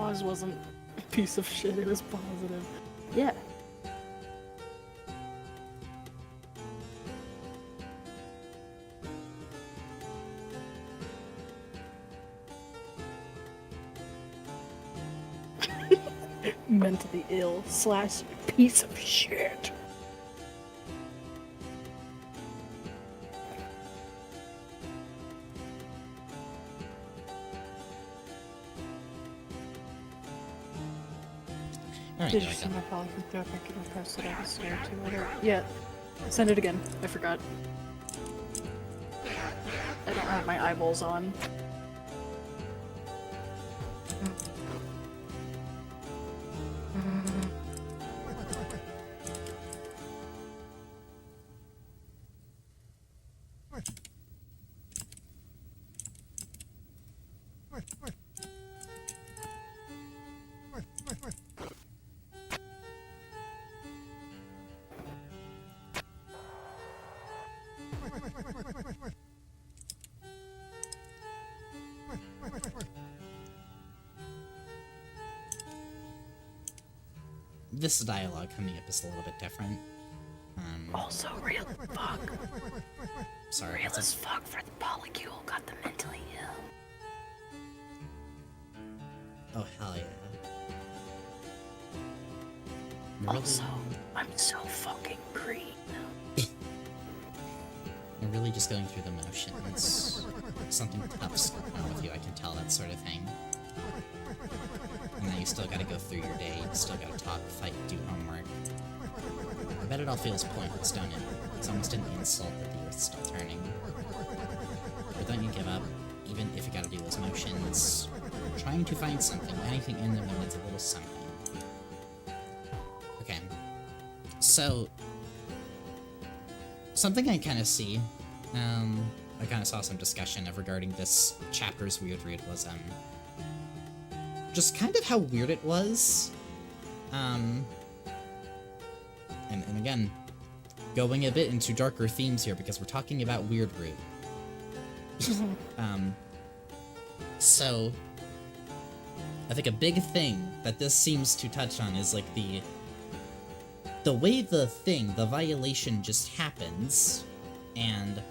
Speaker 2: pause wasn't a piece of shit, it was positive. Yeah. Mentally ill / piece of shit.
Speaker 1: Alright,
Speaker 2: Did
Speaker 1: there
Speaker 2: you
Speaker 1: we
Speaker 2: see
Speaker 1: go.
Speaker 2: my polygon joke? I can post it episode or two later. Yeah. Send it again. I forgot. I don't have my eyeballs on.
Speaker 1: This dialogue coming up is a little bit different.
Speaker 2: Also, real fuck.
Speaker 1: Sorry.
Speaker 2: Real
Speaker 1: what's
Speaker 2: as
Speaker 1: up?
Speaker 2: fuck for the polycule got the mentally ill.
Speaker 1: Oh, hell yeah. We're
Speaker 2: Also, I'm so fucking green.
Speaker 1: We're really just going through the motions. Something tough's going on with you, I can tell, that sort of thing. And then you still gotta go through your day, you still gotta talk, fight, do homework. I bet it all feels pointless, don't it? It's almost an insult that the Earth's still turning. But don't you give up, even if you gotta do those motions. Trying to find something, anything in them that needs a little something. Okay. So, something I kind of see, I kind of saw some discussion of regarding this chapter's weird root was, just kind of how weird it was. And again, going a bit into darker themes here because we're talking about weird root. So, I think a big thing that this seems to touch on is like the way the violation just happens, and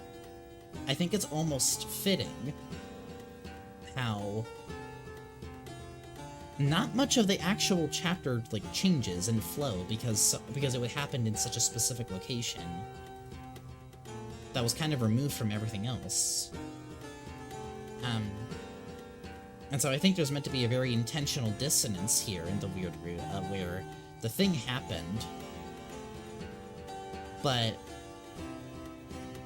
Speaker 1: I think it's almost fitting how not much of the actual chapter like changes and flow because it would happen in such a specific location that was kind of removed from everything else. And so I think there's meant to be a very intentional dissonance here in the weird root, where the thing happened, but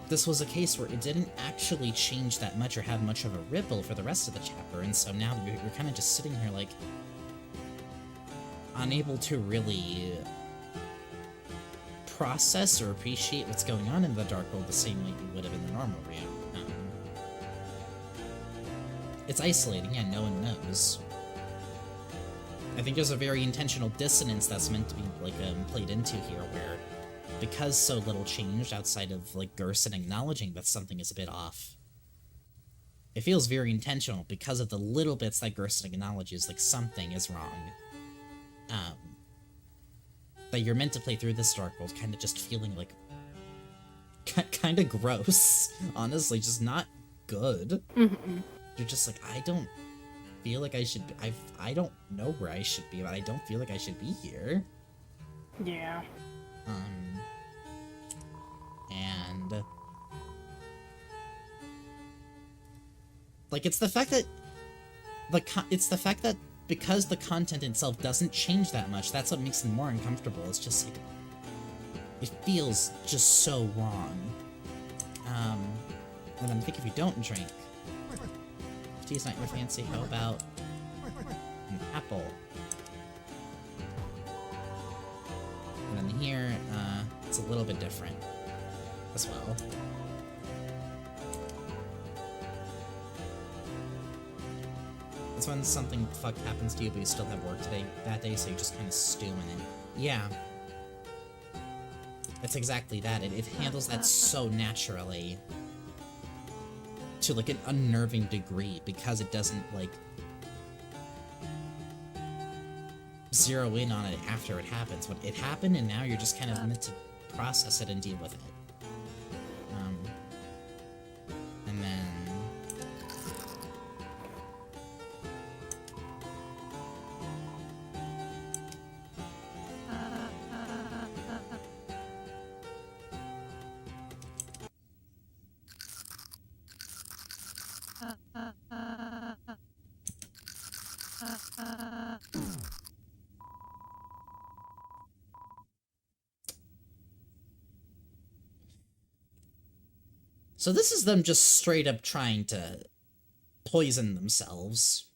Speaker 1: this was a case where it didn't actually change that much or have much of a ripple for the rest of the chapter, and so now you're kind of just sitting here, like, unable to really process or appreciate what's going on in the Dark World the same way you would have in the normal realm. It's isolating, yeah, no one knows. I think there's a very intentional dissonance that's meant to be, like, played into here, where because so little changed outside of, like, Gerson acknowledging that something is a bit off, it feels very intentional because of the little bits that Gerson acknowledges, like, something is wrong. That you're meant to play through this Dark World kind of just feeling, like, kind of gross. Honestly, just not good. You're just like, I don't feel like I should be, I don't know where I should be, but I don't feel like I should be here.
Speaker 2: Yeah.
Speaker 1: And like, it's the fact that because the content itself doesn't change that much, that's what makes it more uncomfortable. It's just like, it feels just so wrong. And then I think if you don't drink, tea's not your fancy, how about an apple? And then here, it's a little bit different as well. It's when something fucked happens to you, but you still have work that day, so you just kind of stew in it. Yeah. It's exactly that. It handles that so naturally. To, like, an unnerving degree, because it doesn't, like... zero in on it after it happens. When it happened, and now you're just kind of meant to process it and deal with it. And then... So this is them just straight up trying to poison themselves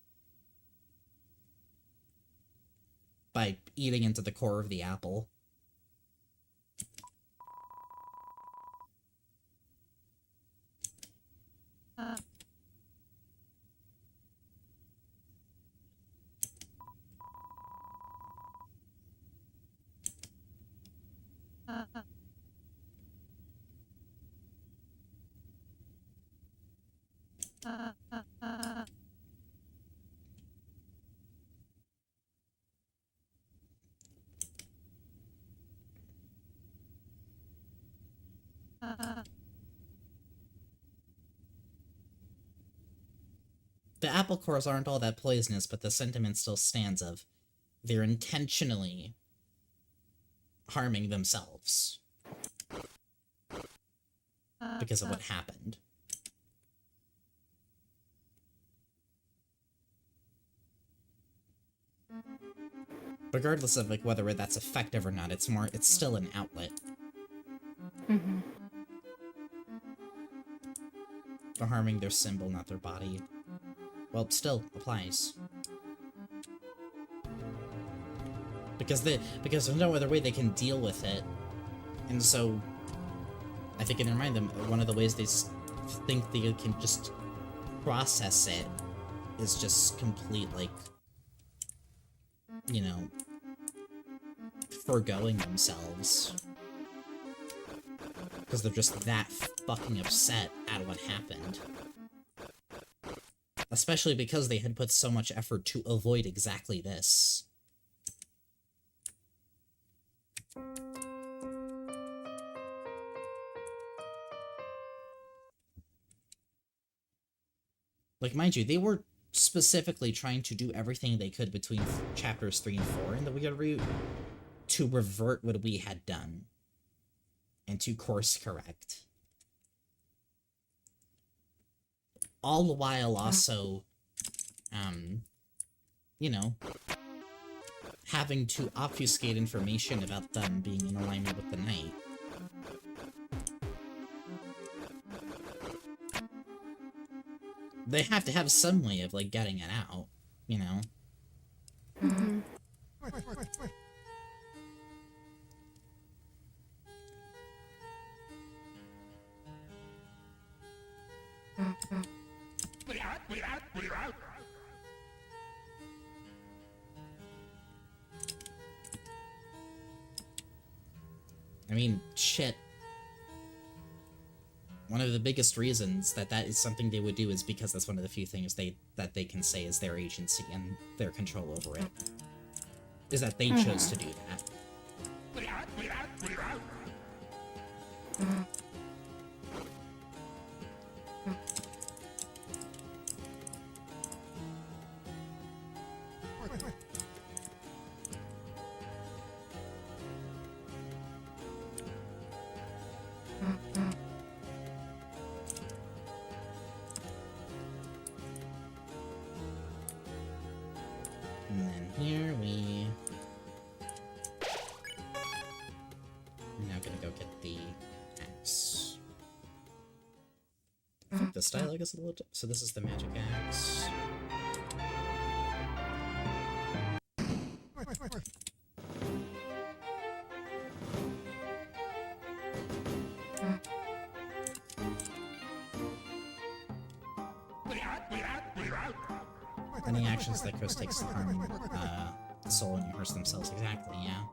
Speaker 1: by eating into the core of the apple. The apple cores aren't all that poisonous, but the sentiment still stands of they're intentionally harming themselves because of what happened. Regardless of like whether that's effective or not, it's still an outlet.
Speaker 2: Mm-hmm.
Speaker 1: For harming their symbol, not their body. Well, it still applies. Because there's no other way they can deal with it. And so, I think in their mind, one of the ways they think they can just process it is just complete, like, you know, forgoing themselves. Because they're just that fucking upset at what happened. Especially because they had put so much effort to avoid exactly this. Like, mind you, they were specifically trying to do everything they could between chapters 3 and 4 in the Weird Route to revert what we had done and to course correct. All the while also, you know, having to obfuscate information about them being in alignment with the Knight. They have to have some way of, like, getting it out, you know?
Speaker 2: Mm-hmm.
Speaker 1: I mean, shit. One of the biggest reasons that is something they would do is because that's one of the few things that they can say is their agency and their control over it. Is that they chose to do that. And then here we... I'm now gonna go get the axe. I think this dialogue is a little... So this is the magic axe. Any actions that Chris takes to harm the soul and rehearse themselves. Exactly, yeah.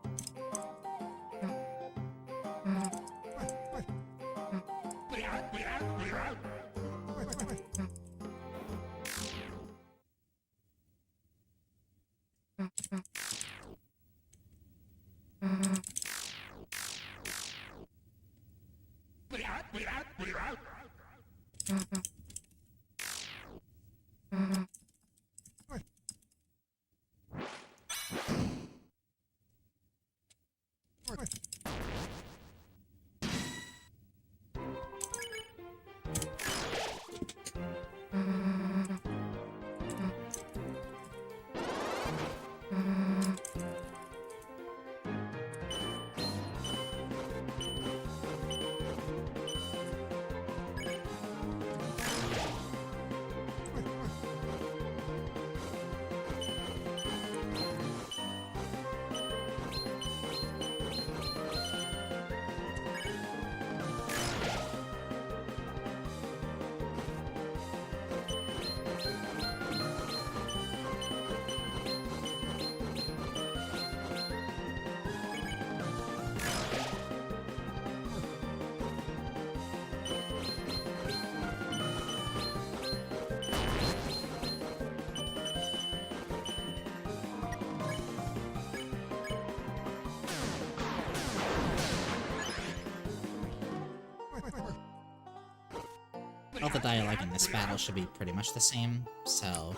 Speaker 1: All the dialogue in this battle should be pretty much the same, so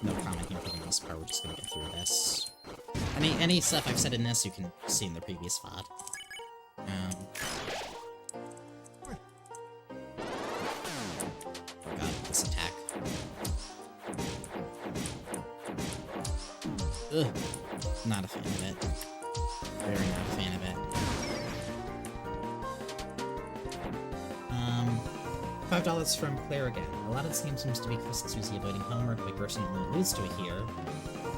Speaker 1: no comment here for the most part. We're just gonna get through this. Any stuff I've said in this you can see in the previous VOD. Oh god, this attack. Ugh. Not a fan of it. Very not a fan of it. $5 from Claire again. A lot of this game seems to be Chris Susie avoiding homework. My person only alludes to it here.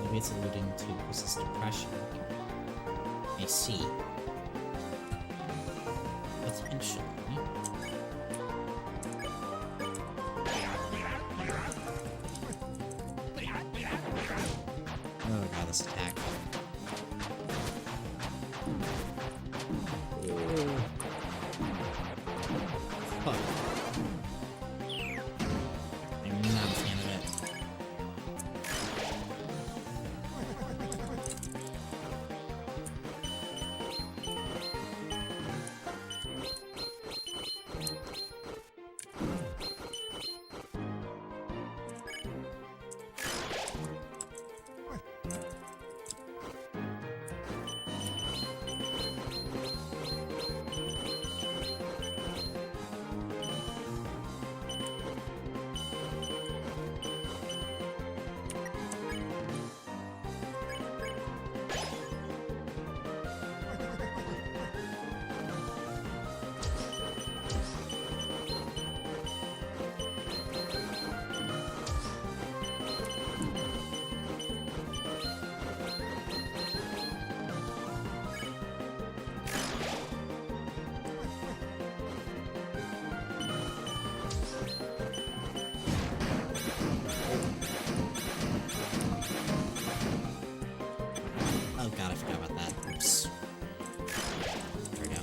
Speaker 1: Maybe it's alluding to Chris's depression. I see. Potentially. Oh god, this attack. Fuck. I'm not a fan of it. Oh god, I forgot about that. Oops. There we go.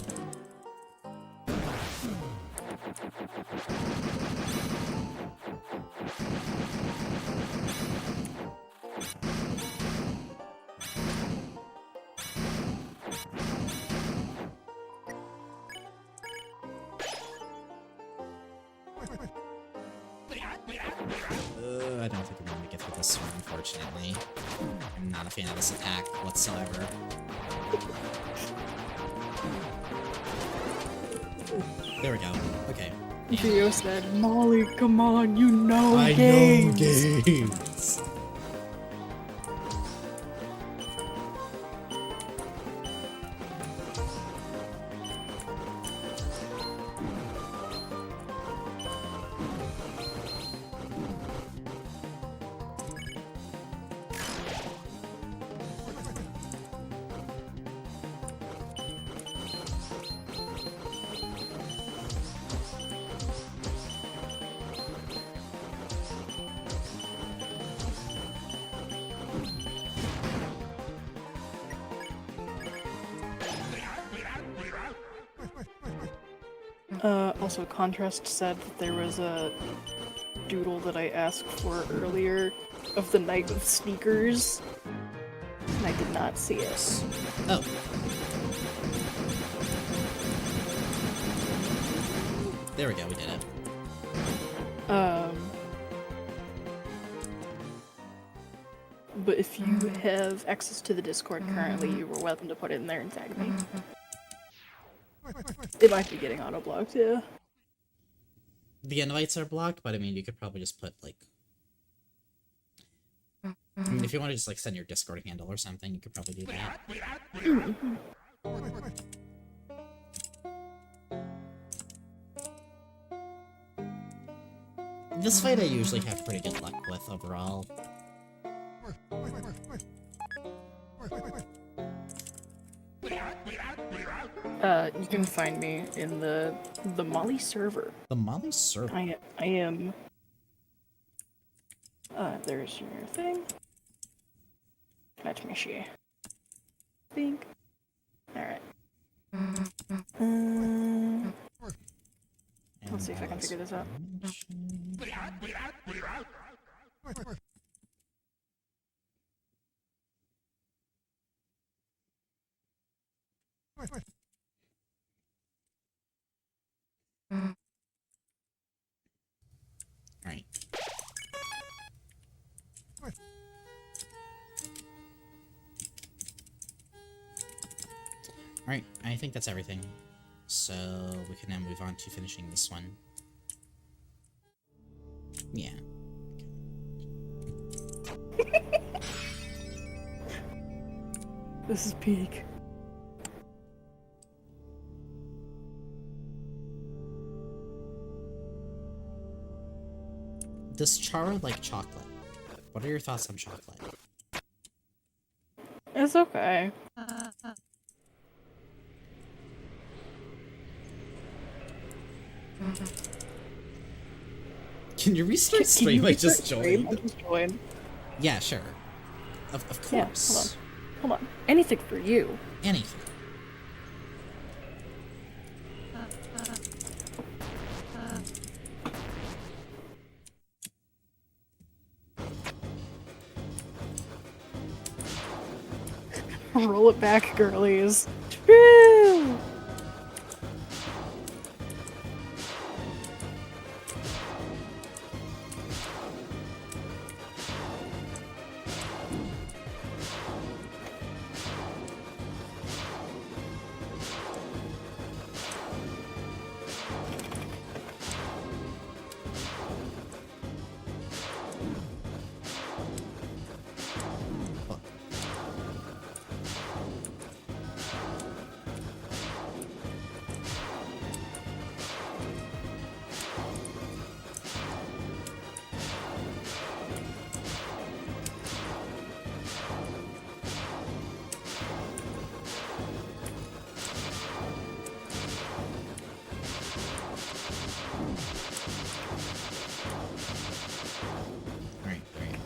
Speaker 1: I don't think I'm going to get through this one, unfortunately. I'm not a fan of this attack whatsoever. There we go. Okay. Yeah.
Speaker 2: Theo said, Molly, come on, you know
Speaker 1: I
Speaker 2: games.
Speaker 1: know games!
Speaker 2: Also, Contrast said that there was a doodle that I asked for earlier of the knight with sneakers, and I did not see it.
Speaker 1: Oh. There we go, we did it.
Speaker 2: But if you have access to the Discord currently, you were welcome to put it in there and tag me. It might be getting auto-blocked, yeah.
Speaker 1: The invites are blocked, but I mean, you could probably just put, like... I mean, if you want to just, like, send your Discord handle or something, you could probably do that. This fight I usually have pretty good luck with overall.
Speaker 2: You can find me in the Molly server.
Speaker 1: The Molly server?
Speaker 2: I am... there's your thing. Match me she. Think. Alright. Let's see if I can figure this out.
Speaker 1: Right. Alright, I think that's everything. So we can now move on to finishing this one. Yeah.
Speaker 2: This is peak.
Speaker 1: Does Chara like chocolate? What are your thoughts on chocolate?
Speaker 2: It's okay.
Speaker 1: Can you restart stream? I just joined.
Speaker 2: I just joined.
Speaker 1: Yeah, sure. Of course.
Speaker 2: Yeah, hold on. Anything for you.
Speaker 1: Anything.
Speaker 2: Roll it back, girlies. Woo! Right, right.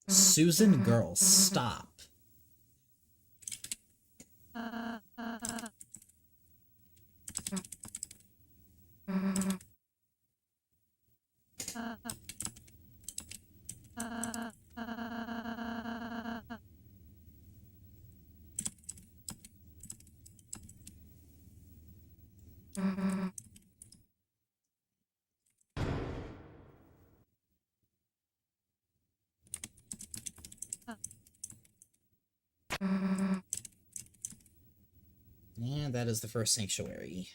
Speaker 2: Susan girl, stop. And that is the first sanctuary.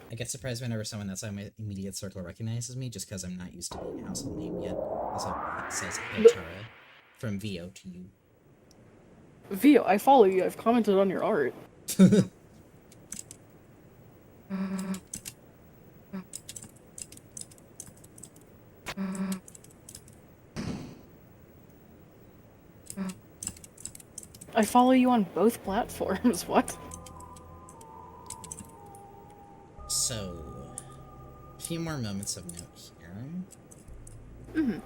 Speaker 2: I get surprised whenever someone outside my immediate circle recognizes me, just because I'm not used to being a household name yet. Also, it says Chara from VO to you. Vio, I follow you. I've commented on your art. I follow you on both platforms. What?
Speaker 1: So, a few more moments of note here.
Speaker 2: Mm-hmm.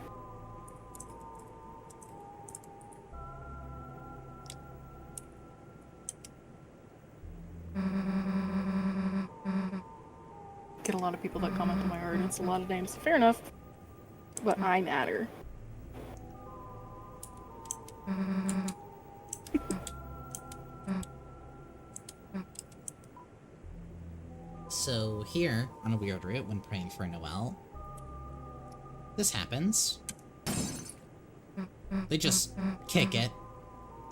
Speaker 2: Get a lot of people that comment on my art. It's a lot of names. Fair enough. But I matter.
Speaker 1: So here, on a weird route, when praying for Noel, this happens. They just kick it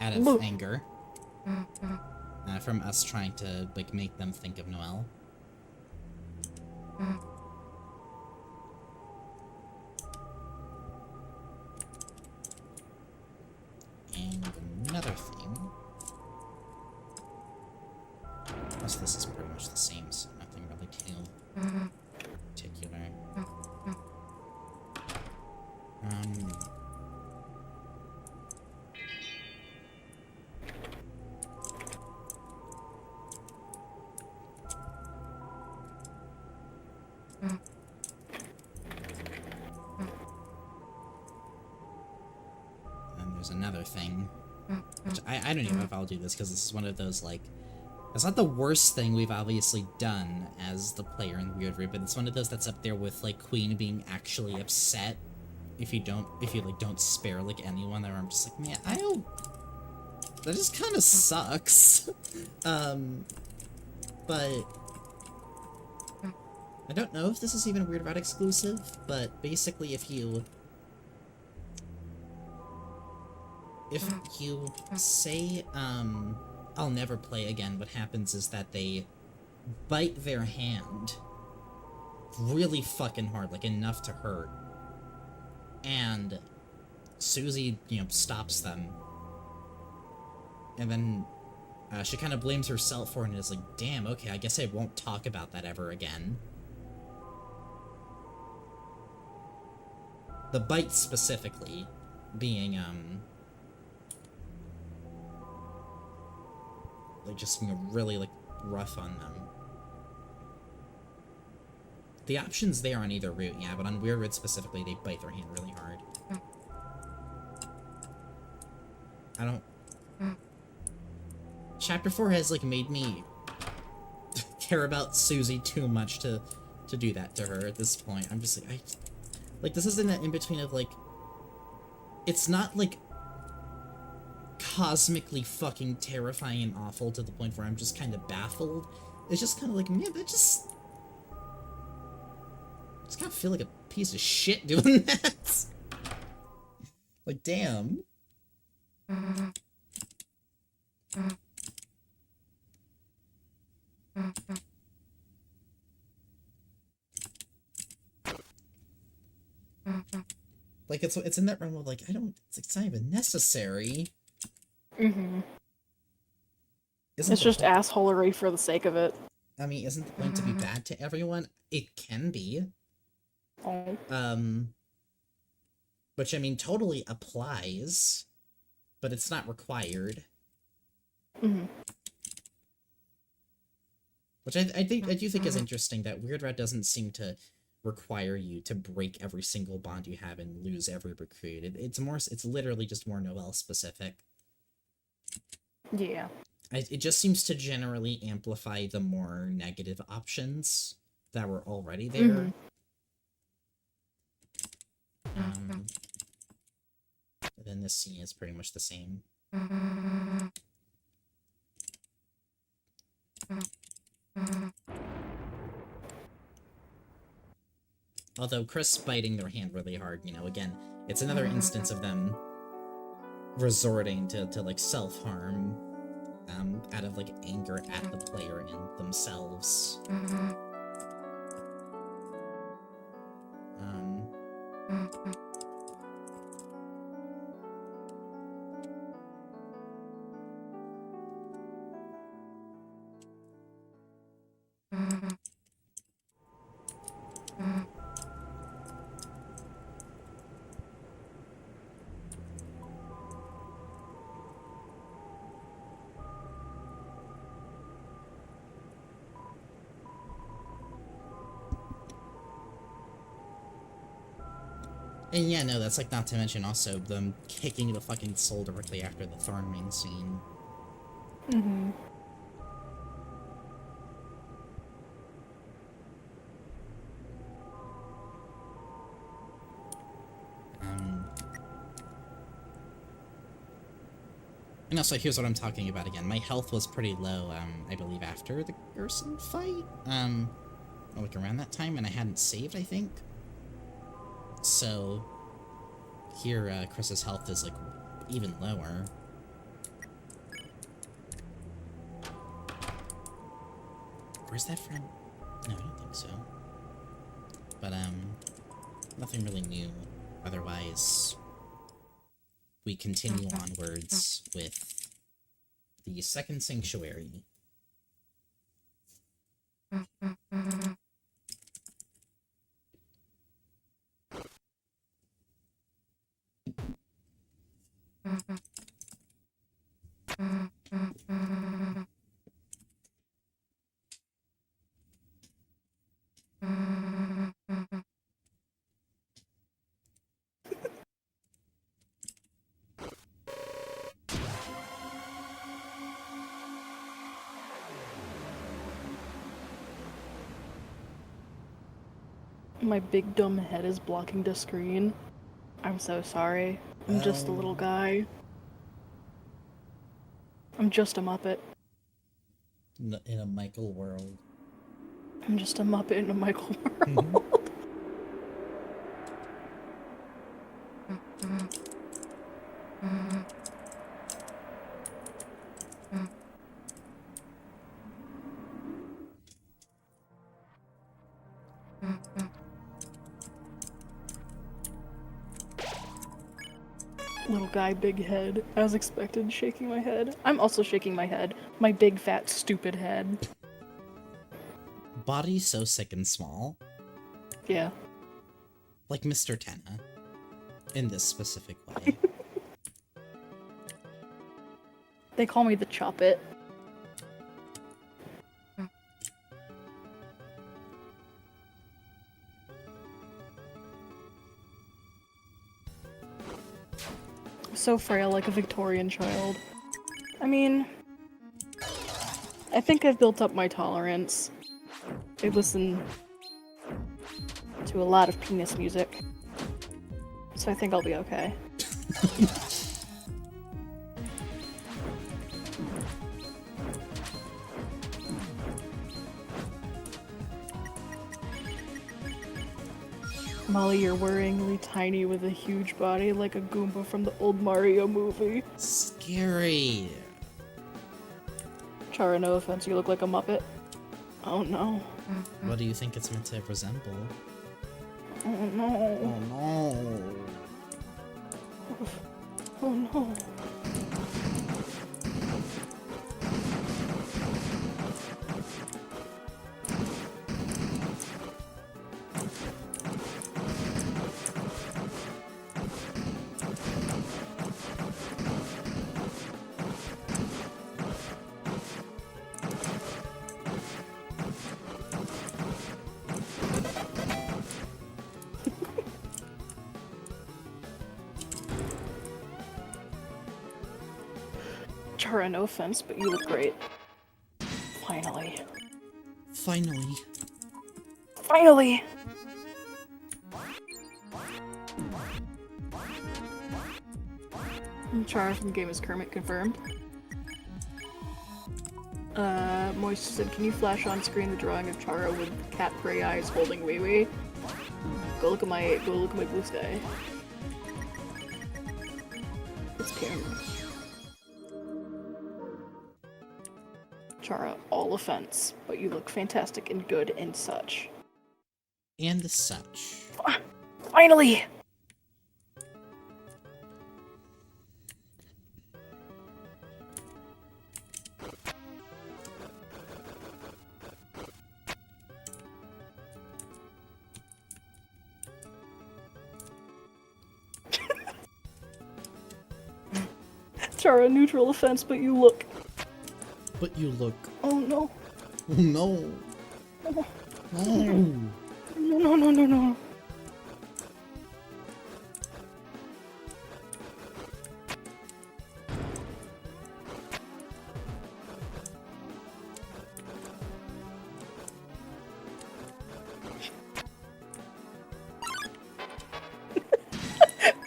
Speaker 1: out of anger from us trying to, like, make them think of Noel. And another thing. Plus, this is pretty much the same, so nothing really too particular. And there's another thing, which I don't even know if I'll do this, because this is one of those, like, it's not the worst thing we've obviously done as the player in the weird route, but it's one of those that's up there with, like, Queen being actually upset if you don't spare, like, anyone. There, I'm just like, man, that just kind of sucks. But I don't know if this is even Weird Route exclusive, but basically if you say, I'll never play again, what happens is that they bite their hand really fucking hard, like enough to hurt. And Susie, stops them. And then she kind of blames herself for it and is like, damn, okay, I guess I won't talk about that ever again. The bite specifically being, like, just really, like, rough on them. The options there on either route, yeah, but on Weird Route specifically, they bite their hand really hard. I don't... Chapter 4 has, like, made me care about Susie too much to do that to her at this point. I'm just like, this is in that in-between of, like... It's not, like, cosmically fucking terrifying and awful to the point where I'm just kind of baffled. It's just kind of like, man, that just kind of feel like a piece of shit doing that. Like, damn. Like, it's in that realm of, like, it's not even necessary.
Speaker 2: Mm-hmm. It's just assholery for the sake of it.
Speaker 1: I mean, isn't the point to be bad to everyone? It can be.
Speaker 2: Oh.
Speaker 1: Which, I mean, totally applies, but it's not required.
Speaker 2: Mm-hmm.
Speaker 1: Which I do think is interesting, that Weird Route doesn't seem to require you to break every single bond you have and lose every recruit. It's literally just more Noel specific.
Speaker 2: Yeah.
Speaker 1: It just seems to generally amplify the more negative options that were already there. Mm-hmm. But then this scene is pretty much the same. Although Chris biting their hand really hard, again, it's another instance of them resorting to like, self-harm, out of, like, anger at the player and themselves. And yeah, no, that's like not to mention also them kicking the fucking soul directly after the Thornwing scene.
Speaker 2: Mm-hmm.
Speaker 1: And also, here's what I'm talking about again. My health was pretty low, I believe after the Gerson fight, like around that time, and I hadn't saved, I think. So, here, Chris's health is, like, even lower. Where's that from? No, I don't think so. But, nothing really new. Otherwise, we continue onwards with the second sanctuary.
Speaker 2: My big dumb head is blocking the screen. I'm so sorry. I'm just a little guy. I'm just a Muppet.
Speaker 1: In a Michael world.
Speaker 2: I'm just a Muppet in a Michael world. Little guy, big head. As expected, shaking my head. I'm also shaking my head. My big, fat, stupid head.
Speaker 1: Body so sick and small.
Speaker 2: Yeah.
Speaker 1: Like Mr. Tenna. In this specific way.
Speaker 2: They call me the Choppet. So frail, like a Victorian child. I mean, I think I've built up my tolerance. I listen to a lot of penis music, so I think I'll be okay. Molly, you're worryingly tiny with a huge body like a Goomba from the old Mario movie.
Speaker 1: Scary.
Speaker 2: Chara, no offense, you look like a Muppet. Oh no.
Speaker 1: What do you think it's meant to resemble?
Speaker 2: Oh no.
Speaker 1: Oh no.
Speaker 2: Oh no. Chara, no offense, but you look great. Finally.
Speaker 1: Finally.
Speaker 2: Finally! Chara from Game is Kermit confirmed. Moist said, can you flash on screen the drawing of Chara with cat gray eyes holding wee wee? Go look at my blue sky. It's Karen. Chara, all offense, but you look fantastic and good and such.
Speaker 1: And such.
Speaker 2: Finally! Chara, neutral offense, but you look.
Speaker 1: But you look.
Speaker 2: Oh no.
Speaker 1: Oh no.
Speaker 2: Oh.
Speaker 1: No.
Speaker 2: No.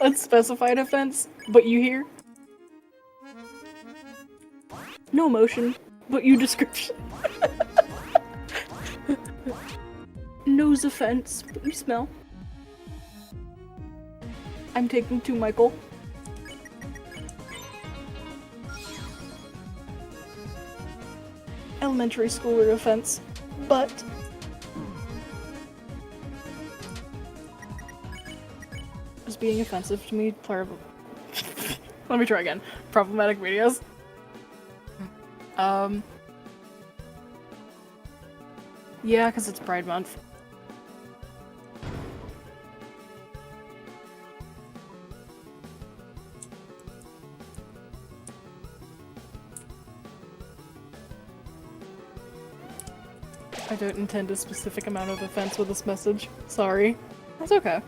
Speaker 2: unspecified offense, but you hear. No emotion, but you description. Nose offense, but you smell. I'm taking 2, Michael. Elementary schooler offense, but is being offensive to me part of. Let me try again. Problematic videos. Yeah, because it's Pride Month. I don't intend a specific amount of offense with this message. Sorry. That's okay.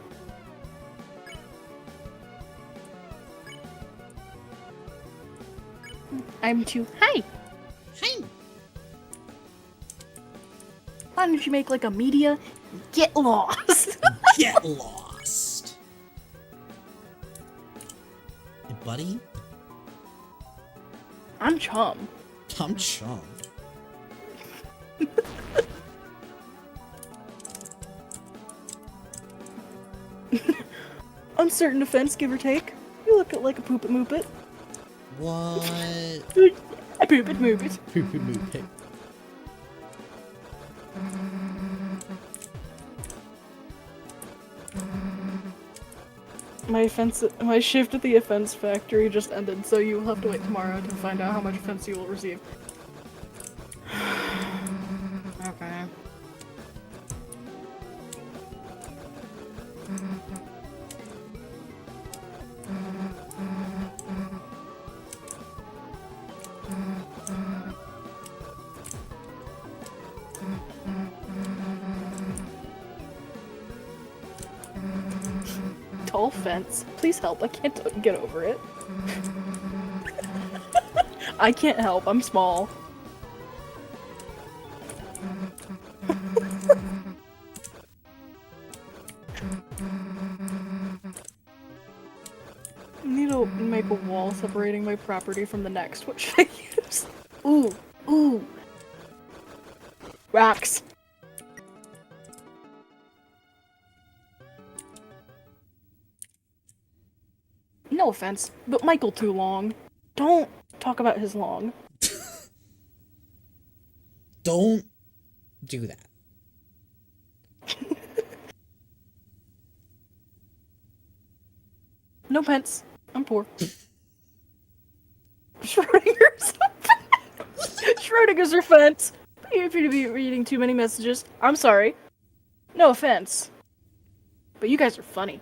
Speaker 2: I'm too. Hi!
Speaker 1: Hi!
Speaker 2: Why don't you make like a media? Get lost!
Speaker 1: Get lost! Hey, buddy?
Speaker 2: I'm Chum.
Speaker 1: I'm Chum.
Speaker 2: Uncertain offense, give or take. You look like a poop it moop it.
Speaker 1: What?
Speaker 2: I poop it moop it.
Speaker 1: Poop and move it.
Speaker 2: My shift at the offense factory just ended, so you will have to wait tomorrow to find out how much offense you will receive. Okay. Tall fence. Please help. I can't get over it. I can't help. I'm small. I need to make a wall separating my property from the next. What should I use? Ooh. Ooh. Rocks. No offense, but Michael too long. Don't talk about his long.
Speaker 1: Don't do that.
Speaker 2: No pence. I'm poor. Schrodinger's Schrodinger's offense. You appear to be reading too many messages. I'm sorry. No offense. But you guys are funny.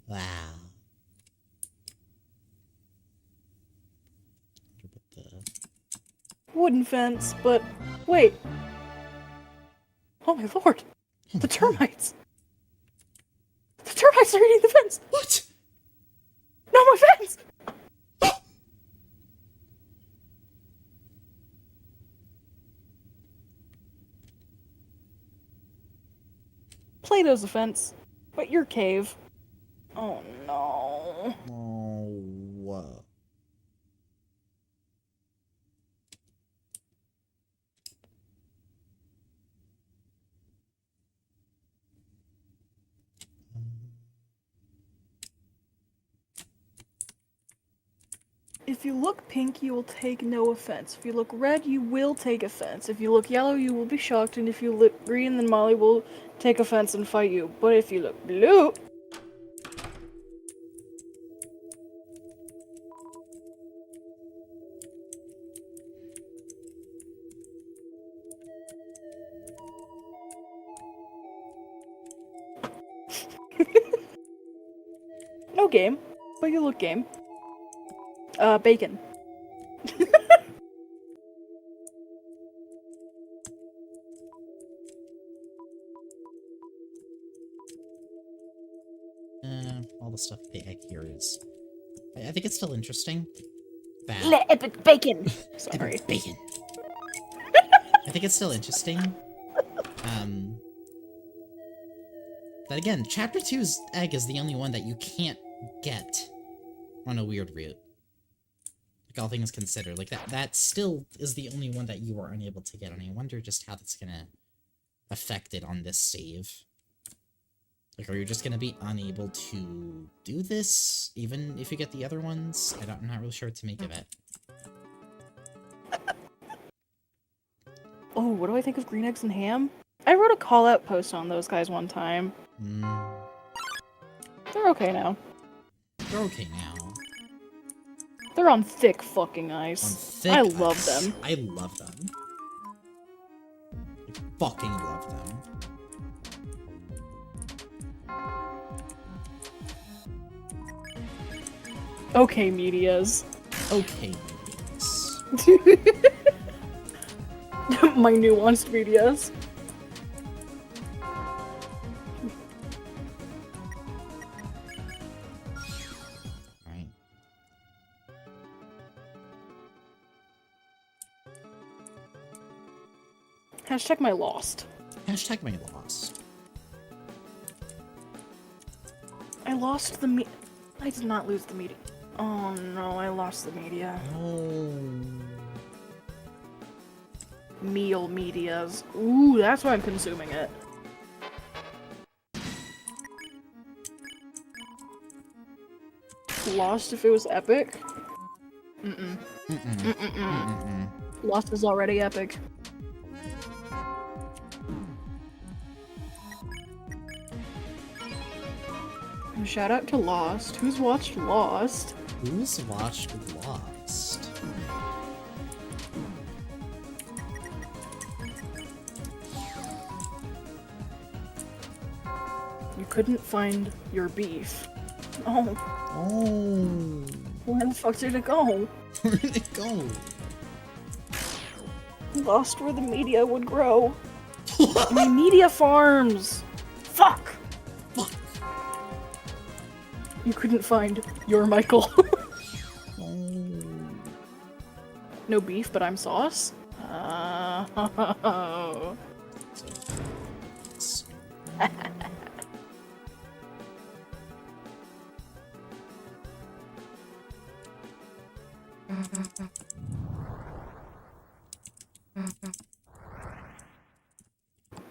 Speaker 1: Wow.
Speaker 2: Wooden fence, but wait. Oh my lord. The termites. The termites are eating the fence.
Speaker 1: What?
Speaker 2: No more fence. Plato's a fence, but your cave. Oh no.
Speaker 1: Oh, whoa.
Speaker 2: If you look pink, you will take no offense. If you look red, you will take offense. If you look yellow, you will be shocked. And if you look green, then Molly will take offense and fight you. But if you look blue... No game, but you look game. Bacon.
Speaker 1: All the stuff here is... I think it's still interesting that...
Speaker 3: Epic bacon.
Speaker 2: Sorry.
Speaker 1: Bacon. I think it's still interesting. That again, Chapter 2's egg is the only one that you can't get on a weird route. Like, all things considered, like, that still is the only one that you were unable to get, and I wonder just how that's gonna affect it on this save. Like, are you just gonna be unable to do this, even if you get the other ones? I'm not really sure what to make of it.
Speaker 2: Oh, what do I think of green eggs and ham? I wrote a call-out post on those guys one time. They're okay now.
Speaker 1: They're okay now.
Speaker 2: They're on thick fucking ice.
Speaker 1: On thick
Speaker 2: I
Speaker 1: ice.
Speaker 2: love them.
Speaker 1: I love them. I fucking love them.
Speaker 2: Okay, medias.
Speaker 1: Okay, medias.
Speaker 2: My nuanced medias.
Speaker 1: Alright.
Speaker 2: Hashtag my lost.
Speaker 1: Hashtag my lost.
Speaker 2: I lost the I did not lose the media. Oh no, I lost the media.
Speaker 1: No.
Speaker 2: Meal medias. Ooh, that's why I'm consuming it. Lost if it was epic? Mm-mm. Lost is already epic. Shout out to Lost. Who's watched Lost?
Speaker 1: Who's watched Lost?
Speaker 2: You couldn't find your beef. Oh,
Speaker 1: Oh.
Speaker 2: where the fuck did it go?
Speaker 1: Where did it go?
Speaker 2: Lost where the media would grow. My media farms! Fuck!
Speaker 1: Fuck.
Speaker 2: You couldn't find your Michael.
Speaker 1: Oh.
Speaker 2: No beef, but I'm sauce?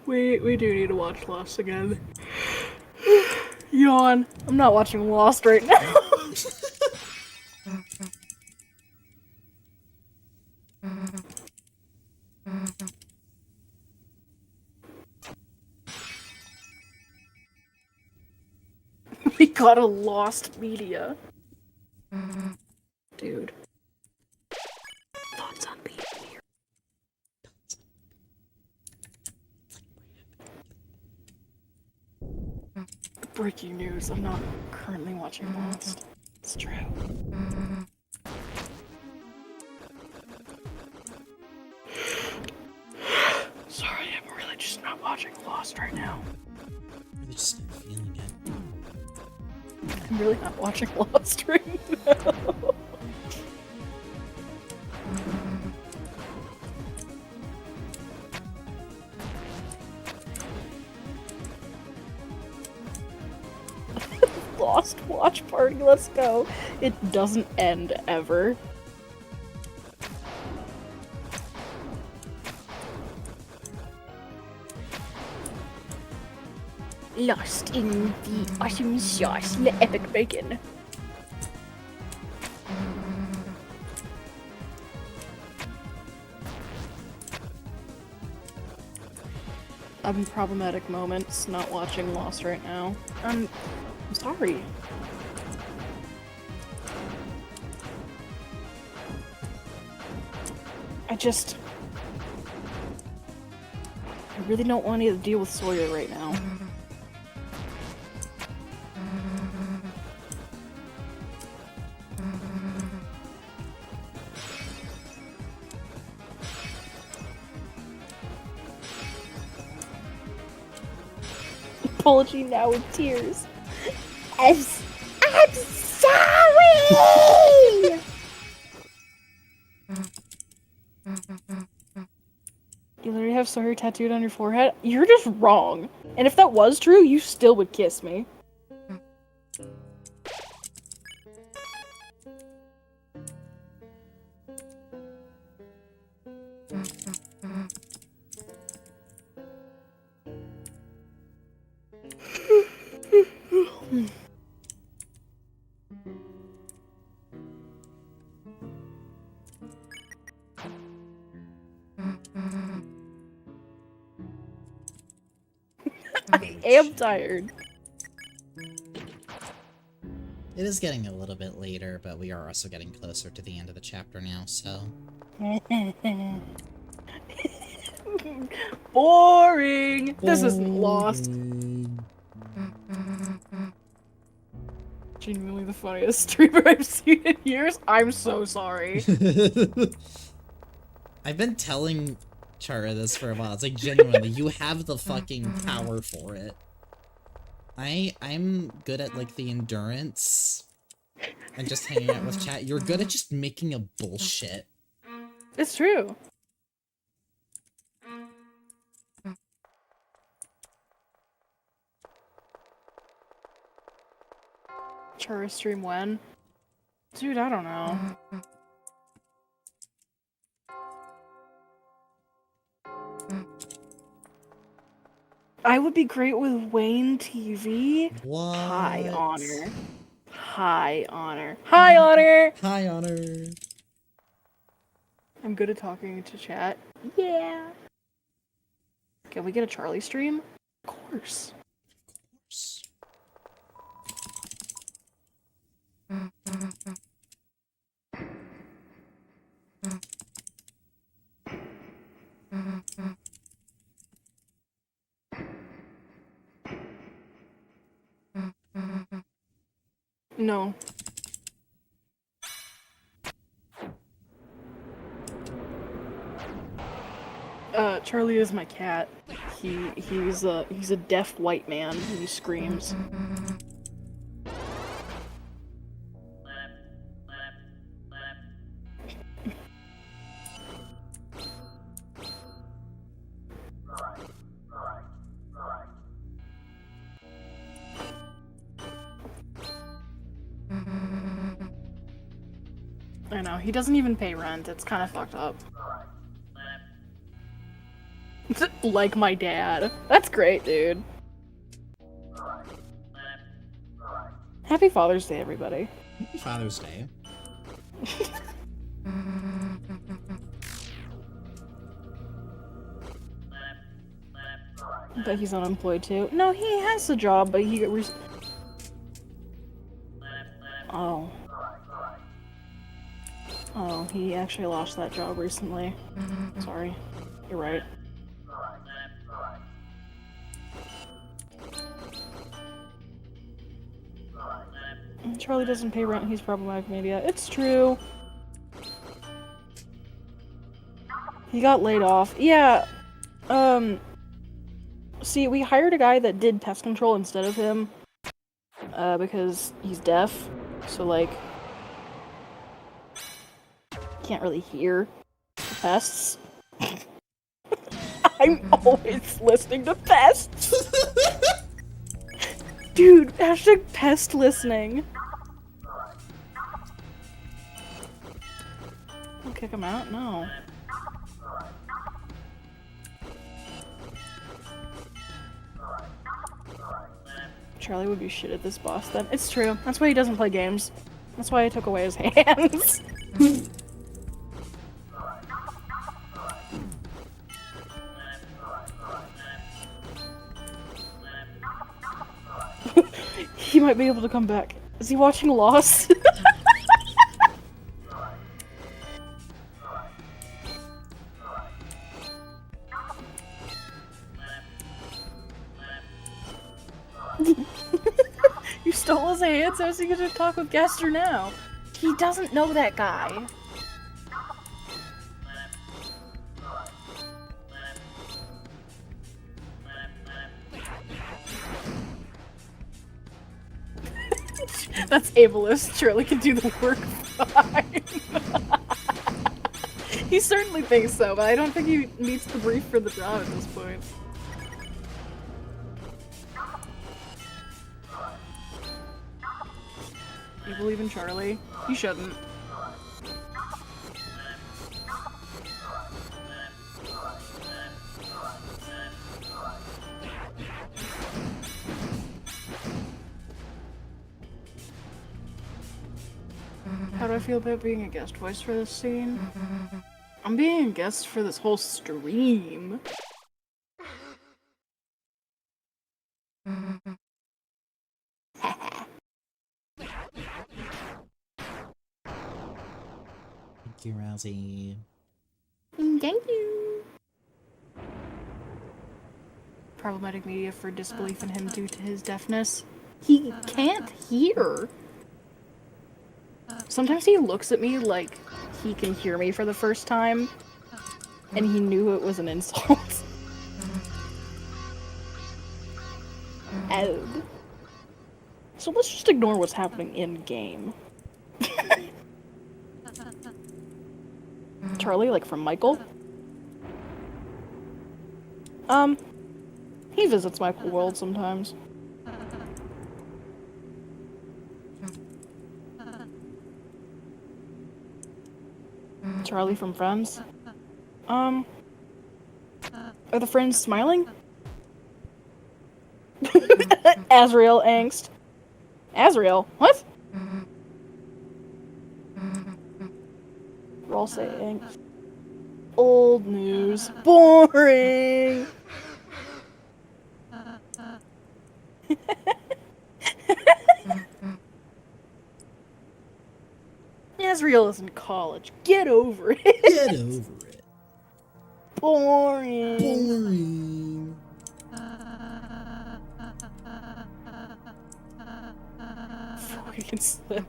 Speaker 2: We do need to watch Lost again. Yawn. I'm not watching Lost right now. We got a Lost media. Dude. Thoughts on being here? Breaking news, I'm not currently watching Lost. It's true. Sorry, I'm really just not watching Lost right now.
Speaker 1: Really just not feeling it.
Speaker 2: I'm really not watching Lost right now. Lost watch party, let's go. It doesn't end ever. Lost in the awesome sauce and the epic bacon. I'm problematic moments not watching Lost right now. I'm sorry. I really don't want to deal with Sawyer right now. Apology now with tears.
Speaker 3: I'm sorry!
Speaker 2: You literally have Sawyer tattooed on your forehead? You're just wrong. And if that was true, you still would kiss me. I am tired.
Speaker 1: It is getting a little bit later, but we are also getting closer to the end of the chapter now, so...
Speaker 2: Boring! This isn't Lost. Genuinely the funniest streamer I've seen in years. I'm so sorry.
Speaker 1: I've been telling Chara this for a while. It's like, genuinely, you have the fucking power for it. I'm good at, like, the endurance and just hanging out with chat. You're good at just making a bullshit.
Speaker 2: It's true. Chara stream when? Dude, I don't know. I would be great with Wayne TV.
Speaker 1: What?
Speaker 2: High honor. High honor. High honor!
Speaker 1: High honor.
Speaker 2: I'm good at talking to chat. Yeah. Can we get a Charlie stream? Of course. No. Charlie is my cat. He's a deaf white man and he screams. I know, he doesn't even pay rent. It's kind of fucked up. Like my dad. That's great, dude. Happy Father's Day, everybody.
Speaker 1: Happy Father's Day.
Speaker 2: But he's unemployed too. No, he has a job, but he got Oh. Oh, he actually lost that job recently. Sorry. You're right. Charlie doesn't pay rent, he's problematic media. It's true. He got laid off. Yeah. See, we hired a guy that did pest control instead of him. Because he's deaf. So, like, can't really hear the pests. I'm always listening to pests! Dude, hashtag pest listening. I'll kick him out? No. Charlie would be shit at this boss then. It's true. That's why he doesn't play games. That's why I took away his hands. He might be able to come back. Is he watching Lost? You stole his hands, how's he gonna talk with Gaster now? He doesn't know that guy. That's ableist. Charlie can do the work fine. He certainly thinks so, but I don't think he meets the brief for the job at this point. You believe in Charlie? You shouldn't. How do I feel about being a guest voice for this scene? I'm being a guest for this whole stream.
Speaker 1: Thank you, Rousey.
Speaker 3: Thank you.
Speaker 2: Problematic media for disbelief in him due to his deafness. He can't hear. Sometimes he looks at me like he can hear me for the first time, and he knew it was an insult. Oh. So let's just ignore what's happening in game. Charlie, like from Michael? He visits Michael World sometimes. Charlie from Friends? Are the friends smiling? Azrael angst. Azrael? What? We're all saying angst. Old news. Boring! Azrael is in college. Get over it.
Speaker 4: Get over it.
Speaker 2: Boring.
Speaker 4: Boring.
Speaker 2: Freudian slip.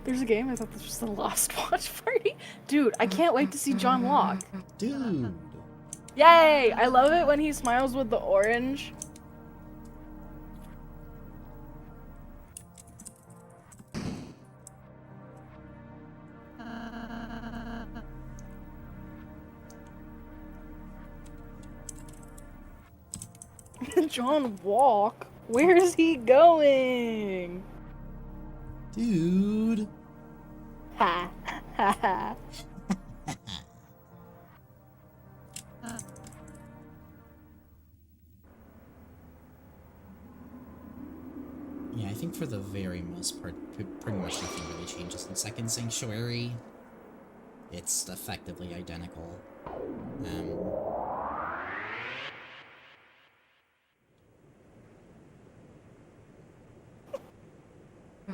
Speaker 2: There's a game, I thought this was the Lost Watch Party. Dude, I can't wait to see John Locke.
Speaker 4: Dude.
Speaker 2: Yay! I love it when he smiles with the orange. John Walk? Where is he going?
Speaker 4: Dude.
Speaker 2: Ha ha ha.
Speaker 1: Yeah, I think for the very most part, pretty much nothing really changes in Second Sanctuary. It's effectively identical.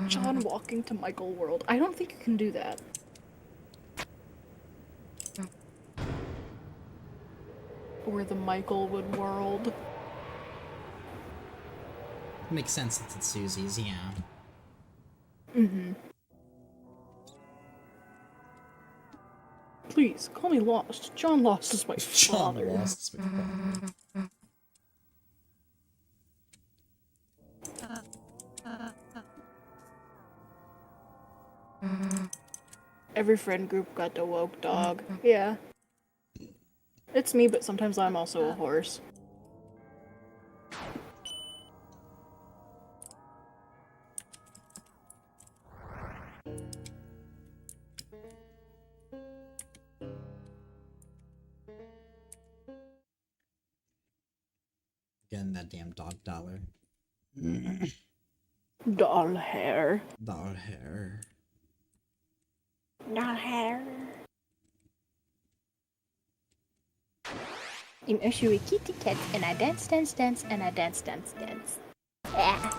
Speaker 2: John walking to Michael World. I don't think you can do that. Or the Michael Wood World.
Speaker 1: Makes sense since it's Susie's, yeah.
Speaker 2: Mm-hmm. Please, call me Lost. John Lost is my father.
Speaker 1: John Lost is my father.
Speaker 2: Every friend group got the woke dog. Yeah. It's me, but sometimes I'm also a horse.
Speaker 1: Getting that damn dog dollar.
Speaker 2: Doll hair.
Speaker 1: Doll hair.
Speaker 2: Doll hair.
Speaker 3: I'm issue a kitty cat and I dance, dance, dance, and I dance, dance, dance. Yeah.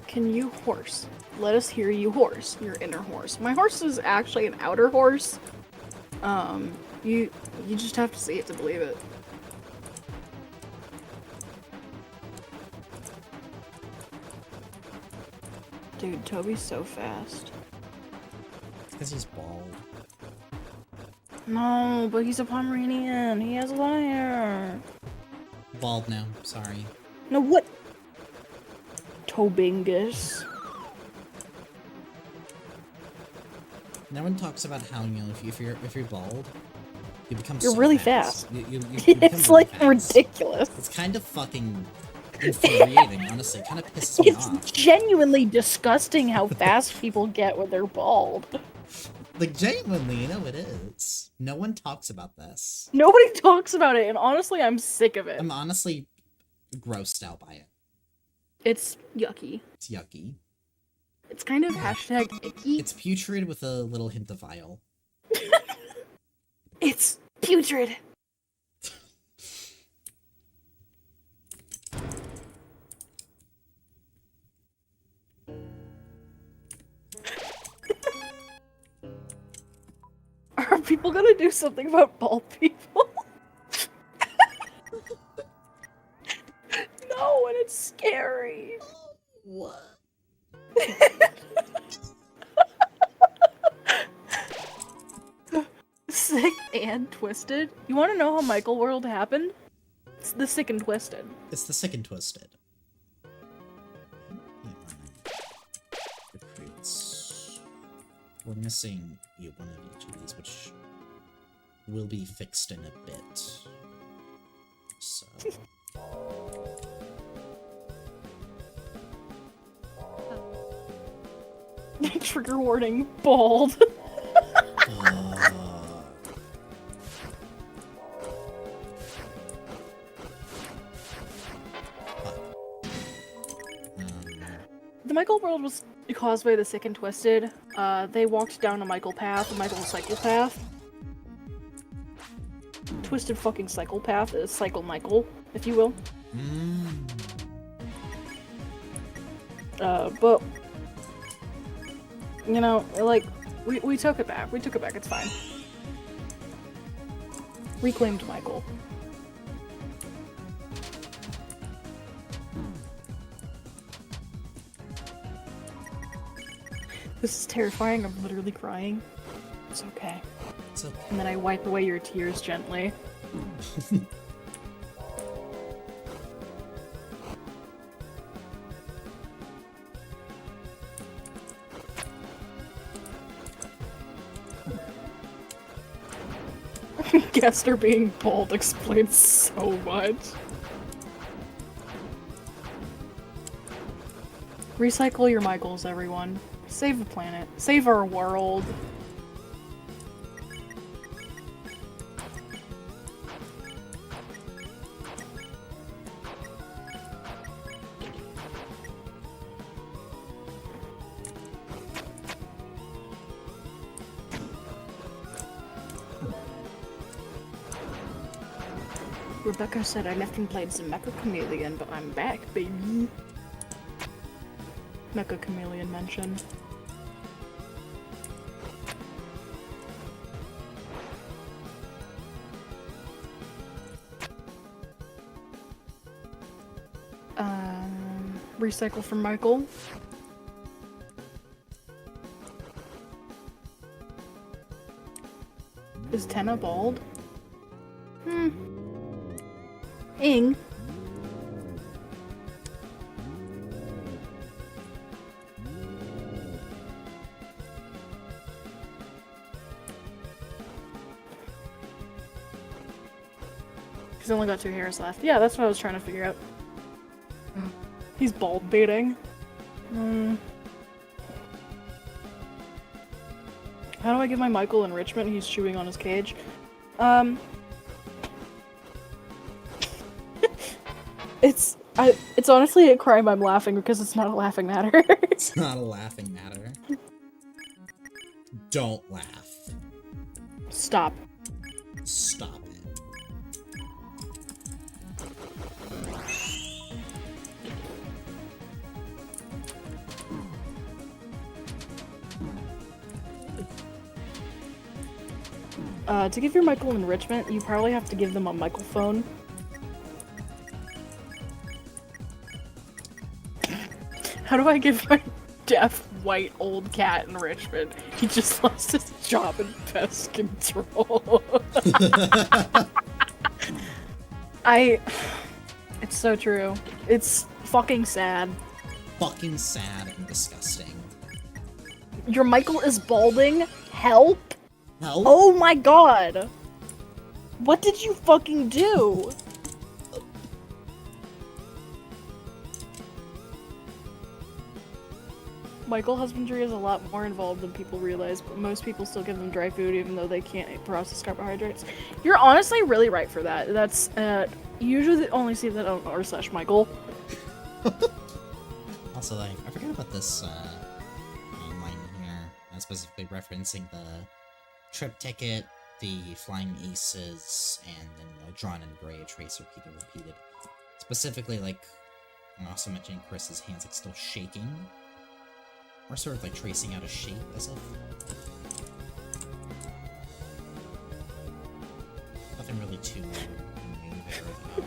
Speaker 2: Can you horse? Let us hear you horse, your inner horse. My horse is actually an outer horse. You just have to see it to believe it. Dude, Toby's so fast.
Speaker 1: It's because he's bald.
Speaker 2: No, but he's a Pomeranian. He has a lot of hair.
Speaker 1: Bald now, sorry.
Speaker 2: No, what? Tobingus.
Speaker 1: No one talks about how, you know, if you're bald, you become
Speaker 2: You're
Speaker 1: so
Speaker 2: really
Speaker 1: fast.
Speaker 2: fast.
Speaker 1: You become
Speaker 2: It's
Speaker 1: really
Speaker 2: like
Speaker 1: fast.
Speaker 2: ridiculous.
Speaker 1: It's kind of fucking infuriating, honestly. It kind of pisses me
Speaker 2: It's
Speaker 1: off.
Speaker 2: genuinely disgusting how fast people get when they're bald.
Speaker 1: Like, genuinely, you know it is. No one talks about this.
Speaker 2: Nobody talks about it, and honestly, I'm sick of it.
Speaker 1: I'm honestly grossed out by it.
Speaker 2: It's yucky.
Speaker 1: It's yucky.
Speaker 2: It's kind of hashtag icky.
Speaker 1: It's putrid with a little hint of vile.
Speaker 2: It's putrid. Are people gonna do something about bald people? No, and it's scary.
Speaker 1: What?
Speaker 2: Sick and twisted. You want to know how Michael World happened? It's the sick and twisted.
Speaker 1: It's the sick and twisted. Recruits. We're missing one of each of these, which will be fixed in a bit. So.
Speaker 2: Trigger warning, bald. The Michael world was caused by the sick and twisted. They walked down a Michael path, a Michael psychopath. Twisted fucking psychopath is Cycle Michael, if you will. But you know, like, we took it back. We took it back, it's fine. Reclaimed Michael. This is terrifying, I'm literally crying. It's okay.
Speaker 1: It's okay.
Speaker 2: And then I wipe away your tears gently. Gaster being bald explains so much. Recycle your Michaels, everyone. Save the planet. Save our world. Rebecca said I left and played some Mecha Chameleon, but I'm back, baby. Mecha Chameleon mentioned. Recycle from Michael. Is Tenna bald? Ing. He's only got 2 hairs left. Yeah, that's what I was trying to figure out. He's bald baiting. How do I give my Michael enrichment? He's chewing on his cage. It's honestly a crime I'm laughing because it's not a laughing matter.
Speaker 1: It's not a laughing matter. Don't laugh.
Speaker 2: Stop.
Speaker 1: Stop it.
Speaker 2: To give your Michael enrichment, you probably have to give them a microphone. How do I give my deaf, white, old cat enrichment? He just lost his job in pest control. It's so true. It's fucking sad.
Speaker 1: Fucking sad and disgusting.
Speaker 2: Your Michael is balding? Help?
Speaker 1: Help?
Speaker 2: Oh my god! What did you fucking do? Michael husbandry is a lot more involved than people realize, but most people still give them dry food even though they can't process carbohydrates. You're honestly really right for that. That's You usually only see that on r/Michael.
Speaker 1: Also, like, I forgot about this line here, specifically referencing the trip ticket, the flying aces, and then, you know, drawn in gray, a trace repeated. Specifically, like, I'm also mentioning Chris's hands, like, still shaking, or sort of, like, tracing out a shape, as if... Nothing really too new there, though.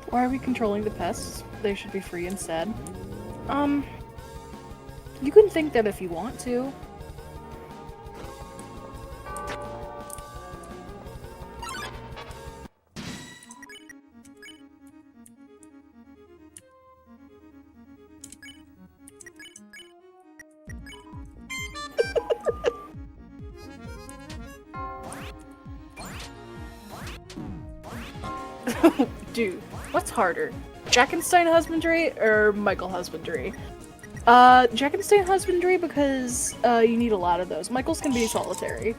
Speaker 2: Why are we controlling the pests? They should be free instead. You can think that if you want to. Dude, what's harder? Jackenstein husbandry or Michael husbandry? Jackenstein husbandry because you need a lot of those. Michael's can be solitary.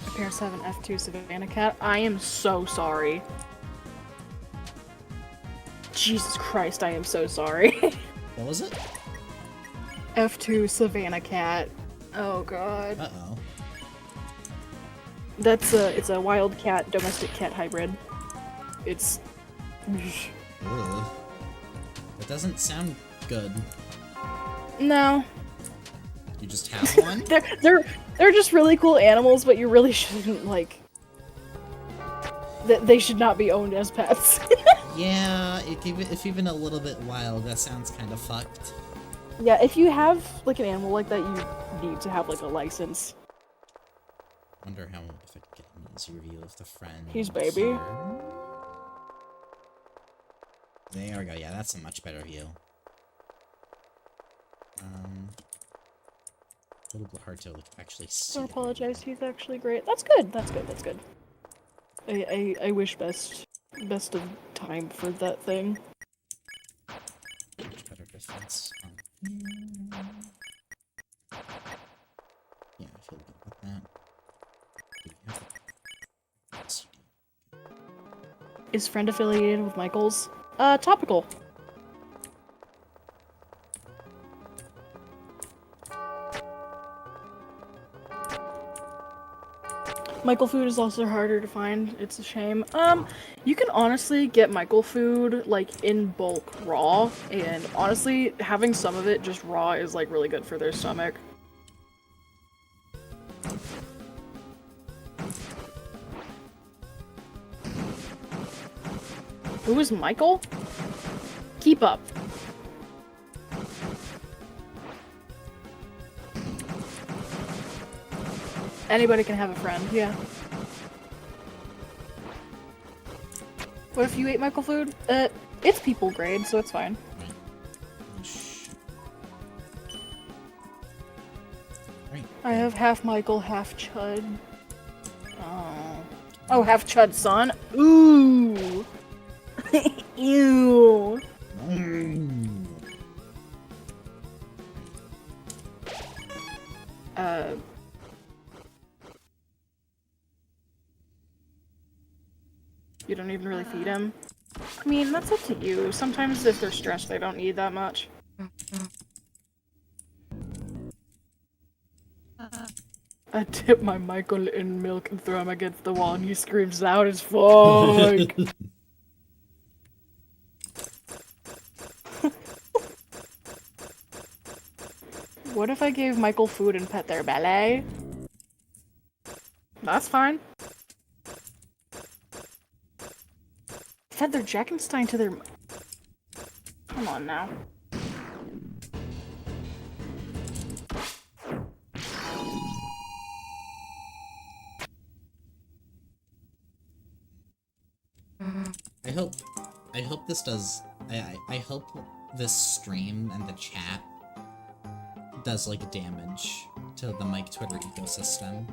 Speaker 2: My parents have an F2 Savannah cat. I am so sorry. Jesus Christ, I am so sorry.
Speaker 1: What was it?
Speaker 2: F2 Savannah cat. Oh god.
Speaker 1: Uh-oh.
Speaker 2: It's a wild cat, domestic cat hybrid. It's...
Speaker 1: Ugh. That doesn't sound good.
Speaker 2: No.
Speaker 1: You just have one?
Speaker 2: They're just really cool animals, but you really shouldn't, like... They should not be owned as pets.
Speaker 1: Yeah, if even a little bit wild, that sounds kind of fucked.
Speaker 2: Yeah, if you have, like, an animal like that, you need to have, like, a license.
Speaker 1: Wonder how, if I could get an easy review of the friend.
Speaker 2: He's baby.
Speaker 1: Here. There we go, yeah, that's a much better view. A little bit hard to actually see.
Speaker 2: I apologize, he's actually great. That's good, that's good, that's good. I wish best of time for that thing.
Speaker 1: Much better distance. Yeah, I feel good about that.
Speaker 2: Is friend affiliated with Michael's? Topical. Michael food is also harder to find. It's a shame. You can honestly get Michael food, like, in bulk raw, and honestly, having some of it just raw is, like, really good for their stomach. Who is Michael? Keep up. Anybody can have a friend, yeah. What if you ate Michael food? It's people grade, so it's fine.
Speaker 1: Right.
Speaker 2: I have half Michael, half Chud. Oh. Oh, half Chud, son. Ooh. Ew. You don't even really feed him? I mean, that's up to you. Sometimes if they're stressed, they don't need that much. I dip my Michael in milk and throw him against the wall and he screams loud as fuck. What if I gave Michael food and pet their ballet? That's fine. Fed their Jackenstein to their... Come on now.
Speaker 1: I hope this does... I hope this stream and the chat does, like, damage to the Mike Twitter ecosystem.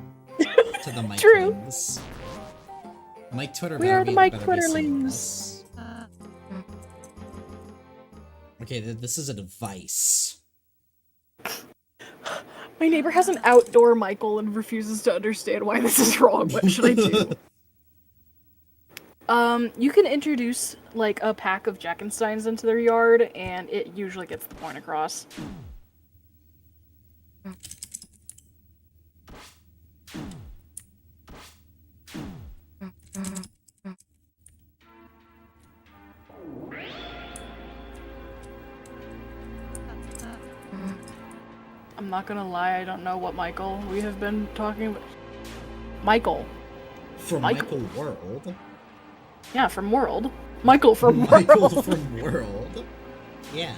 Speaker 1: To the Mike
Speaker 2: True.
Speaker 1: things. Mike Twitter.
Speaker 2: We are the Mike
Speaker 1: better be
Speaker 2: Twitterlings.
Speaker 1: Okay, this is a device.
Speaker 2: My neighbor has an outdoor Michael and refuses to understand why this is wrong. What should I do? You can introduce, like, a pack of Jackensteins into their yard, and it usually gets the point across. I'm not gonna lie, I don't know what Michael we have been talking about. Michael.
Speaker 1: From Michael World?
Speaker 2: Yeah, from World. Michael from World.
Speaker 1: Michael from World. Yeah.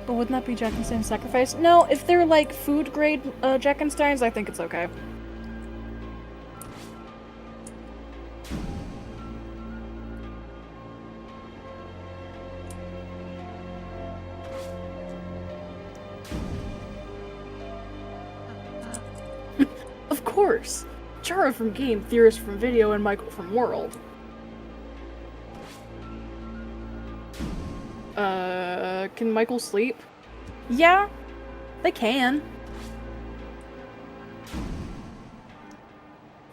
Speaker 2: But wouldn't that be Jackenstein sacrifice? No, if they're like food grade Jackensteins, I think it's okay. Of course! Chara from Game, Theorist from Video, and Michael from World. Can Michael sleep? Yeah, they can.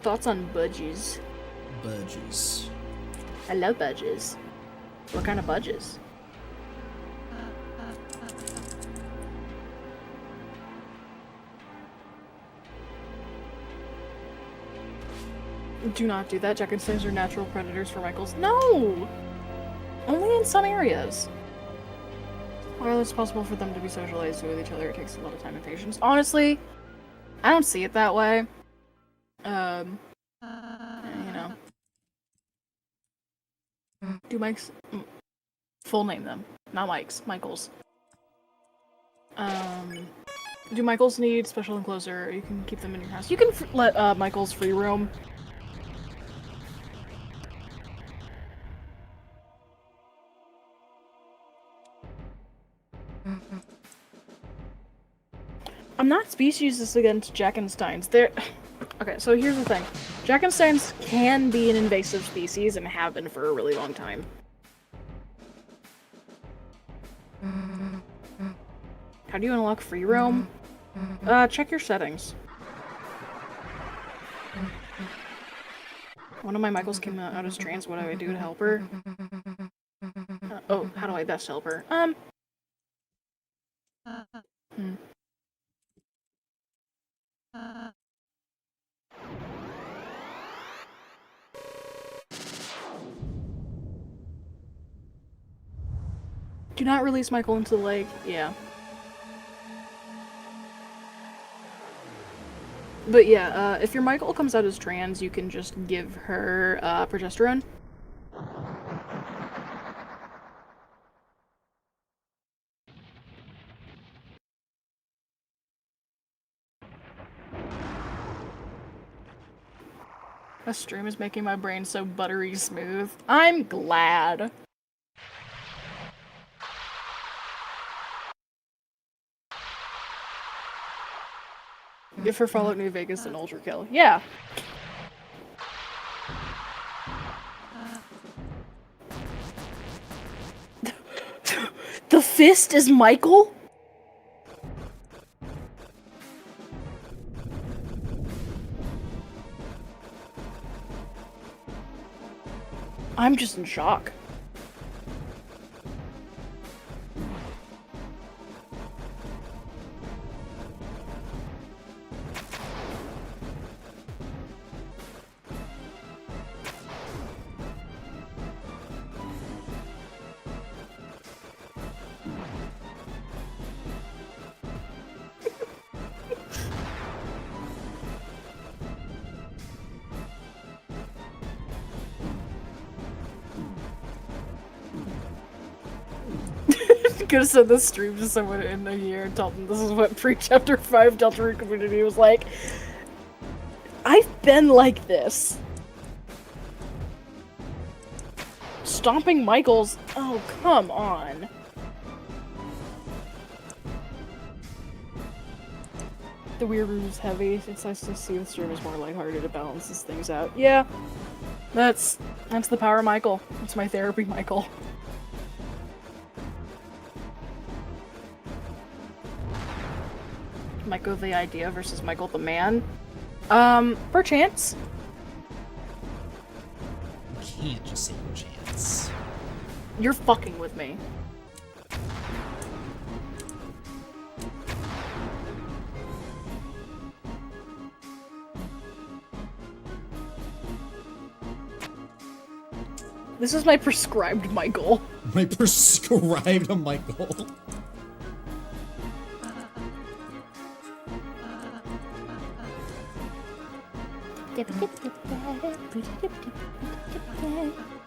Speaker 2: Thoughts on budgies?
Speaker 1: Budgies.
Speaker 2: I love budgies. What kind of budgies? Do not do that. Jackensteins are natural predators for Michaels. No! Only in some areas. While it's possible for them to be socialized with each other, it takes a lot of time and patience. Honestly, I don't see it that way. You know. Do Mike's... full name them. Not Mike's. Michael's. Do Michaels need special enclosure? You can keep them in your house. You can let Michaels free roam. I'm not speciesist against Jackensteins. They're... Okay, so here's the thing. Jackensteins can be an invasive species and have been for a really long time. How do you unlock free roam? Check your settings. One of my Michaels came out as trans. What do I do to help her? Oh, how do I best help her? Do not release Michael into the lake. Yeah. But yeah, if your Michael comes out as trans, you can just give her progesterone. This stream is making my brain so buttery smooth. I'm glad. Give her Fallout New Vegas an ultra kill. Yeah. The fist is Michael? I'm just in shock. Could have said this stream to someone in a year and told them this is what pre-chapter 5 Deltarune community was like. I've been like this. stomping Michaels. Oh, come on. The weird room is heavy. It's nice to see the stream is more lighthearted. It balances things out. Yeah, that's the power of Michael. It's my therapy, Michael. Michael the idea versus Michael the man. Perchance.
Speaker 1: You can't just say perchance.
Speaker 2: You're fucking with me. This is my prescribed Michael.
Speaker 4: My prescribed Michael.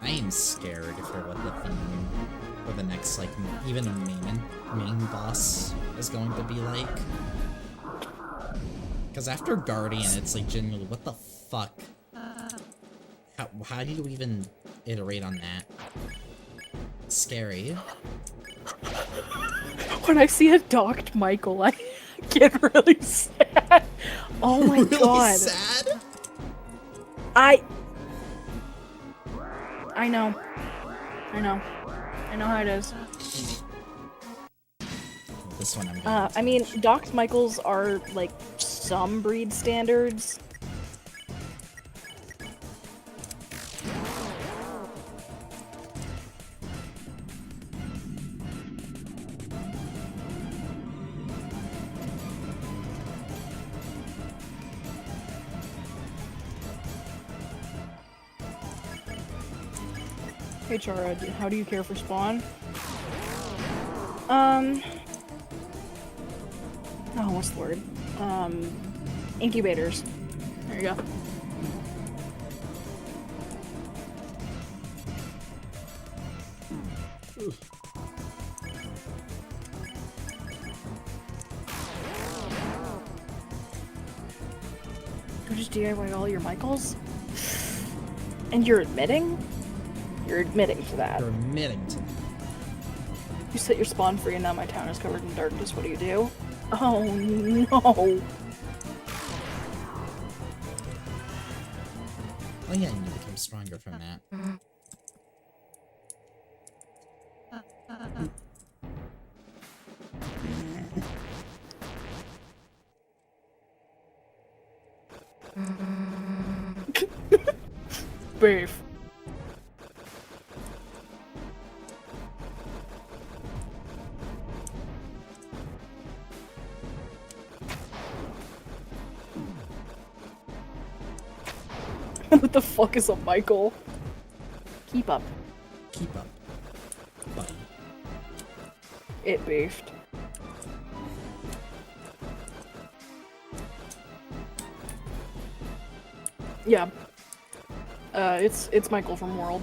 Speaker 1: I am scared for what the theme for the next, like, even a main boss is going to be like. Because after Guardian, it's like, genuinely, what the fuck? How do you even iterate on that? It's scary.
Speaker 2: When I see a docked Michael, I get really sad. Oh my
Speaker 4: Really
Speaker 2: god.
Speaker 4: sad?
Speaker 2: I know. I know how it is.
Speaker 1: This one I'm going
Speaker 2: I mean, docked Michaels are, like, some breed standards. Hey Chara, how do you care for Spawn? Oh, what's the word? Incubators. There you go. You just DIY all your Michaels? And you're admitting? You're admitting to that.
Speaker 1: You're admitting to that.
Speaker 2: You set your spawn free and now my town is covered in darkness. What do? Oh no!
Speaker 1: Oh yeah, and you become stronger from that.
Speaker 2: Beef. What the fuck is a Michael? Keep up.
Speaker 1: Keep up, buddy.
Speaker 2: It beefed. Yeah. It's Michael from World.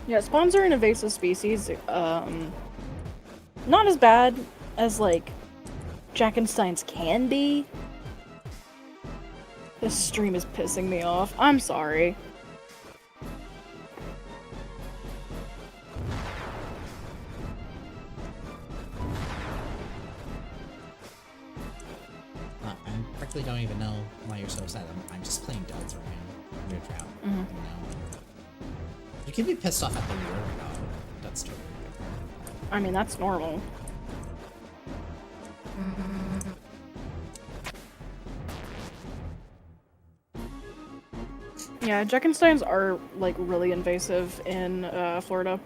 Speaker 2: Yeah, spawns are an invasive species. Not as bad as, like, Jackensteins can be. This stream is pissing me off. I'm sorry.
Speaker 1: I frankly don't even know why you're so upset. I'm just playing Deltarune. You're drought. You know? You can be pissed off at the lure god. That's totally different.
Speaker 2: I mean, that's normal. Yeah, Jackensteins are, like, really invasive in, Florida.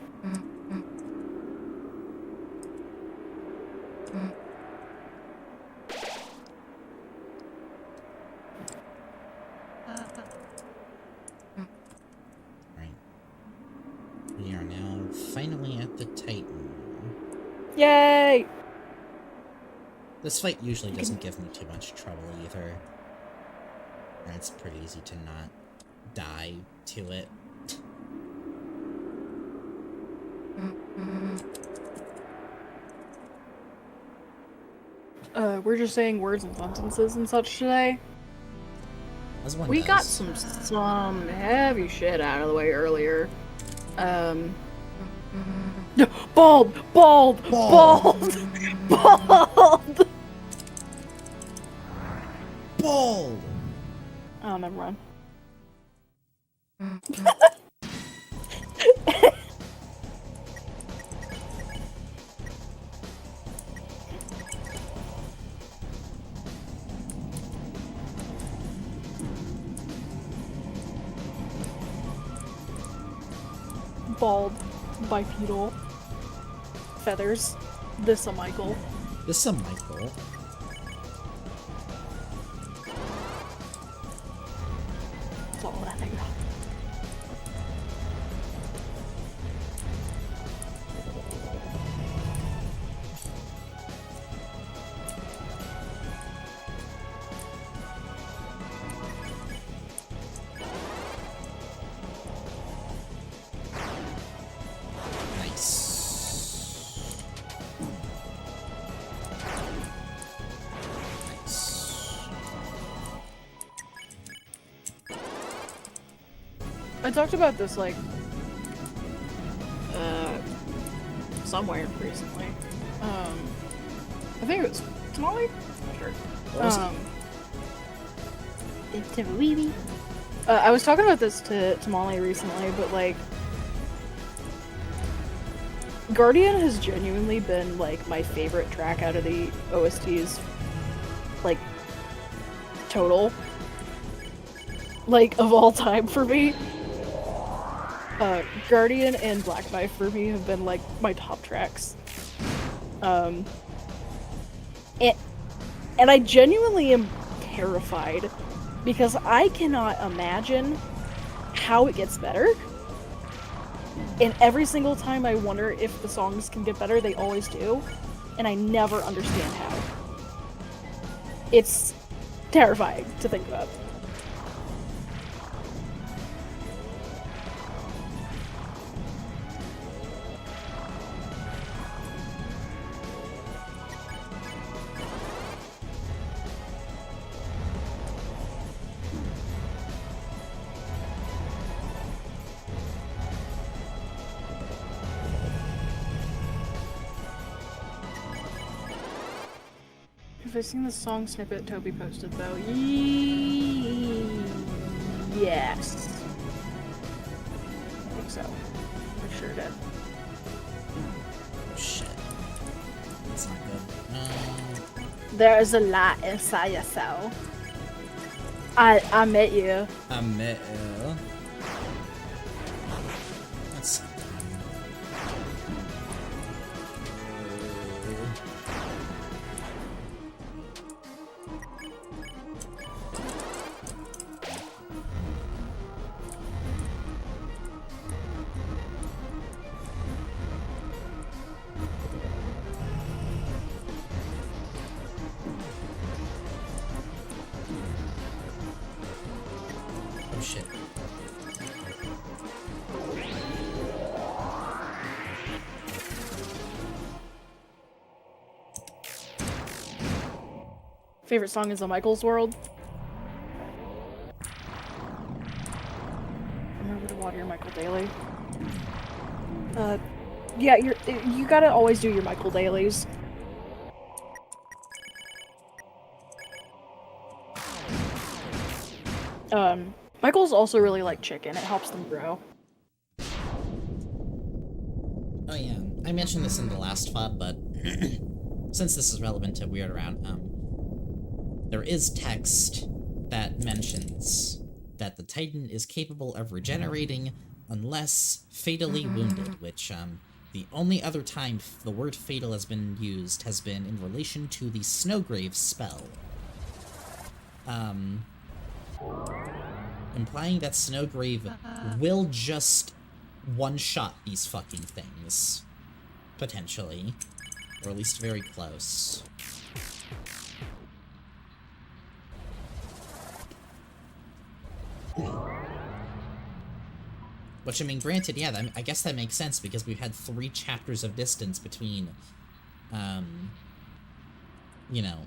Speaker 1: Right. We are now finally at the Titan.
Speaker 2: Yay!
Speaker 1: This fight usually doesn't give me too much trouble either. And it's pretty easy to not die to it.
Speaker 2: We're just saying words and sentences and such today.
Speaker 1: As one
Speaker 2: We
Speaker 1: does.
Speaker 2: got some heavy shit out of the way earlier. Bald! Bald! Bald! Bald!
Speaker 1: Bald!
Speaker 2: Oh, never mind. Bald, bipedal, feathers, this a Michael.
Speaker 1: This is a Michael.
Speaker 2: That's all that I got.
Speaker 1: Nice. Nice.
Speaker 2: I talked about this like somewhere recently. I think it was Tamale? Not sure.
Speaker 1: What was it?
Speaker 2: I was talking about this to Tamale recently, but like Guardian has genuinely been like my favorite track out of the OSTs, like total, like of all time for me. Guardian and Black Knife for me have been like my top tracks. And I genuinely am terrified because I cannot imagine how it gets better. And every single time I wonder if the songs can get better, they always do. And I never understand how. It's terrifying to think about. Have I seen the song snippet Toby posted though? Yes. I think so. I sure did.
Speaker 1: Oh, shit. That's not good.
Speaker 2: There's a lot inside yourself. I met you.
Speaker 1: I met you. That's... Oh shit.
Speaker 2: Favorite song is The Michael's World. Remember to water your Michael daily. Yeah, you gotta always do your Michael dailies. Michaels also really like chicken. It helps them grow.
Speaker 1: Oh yeah, I mentioned this in the last FOD, but since this is relevant to Weird Around, there is text that mentions that the Titan is capable of regenerating unless fatally wounded, which, the only other time the word fatal has been used has been in relation to the Snowgrave spell. Implying that Snowgrave will just one-shot these fucking things. Potentially. Or at least very close. Which, I mean, granted, yeah, I guess that makes sense, because we've had 3 chapters of distance between, you know,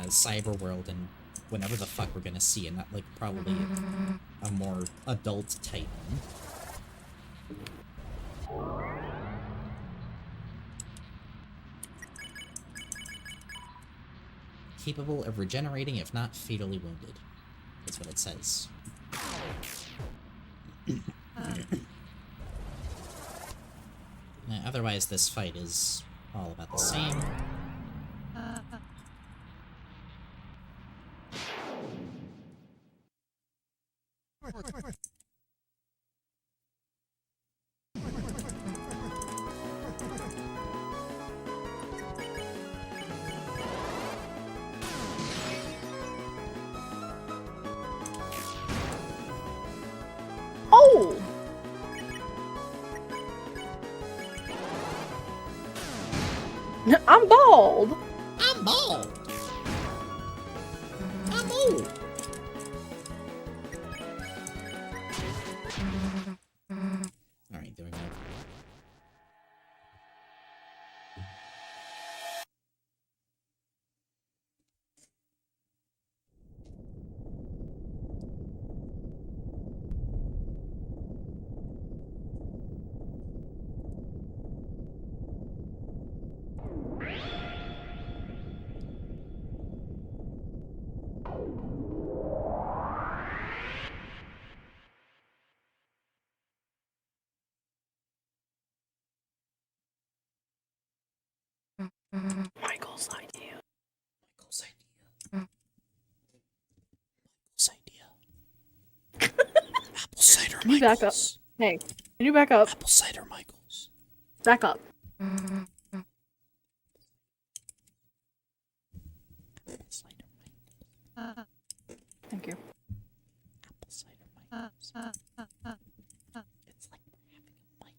Speaker 1: cyber world and whenever the fuck we're gonna see, and not, like, probably a more adult Titan. Capable of regenerating if not fatally wounded. That's what it says. Otherwise, this fight is all about the same.
Speaker 2: Oh! I'm bald!
Speaker 1: I'm bald! I'm old! Alright, there we go.
Speaker 2: Michael's idea.
Speaker 1: Michael's idea. Michael's idea. Apple cider
Speaker 2: Can you back up?
Speaker 1: Michaels.
Speaker 2: Hey, can you back up?
Speaker 1: Apple cider Michaels.
Speaker 2: Back up.
Speaker 1: Apple cider Michaels.
Speaker 2: Thank you.
Speaker 1: Apple cider Michaels. It's like we're having a Michael.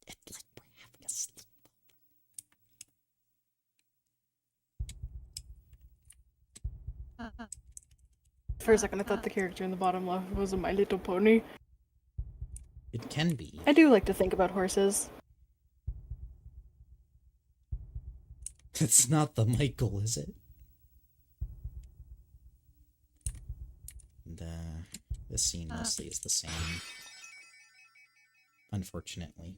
Speaker 1: It's like we're having a sleep.
Speaker 2: For a second, I thought the character in the bottom left was a My Little Pony.
Speaker 1: It can be.
Speaker 2: I do like to think about horses.
Speaker 1: It's not the Michael, is it? And, this scene mostly is the same. Unfortunately.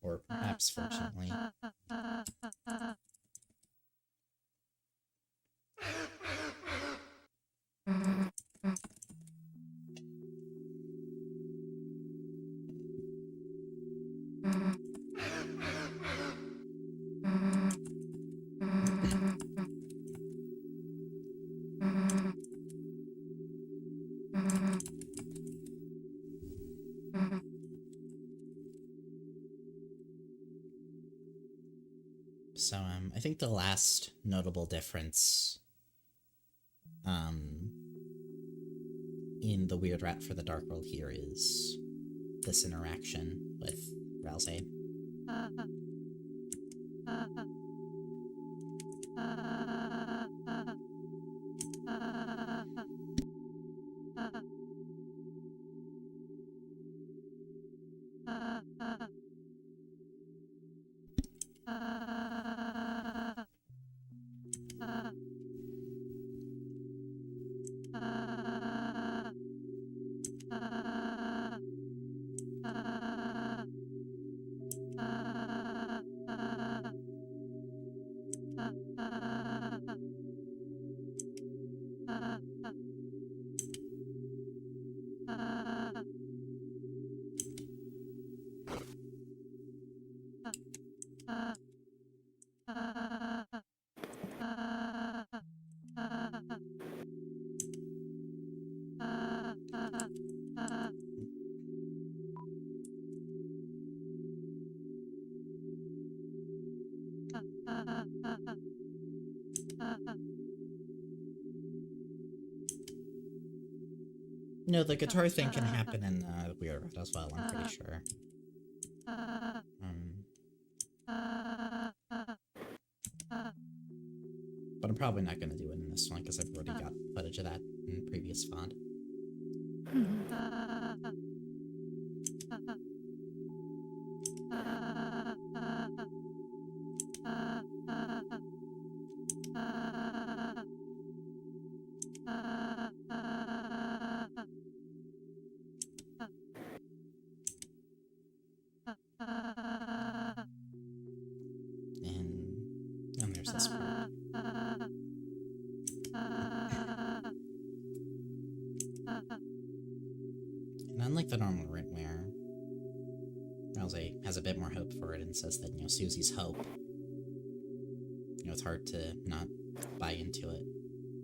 Speaker 1: Or perhaps fortunately. So, I think the last notable difference, in the Weird Rat for the Dark World here is this interaction with Ralsei. No, the guitar thing can happen in Weird Rat as well, I'm pretty sure. probably not going to do it in this one because I've already got footage of that in previous VOD. And there's this part. And unlike the normal writ where Rousey has a bit more hope for it and says that, Susie's hope, it's hard to not buy into it.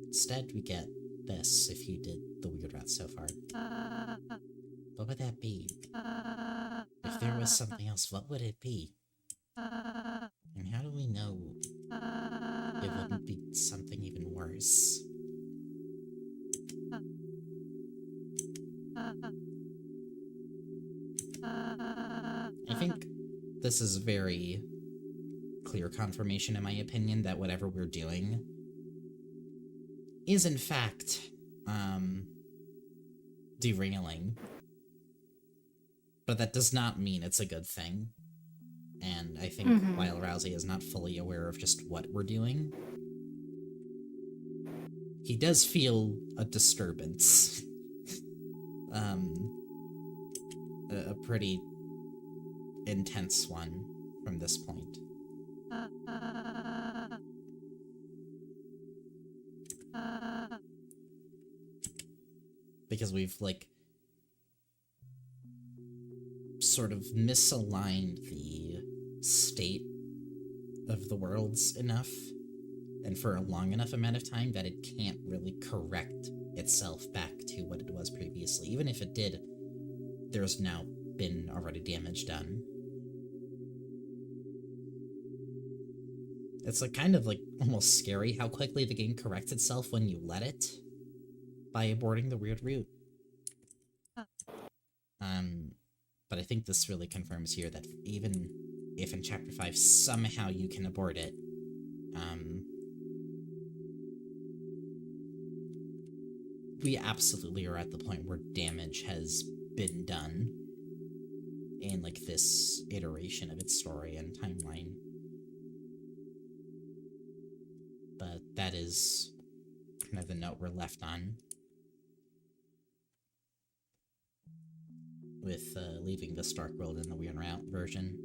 Speaker 1: Instead, we get this, if you did the weird route so far. What would that be? If there was something else, what would it be? And how do we know it wouldn't be something even worse? I think this is very clear confirmation, in my opinion, that whatever we're doing is in fact derailing. But that does not mean it's a good thing. And I think while Rousey is not fully aware of just what we're doing, he does feel a disturbance. A pretty intense one from this point. Because we've, sort of misaligned the state of the worlds enough, and for a long enough amount of time, that it can't really correct itself back to what it was previously. Even if it did, there's now been already damage done. It's kind of almost scary how quickly the game corrects itself when you let it, by aborting the weird route. But I think this really confirms here that even if in Chapter 5 somehow you can abort it, we absolutely are at the point where damage has been done in, this iteration of its story and timeline. But that is kind of the note we're left on, with leaving the Stark world in the Weird Route version.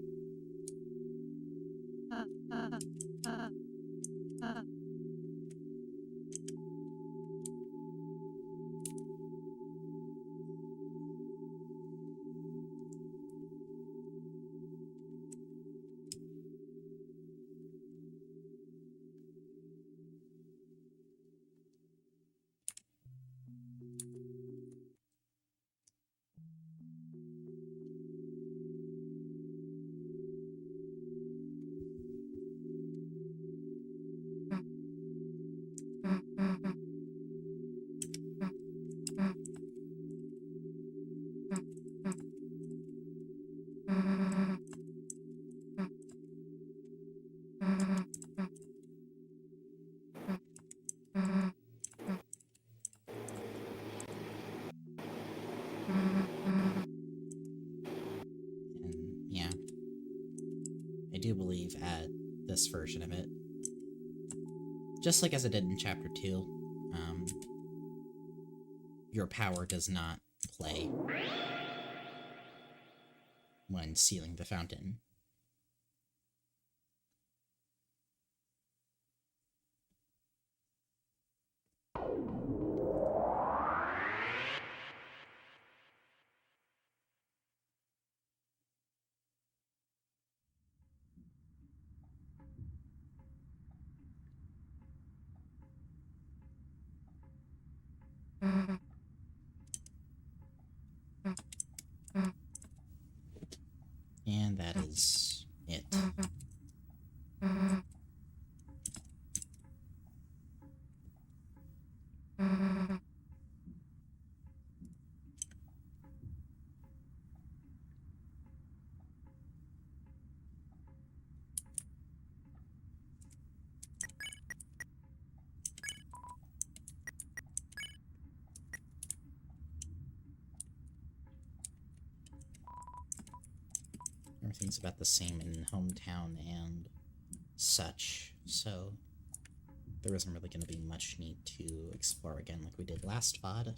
Speaker 1: And yeah, I do believe at this version of it, just like as it did in Chapter 2, your power does not play when sealing the fountain. And that is it. Everything's about the same in hometown and such, so there isn't really going to be much need to explore again like we did last VOD.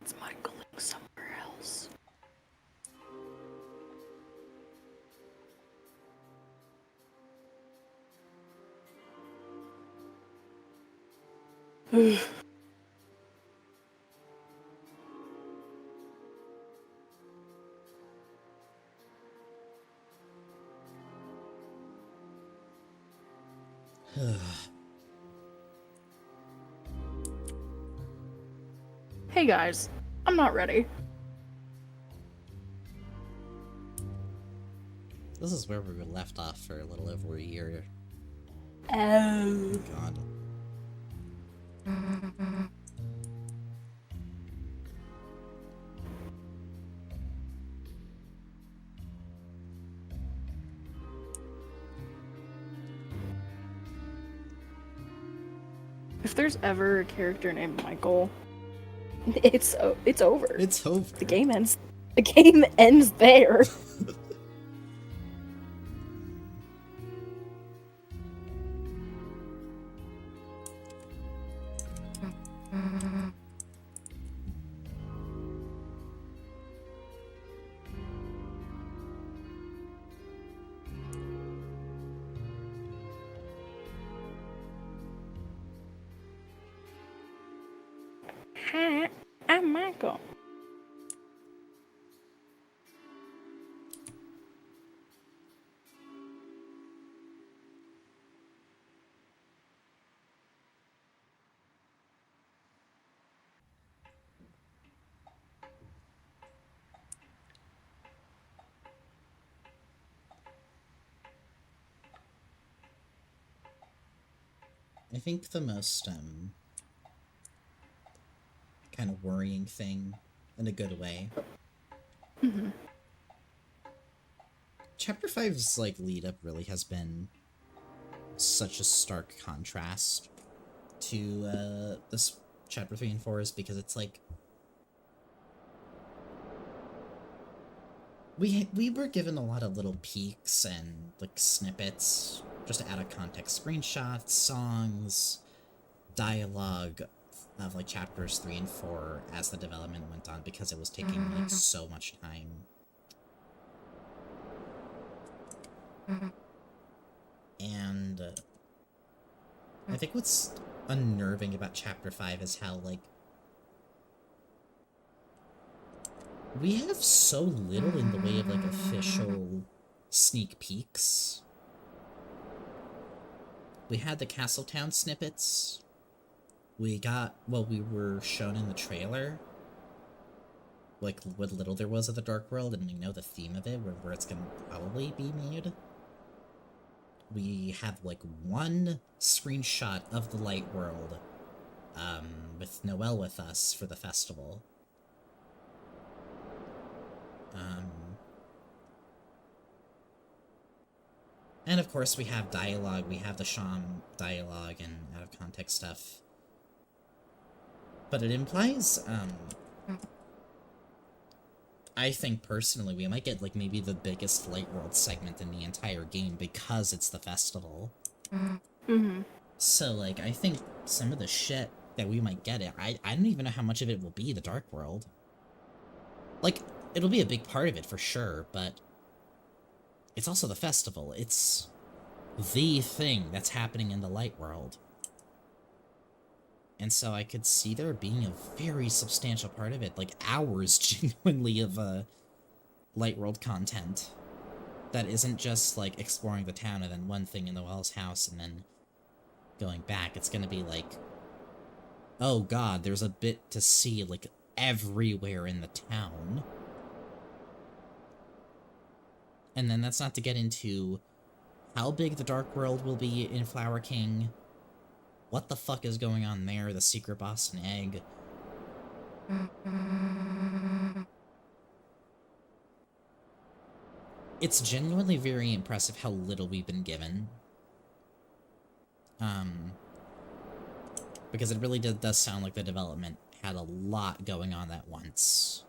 Speaker 2: It's Michael somewhere else. Hey guys, I'm not ready.
Speaker 1: This is where we were left off for a little over a year.
Speaker 2: Oh.
Speaker 1: God.
Speaker 2: If there's ever a character named Michael, it's over.
Speaker 1: It's over.
Speaker 2: The game ends. The game ends there. Hi, I'm Michael.
Speaker 1: I think the most, kind of worrying thing, in a good way.
Speaker 2: Mm-hmm.
Speaker 1: Chapter 5's, like, lead-up really has been such a stark contrast to, this Chapter 3 and 4's, because it's, like, we were given a lot of little peeks and, like, snippets, just out of context screenshots, songs, dialogue of, like, chapters 3 and 4 as the development went on, because it was taking, like, so much time. And, I think what's unnerving about chapter 5 is how, like, we have so little in the way of, like, official sneak peeks. We had the Castletown snippets. We got what we were shown in the trailer. Like, what little there was of the Dark World, and we know the theme of it, where it's gonna probably be made. We have, like, one screenshot of the Light World, with Noelle with us for the festival. And of course we have dialogue, we have the Sham dialogue and out-of-context stuff. But it implies, I think personally we might get, like, maybe the biggest Light World segment in the entire game because it's the festival.
Speaker 2: Mm-hmm.
Speaker 1: So, like, I think some of the shit that we might get I don't even know how much of it will be the Dark World. Like, it'll be a big part of it for sure, but it's also the festival. It's the thing that's happening in the Light World. And so I could see there being a very substantial part of it, like hours genuinely of Light World content that isn't just like exploring the town and then one thing in the Well's house and then going back. It's gonna be like, oh god, there's a bit to see like everywhere in the town. And then that's not to get into how big the Dark World will be in Flower King, what the fuck is going on there, the secret boss and egg. It's genuinely very impressive how little we've been given. Because it really does sound like the development had a lot going on at once.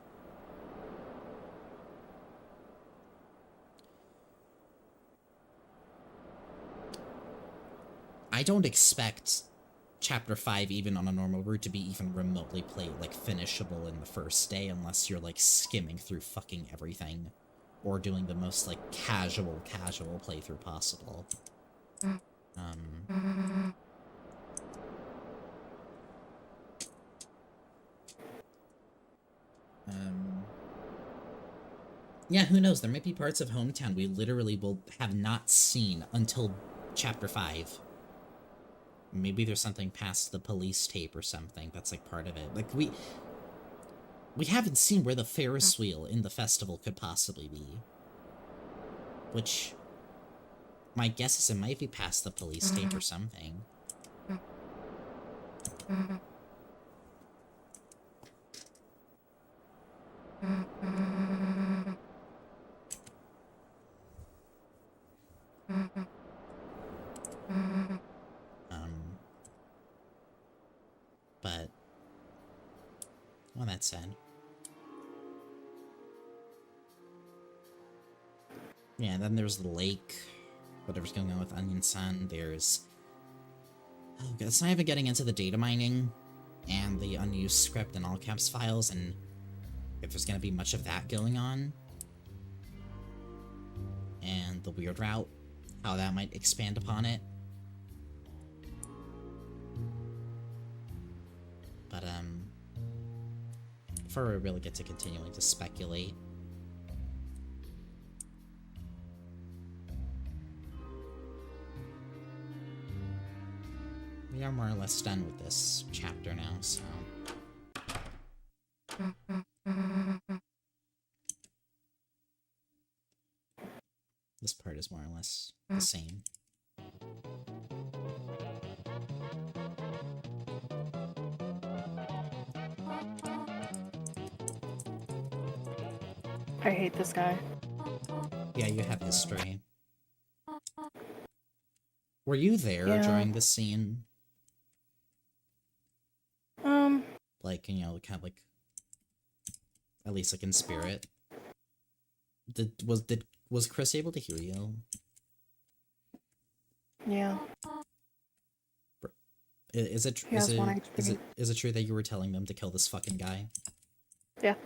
Speaker 1: I don't expect Chapter 5, even on a normal route, to be even remotely finishable in the first day, unless you're, like, skimming through fucking everything. Or doing the most, like, casual playthrough possible. Yeah, who knows? There might be parts of Hometown we literally will have not seen until Chapter 5. Maybe there's something past the police tape or something that's, like, part of it. Like, we haven't seen where the Ferris wheel in the festival could possibly be. Which, my guess is it might be past the police tape or something. But, well, that said. Yeah, then there's the lake, whatever's going on with Onion Sun. There's... oh, God, it's not even getting into the data mining and the unused script and all caps files, and if there's gonna be much of that going on. And the weird route, how that might expand upon it. But, before we really get to continuing to speculate, we are more or less done with this chapter now, so... this part is more or less the same.
Speaker 2: I hate this guy.
Speaker 1: Yeah, you have history. Were you there
Speaker 2: Yeah.
Speaker 1: during this scene? Like, you know, kind of like, at least like in spirit. Was Chris able to hear you?
Speaker 2: Yeah.
Speaker 1: Is it
Speaker 2: He has one HP.
Speaker 1: is it true that you were telling them to kill this fucking guy?
Speaker 2: Yeah.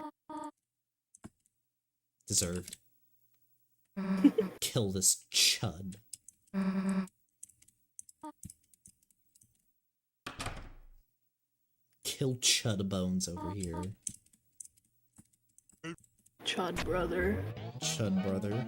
Speaker 1: Deserved. Kill this chud. Kill Chud Bones over here.
Speaker 2: Chud brother.
Speaker 1: Chud brother.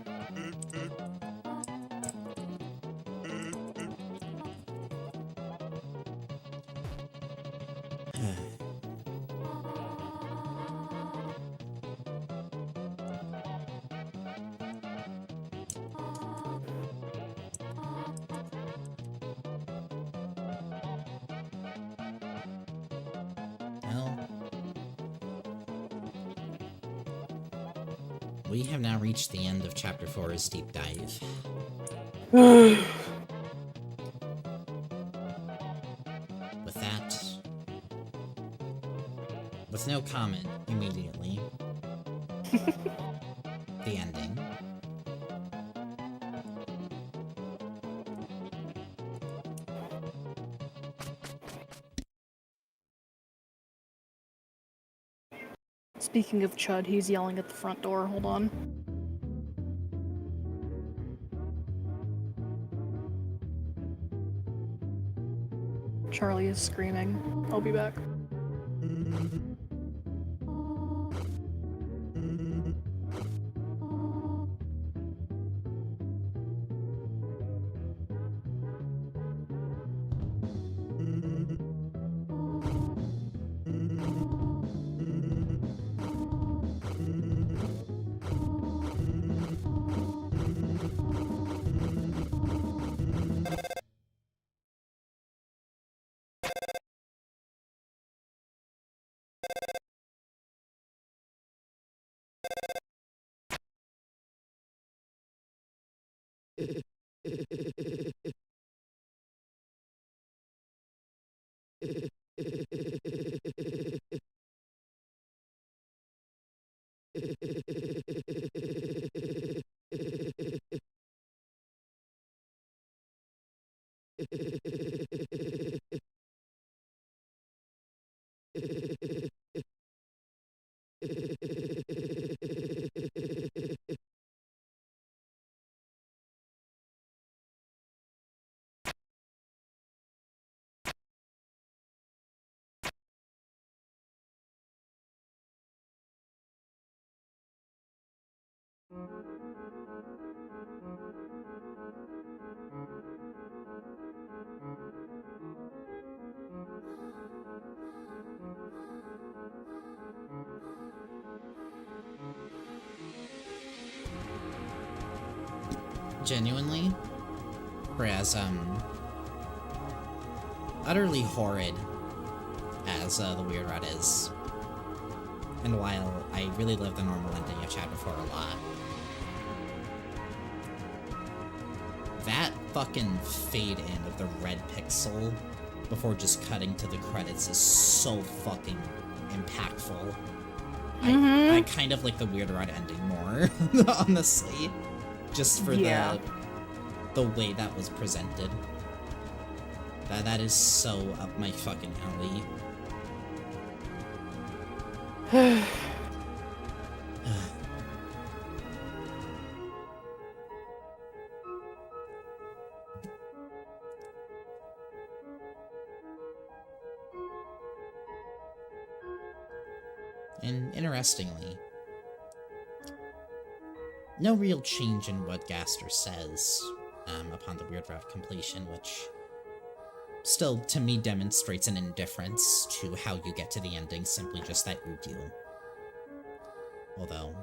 Speaker 1: We have now reached the end of Chapter 4's deep dive. With that, with no comment immediately, the ending.
Speaker 2: Speaking of Chud, he's yelling at the front door. Hold on. Charlie is screaming. I'll be back.
Speaker 1: Genuinely, whereas utterly horrid as the Weird Rat is, and while I really love the normal ending of Chapter 4 a lot, that fucking fade in of the red pixel before just cutting to the credits is so fucking impactful. I kind of like the Weird Rat ending more, honestly. Just for the way that was presented. That is so up my fucking alley. And interestingly, no real change in what Gaster says upon the Weird Rat completion, which still, to me, demonstrates an indifference to how you get to the ending, simply just that you do. Although,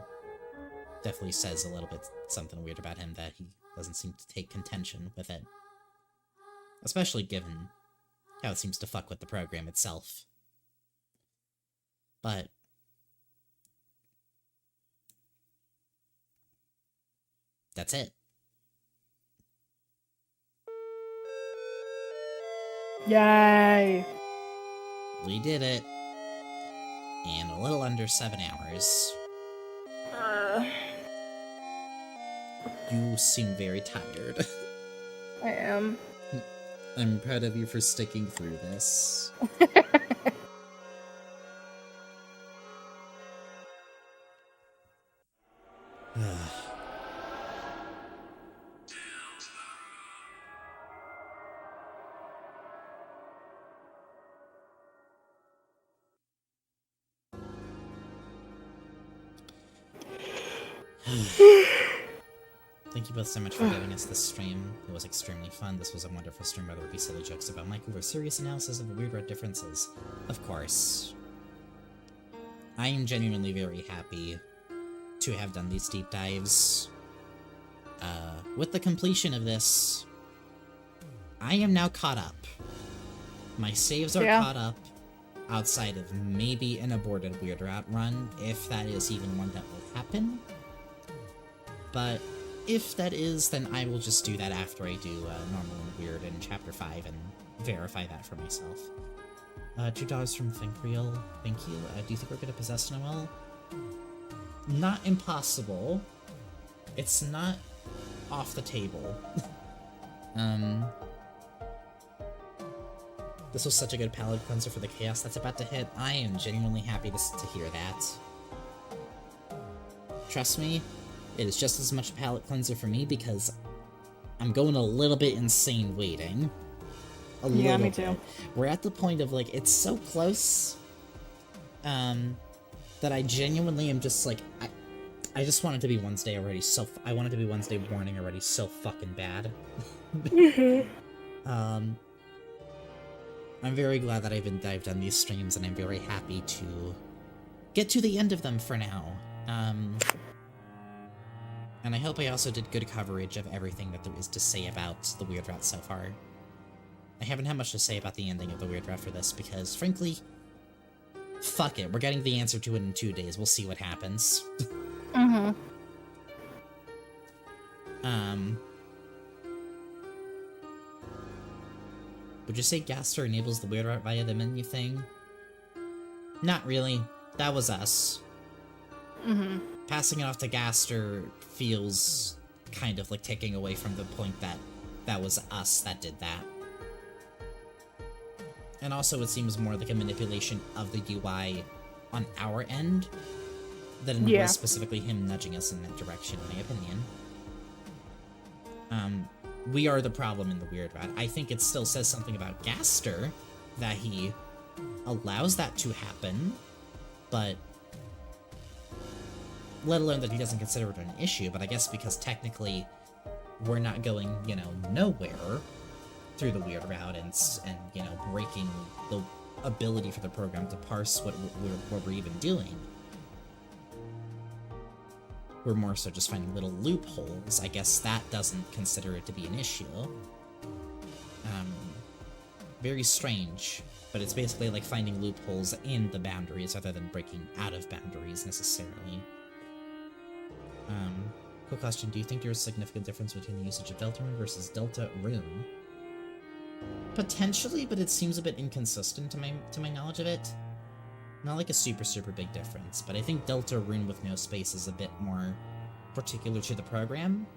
Speaker 1: definitely says a little bit something weird about him that he doesn't seem to take contention with it. Especially given how it seems to fuck with the program itself. But that's it.
Speaker 2: Yay!
Speaker 1: We did it. In a little under 7 hours. You seem very tired.
Speaker 2: I am.
Speaker 1: I'm proud of you for sticking through this. Thank you both so much for giving us this stream. It was extremely fun. This was a wonderful stream where there would be silly jokes about Michael or serious analysis of the Weird Rat differences. Of course. I am genuinely very happy to have done these deep dives. With the completion of this, I am now caught up. My saves are caught up, outside of maybe an aborted Weird Rat run, if that is even one that will happen. But if that is, then I will just do that after I do Normal and Weird in Chapter 5 and verify that for myself. $2 from ThinkReal, thank you. Do you think we're gonna possess Noelle? Not impossible. It's not off the table. This was such a good palate cleanser for the chaos that's about to hit. I am genuinely happy to hear that. trust me, it is just as much a palate cleanser for me because I'm going a little bit insane waiting.
Speaker 2: Yeah, me too.
Speaker 1: We're at the point of, like, it's so close, that I genuinely am just, like, I just want it to be Wednesday already, I want it to be Wednesday morning already so fucking bad. I'm very glad that I've done these streams, and I'm very happy to get to the end of them for now. And I hope I also did good coverage of everything that there is to say about the Weird Route so far. I haven't had much to say about the ending of the Weird Route for this, because, frankly, fuck it, we're getting the answer to it in 2 days, we'll see what happens.
Speaker 2: Mm-hmm.
Speaker 1: Would you say Gaster enables the Weird Route via the menu thing? Not really. That was us.
Speaker 2: Mm-hmm.
Speaker 1: Passing it off to Gaster feels kind of like taking away from the point that that was us that did that. And also it seems more like a manipulation of the UI on our end than it was specifically him nudging us in that direction, in my opinion. We are the problem in the Weird Route. I think it still says something about Gaster that he allows that to happen, but let alone that he doesn't consider it an issue, but I guess because technically we're not going, you know, nowhere through the Weird Route and you know, breaking the ability for the program to parse what we're even doing. We're more so just finding little loopholes. I guess that doesn't consider it to be an issue. Very strange, but it's basically like finding loopholes in the boundaries rather than breaking out of boundaries necessarily. Quick question, do you think there's a significant difference between the usage of DELTARUNE versus DELTARUNE? Potentially, but it seems a bit inconsistent to my knowledge of it. Not like a super big difference, but I think DELTARUNE with no space is a bit more particular to the program,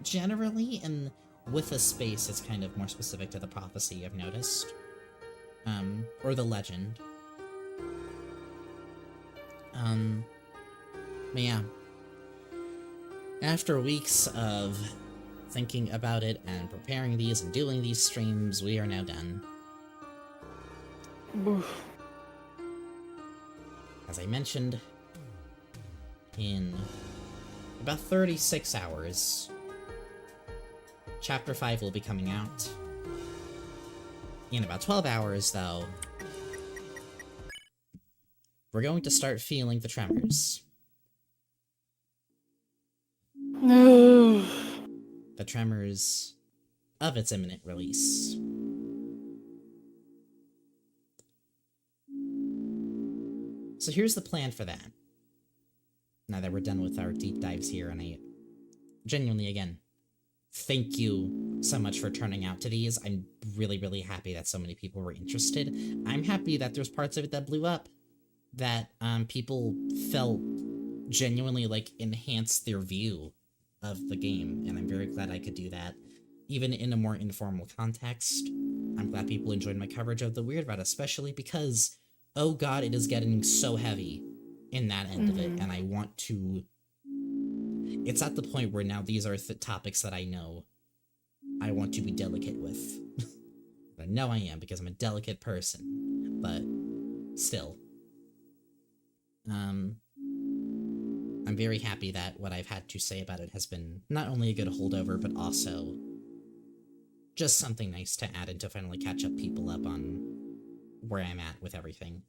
Speaker 1: generally, and with a space it's kind of more specific to the prophecy, I've noticed. Or the legend. But yeah. After weeks of thinking about it and preparing these and doing these streams, we are now done.
Speaker 2: Oof.
Speaker 1: As I mentioned, in about 36 hours, Chapter 5 will be coming out. In about 12 hours, though, we're going to start feeling the tremors. The tremors of its imminent release. So here's the plan for that. Now that we're done with our deep dives here, and I genuinely, again, thank you so much for turning out to these. I'm really happy that so many people were interested. I'm happy that there's parts of it that blew up, that people felt genuinely, like, enhanced their view of the game, and I'm very glad I could do that, even in a more informal context. I'm glad people enjoyed my coverage of the Weird Route, especially because, oh god, it is getting so heavy in that end of it, and I want to... It's at the point where now these are topics that I know I want to be delicate with. I know I am, because I'm a delicate person, but still. I'm very happy that what I've had to say about it has been not only a good holdover, but also just something nice to add and to finally catch up people up on where I'm at with everything.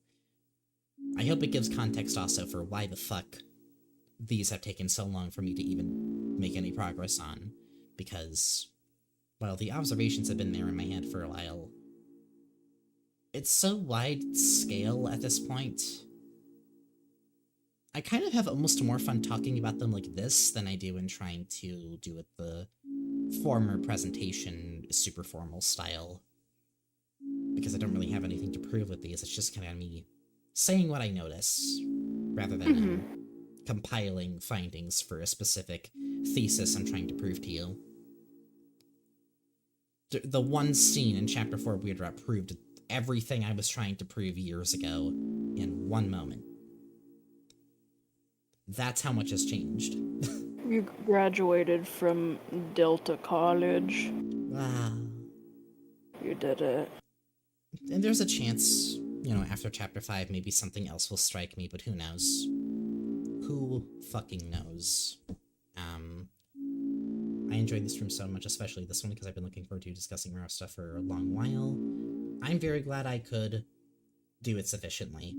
Speaker 1: I hope it gives context also for why the fuck these have taken so long for me to even make any progress on, because, well, the observations have been there in my head for a while. It's so wide scale at this point. I kind of have almost more fun talking about them like this than I do in trying to do it the former presentation, super formal style. Because I don't really have anything to prove with these, it's just kind of me saying what I notice, rather than compiling findings for a specific thesis I'm trying to prove to you. The one scene in Chapter 4 Weird Route proved everything I was trying to prove years ago in one moment. That's how much has changed.
Speaker 2: You graduated from Delta College.
Speaker 1: Wow.
Speaker 2: You did it.
Speaker 1: And there's a chance, you know, after Chapter 5, maybe something else will strike me, but who knows? Who fucking knows? I enjoyed this room so much, especially this one, because I've been looking forward to discussing rare stuff for a long while. I'm very glad I could do it sufficiently.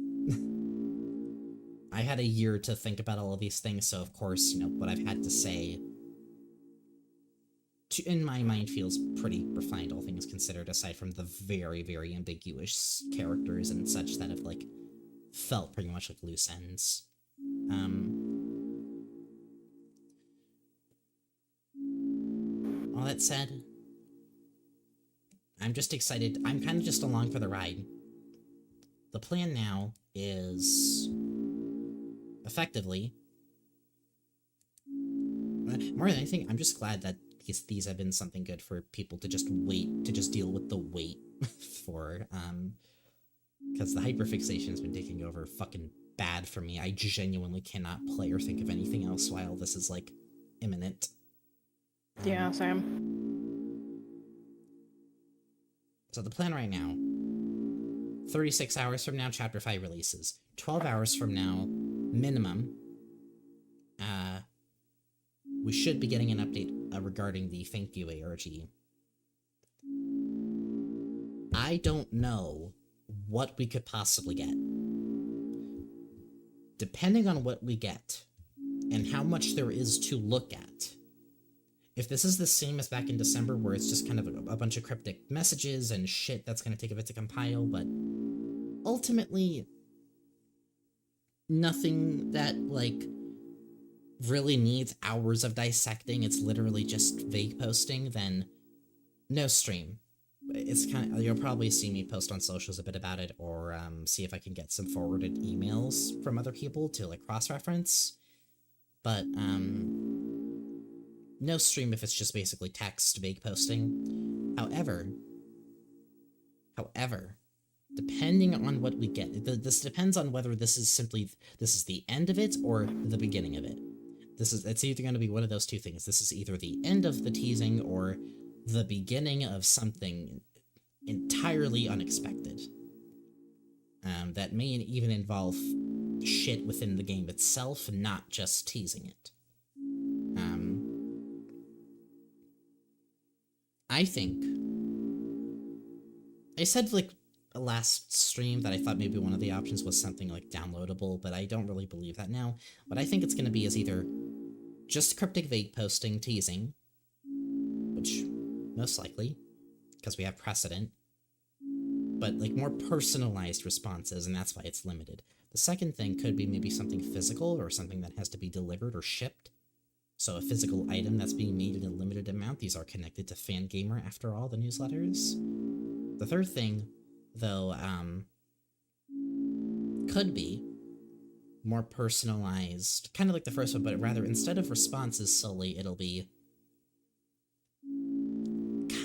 Speaker 1: I had a year to think about all of these things, so of course, you know, what I've had to say, in my mind, feels pretty refined, all things considered, aside from the very, very ambiguous characters and such that have, like, felt pretty much like loose ends. All that said, I'm just excited. I'm kind of just along for the ride. The plan now is effectively, more than anything, I'm just glad that these have been something good for people to just wait, to just deal with the wait for, because the hyperfixation has been taking over fucking bad for me. I genuinely cannot play or think of anything else while this is, like, imminent.
Speaker 2: Yeah, same.
Speaker 1: So the plan right now, 36 hours from now, Chapter 5 releases. 12 hours from now, minimum, we should be getting an update regarding the Thank You ARG. I don't know what we could possibly get. Depending on what we get, and how much there is to look at, if this is the same as back in December, where it's just kind of a bunch of cryptic messages and shit that's going to take a bit to compile, but ultimately, nothing that, like, really needs hours of dissecting, it's literally just vague posting, then no stream. It's kind of, you'll probably see me post on socials a bit about it, or see if I can get some forwarded emails from other people to, like, cross-reference, but no stream if it's just basically text, vague posting. However, depending on what we get, this depends on whether this is the end of it or the beginning of it. It's either going to be one of those two things. This is either the end of the teasing or the beginning of something entirely unexpected. That may even involve shit within the game itself, not just teasing it. I think I said, like, a last stream that I thought maybe one of the options was something like downloadable, but I don't really believe that now. What I think it's going to be is either just cryptic vague posting teasing, which most likely, because we have precedent, but, like, more personalized responses, and that's why it's limited. The second thing could be maybe something physical or something that has to be delivered or shipped. So a physical item that's being made in a limited amount. These are connected to Fangamer, after all, the newsletters. The third thing, though, could be more personalized, kind of like the first one, but rather, instead of responses solely, it'll be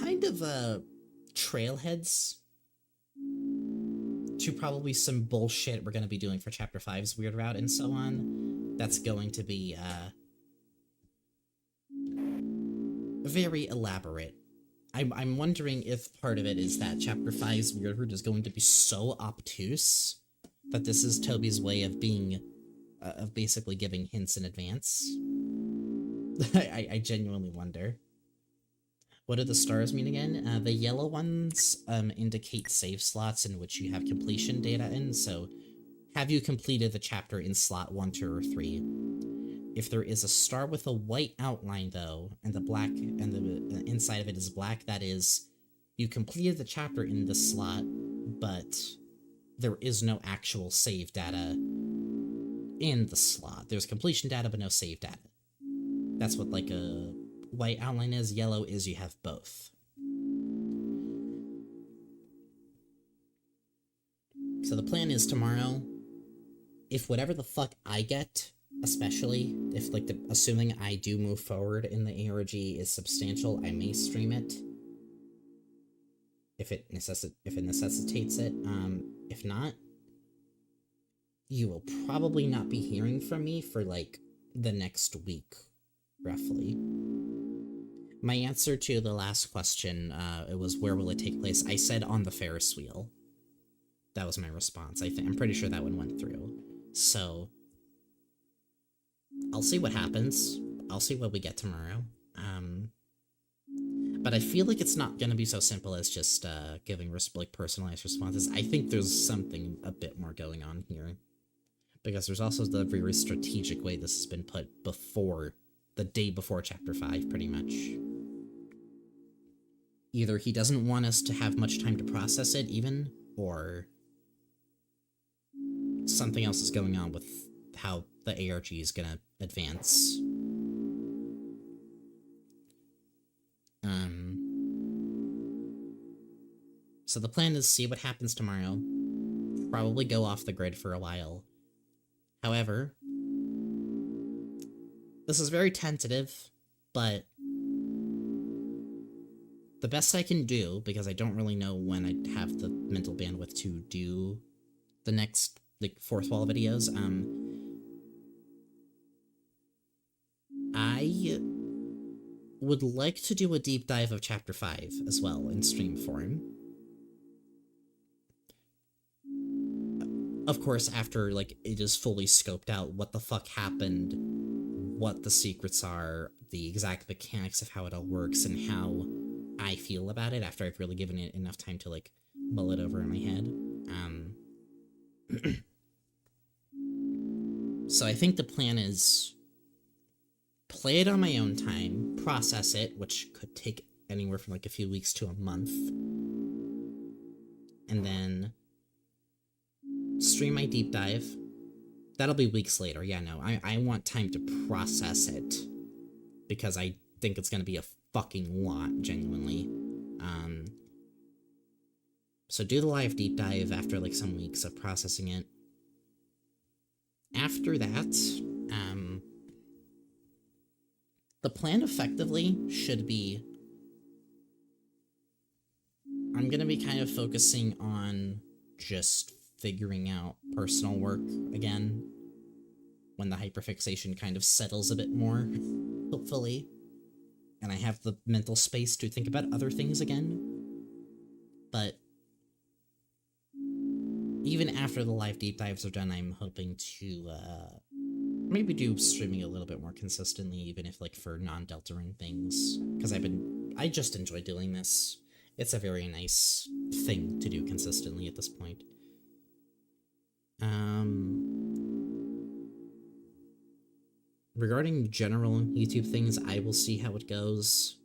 Speaker 1: kind of trailheads to probably some bullshit we're going to be doing for Chapter 5's Weird Route and so on. That's going to be very elaborate. I'm wondering if part of it is that Chapter 5's Weird Route is going to be so obtuse that this is Toby's way of basically giving hints in advance. I genuinely wonder. What do the stars mean again? The yellow ones indicate save slots in which you have completion data in, so have you completed the chapter in slot 1, 2, or 3? If there is a star with a white outline, though, and the black, and the inside of it is black, that is, you completed the chapter in this slot, but there is no actual save data in the slot. There's completion data, but no save data. That's what, like, a white outline is. Yellow is you have both. So the plan is tomorrow, if whatever the fuck I get, especially if, like, assuming I do move forward in the ARG is substantial, I may stream it. If it necessitates it. If not, you will probably not be hearing from me for, like, the next week, roughly. My answer to the last question, it was, where will it take place? I said on the Ferris wheel. That was my response. I'm pretty sure that one went through. So, I'll see what happens. I'll see what we get tomorrow. But I feel like it's not gonna be so simple as just giving like personalized responses. I think there's something a bit more going on here, because there's also the very strategic way this has been put before the day before Chapter 5, pretty much. Either he doesn't want us to have much time to process it, even, or something else is going on with how the ARG is gonna advance. So the plan is see what happens tomorrow, probably go off the grid for a while. However, this is very tentative, but the best I can do, because I don't really know when I'd have the mental bandwidth to do the next, like, fourth wall videos, I would like to do a deep dive of Chapter 5 as well in stream form. Of course, after, like, it is fully scoped out what the fuck happened, what the secrets are, the exact mechanics of how it all works, and how I feel about it after I've really given it enough time to, like, mull it over in my head. So I think the plan is play it on my own time, process it, which could take anywhere from, like, a few weeks to a month, and then stream my deep dive. That'll be weeks later. Yeah, no, I want time to process it, because I think it's gonna be a fucking lot, genuinely. So do the live deep dive after, like, some weeks of processing it. After that, the plan effectively should be, I'm gonna be kind of focusing on just figuring out personal work again, when the hyperfixation kind of settles a bit more, hopefully, and I have the mental space to think about other things again. But even after the live deep dives are done, I'm hoping to maybe do streaming a little bit more consistently, even if, like, for non-Deltarune things, because I just enjoy doing this. It's a very nice thing to do consistently at this point. Regarding general YouTube things, I will see how it goes.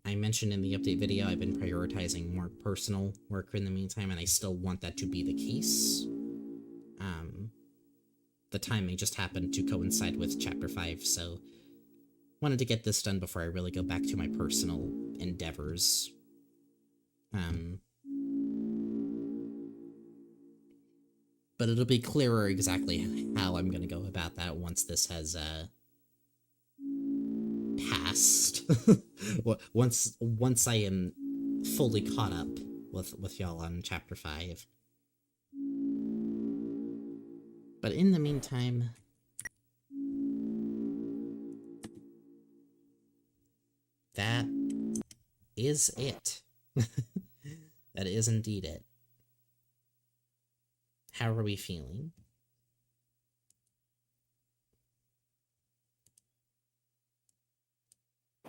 Speaker 1: I mentioned in the update video I've been prioritizing more personal work in the meantime, and I still want that to be the case. The timing just happened to coincide with Chapter 5, so wanted to get this done before I really go back to my personal endeavors. But it'll be clearer exactly how I'm gonna go about that once this has, passed. once I am fully caught up with y'all on Chapter 5. But in the meantime, that is it. That is indeed it. How are we feeling?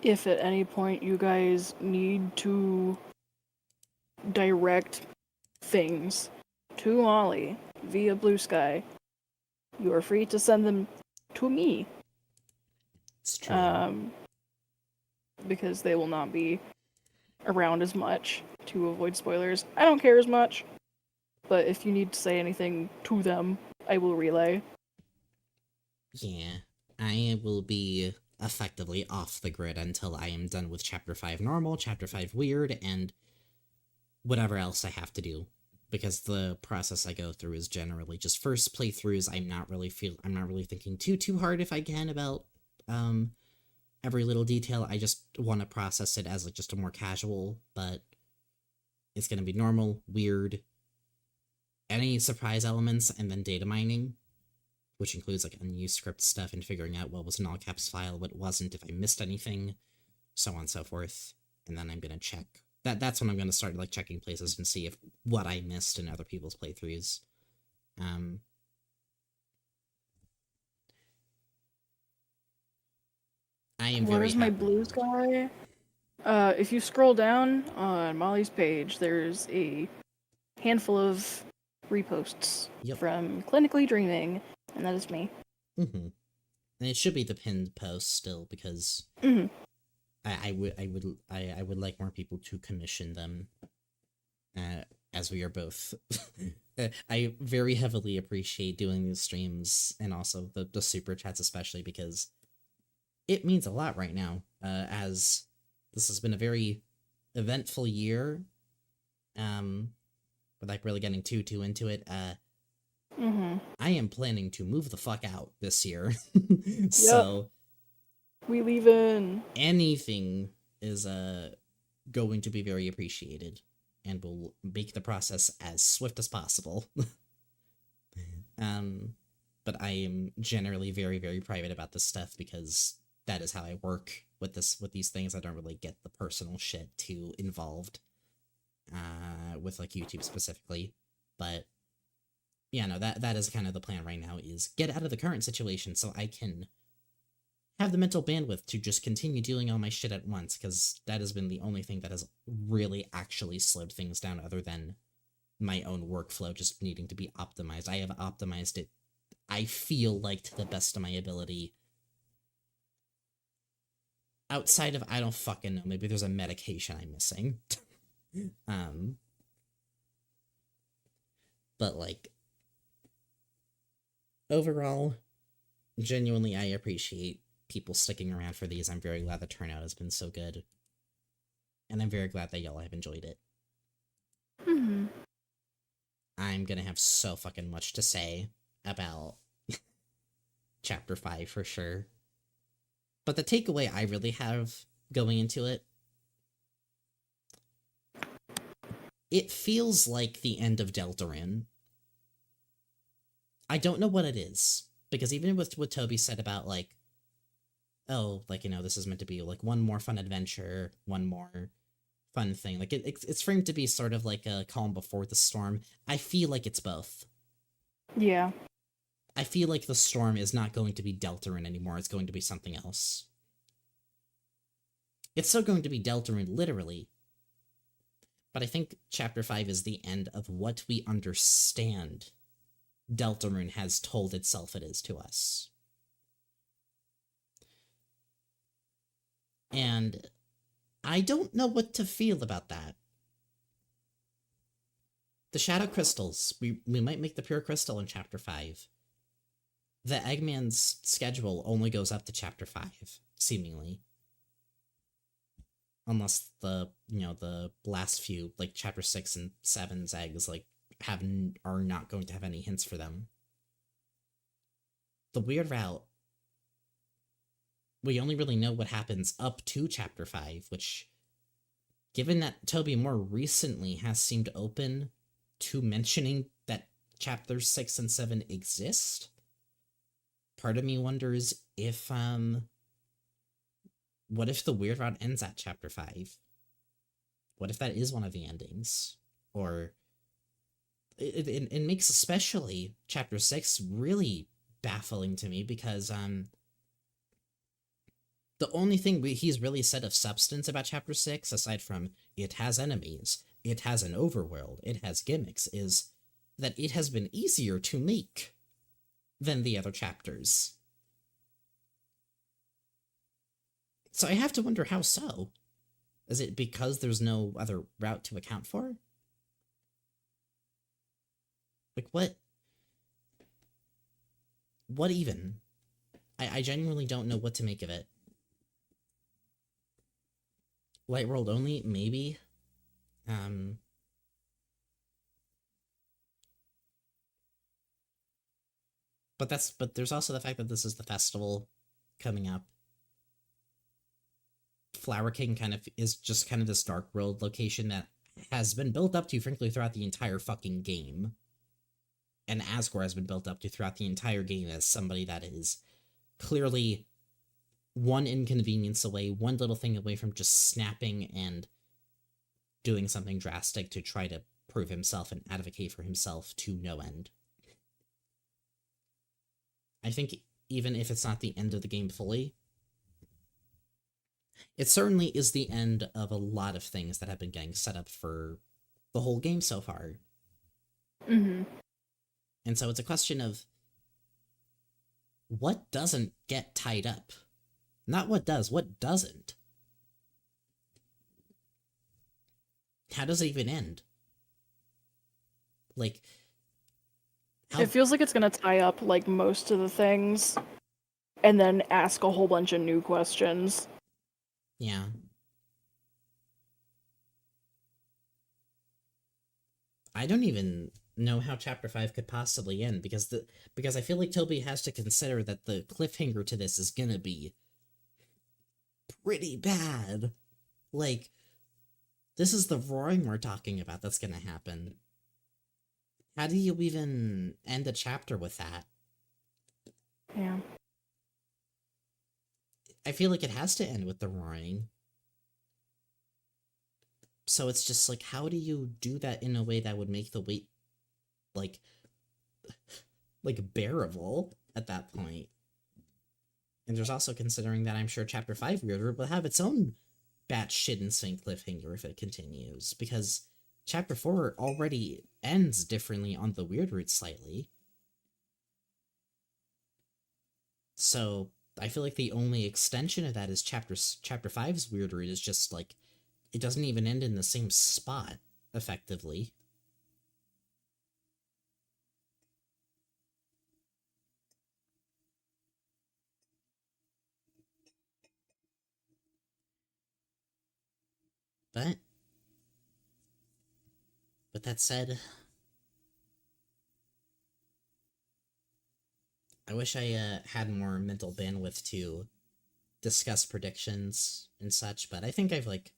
Speaker 2: If at any point you guys need to direct things to Ollie via Blue Sky, you are free to send them to me.
Speaker 1: It's true.
Speaker 2: Because they will not be around as much to avoid spoilers. I don't care as much, but if you need to say anything to them, I will relay.
Speaker 1: Yeah, I will be effectively off the grid until I am done with Chapter 5 normal, Chapter 5 weird, and whatever else I have to do. Because the process I go through is generally just first playthroughs. I'm not really thinking too hard if I can about every little detail. I just want to process it as, like, just a more casual, but it's gonna be normal, weird, any surprise elements, and then data mining, which includes like unused script stuff and figuring out what was an all caps file, what wasn't, if I missed anything, so on and so forth. And then I'm gonna check. That's when I'm gonna start like checking places and see if what I missed in other people's playthroughs. I am very
Speaker 2: Where's my
Speaker 1: happy.
Speaker 2: blue sky? If you scroll down on Molly's page, there's a handful of reposts from Clinically Dreaming, and that is me.
Speaker 1: Mm-hmm. And it should be the pinned post still, because I would like more people to commission them, as we are both. I very heavily appreciate doing these streams, and also the super chats, especially because it means a lot right now, as this has been a very eventful year, without really getting too into it. I am planning to move the fuck out this year, so
Speaker 2: we leave in.
Speaker 1: Anything is going to be very appreciated, and will make the process as swift as possible. But I am generally very, very private about this stuff, because that is how I work with these things. I don't really get the personal shit too involved, with like YouTube specifically. But yeah, no, that is kind of the plan right now, is get out of the current situation so I can have the mental bandwidth to just continue doing all my shit at once, because that has been the only thing that has really actually slowed things down, other than my own workflow just needing to be optimized. I have optimized it, I feel like, to the best of my ability. Outside of, I don't fucking know, maybe there's a medication I'm missing. But like, overall, genuinely, I appreciate people sticking around for these. I'm very glad the turnout has been so good, and I'm very glad that y'all have enjoyed it. I'm gonna have so fucking much to say about Chapter 5 for sure. But the takeaway I really have going into it, it feels like the end of Deltarune. I don't know what it is, because even with what Toby said about, like, oh, like, you know, this is meant to be, like, one more fun adventure, one more fun thing. Like, it's framed to be sort of like a calm before the storm. I feel like it's both.
Speaker 2: Yeah.
Speaker 1: I feel like the storm is not going to be Deltarune anymore, it's going to be something else. It's still going to be Deltarune, literally. But I think Chapter 5 is the end of what we understand Deltarune has told itself it is to us. And I don't know what to feel about that. The Shadow Crystals, we might make the Pure Crystal in Chapter 5. The Eggman's schedule only goes up to Chapter 5, seemingly. Unless the last few, like Chapter 6 and 7's eggs, like, are not going to have any hints for them. The weird route, we only really know what happens up to Chapter 5, which, given that Toby more recently has seemed open to mentioning that Chapters 6 and 7 exist, part of me wonders if, what if the weird route ends at Chapter 5? What if that is one of the endings? Or it makes especially Chapter 6 really baffling to me, because the only thing he's really said of substance about Chapter 6, aside from it has enemies, it has an overworld, it has gimmicks, is that it has been easier to make than the other chapters. So I have to wonder how so. Is it because there's no other route to account for? Like, what? What even? I genuinely don't know what to make of it. Light World only? Maybe? But there's also the fact that this is the festival coming up. Flower King kind of is just kind of this dark world location that has been built up to, frankly, throughout the entire fucking game. and Asgore has been built up to throughout the entire game as somebody that is clearly one inconvenience away, one little thing away from just snapping and doing something drastic to try to prove himself and advocate for himself to no end. I think even if it's not the end of the game fully, it certainly is the end of a lot of things that have been getting set up for the whole game so far.
Speaker 2: Mm-hmm.
Speaker 1: And so it's a question of what doesn't get tied up? Not what does, what doesn't? How does it even end? Like, how...
Speaker 2: It feels like it's gonna tie up, like, most of the things, and then ask a whole bunch of new questions.
Speaker 1: Yeah. I don't even know how Chapter 5 could possibly end, because I feel like Toby has to consider that the cliffhanger to this is gonna be pretty bad. Like, this is the roaring we're talking about that's gonna happen. How do you even end a chapter with that?
Speaker 2: Yeah.
Speaker 1: I feel like it has to end with the roaring. So it's just like, how do you do that in a way that would make the wait, like bearable at that point? And there's also considering that I'm sure Chapter 5 Weird will have its own batshit insane cliffhanger if it continues, because Chapter 4 already ends differently on the weird route slightly. So I feel like the only extension of that is Chapter 5's weird route is just like, it doesn't even end in the same spot, effectively. But with that said, I wish I had more mental bandwidth to discuss predictions and such, but I think I've, like,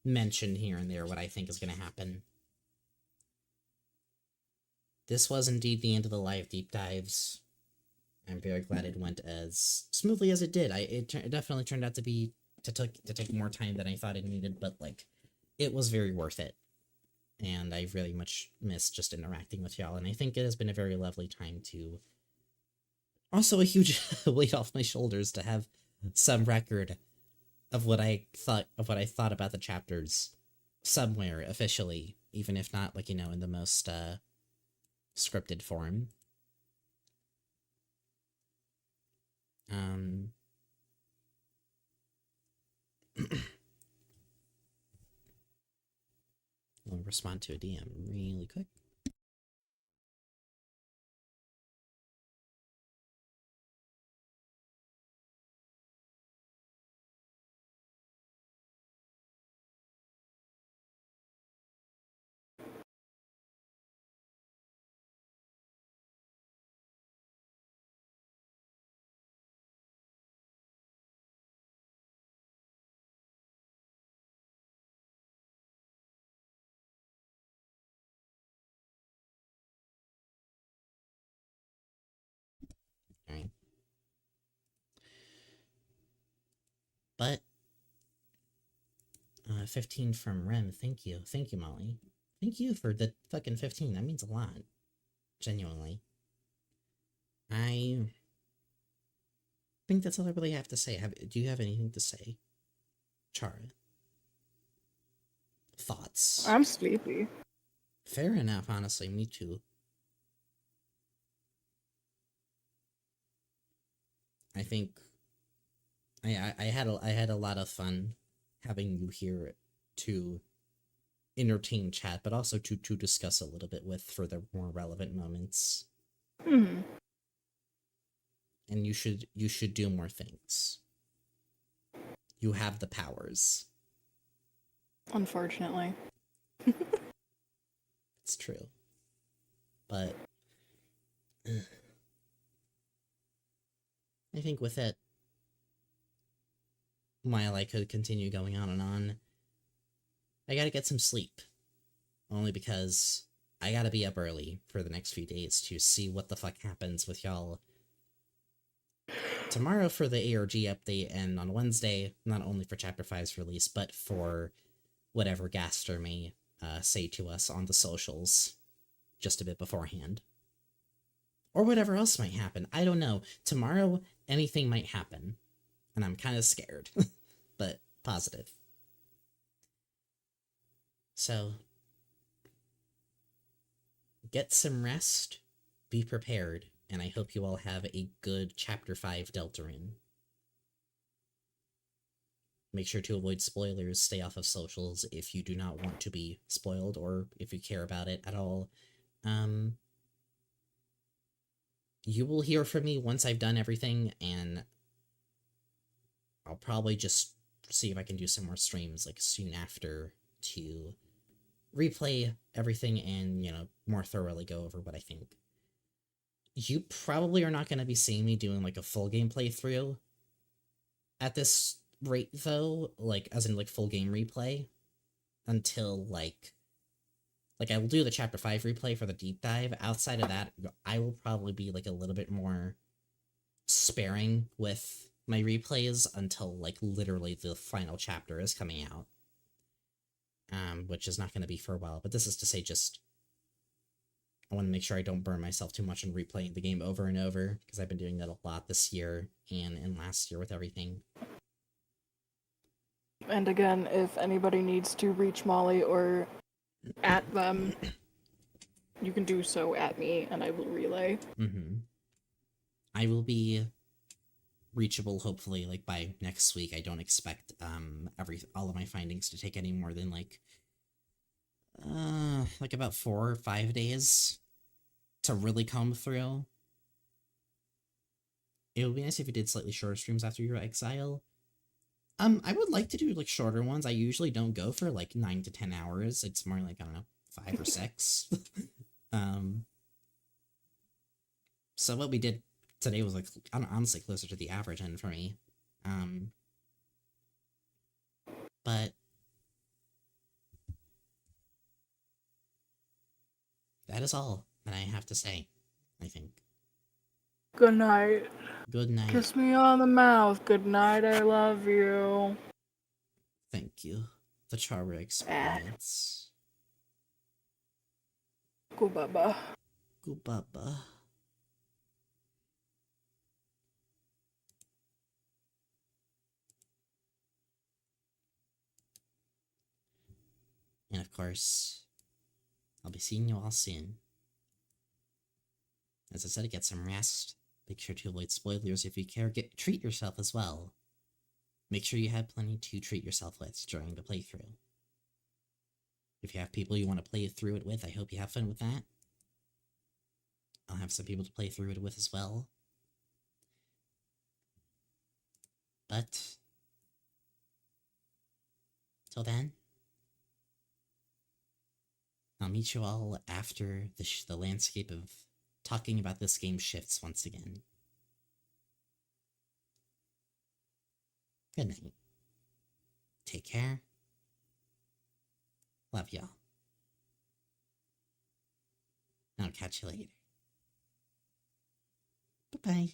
Speaker 1: mentioned here and there what I think is going to happen. This was indeed the end of the live deep dives. I'm very glad it went as smoothly as it did. It definitely turned out to take more time than I thought it needed, but, like, it was very worth it. And I really much miss just interacting with y'all, and I think it has been a very lovely time to... Also a huge weight off my shoulders to have some record of what I thought about the chapters somewhere officially, even if not, like, you know, in the most scripted form. I'll respond to a DM really quick. Alright. But 15 from Rem, thank you. Thank you, Molly. Thank you for the fucking 15. That means a lot. Genuinely. I think that's all I really have to say. Do you have anything to say, Chara? Thoughts?
Speaker 2: I'm sleepy.
Speaker 1: Fair enough, honestly. Me too. I think I had a lot of fun having you here to entertain chat, but also to discuss a little bit with for the more relevant moments.
Speaker 2: Hmm.
Speaker 1: And you should do more things. You have the powers.
Speaker 2: Unfortunately.
Speaker 1: It's true. But I think with it, while I could continue going on and on, I gotta get some sleep. Only because I gotta be up early for the next few days to see what the fuck happens with y'all. Tomorrow for the ARG update, and on Wednesday, not only for Chapter 5's release, but for whatever Gaster may say to us on the socials just a bit beforehand. Or whatever else might happen. I don't know. Tomorrow, anything might happen. And I'm kind of scared, but positive. So, get some rest, be prepared, and I hope you all have a good Chapter 5 Deltarune. Make sure to avoid spoilers, stay off of socials if you do not want to be spoiled, or if you care about it at all. You will hear from me once I've done everything, and I'll probably just see if I can do some more streams, like, soon after to replay everything and, you know, more thoroughly go over what I think. You probably are not going to be seeing me doing, like, a full game playthrough at this rate, though, like, as in, like, full game replay, until, like, I will do the Chapter 5 replay for the deep dive. Outside of that, I will probably be, like, a little bit more sparing with my replays until, like, literally the final chapter is coming out. Which is not going to be for a while, but this is to say just, I want to make sure I don't burn myself too much on replaying the game over and over, because I've been doing that a lot this year and last year with everything.
Speaker 2: And again, if anybody needs to reach Molly or at them, you can do so at me, and I will relay.
Speaker 1: I will be reachable, hopefully, like, by next week. I don't expect, all of my findings to take any more than, like about 4 or 5 days to really comb through. It would be nice if you did slightly shorter streams after your exile. I would like to do, like, shorter ones. I usually don't go for, like, 9 to 10 hours. It's more like, I don't know, 5 or 6. So what we did today was, like, honestly closer to the average end for me. But that is all that I have to say, I think.
Speaker 2: Good night.
Speaker 1: Good night.
Speaker 2: Kiss me on the mouth. Good night, I love you.
Speaker 1: Thank you. The Chara experience.
Speaker 2: Goodbye.
Speaker 1: Goodbye. And of course, I'll be seeing you all soon. As I said, get some rest. Make sure to avoid spoilers if you care. Treat yourself as well. Make sure you have plenty to treat yourself with during the playthrough. If you have people you want to play through it with, I hope you have fun with that. I'll have some people to play through it with as well. But till then, I'll meet you all after the landscape of talking about this game shifts once again. Good night. Take care. Love y'all. I'll catch you later. Bye-bye.